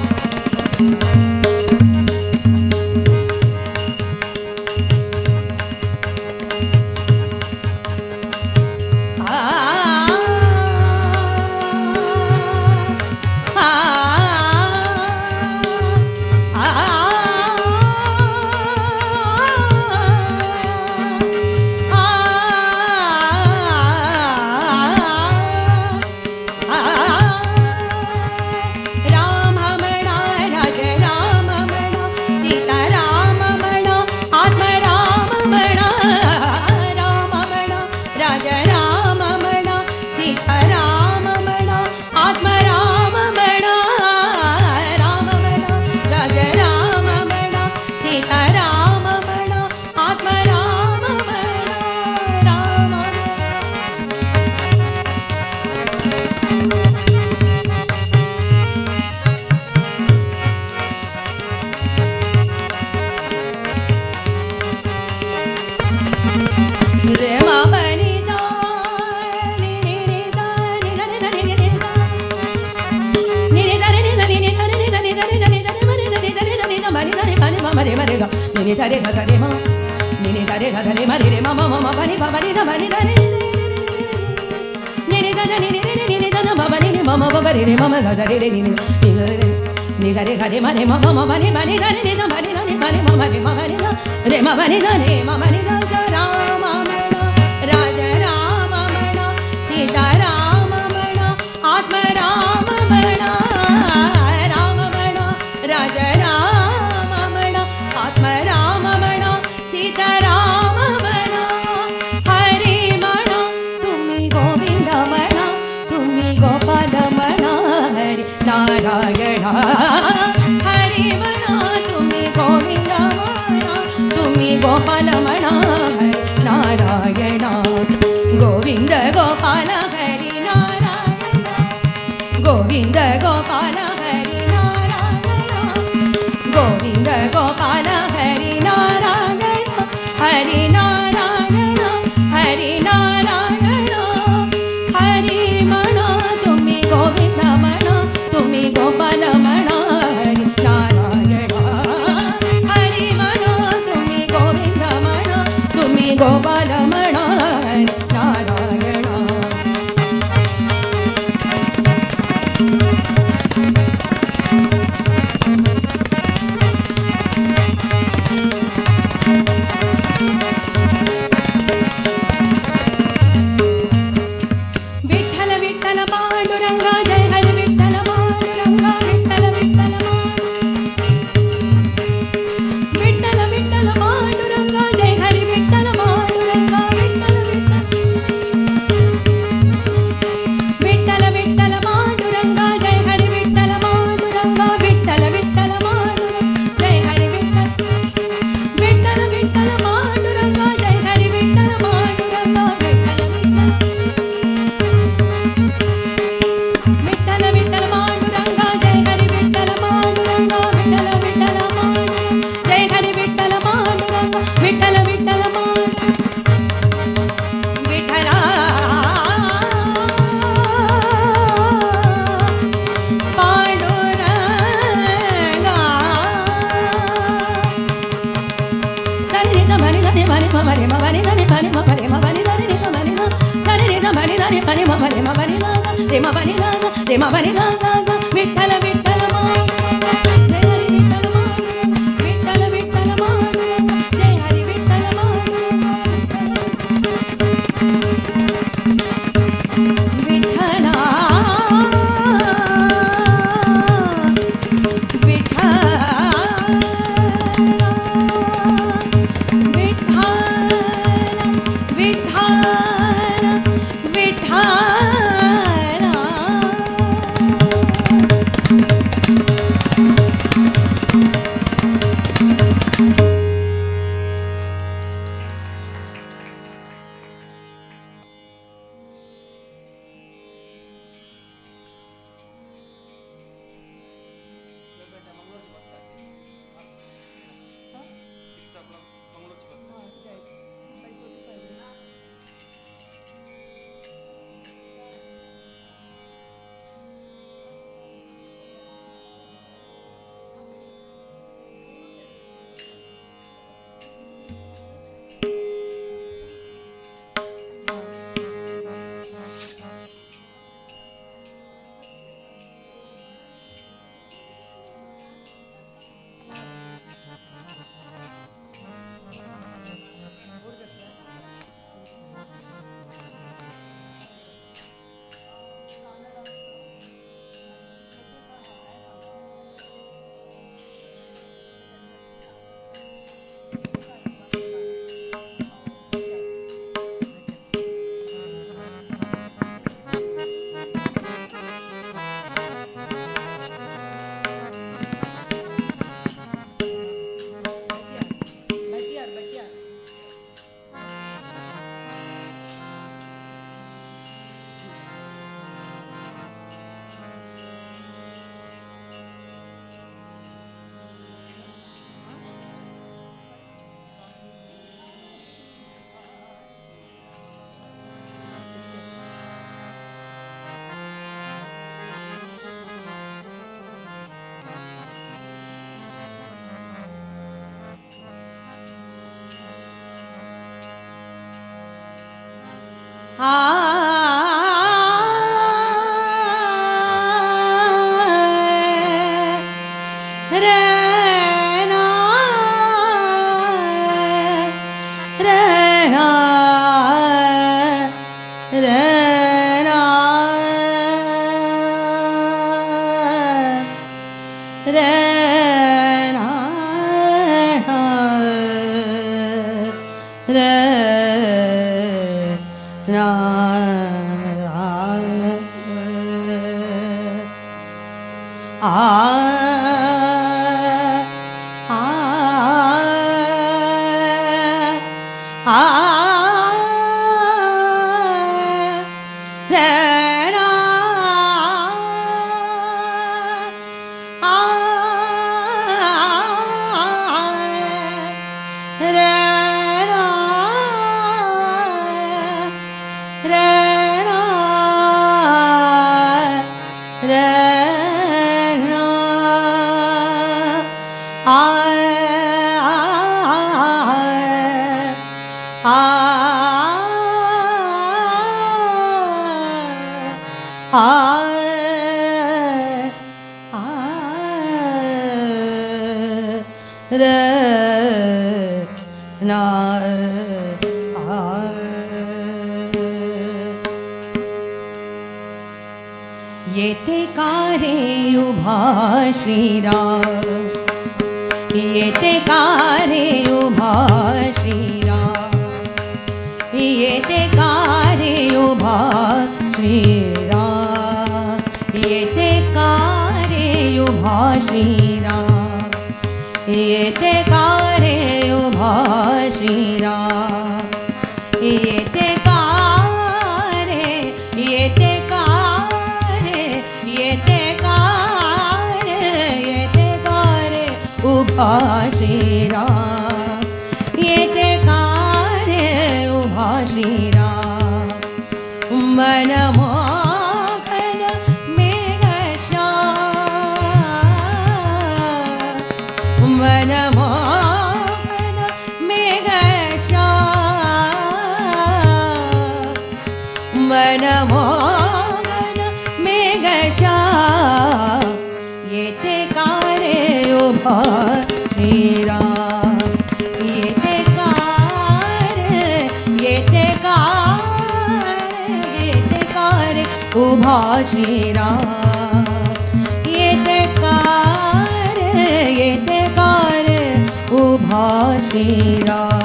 [SPEAKER 8] राजा
[SPEAKER 4] हरी म्हणा तुम्ही गोविंद म्हणा तुम्ही गोपाल म्हणा हरी नारायण गोविंद गोपाल हरी नारायण गोविंद गोपाल हरी नारायण गोविंद गोपाल हरी नारायण हरी नारायण हरी नारायण हरी म्हणा तुम्ही गोविंद म्हणा तुम्ही गोपाल म्हणा हरी नारायण हरी म्हणा तुम्ही गोविंद म्हणा तुम्ही गोपाल म्हणा हरी नारायण विठ्ठल विठ्ठल पांडुरंगा जय हरी विठ्ठल पांडुरंगा विठ्ठल विठ्ठल विठ्ठल विठ्ठल पांडुरंगा जय हरी विठ्ठल पांडुरंगा विठ्ठल विठ्ठल विठ्ठल विठ्ठल पांडुरंगा जय हरी विठ्ठल पांडुरंगा विठ्ठल विठ्ठल पांडुरंगा जय हरी विठ्ठल विठ्ठल विठ्ठल पांडुरंगा जय हरी विठ्ठल पांडुरंगा विठ्ठल विठ्ठल विठ्ठल पांडुरंगा जय हरी विठ्ठल पांडुरंगा विठ्ठल विठ्ठल पांडुरंगा जय हरी विठ्ठल पांडुरंगा विठ्ठल विठ्ठल विठ्ठला पांडुरंगा धनी धनी धनी धनी मरे मरे धनी धनी मरे मरे धनी धनी धनी धनी धनी धनी मरे मरे रे मरे रे मरे विठ्ठल विठ्ठल जय हरी विठ्ठल विठ्ठल विठ्ठल जय हरी विठ्ठल विठ्ठला
[SPEAKER 3] येते का रे उभा श्रीराम, येते का रे उभा श्रीराम, येते का रे उभा श्रीराम, येते का रे उभा श्रीराम, येते का रे उभा श्रीराम, येते का रे, येते का रे, येते का रे, येते का रे उभा श्रीराम, येते का रे उभा श्रीराम, मनमोहन मेघश्याम, मनमोहन मेघश्याम, मनमोहन मेघश्याम, येते का रे उभा श्रीराम, येते का रे, येते का रे, येते का रे उभा श्रीराम, येते का रे, येते का रे उभा श्रीराम.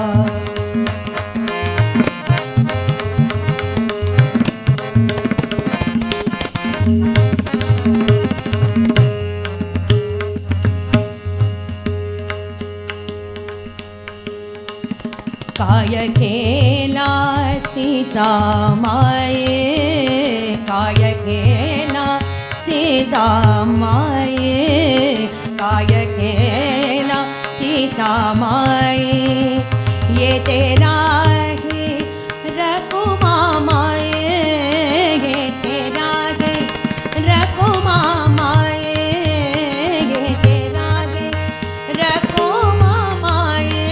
[SPEAKER 3] काय केला सीता माये, काय केला सीता माये, काय केला सीता माये, येते नाही रकुमा माये, येते नाही रकुमा माये, येते नाही रकुमा माये,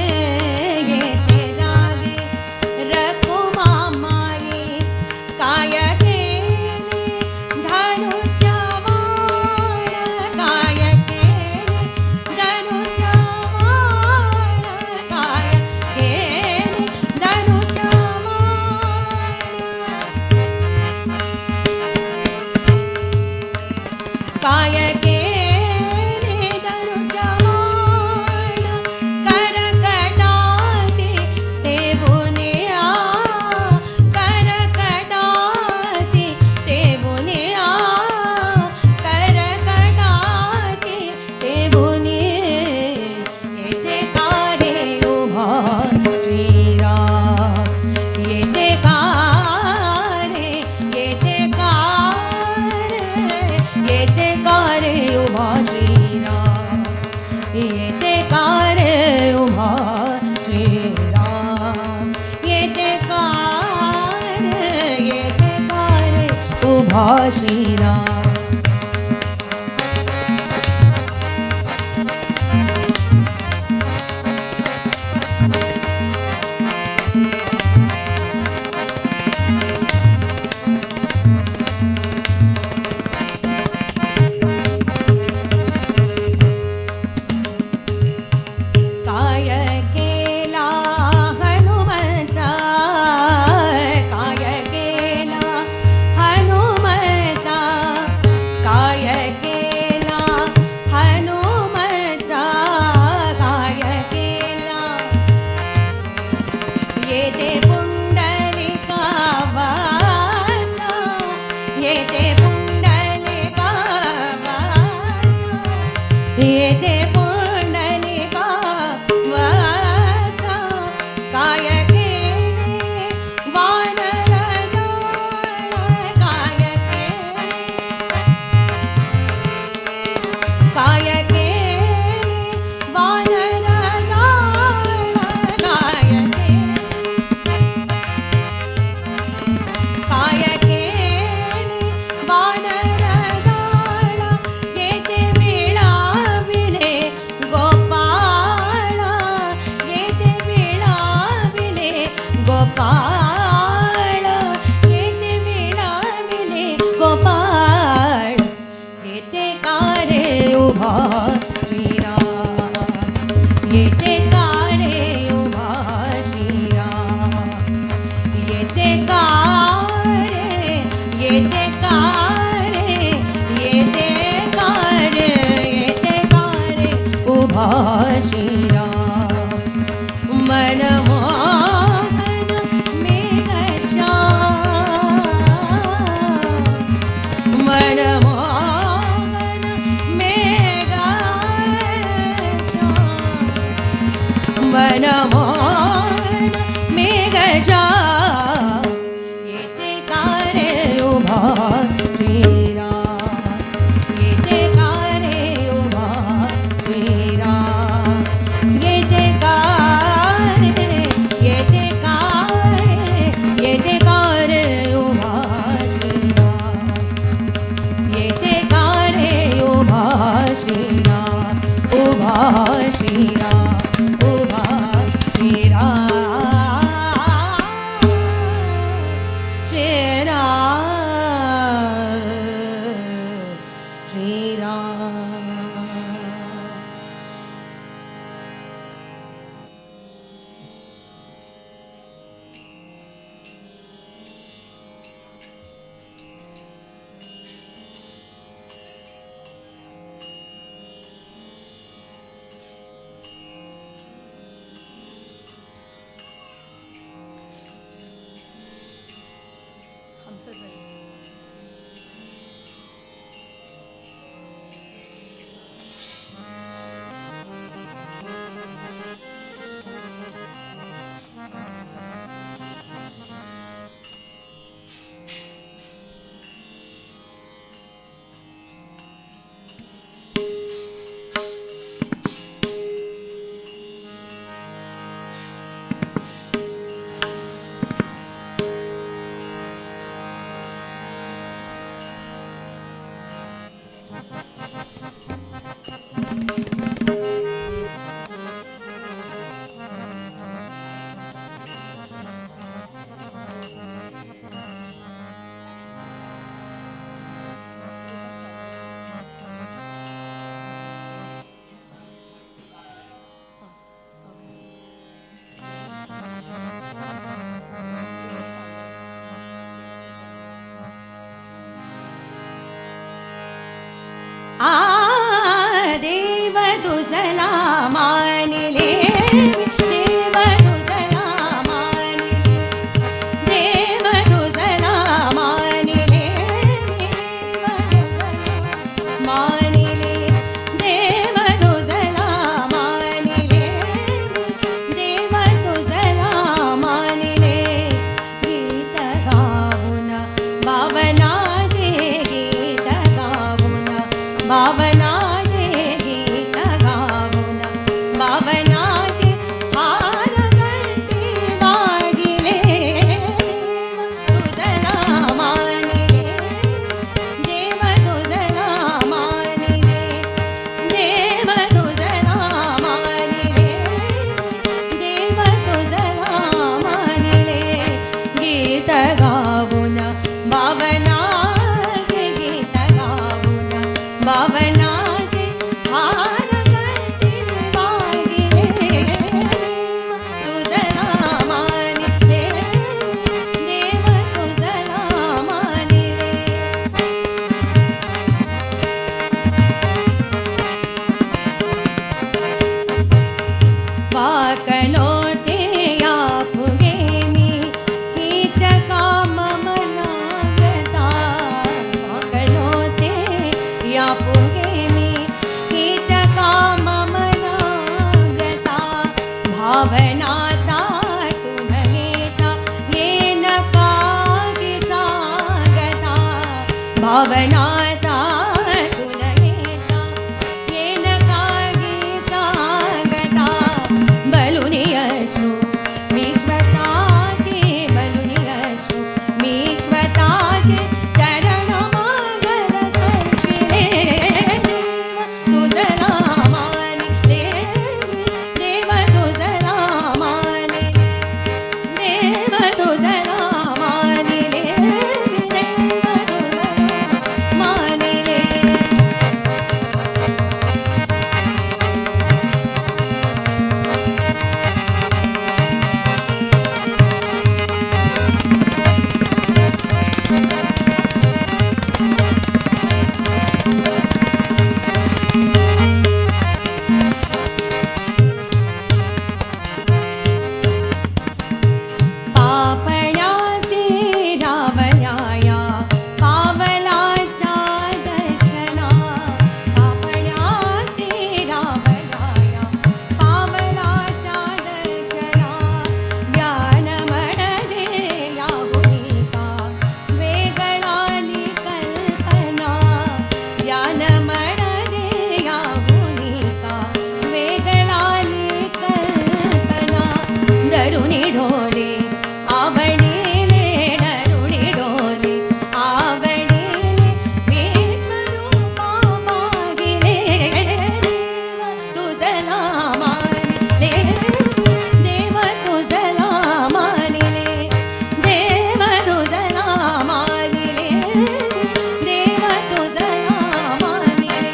[SPEAKER 3] येते नाही रकुमा माये, काय केले धनुष्यबाण, काय केले धनुष्यबाण, काय केले धनुष्यबाण, काय केले धनुष्यबाण, करकटासी तेवुनिया, करकटासी तेवुनिया, करकटासी तेवुनिये, येते का रे उभा श्रीराम, येते का रे, येते का रे, येते का रे उभा श्रीराम, येते का रे उभा श्रीराम, येते का रे, येते का रे उभा श्रीराम. काय केला हनुमंता, काय केला हनुमंता, काय केला हनुमंता, काय केला, येते पुंडलिका वासा, येते पुंडलिका वासा, येते पुंडलिका वाचा काय केले वानर काय केले वानर काय केले वानर येते मिळाविले गोपाळ येते मिळाविले गोपाळ येते मिळाविले गोपाळ येते कारे उभा श्रीराम येते कारे उभा श्रीराम येते कारे येते कारे येते कारे येते कारे उभा श्रीराम मनमोहन मेघश्याम मनमोहन मेघश्याम मनमोहन मेघश्याम येते कारे उभा श्रीराम येते कारे उभा श्रीराम येते कारे येते कारे येते कारे उभा श्रीराम येते कारे उभा श्रीराम उभा श्रीराम उभा श्रीराम श्रीराम श्रीराम देव तुझला मानिले देव तुझला मानिले देव तुझला मानिले देव तुझला मानिले देव तुझला मानिले गीत गाऊन भावना दे गीत गाऊन भावना दे गीत गाऊन भावना दे हार गंटी वागिले तुझला मानिले देव तुझला मानिले देव तुझला मानिले देव तुझला मानिले गीत गाऊन भावना दे गीत गाऊन भावना भावनाचा तुला येता येन काही सांगता बलुनी अश्रू मी स्वतःची बलुनी अश्रू मी स्वतःचे चरण मागल सरपिले तुझ नामाने देव तुझ नामाने देव तुझ नामाने देव तुझ नामाने पापण्यासी रावयाया पावलाच्या दर्शना पापण्यासी रावयाया पावलाच्या दर्शना ज्ञान म्हणजे याहुनिका वेगळाली कल्पना ज्ञान म्हणजे याहुनिका वेगळाली कल्पना दरुनी ढोले आवडीले डरुणी डोले आवडीले विश्वरूपा मागिले तुझ नामानिले देव तुझ नामानिले देव तुझ नामानिले देव तुझ नामानिले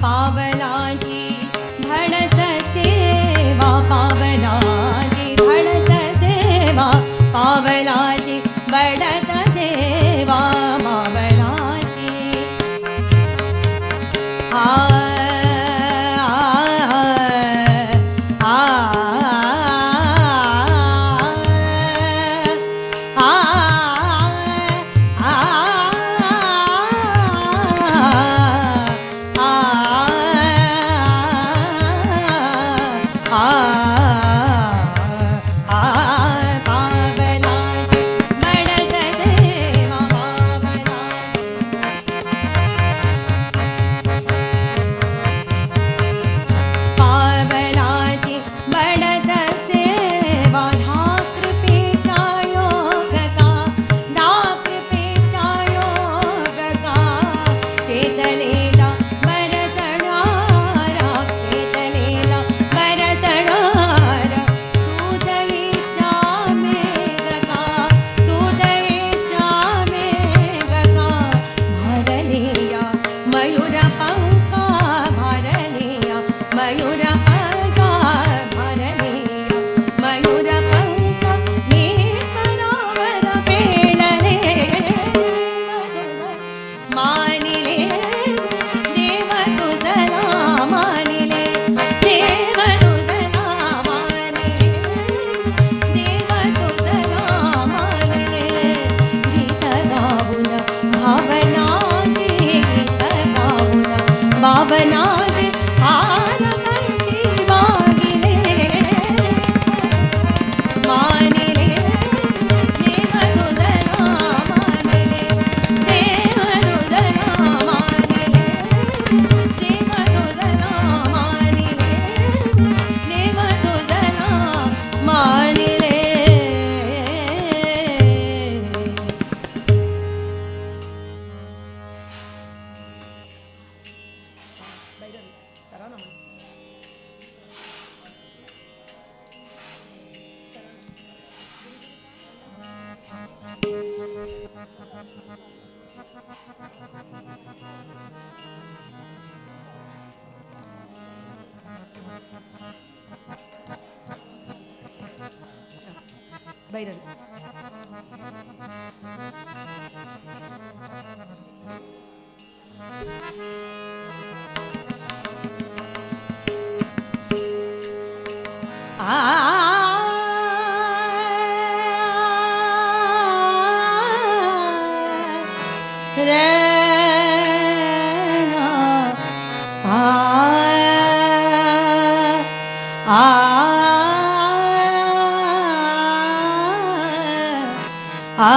[SPEAKER 3] पावलाची भणत सेवा पावलाची भणत सेवा पावलाची बडत सेवा पावलाची पावलाची बडत सेवा ढाकर पेचा योग का ढाकर पेचा योग का चेतलेला बरसणारा चेतलेला बरसणारा तू दयेचा मेघ का तू दयेचा मेघ का भरलेया मयूर पंखा भरलेया मयूर पंखा भरलेया मयूर पंखा मी परावर पेळले मानिले देव तुझ नामानिले देव तुझ नामानिले देव तुझ नामानिले गीत गाऊन भावनाचे गीत गाऊन भावनाचे हार करती वागिले मानिले देव तुझ नामानिले देव तुझ नामानिले देव तुझ नामानिले देव तुझ नामानिले बैरल आ रे आ आ आ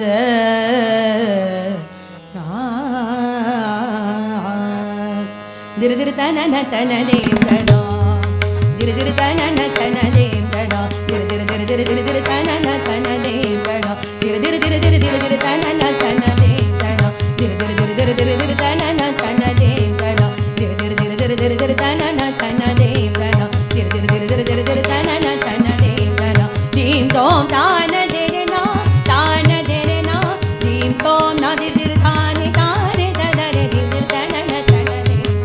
[SPEAKER 3] रे दिर दिर तन तन देव तनो दिर दिर तन तन देव तनो दिर दिर दिर दिर दिर दिर तन तन देव तनो दिर दिर दिर दिर दिर दिर तन तन देव तनो दिर दिर दिर दिर दिर दिर तन तन देव तनो दिर दिर दिर दिर दिर दिर तन तन देव तनो दिर दिर दिर दिर दिर दिर तन तन देव तनो दीम तोम तान देना तान देना दीम तोम ना दिर दिर ताने तारे ददरे दिर दिर तन तन देव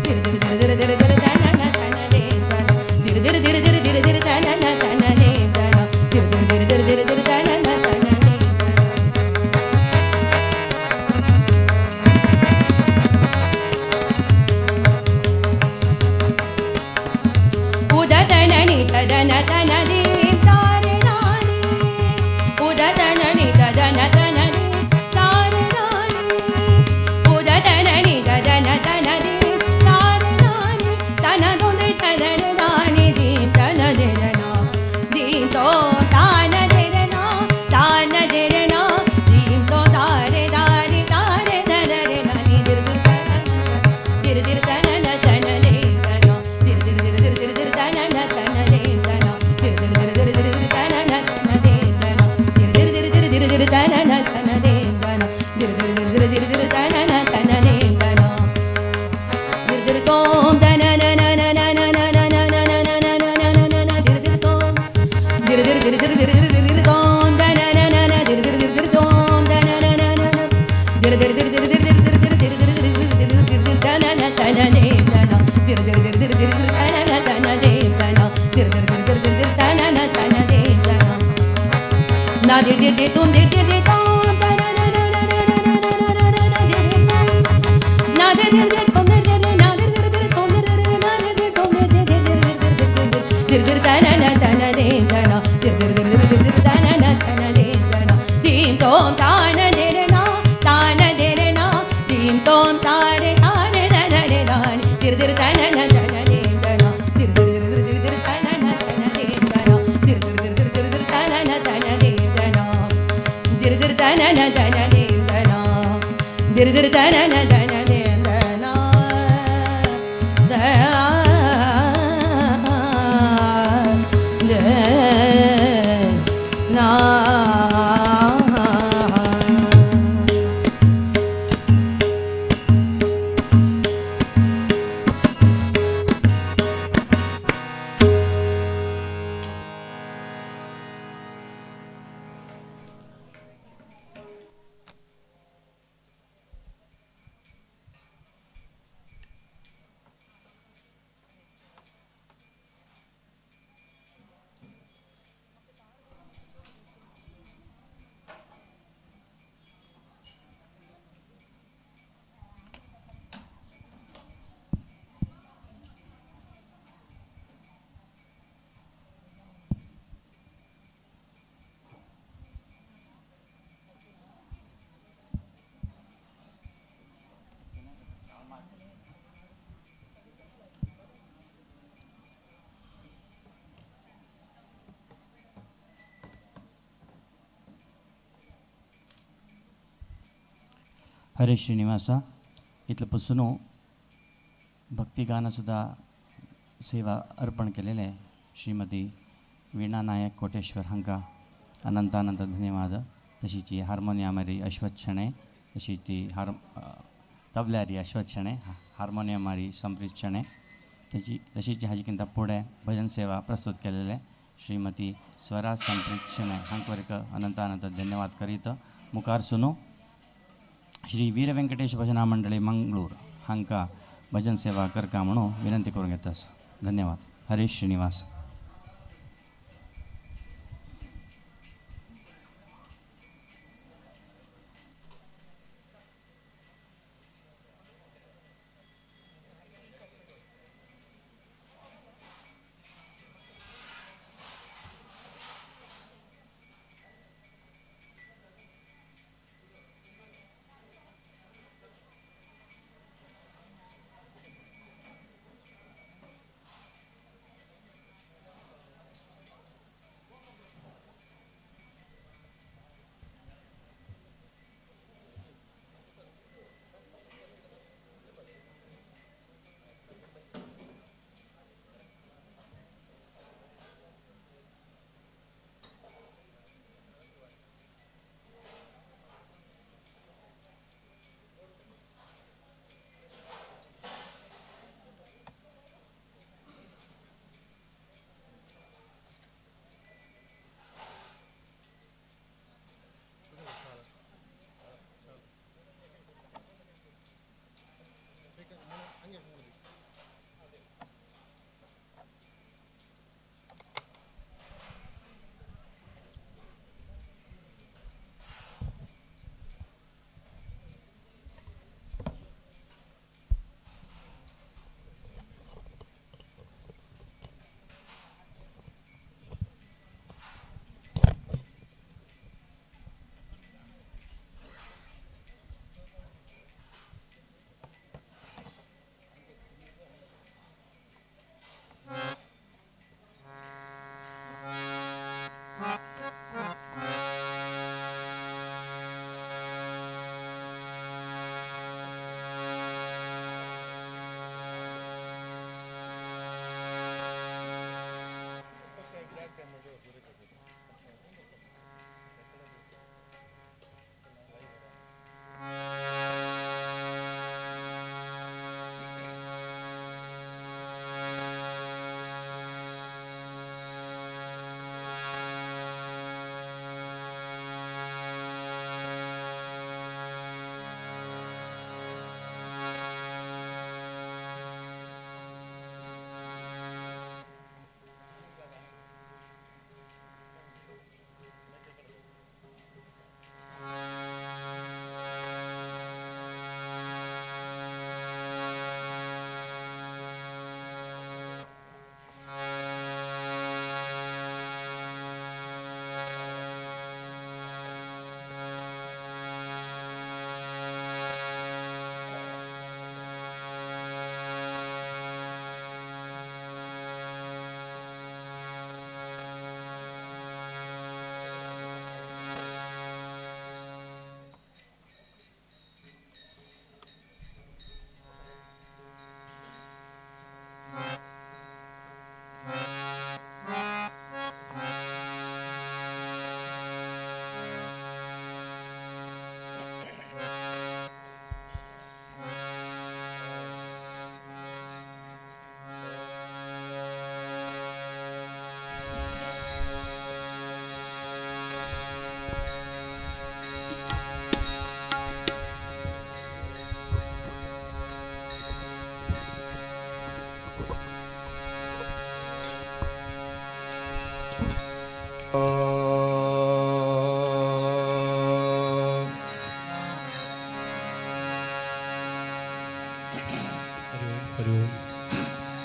[SPEAKER 3] दिर दिर दिर दिर दिर तन तन देव तनो दिर दिर दिर दिर दिर दिर तन तन देव तनो दिर दिर दिर दिर दिर दिर तन तन देव उदतननि तदन तन देव तारे नानी उदतननि तदन तन देव तारे नानी उदतननि तदन तन देव तारे नानी तन दोने तदन नानी दीप तन देरना दीप तो तान देरना तान देरना दीप तो तारे तारे तारे दरे नानी दिर दिर तन तन देव तनो दिर दिर दिर दिर दिर दिर तन तन देव तनो दिर दिर दिर दिर दिर दिर तन तन देव तनो दिर दिर दिर दिर दिर दिर तन तन देव तनो दिर दिर दिर दिर दिर दिर तन तन देव तनो दिर दिर तोम तन न न न न न न न न न न न न दिर दिर तोम दिर दिर दिर दिर दिर दिर दिर तोम तन न न न दिर दिर दिर दिर तोम तन न न न दिर दिर दिर दिर दिर दिर दिर दिर दिर दिर दिर दिर तन तन देव तनो दिर दिर दिर दिर दिर दिर तन तन देव तनो दिर दिर दिर दिर दिर दिर तन तन देव तनो ना दिर दिर दिर तुम दिर दिर दिर तोम तन न न न न न न न न दिर दिर तोम ना दिर दिर दिर तुम दिर दिर ना दिर दिर दिर तुम दिर दिर ना दिर दिर तुम दिर दिर दिर दिर दिर तन तन देव तनो दिर दिर दिर दिर दिर दिर तन तन देव तनो दीम तोम तान देरना तान देरना दीम तोम तारे तारे दरे दानी दिर दिर तन तन देव तनो दिर दिर दिर दिर दिर दिर तन तन देव तनो दिर दिर दिर दिर दिर दिर तन तन देव तनो दिर दिर तन तन देव तनो दिर दिर तन तन देव तनो ना
[SPEAKER 10] हरे श्रीनिवास इथलंपासून भक्तिगानंसुद्धा सेवा अर्पण केलेले श्रीमती वीणा नायक कोटेश्वर हांकां अनंत अनंत धन्यवाद. तशीच हार्मोनियमारी अश्वथ शणे, तशीच ती तबल्यारी अश्वथ शणे, हार्मोनियमारी संप्रीत शणे, तशीच हाजेकिंत फुडें भजन सेवा प्रस्तुत केलेले श्रीमती स्वरा संप्रीत शणे हांकां अनंत अनंत धन्यवाद करीत मुखार सुनू श्री वीर व्यंकटेश भजना मंडळी मंगळूर हांकां भजन सेवा करका म्हणून विनंती करून घेतास. धन्यवाद. हरे श्रीनिवास.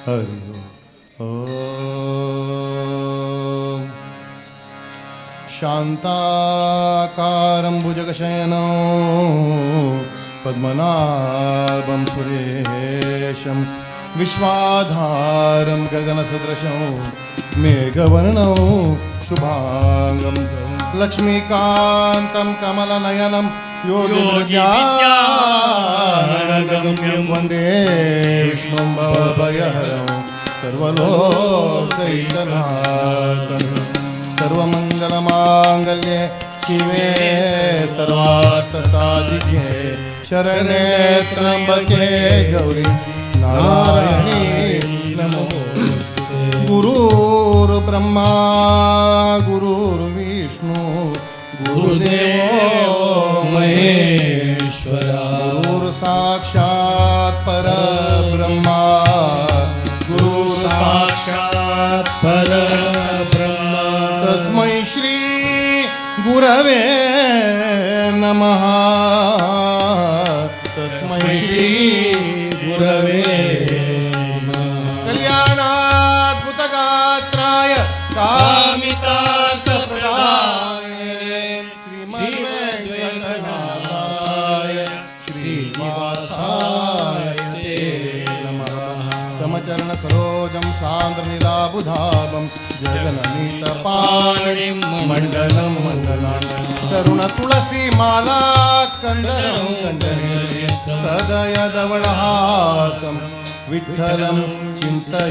[SPEAKER 9] हरि ओम। शान्ताकारं भुजगशयनं पद्मनाभं सुरेशं विश्वाधारं गगनसदृशं मेघवर्णं शुभांगं लक्ष्मीकान्तं कमलनयनं योगिन्द्रज्ञानगम्यं वन्दे विष्णुं भवभयहरं सर्वलोकैकनाथं सर्वमङ्गलमाङ्गल्ये शिवे सर्वार्थसाधिके शरणे त्र्यम्बके गौरी नारायणी नमोस्तुते। गुरुर्ब्रह्मा गुरुर्विष्णु गुरुदेवो महेश्वरा गुरुर्साक्षात् परब्रह्मा गुरुर्साक्षात् परब्रह्मा तस्मै श्री गुरवे नमः तस्मै श्री गुरवे नमः। कल्याणाद्भुतगात्राय कामितार्थप्रदायिने श्रीमद्वेङ्कटनाथाय श्रीनिवासाय ते नमः। समचरणसरोजं सान्द्रनिलाबुधाबं जगन्नीतपाणिं मण्डलं मण्डलान् तरुणतुलसीमाला कण्डलं कण्डनेत्रं सदयदवळहासं विठ्ठलं चिन्तयामि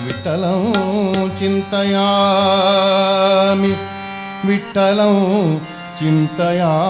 [SPEAKER 9] विठ्ठलं चिन्तयामि विठ्ठलं चिन्तयामि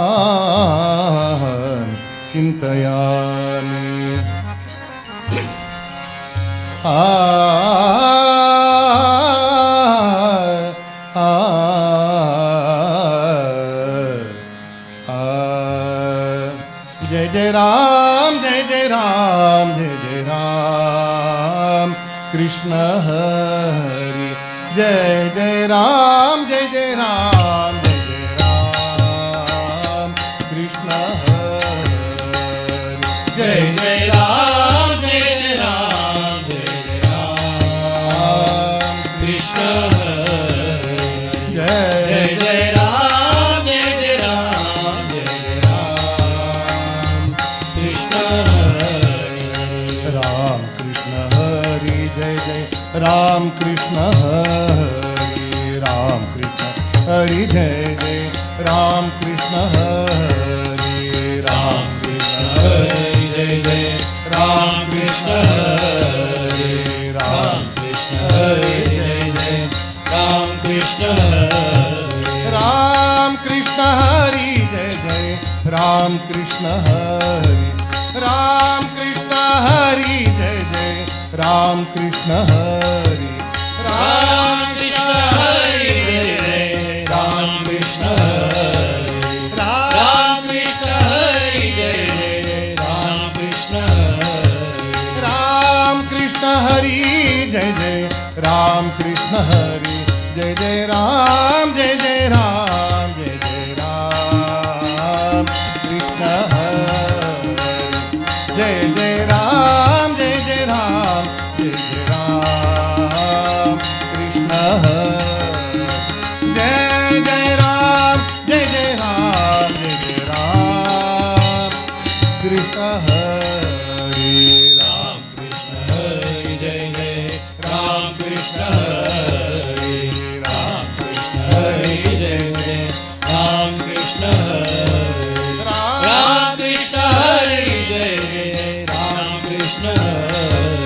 [SPEAKER 9] जय जय राम जय जय राम जय जय राम कृष्ण हरि जय जय राम जय जय राम जय जय राम कृष्ण हरि जय जय राम जय जय राम जय जय राम कृष्ण हरि जय जय राम जय जय राम जय जय राम कृष्ण हरि राम कृष्ण हरि जय जय राम कृष्ण हरि राम कृष्ण हरि जय जय राम कृष्ण हरि राम कृष्ण हरि जय जय राम कृष्ण हरि राम कृष्ण हरि जय जय राम कृष्ण हरि राम कृष्ण हरि जय जय राम कृष्ण हरि राम कृष्ण हरि जय जय राम कृष्ण हरि राम कृष्ण हरि जय जय राम कृष्ण हरि राम कृष्ण हरि जय जय राम कृष्ण हरि राम कृष्ण हरि जय जय राम कृष्ण हरि जय जय राम जय जय राम जय जय राम कृष्ण हरि जय जय राम जय जय राम जय जय राम कृष्ण हरि जय जय राम जय जय राम जय जय राम कृष्ण हरि राम कृष्ण हरि जय जय राम कृष्ण हरि राम कृष्ण हरि जय जय राम कृष्ण हरि राम कृष्ण हरि जय जय राम कृष्ण हरि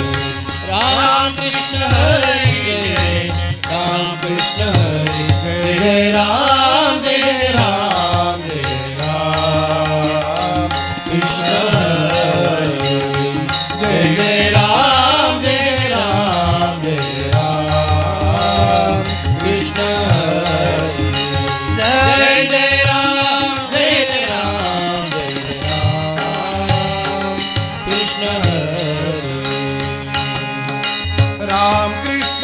[SPEAKER 9] राम कृष्ण हरि जय जय राम कृष्ण हरि जय जय राम जय जय राम जय जय राम कृष्ण हरि जय जय राम जय जय राम जय जय राम कृष्ण हरि जय जय राम जय जय राम जय जय राम कृष्ण हरि राम कृष्ण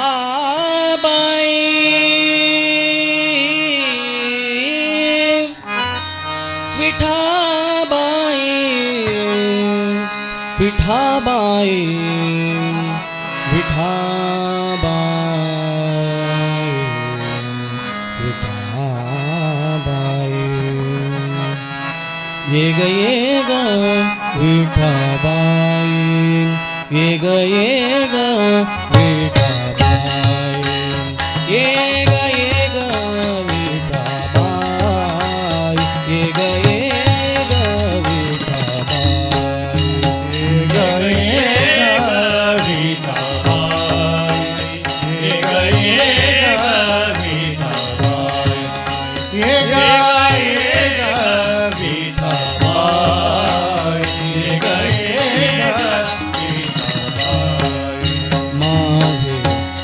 [SPEAKER 6] विठाबाई विठाबाई विठाबाई विठाबाई विठाबाई ये ग विठाबाई ये ग विठाबाई ये ग विठाबाई ये ग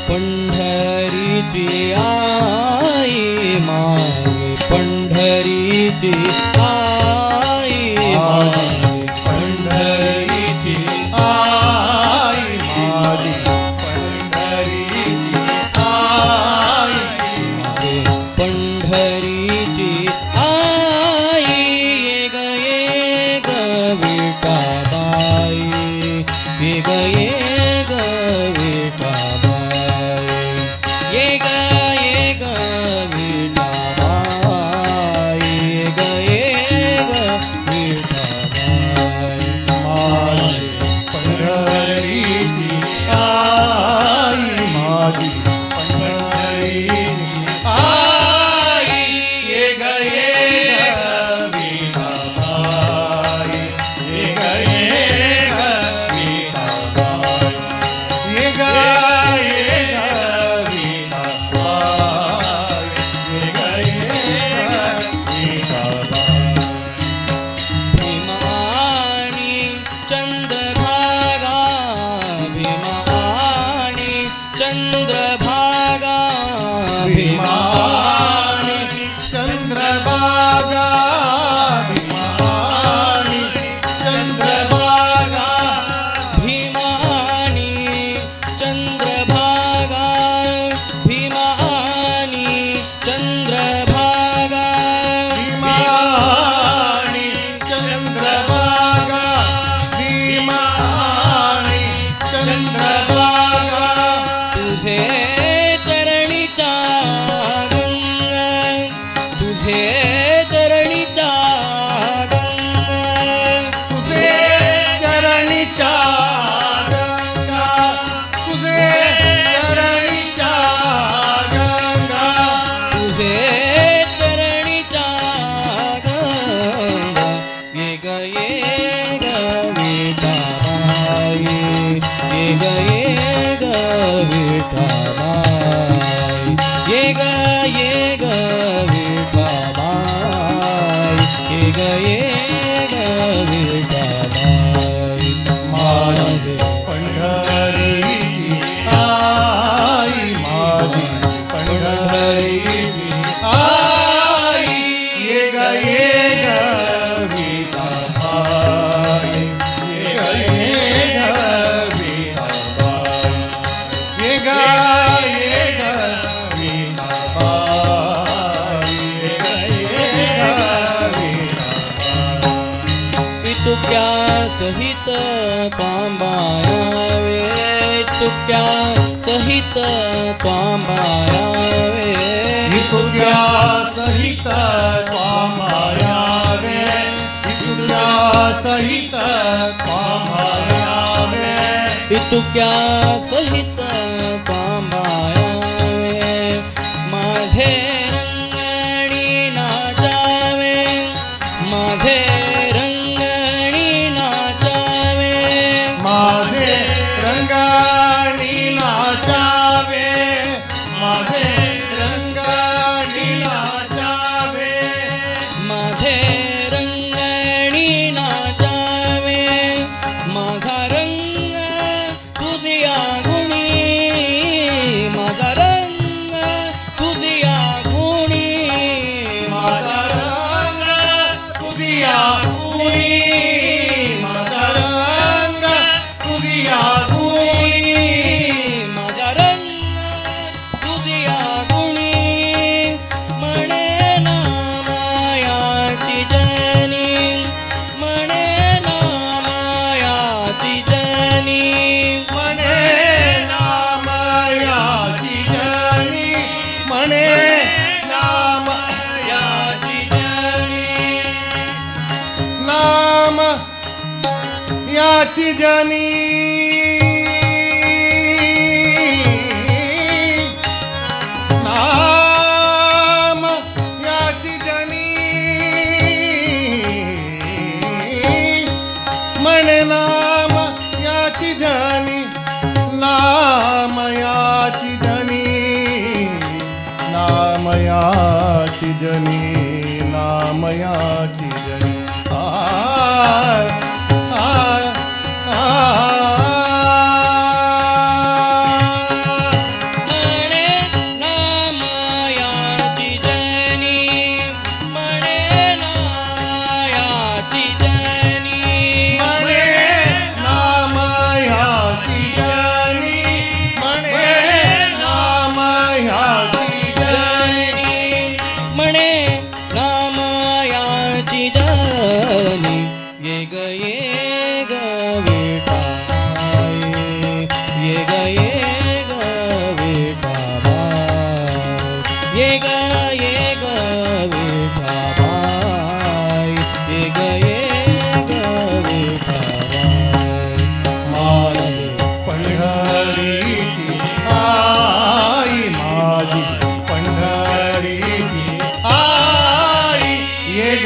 [SPEAKER 6] पंढरीची आई पंढरीची आई माझी पंढरीची आई पंढरीची आई ये ग विठाबाई ये ग विठाबाई ये ग सहित पांबायावे तुक्या सहित पांबायावे तुक्या सहित पांबायावे तुक्या सहित पांबायावे तुक्या सहित पांबायावे माझे रंगणी नाचावे माझे माझे रंगानी नाचावे माझे रंगानी नाचावे माझे रंगानी नाचावे माझा रंग तुझिया गुणी माझा रंग तुझिया गुणी माझा रंग तुझिया गुणी माझा रंग माझा रंग
[SPEAKER 9] नामयाची जनी नामयाची जनी
[SPEAKER 6] म्हणे नामयाची जनी म्हणे नामयाची जनी
[SPEAKER 9] म्हणे नामयाची जनी म्हणे नामयाची
[SPEAKER 6] जनी म्हणे नामयाची जनी ये ग विठाबाई ये ग विठाबाई ये ग विठाबाई ये ग विठाबाई
[SPEAKER 9] माझी पंढरीची आई माझी पंढरीची आई ये ग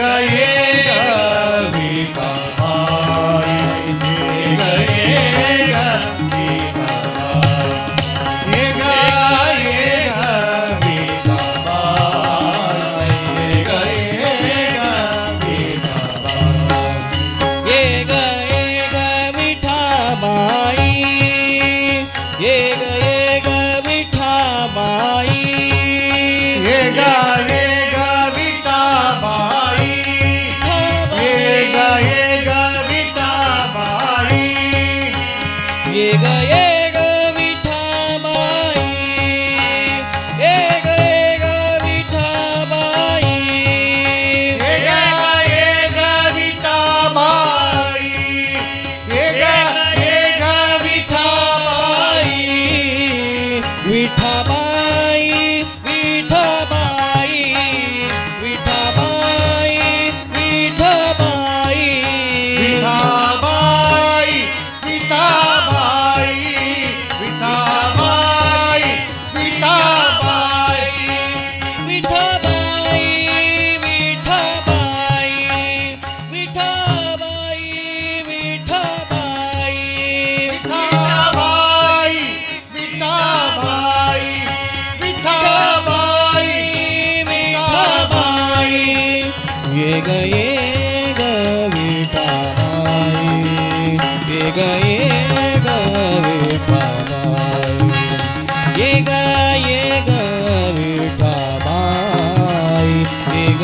[SPEAKER 9] विठाबाई ये ग विठाबाई ये ग विठाबाई ये ग विठाबाई
[SPEAKER 6] ये ग विठाबाई
[SPEAKER 9] ये ग विठाबाई ये ग विठाबाई
[SPEAKER 6] ये ग विठाबाई ये ग विठाबाई
[SPEAKER 9] ये ग विठाबाई ये ग विठाबाई
[SPEAKER 6] विठाबाई विठाबाई विठाबाई विठाबाई
[SPEAKER 9] विठाबाई विठाबाई विठाबाई विठाबाई
[SPEAKER 6] विठाबाई विठाबाई विठाबाई विठाबाई
[SPEAKER 9] विठाबाई विठाबाई विठाबाई
[SPEAKER 6] विठाबाई ये ग विठाबाई ये ग विठाबाई ये ग विठाबाई ये ग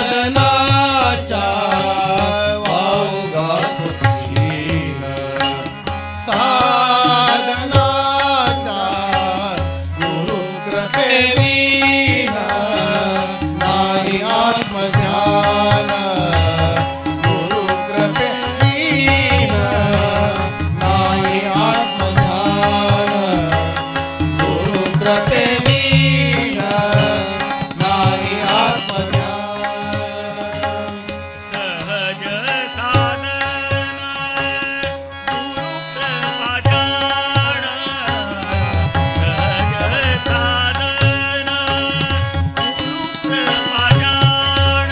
[SPEAKER 6] साधनाचा वावगा तुझीन साधनाचा गुरु कृपेवीन नाही आत्मज्ञान गुरु कृपेवीन नाही आत्मज्ञान गुरु कृपेवीन नाही आत्मज्ञान
[SPEAKER 2] सहज साधन गुरु कृपा जाण सहज साधन गुरु कृपा जाण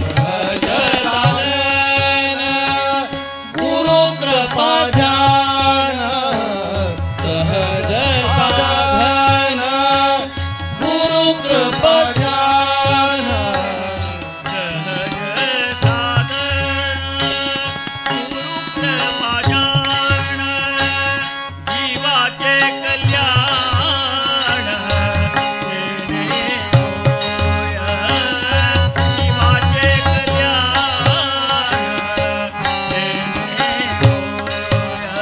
[SPEAKER 6] सहज साधन गुरु कृपा ध्यान सहज साधन गुरु कृपा ध्यान
[SPEAKER 2] सहज साधन गुरु कृपा जाण जीवाचे कल्याण तेने होय जीवाचे कल्याण तेने होय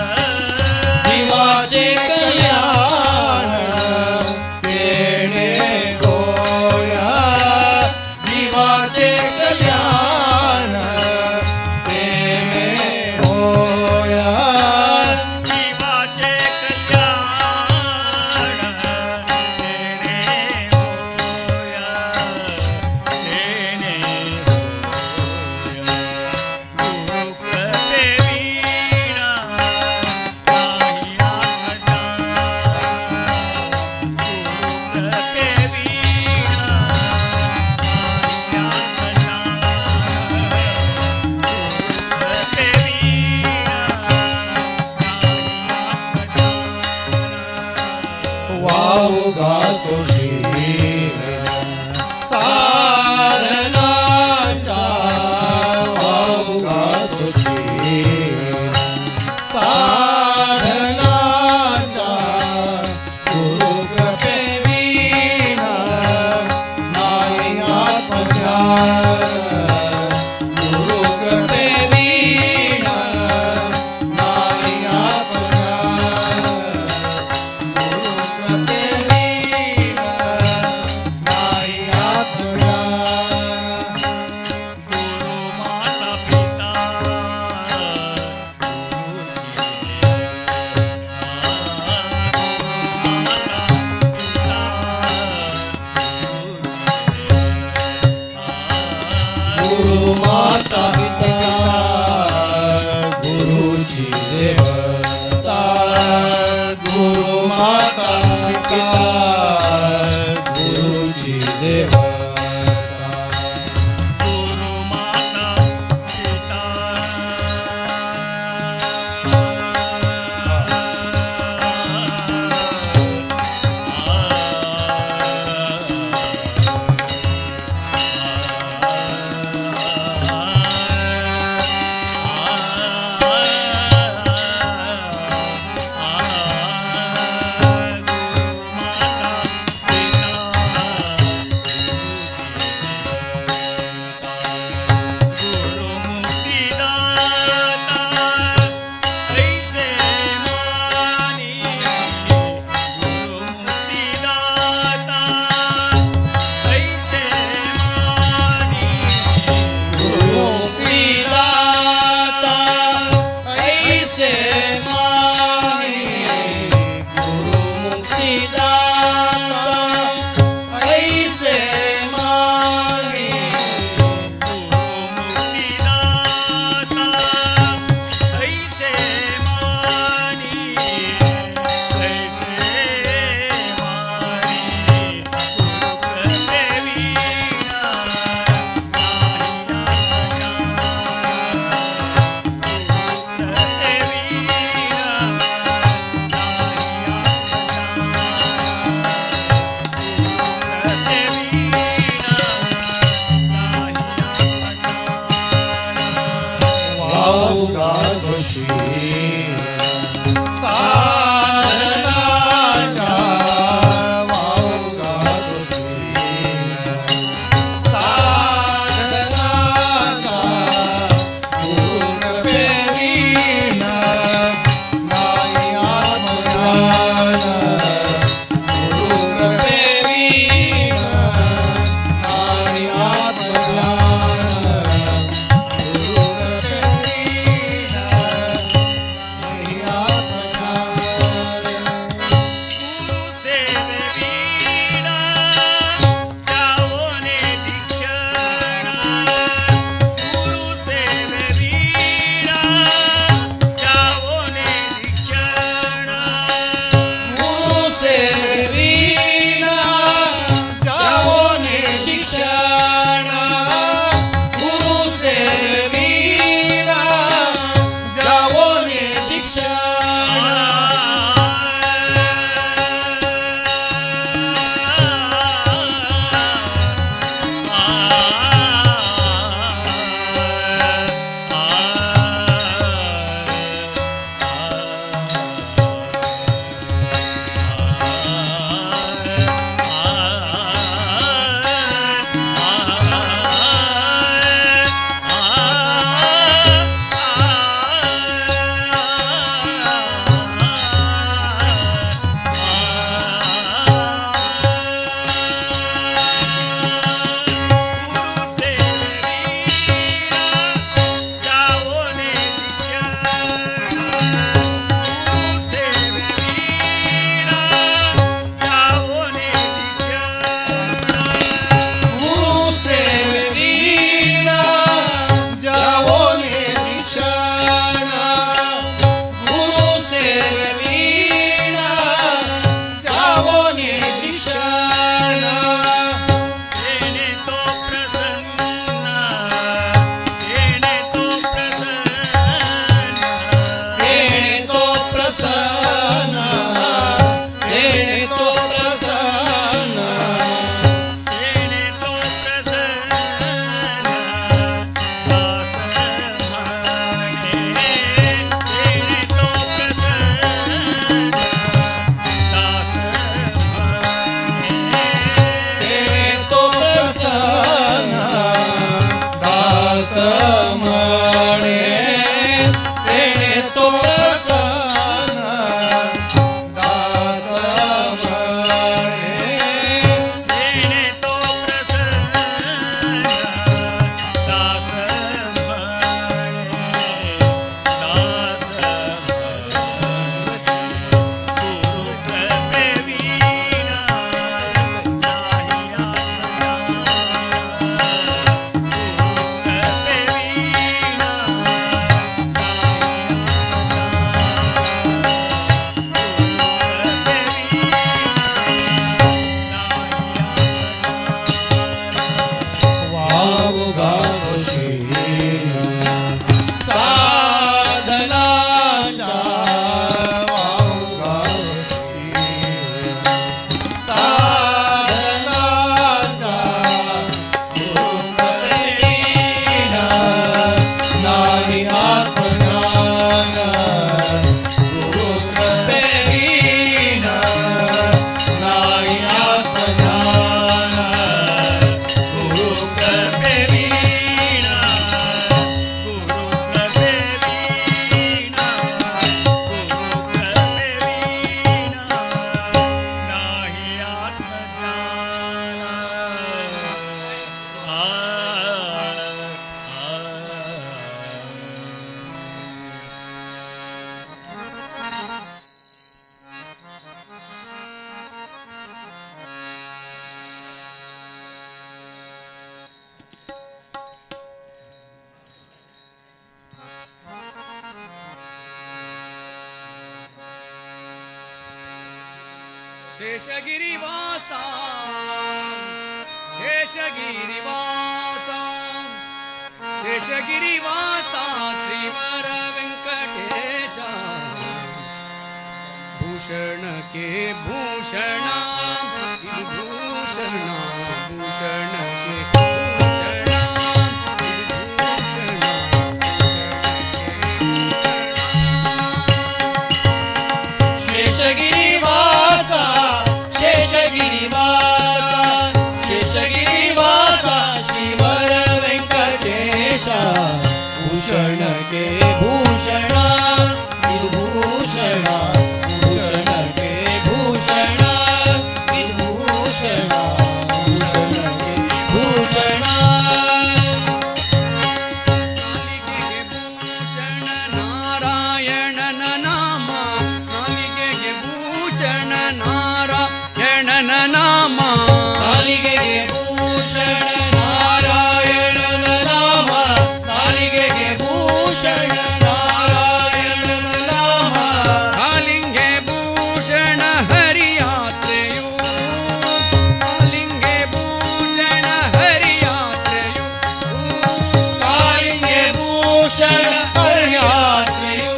[SPEAKER 6] जीवाचे कल्याण तेणे गोया जीवाचे कल्याण तेणे होया
[SPEAKER 2] जीवाचे कल्याण तेने होय तेने होय गुरु कृपेवीणा नाही आत्मज्ञान गुरु कृपेवीणा नाही आत्मज्ञान
[SPEAKER 6] वावगा तुझीन साधनाचा वावगा तुझीन साधनाचा गुरु कृपेवीन नाही आत्मज्ञान गुरु कृपेवीन नाही आत्मज्ञान गुरु कृपेवीन नाही आत्मज्ञान
[SPEAKER 2] गुरु माता पिता
[SPEAKER 6] गुरु माता पिता गुरुची देवता गुरु माता पिता गुरुची देवता
[SPEAKER 2] गुरु माता पिता गुरु माता पिता
[SPEAKER 6] शेषगिरिवासा शेषगिरिवासा शेषगिरिवासा श्रीवर वेंकटेशा भूषण के भूषणा भूषणा भूषण के भूषणा शेषगिरिवासा शेषगिरिवासा शेषगिरिवासा श्रीवर वेंकटेशा भूषण के भूषणा विभूषणा भूषण के भूषणा विभूषणा भूषण के भूषणा नालिगे भूषण नारायण नाम नालिगे भूषण नारायण नाम नालिगे भूषण नारायण नाम नालिगे भूषण नारायण नाम कालिंगे भूषण हरियात्रेयु कालिंगे भूषण हरियात्रेयु कालिंगे भूषण हरियात्रेयु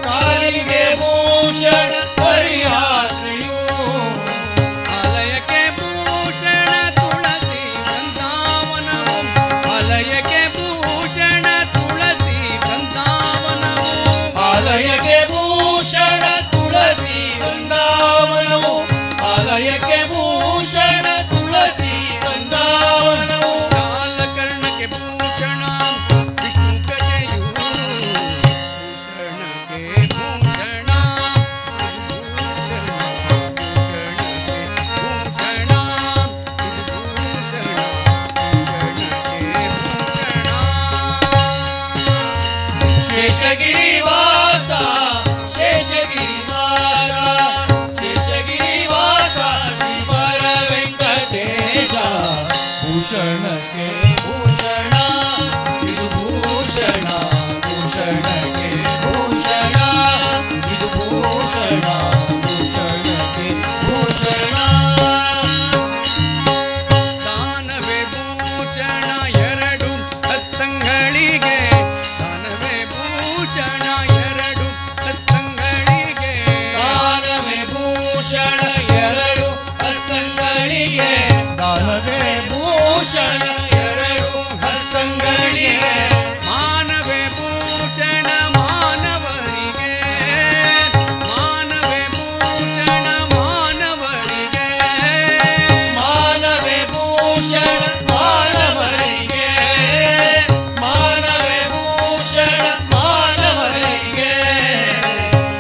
[SPEAKER 6] कालिंगे भूषण हरियात्रेयु आलय के भूषण तुलसी वृंदावनवु आलय के भूषण तुलसी वृंदावनवु आलय के भूषण तुलसी वृंदावनवु आलय के भूषण तुलसी वृंदावनवु कालकर्ण के भूषण विष्णु कजयु भूषण के भूषण शेषगिरिवासा शेषगिरिवासा शेषगिरिवासा श्रीवर वेंकटेशा भूषण के भूषणा विभूषणा भूषण के भूषणा विभूषणा भूषण के भूषणा ದಾನವೇ ಭೂಷಣ ಎರಡು ಹಸ್ತಂಗಳಿಗೆ ದಾನವೇ ಭೂಷಣ ಎರಡು ಹಸ್ತಂಗಳಿಗೆ ದಾನವೇ ಭೂಷಣ ಎರಡು ಹಸ್ತಂಗಳಿಗೆ ದಾನವೇ ಭೂಷಣ ಎರಡು ಹಸ್ತಂಗಳಿಗೆ ಮಾನವೇ ಭೂಷಣ ಮಾನವರಿಗೆ ಮಾನವೇ ಭೂಷಣ ಮಾನವರಿಗೆ ಮಾನವೇ ಭೂಷಣ ಮಾನವರಿಗೆ ಮಾನವೇ ಭೂಷಣ ಮಾನವರಿಗೆ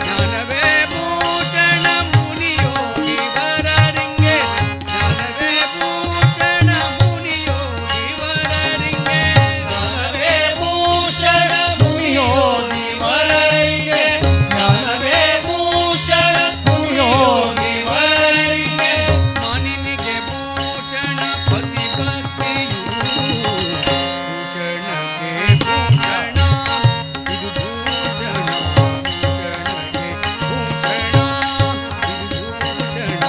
[SPEAKER 6] ಜ್ಞಾನವೇ ಭೂಷಣ ಮುನಿಯೋಗಿ ವರರಿಗೆ ಜ್ಞಾನವೇ ಭೂಷಣ ಮುನಿಯೋಗಿ ವರರಿಗೆ ಜ್ಞಾನವೇ ಭೂಷಣ ಮುನಿಯೋಗಿ ವರರಿಗೆ ಜ್ಞಾನವೇ ಭೂಷಣ ಮುನಿಯೋಗಿ ವರರಿಗೆ ಮಾನಿನಿಗೆ ಭೂಷಣ ಪತಿ ಭಕ್ತಿಯು ಭೂಷಣಕ್ಕೆ ಭೂಷಣ ಇದು ಭೂಷಣ ಭೂಷಣಕ್ಕೆ ಭೂಷಣ ಇದು ಭೂಷಣ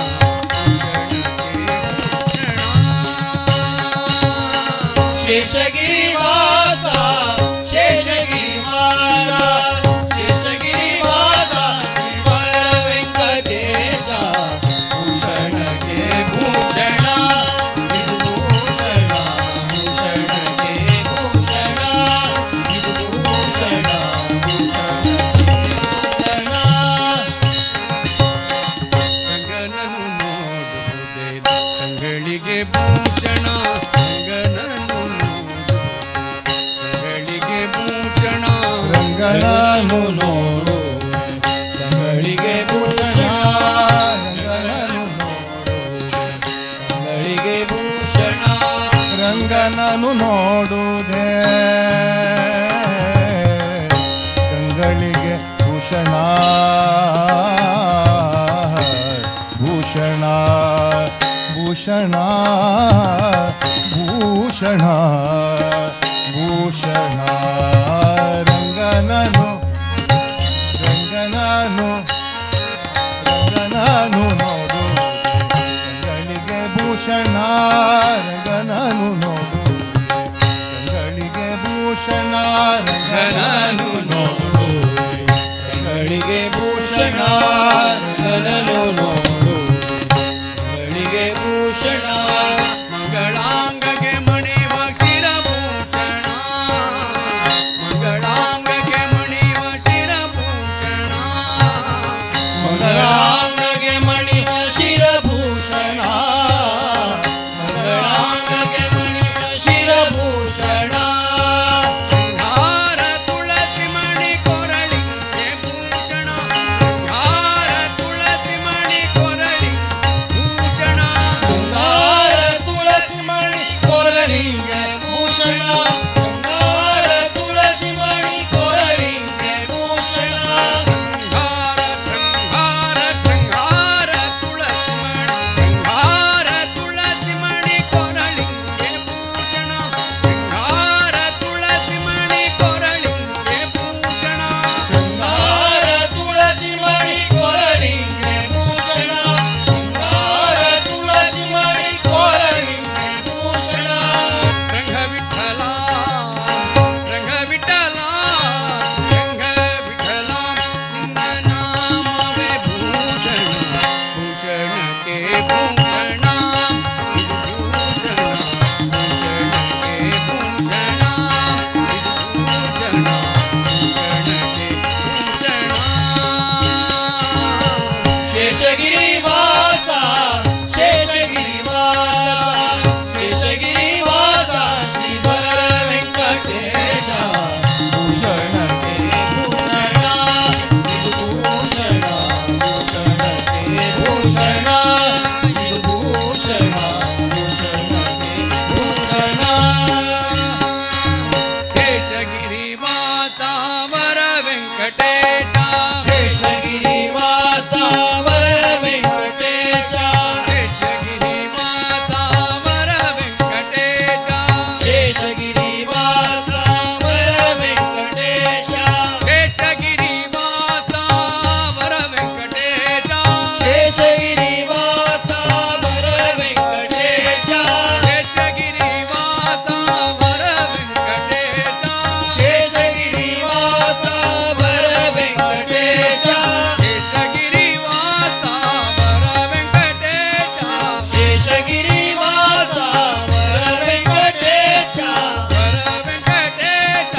[SPEAKER 6] ಭೂಷಣಕ್ಕೆ ಶೇಷಗಿರಿವಾಸ ಶೇಷಗಿರಿವಾಸ ಶೇಷಗಿರಿವಾಸ ಶ್ರೀವರ ವೆಂಕಟೇಶ ಭೂಷಣಕ್ಕೆ ಭೂಷಣ ಇದು ಭೂಷಣ ಭೂಷಣಕ್ಕೆ ಭೂಷಣ ಇದು ಭೂಷಣ ಭೂಷಣಕ್ಕೆ ಭೂಷಣ ರಂಗನನ್ನು ನೋಡುವುದೇ ತಂಗಳಿಗೆ ಭೂಷಣ ರಂಗನನ್ನು ತಂಗಳಿಗೆ ಭೂಷಣ ರಂಗನನ್ನು ನೋಡು ತಂಗಳಿಗೆ ಭೂಷಣ ರಂಗನನ್ನು ತಂಗಳಿಗೆ ಭೂಷಣ
[SPEAKER 9] ರಂಗನನು ನೋಡುವುದೇ ಗಂಗಳಿಗೆ ಭೂಷಣ ಭೂಷಣ ಭೂಷಣ ಭೂಷಣ ಭೂಷಣ ರಂಗನನು ರಂಗನನು ರಂಗನನು ನೋಡು ರಂಗನನು ನೋಡು ರಂಗಳಿಗೆ ಭೂಷಣ
[SPEAKER 6] ರಂಗನನು ನೋಡು ರಂಗಳಿಗೆ ಭೂಷಣ ರಂಗನನು ನೋಡು ರಂಗಳಿಗೆ ಭೂಷಣ ಮಂಗಳಾಂಗಕ್ಕೆ ಮಣಿವ ಶಿರಭೂಷಣ ಮಂಗಳಾಂಗಕ್ಕೆ ಮಣಿವ ಶಿರಭೂಷಣ ಮಂಗಳಾಂಗಕ್ಕೆ ಮಣಿವ ಶಿರಭೂಷಣ ಮಂಗಳಾಂಗಕ್ಕೆ ಮಣಿವ ಶಿರಭೂಷಣ ಹಾರ ತುಳಸಿ ಮಣಿ ಕೊರಳಿಗೆ ಭೂಷಣ ಹಾರ ತುಳಸಿ ಮಣಿ ಕೊರಳಿ ಭೂಷಣ ಹಾರ ತುಳಸಿ ಮಣಿ ಕೊರಳಿಗೆ ಭೂಷಣ ಹಾರ ತುಳಸಿ ಮಣಿ ಕೊರಳಿಗೆ ಭೂಷಣ ಶೃಂಗಾರ ಶೃಂಗಾರ ಶೃಂಗಾರ ತುಳಸಿ ಮಣಿ ಶೃಂಗಾರ ತುಳಸಿ ಮಣಿ ಕೊರಳಿಗೆ ಭೂಷಣ ಶೃಂಗಾರ ತುಳಸಿ ಮಣಿ ಕೊರಳಿಗೆ ಭೂಷಣ ಶೃಂಗಾರ ತುಳಸಿ ಮಣಿ ಕೊರಳಿಗೆ ಭೂಷಣ ಶೃಂಗಾರ ತುಳಸಿ ಮಣಿ ಕೊರಳಿಗೆ ಭೂಷಣ ರಂಗ ವಿಠಲ ರಂಗ ವಿಠಲ ರಂಗ ವಿಠಲ ನಿನ್ನ ನಾಮವೇ ಭೂಷಣ ಭೂಷಣಕ್ಕೆ ಭೂಷಣ ಇದು ಭೂಷಣ ಭೂಷಣಕ್ಕೆ ಭೂಷಣ ಇದು ಭೂಷಣ ಭೂಷಣಕ್ಕೆ ಭೂಷಣ ಶೇಷಗಿರಿ ವಾಸ ಶೇಷಗಿರಿ ವಾಸ ಶೇಷಗಿರಿ ವಾಸ ಶ್ರೀ ಬರ ವೆಂಕಟೇಶ ಭೂಷಣಕ್ಕೆ ಭೂಷಣ ಇದು ಭೂಷಣ ಭೂಷಣಕ್ಕೆ ಭೂಷಣ ಇದು ಭೂಷಣ ಭೂಷಣಕ್ಕೆ ಭೂಷಣ ಶೇಷಗಿರಿ ವಾಸ ವರ ವೆಂಕಟೇಶ ಶೇಷಗಿರಿ ವಾಸ ವರ ವೆಂಕಟೇಶ ಶೇಷಗಿರಿ ವಾಸ ವರ ವೆಂಕಟೇಶ ಶೇಷಗಿರಿ ವಾಸ ವರ ವೆಂಕಟೇಶ ಶೇಷಗಿರಿ ವಾಸ ವರ ವೆಂಕಟೇಶ ಶೇಷಗಿರಿ ವಾಸ ವರ ವೆಂಕಟೇಶ ಶೇಷಗಿರಿ ವಾಸ ವರ ವೆಂಕಟೇಶ ಶೇಷಗಿರಿ ವಾಸ ವರ ವೆಂಕಟೇಶ ಶೇಷಗಿರಿ ವಾಸ ವರ ವೆಂಕಟೇಶ ಶೇಷಗಿರಿ ವಾಸ ವರ ವೆಂಕಟೇಶ ವರ ವೆಂಕಟೇಶ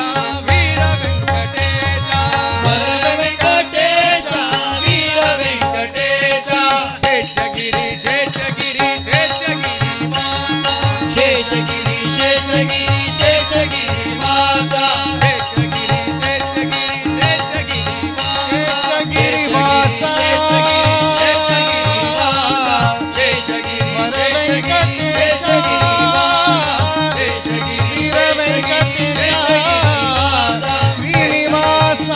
[SPEAKER 6] ವೀರ ವೆಂಕಟೇಶ ವರ ವೆಂಕಟೇಶ ವೀರ ವೆಂಕಟೇಶ ಶೇಷಗಿರಿ ಶೇಷಗಿರಿ ಶೇಷಗಿರಿ ವಾಸ ಶೇಷಗಿರಿ ಶೇಷಗಿರಿ ಶೇಷಗಿರಿ ವಾಸ ಶೇಷಗಿರಿ ಶೇಷಗಿರಿ ಶೇಷಗಿರಿ ವಾಸ ಶೇಷಗಿರಿ ಶೇಷಗಿರಿ ಶೇಷಗಿರಿ ವಾಸ
[SPEAKER 9] ಶ್ರೀನಿವಾಸ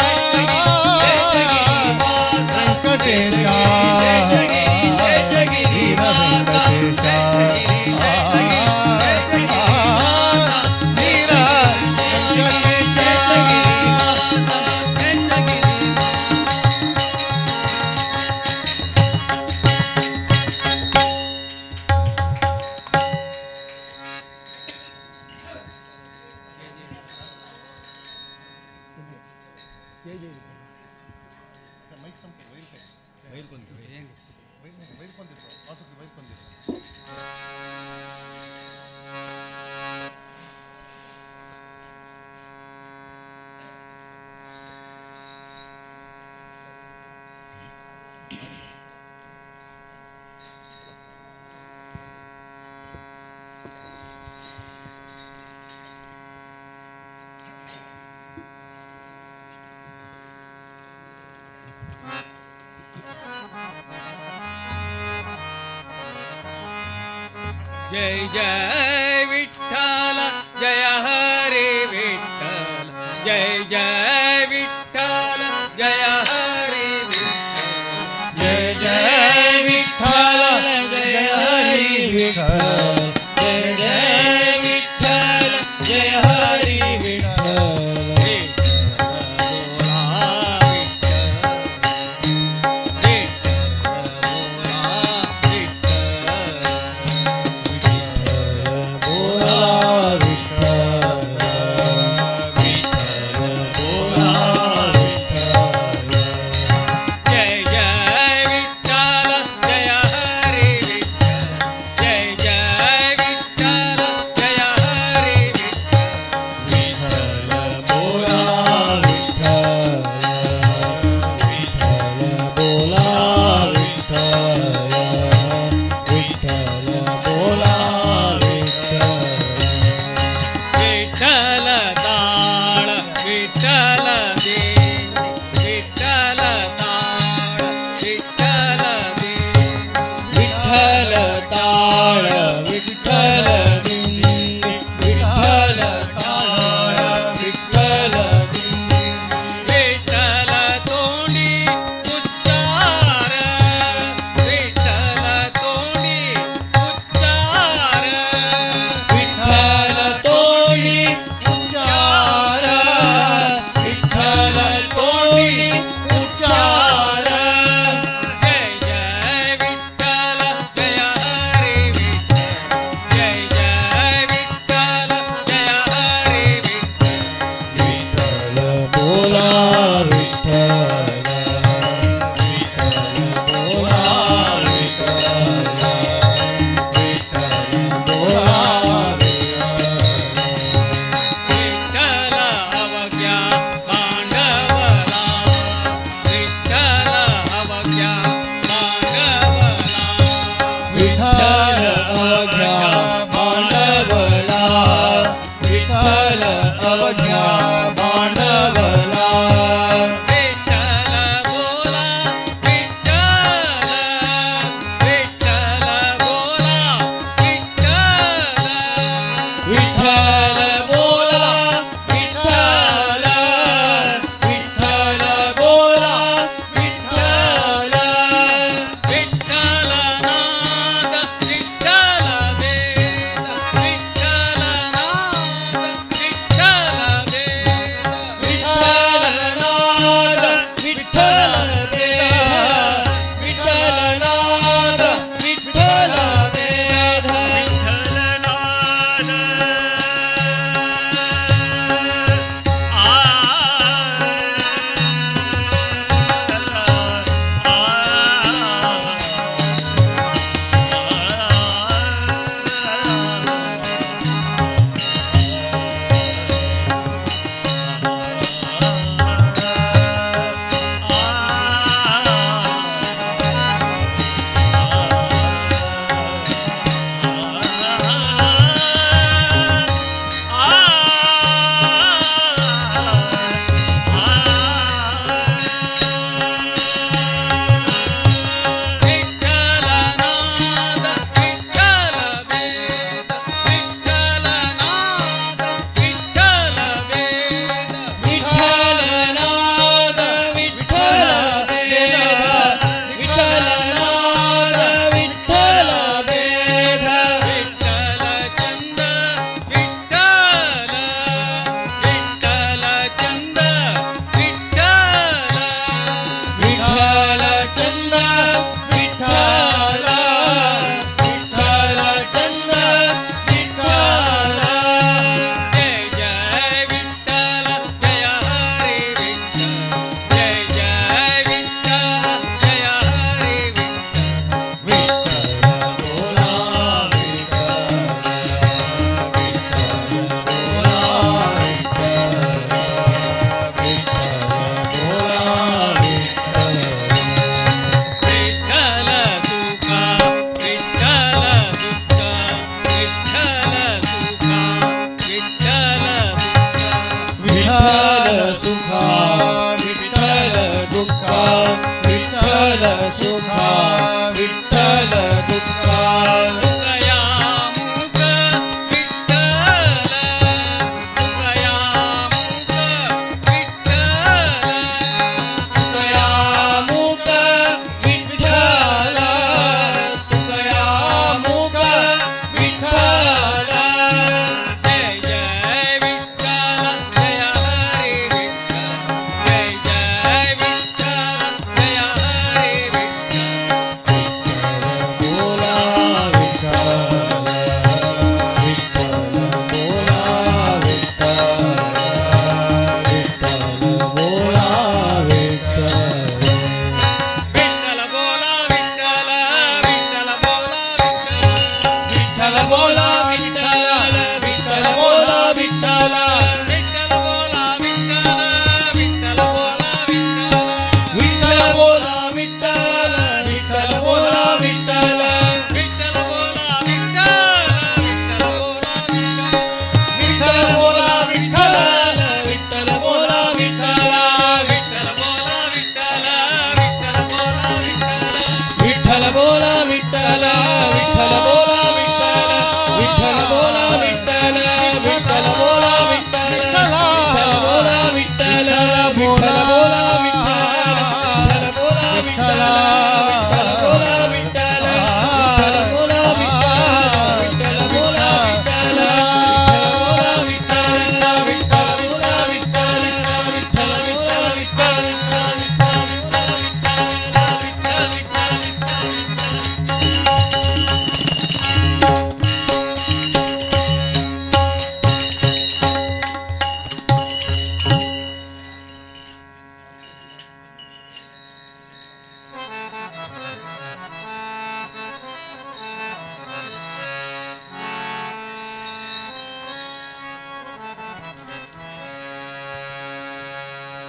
[SPEAKER 6] जय जय विठ्ठल जय हरे विठ्ठल जय जय विठ्ठल जय हरे विठ्ठल जय जय विठ्ठल जय हरे विठ्ठल जय जय विठ्ठल जय हरे विठ्ठल विठ्ठल बोला विठ्ठल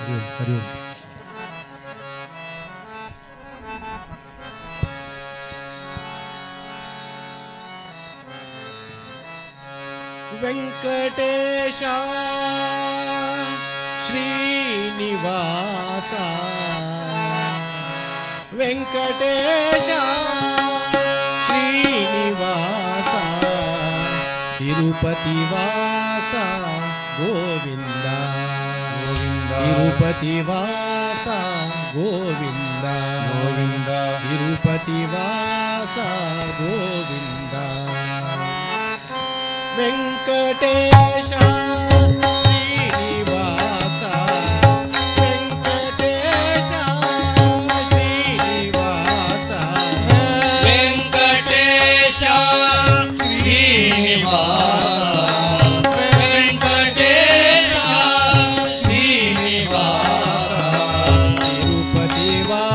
[SPEAKER 9] हरिओम.
[SPEAKER 6] वेंकटेशा श्रीनिवासा वेंकटेशा श्रीनिवासा तिरुपतिवासा गोविंदा गोविंदा तिरुपतिवासा गोविंदा गोविंदा तिरुपतिवासा गोविंदा वेंकटेशा श्रीनिवासा वेंकटेशा श्रीनिवासा
[SPEAKER 2] वेंकटेशा श्रीनिवासा वेंकटेशा श्रीनिवासा
[SPEAKER 6] तिरुपतिवासा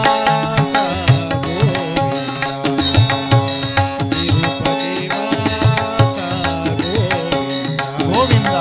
[SPEAKER 6] गोविंदा तिरुपतिवासा गोविंदा
[SPEAKER 5] गोविंदा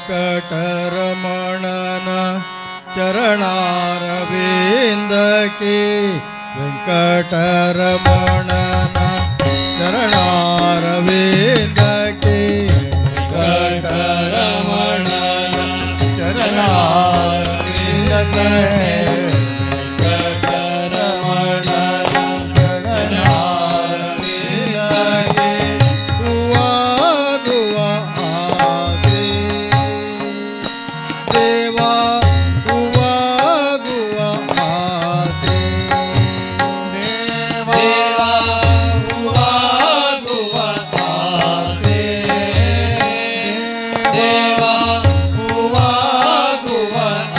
[SPEAKER 9] ವೆಂಕಟರಮಣನ ಚರಣಾರವಿಂದಕ್ಕೆ ವೆಂಕಟರಮಣನ ಚರಣಾರವಿಂದಕ್ಕೆ ವೆಂಕಟರಮಣನ ಚರಣಾರವಿಂದಕ್ಕೆ ವೆಂಕಟರಮಣನ ಚರಣಾರವಿಂದಕ್ಕೆ ಹೂವಾಗುವ ಆಸೆ ದೇವಾ ಹೂವಾಗುವ ಆಸೆ ದೇವಾ ಹೂವಾಗುವ ಆಸೆ ದೇವಾ ಹೂವಾಗುವ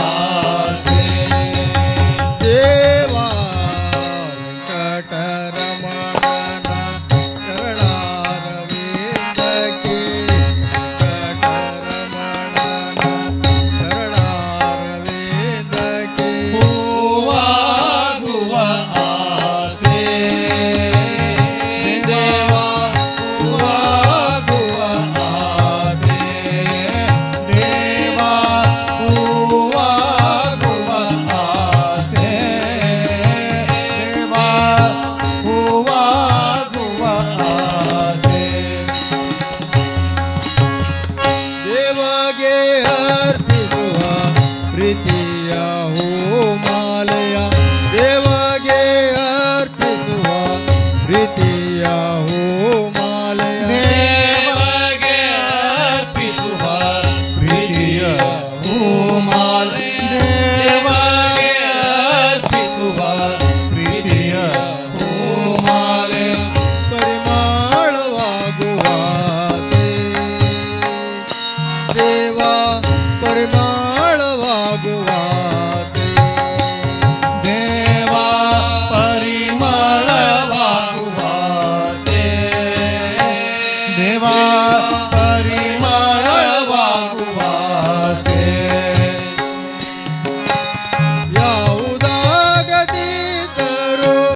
[SPEAKER 9] ಆಸೆ ದೇವಾ ವೆಂಕಟರಮಣನ ಚರಣಾರವಿಂದಕ್ಕೆ ವೆಂಕಟರಮಣನ ಚರಣಾರವಿಂದಕ್ಕೆ ಹೂವಾಗುವ ಆಸೆ ದೇವಾ ಹೂವಾಗುವ ಆಸೆ ದೇವಾ ಹೂವಾಗುವ ಆಸೆ ದೇವಾ ಹೂವಾಗುವ ಆಸೆ ದೇವಗೆ ಅರ್ಪಿಸುವ ಪ್ರೀತಿಯ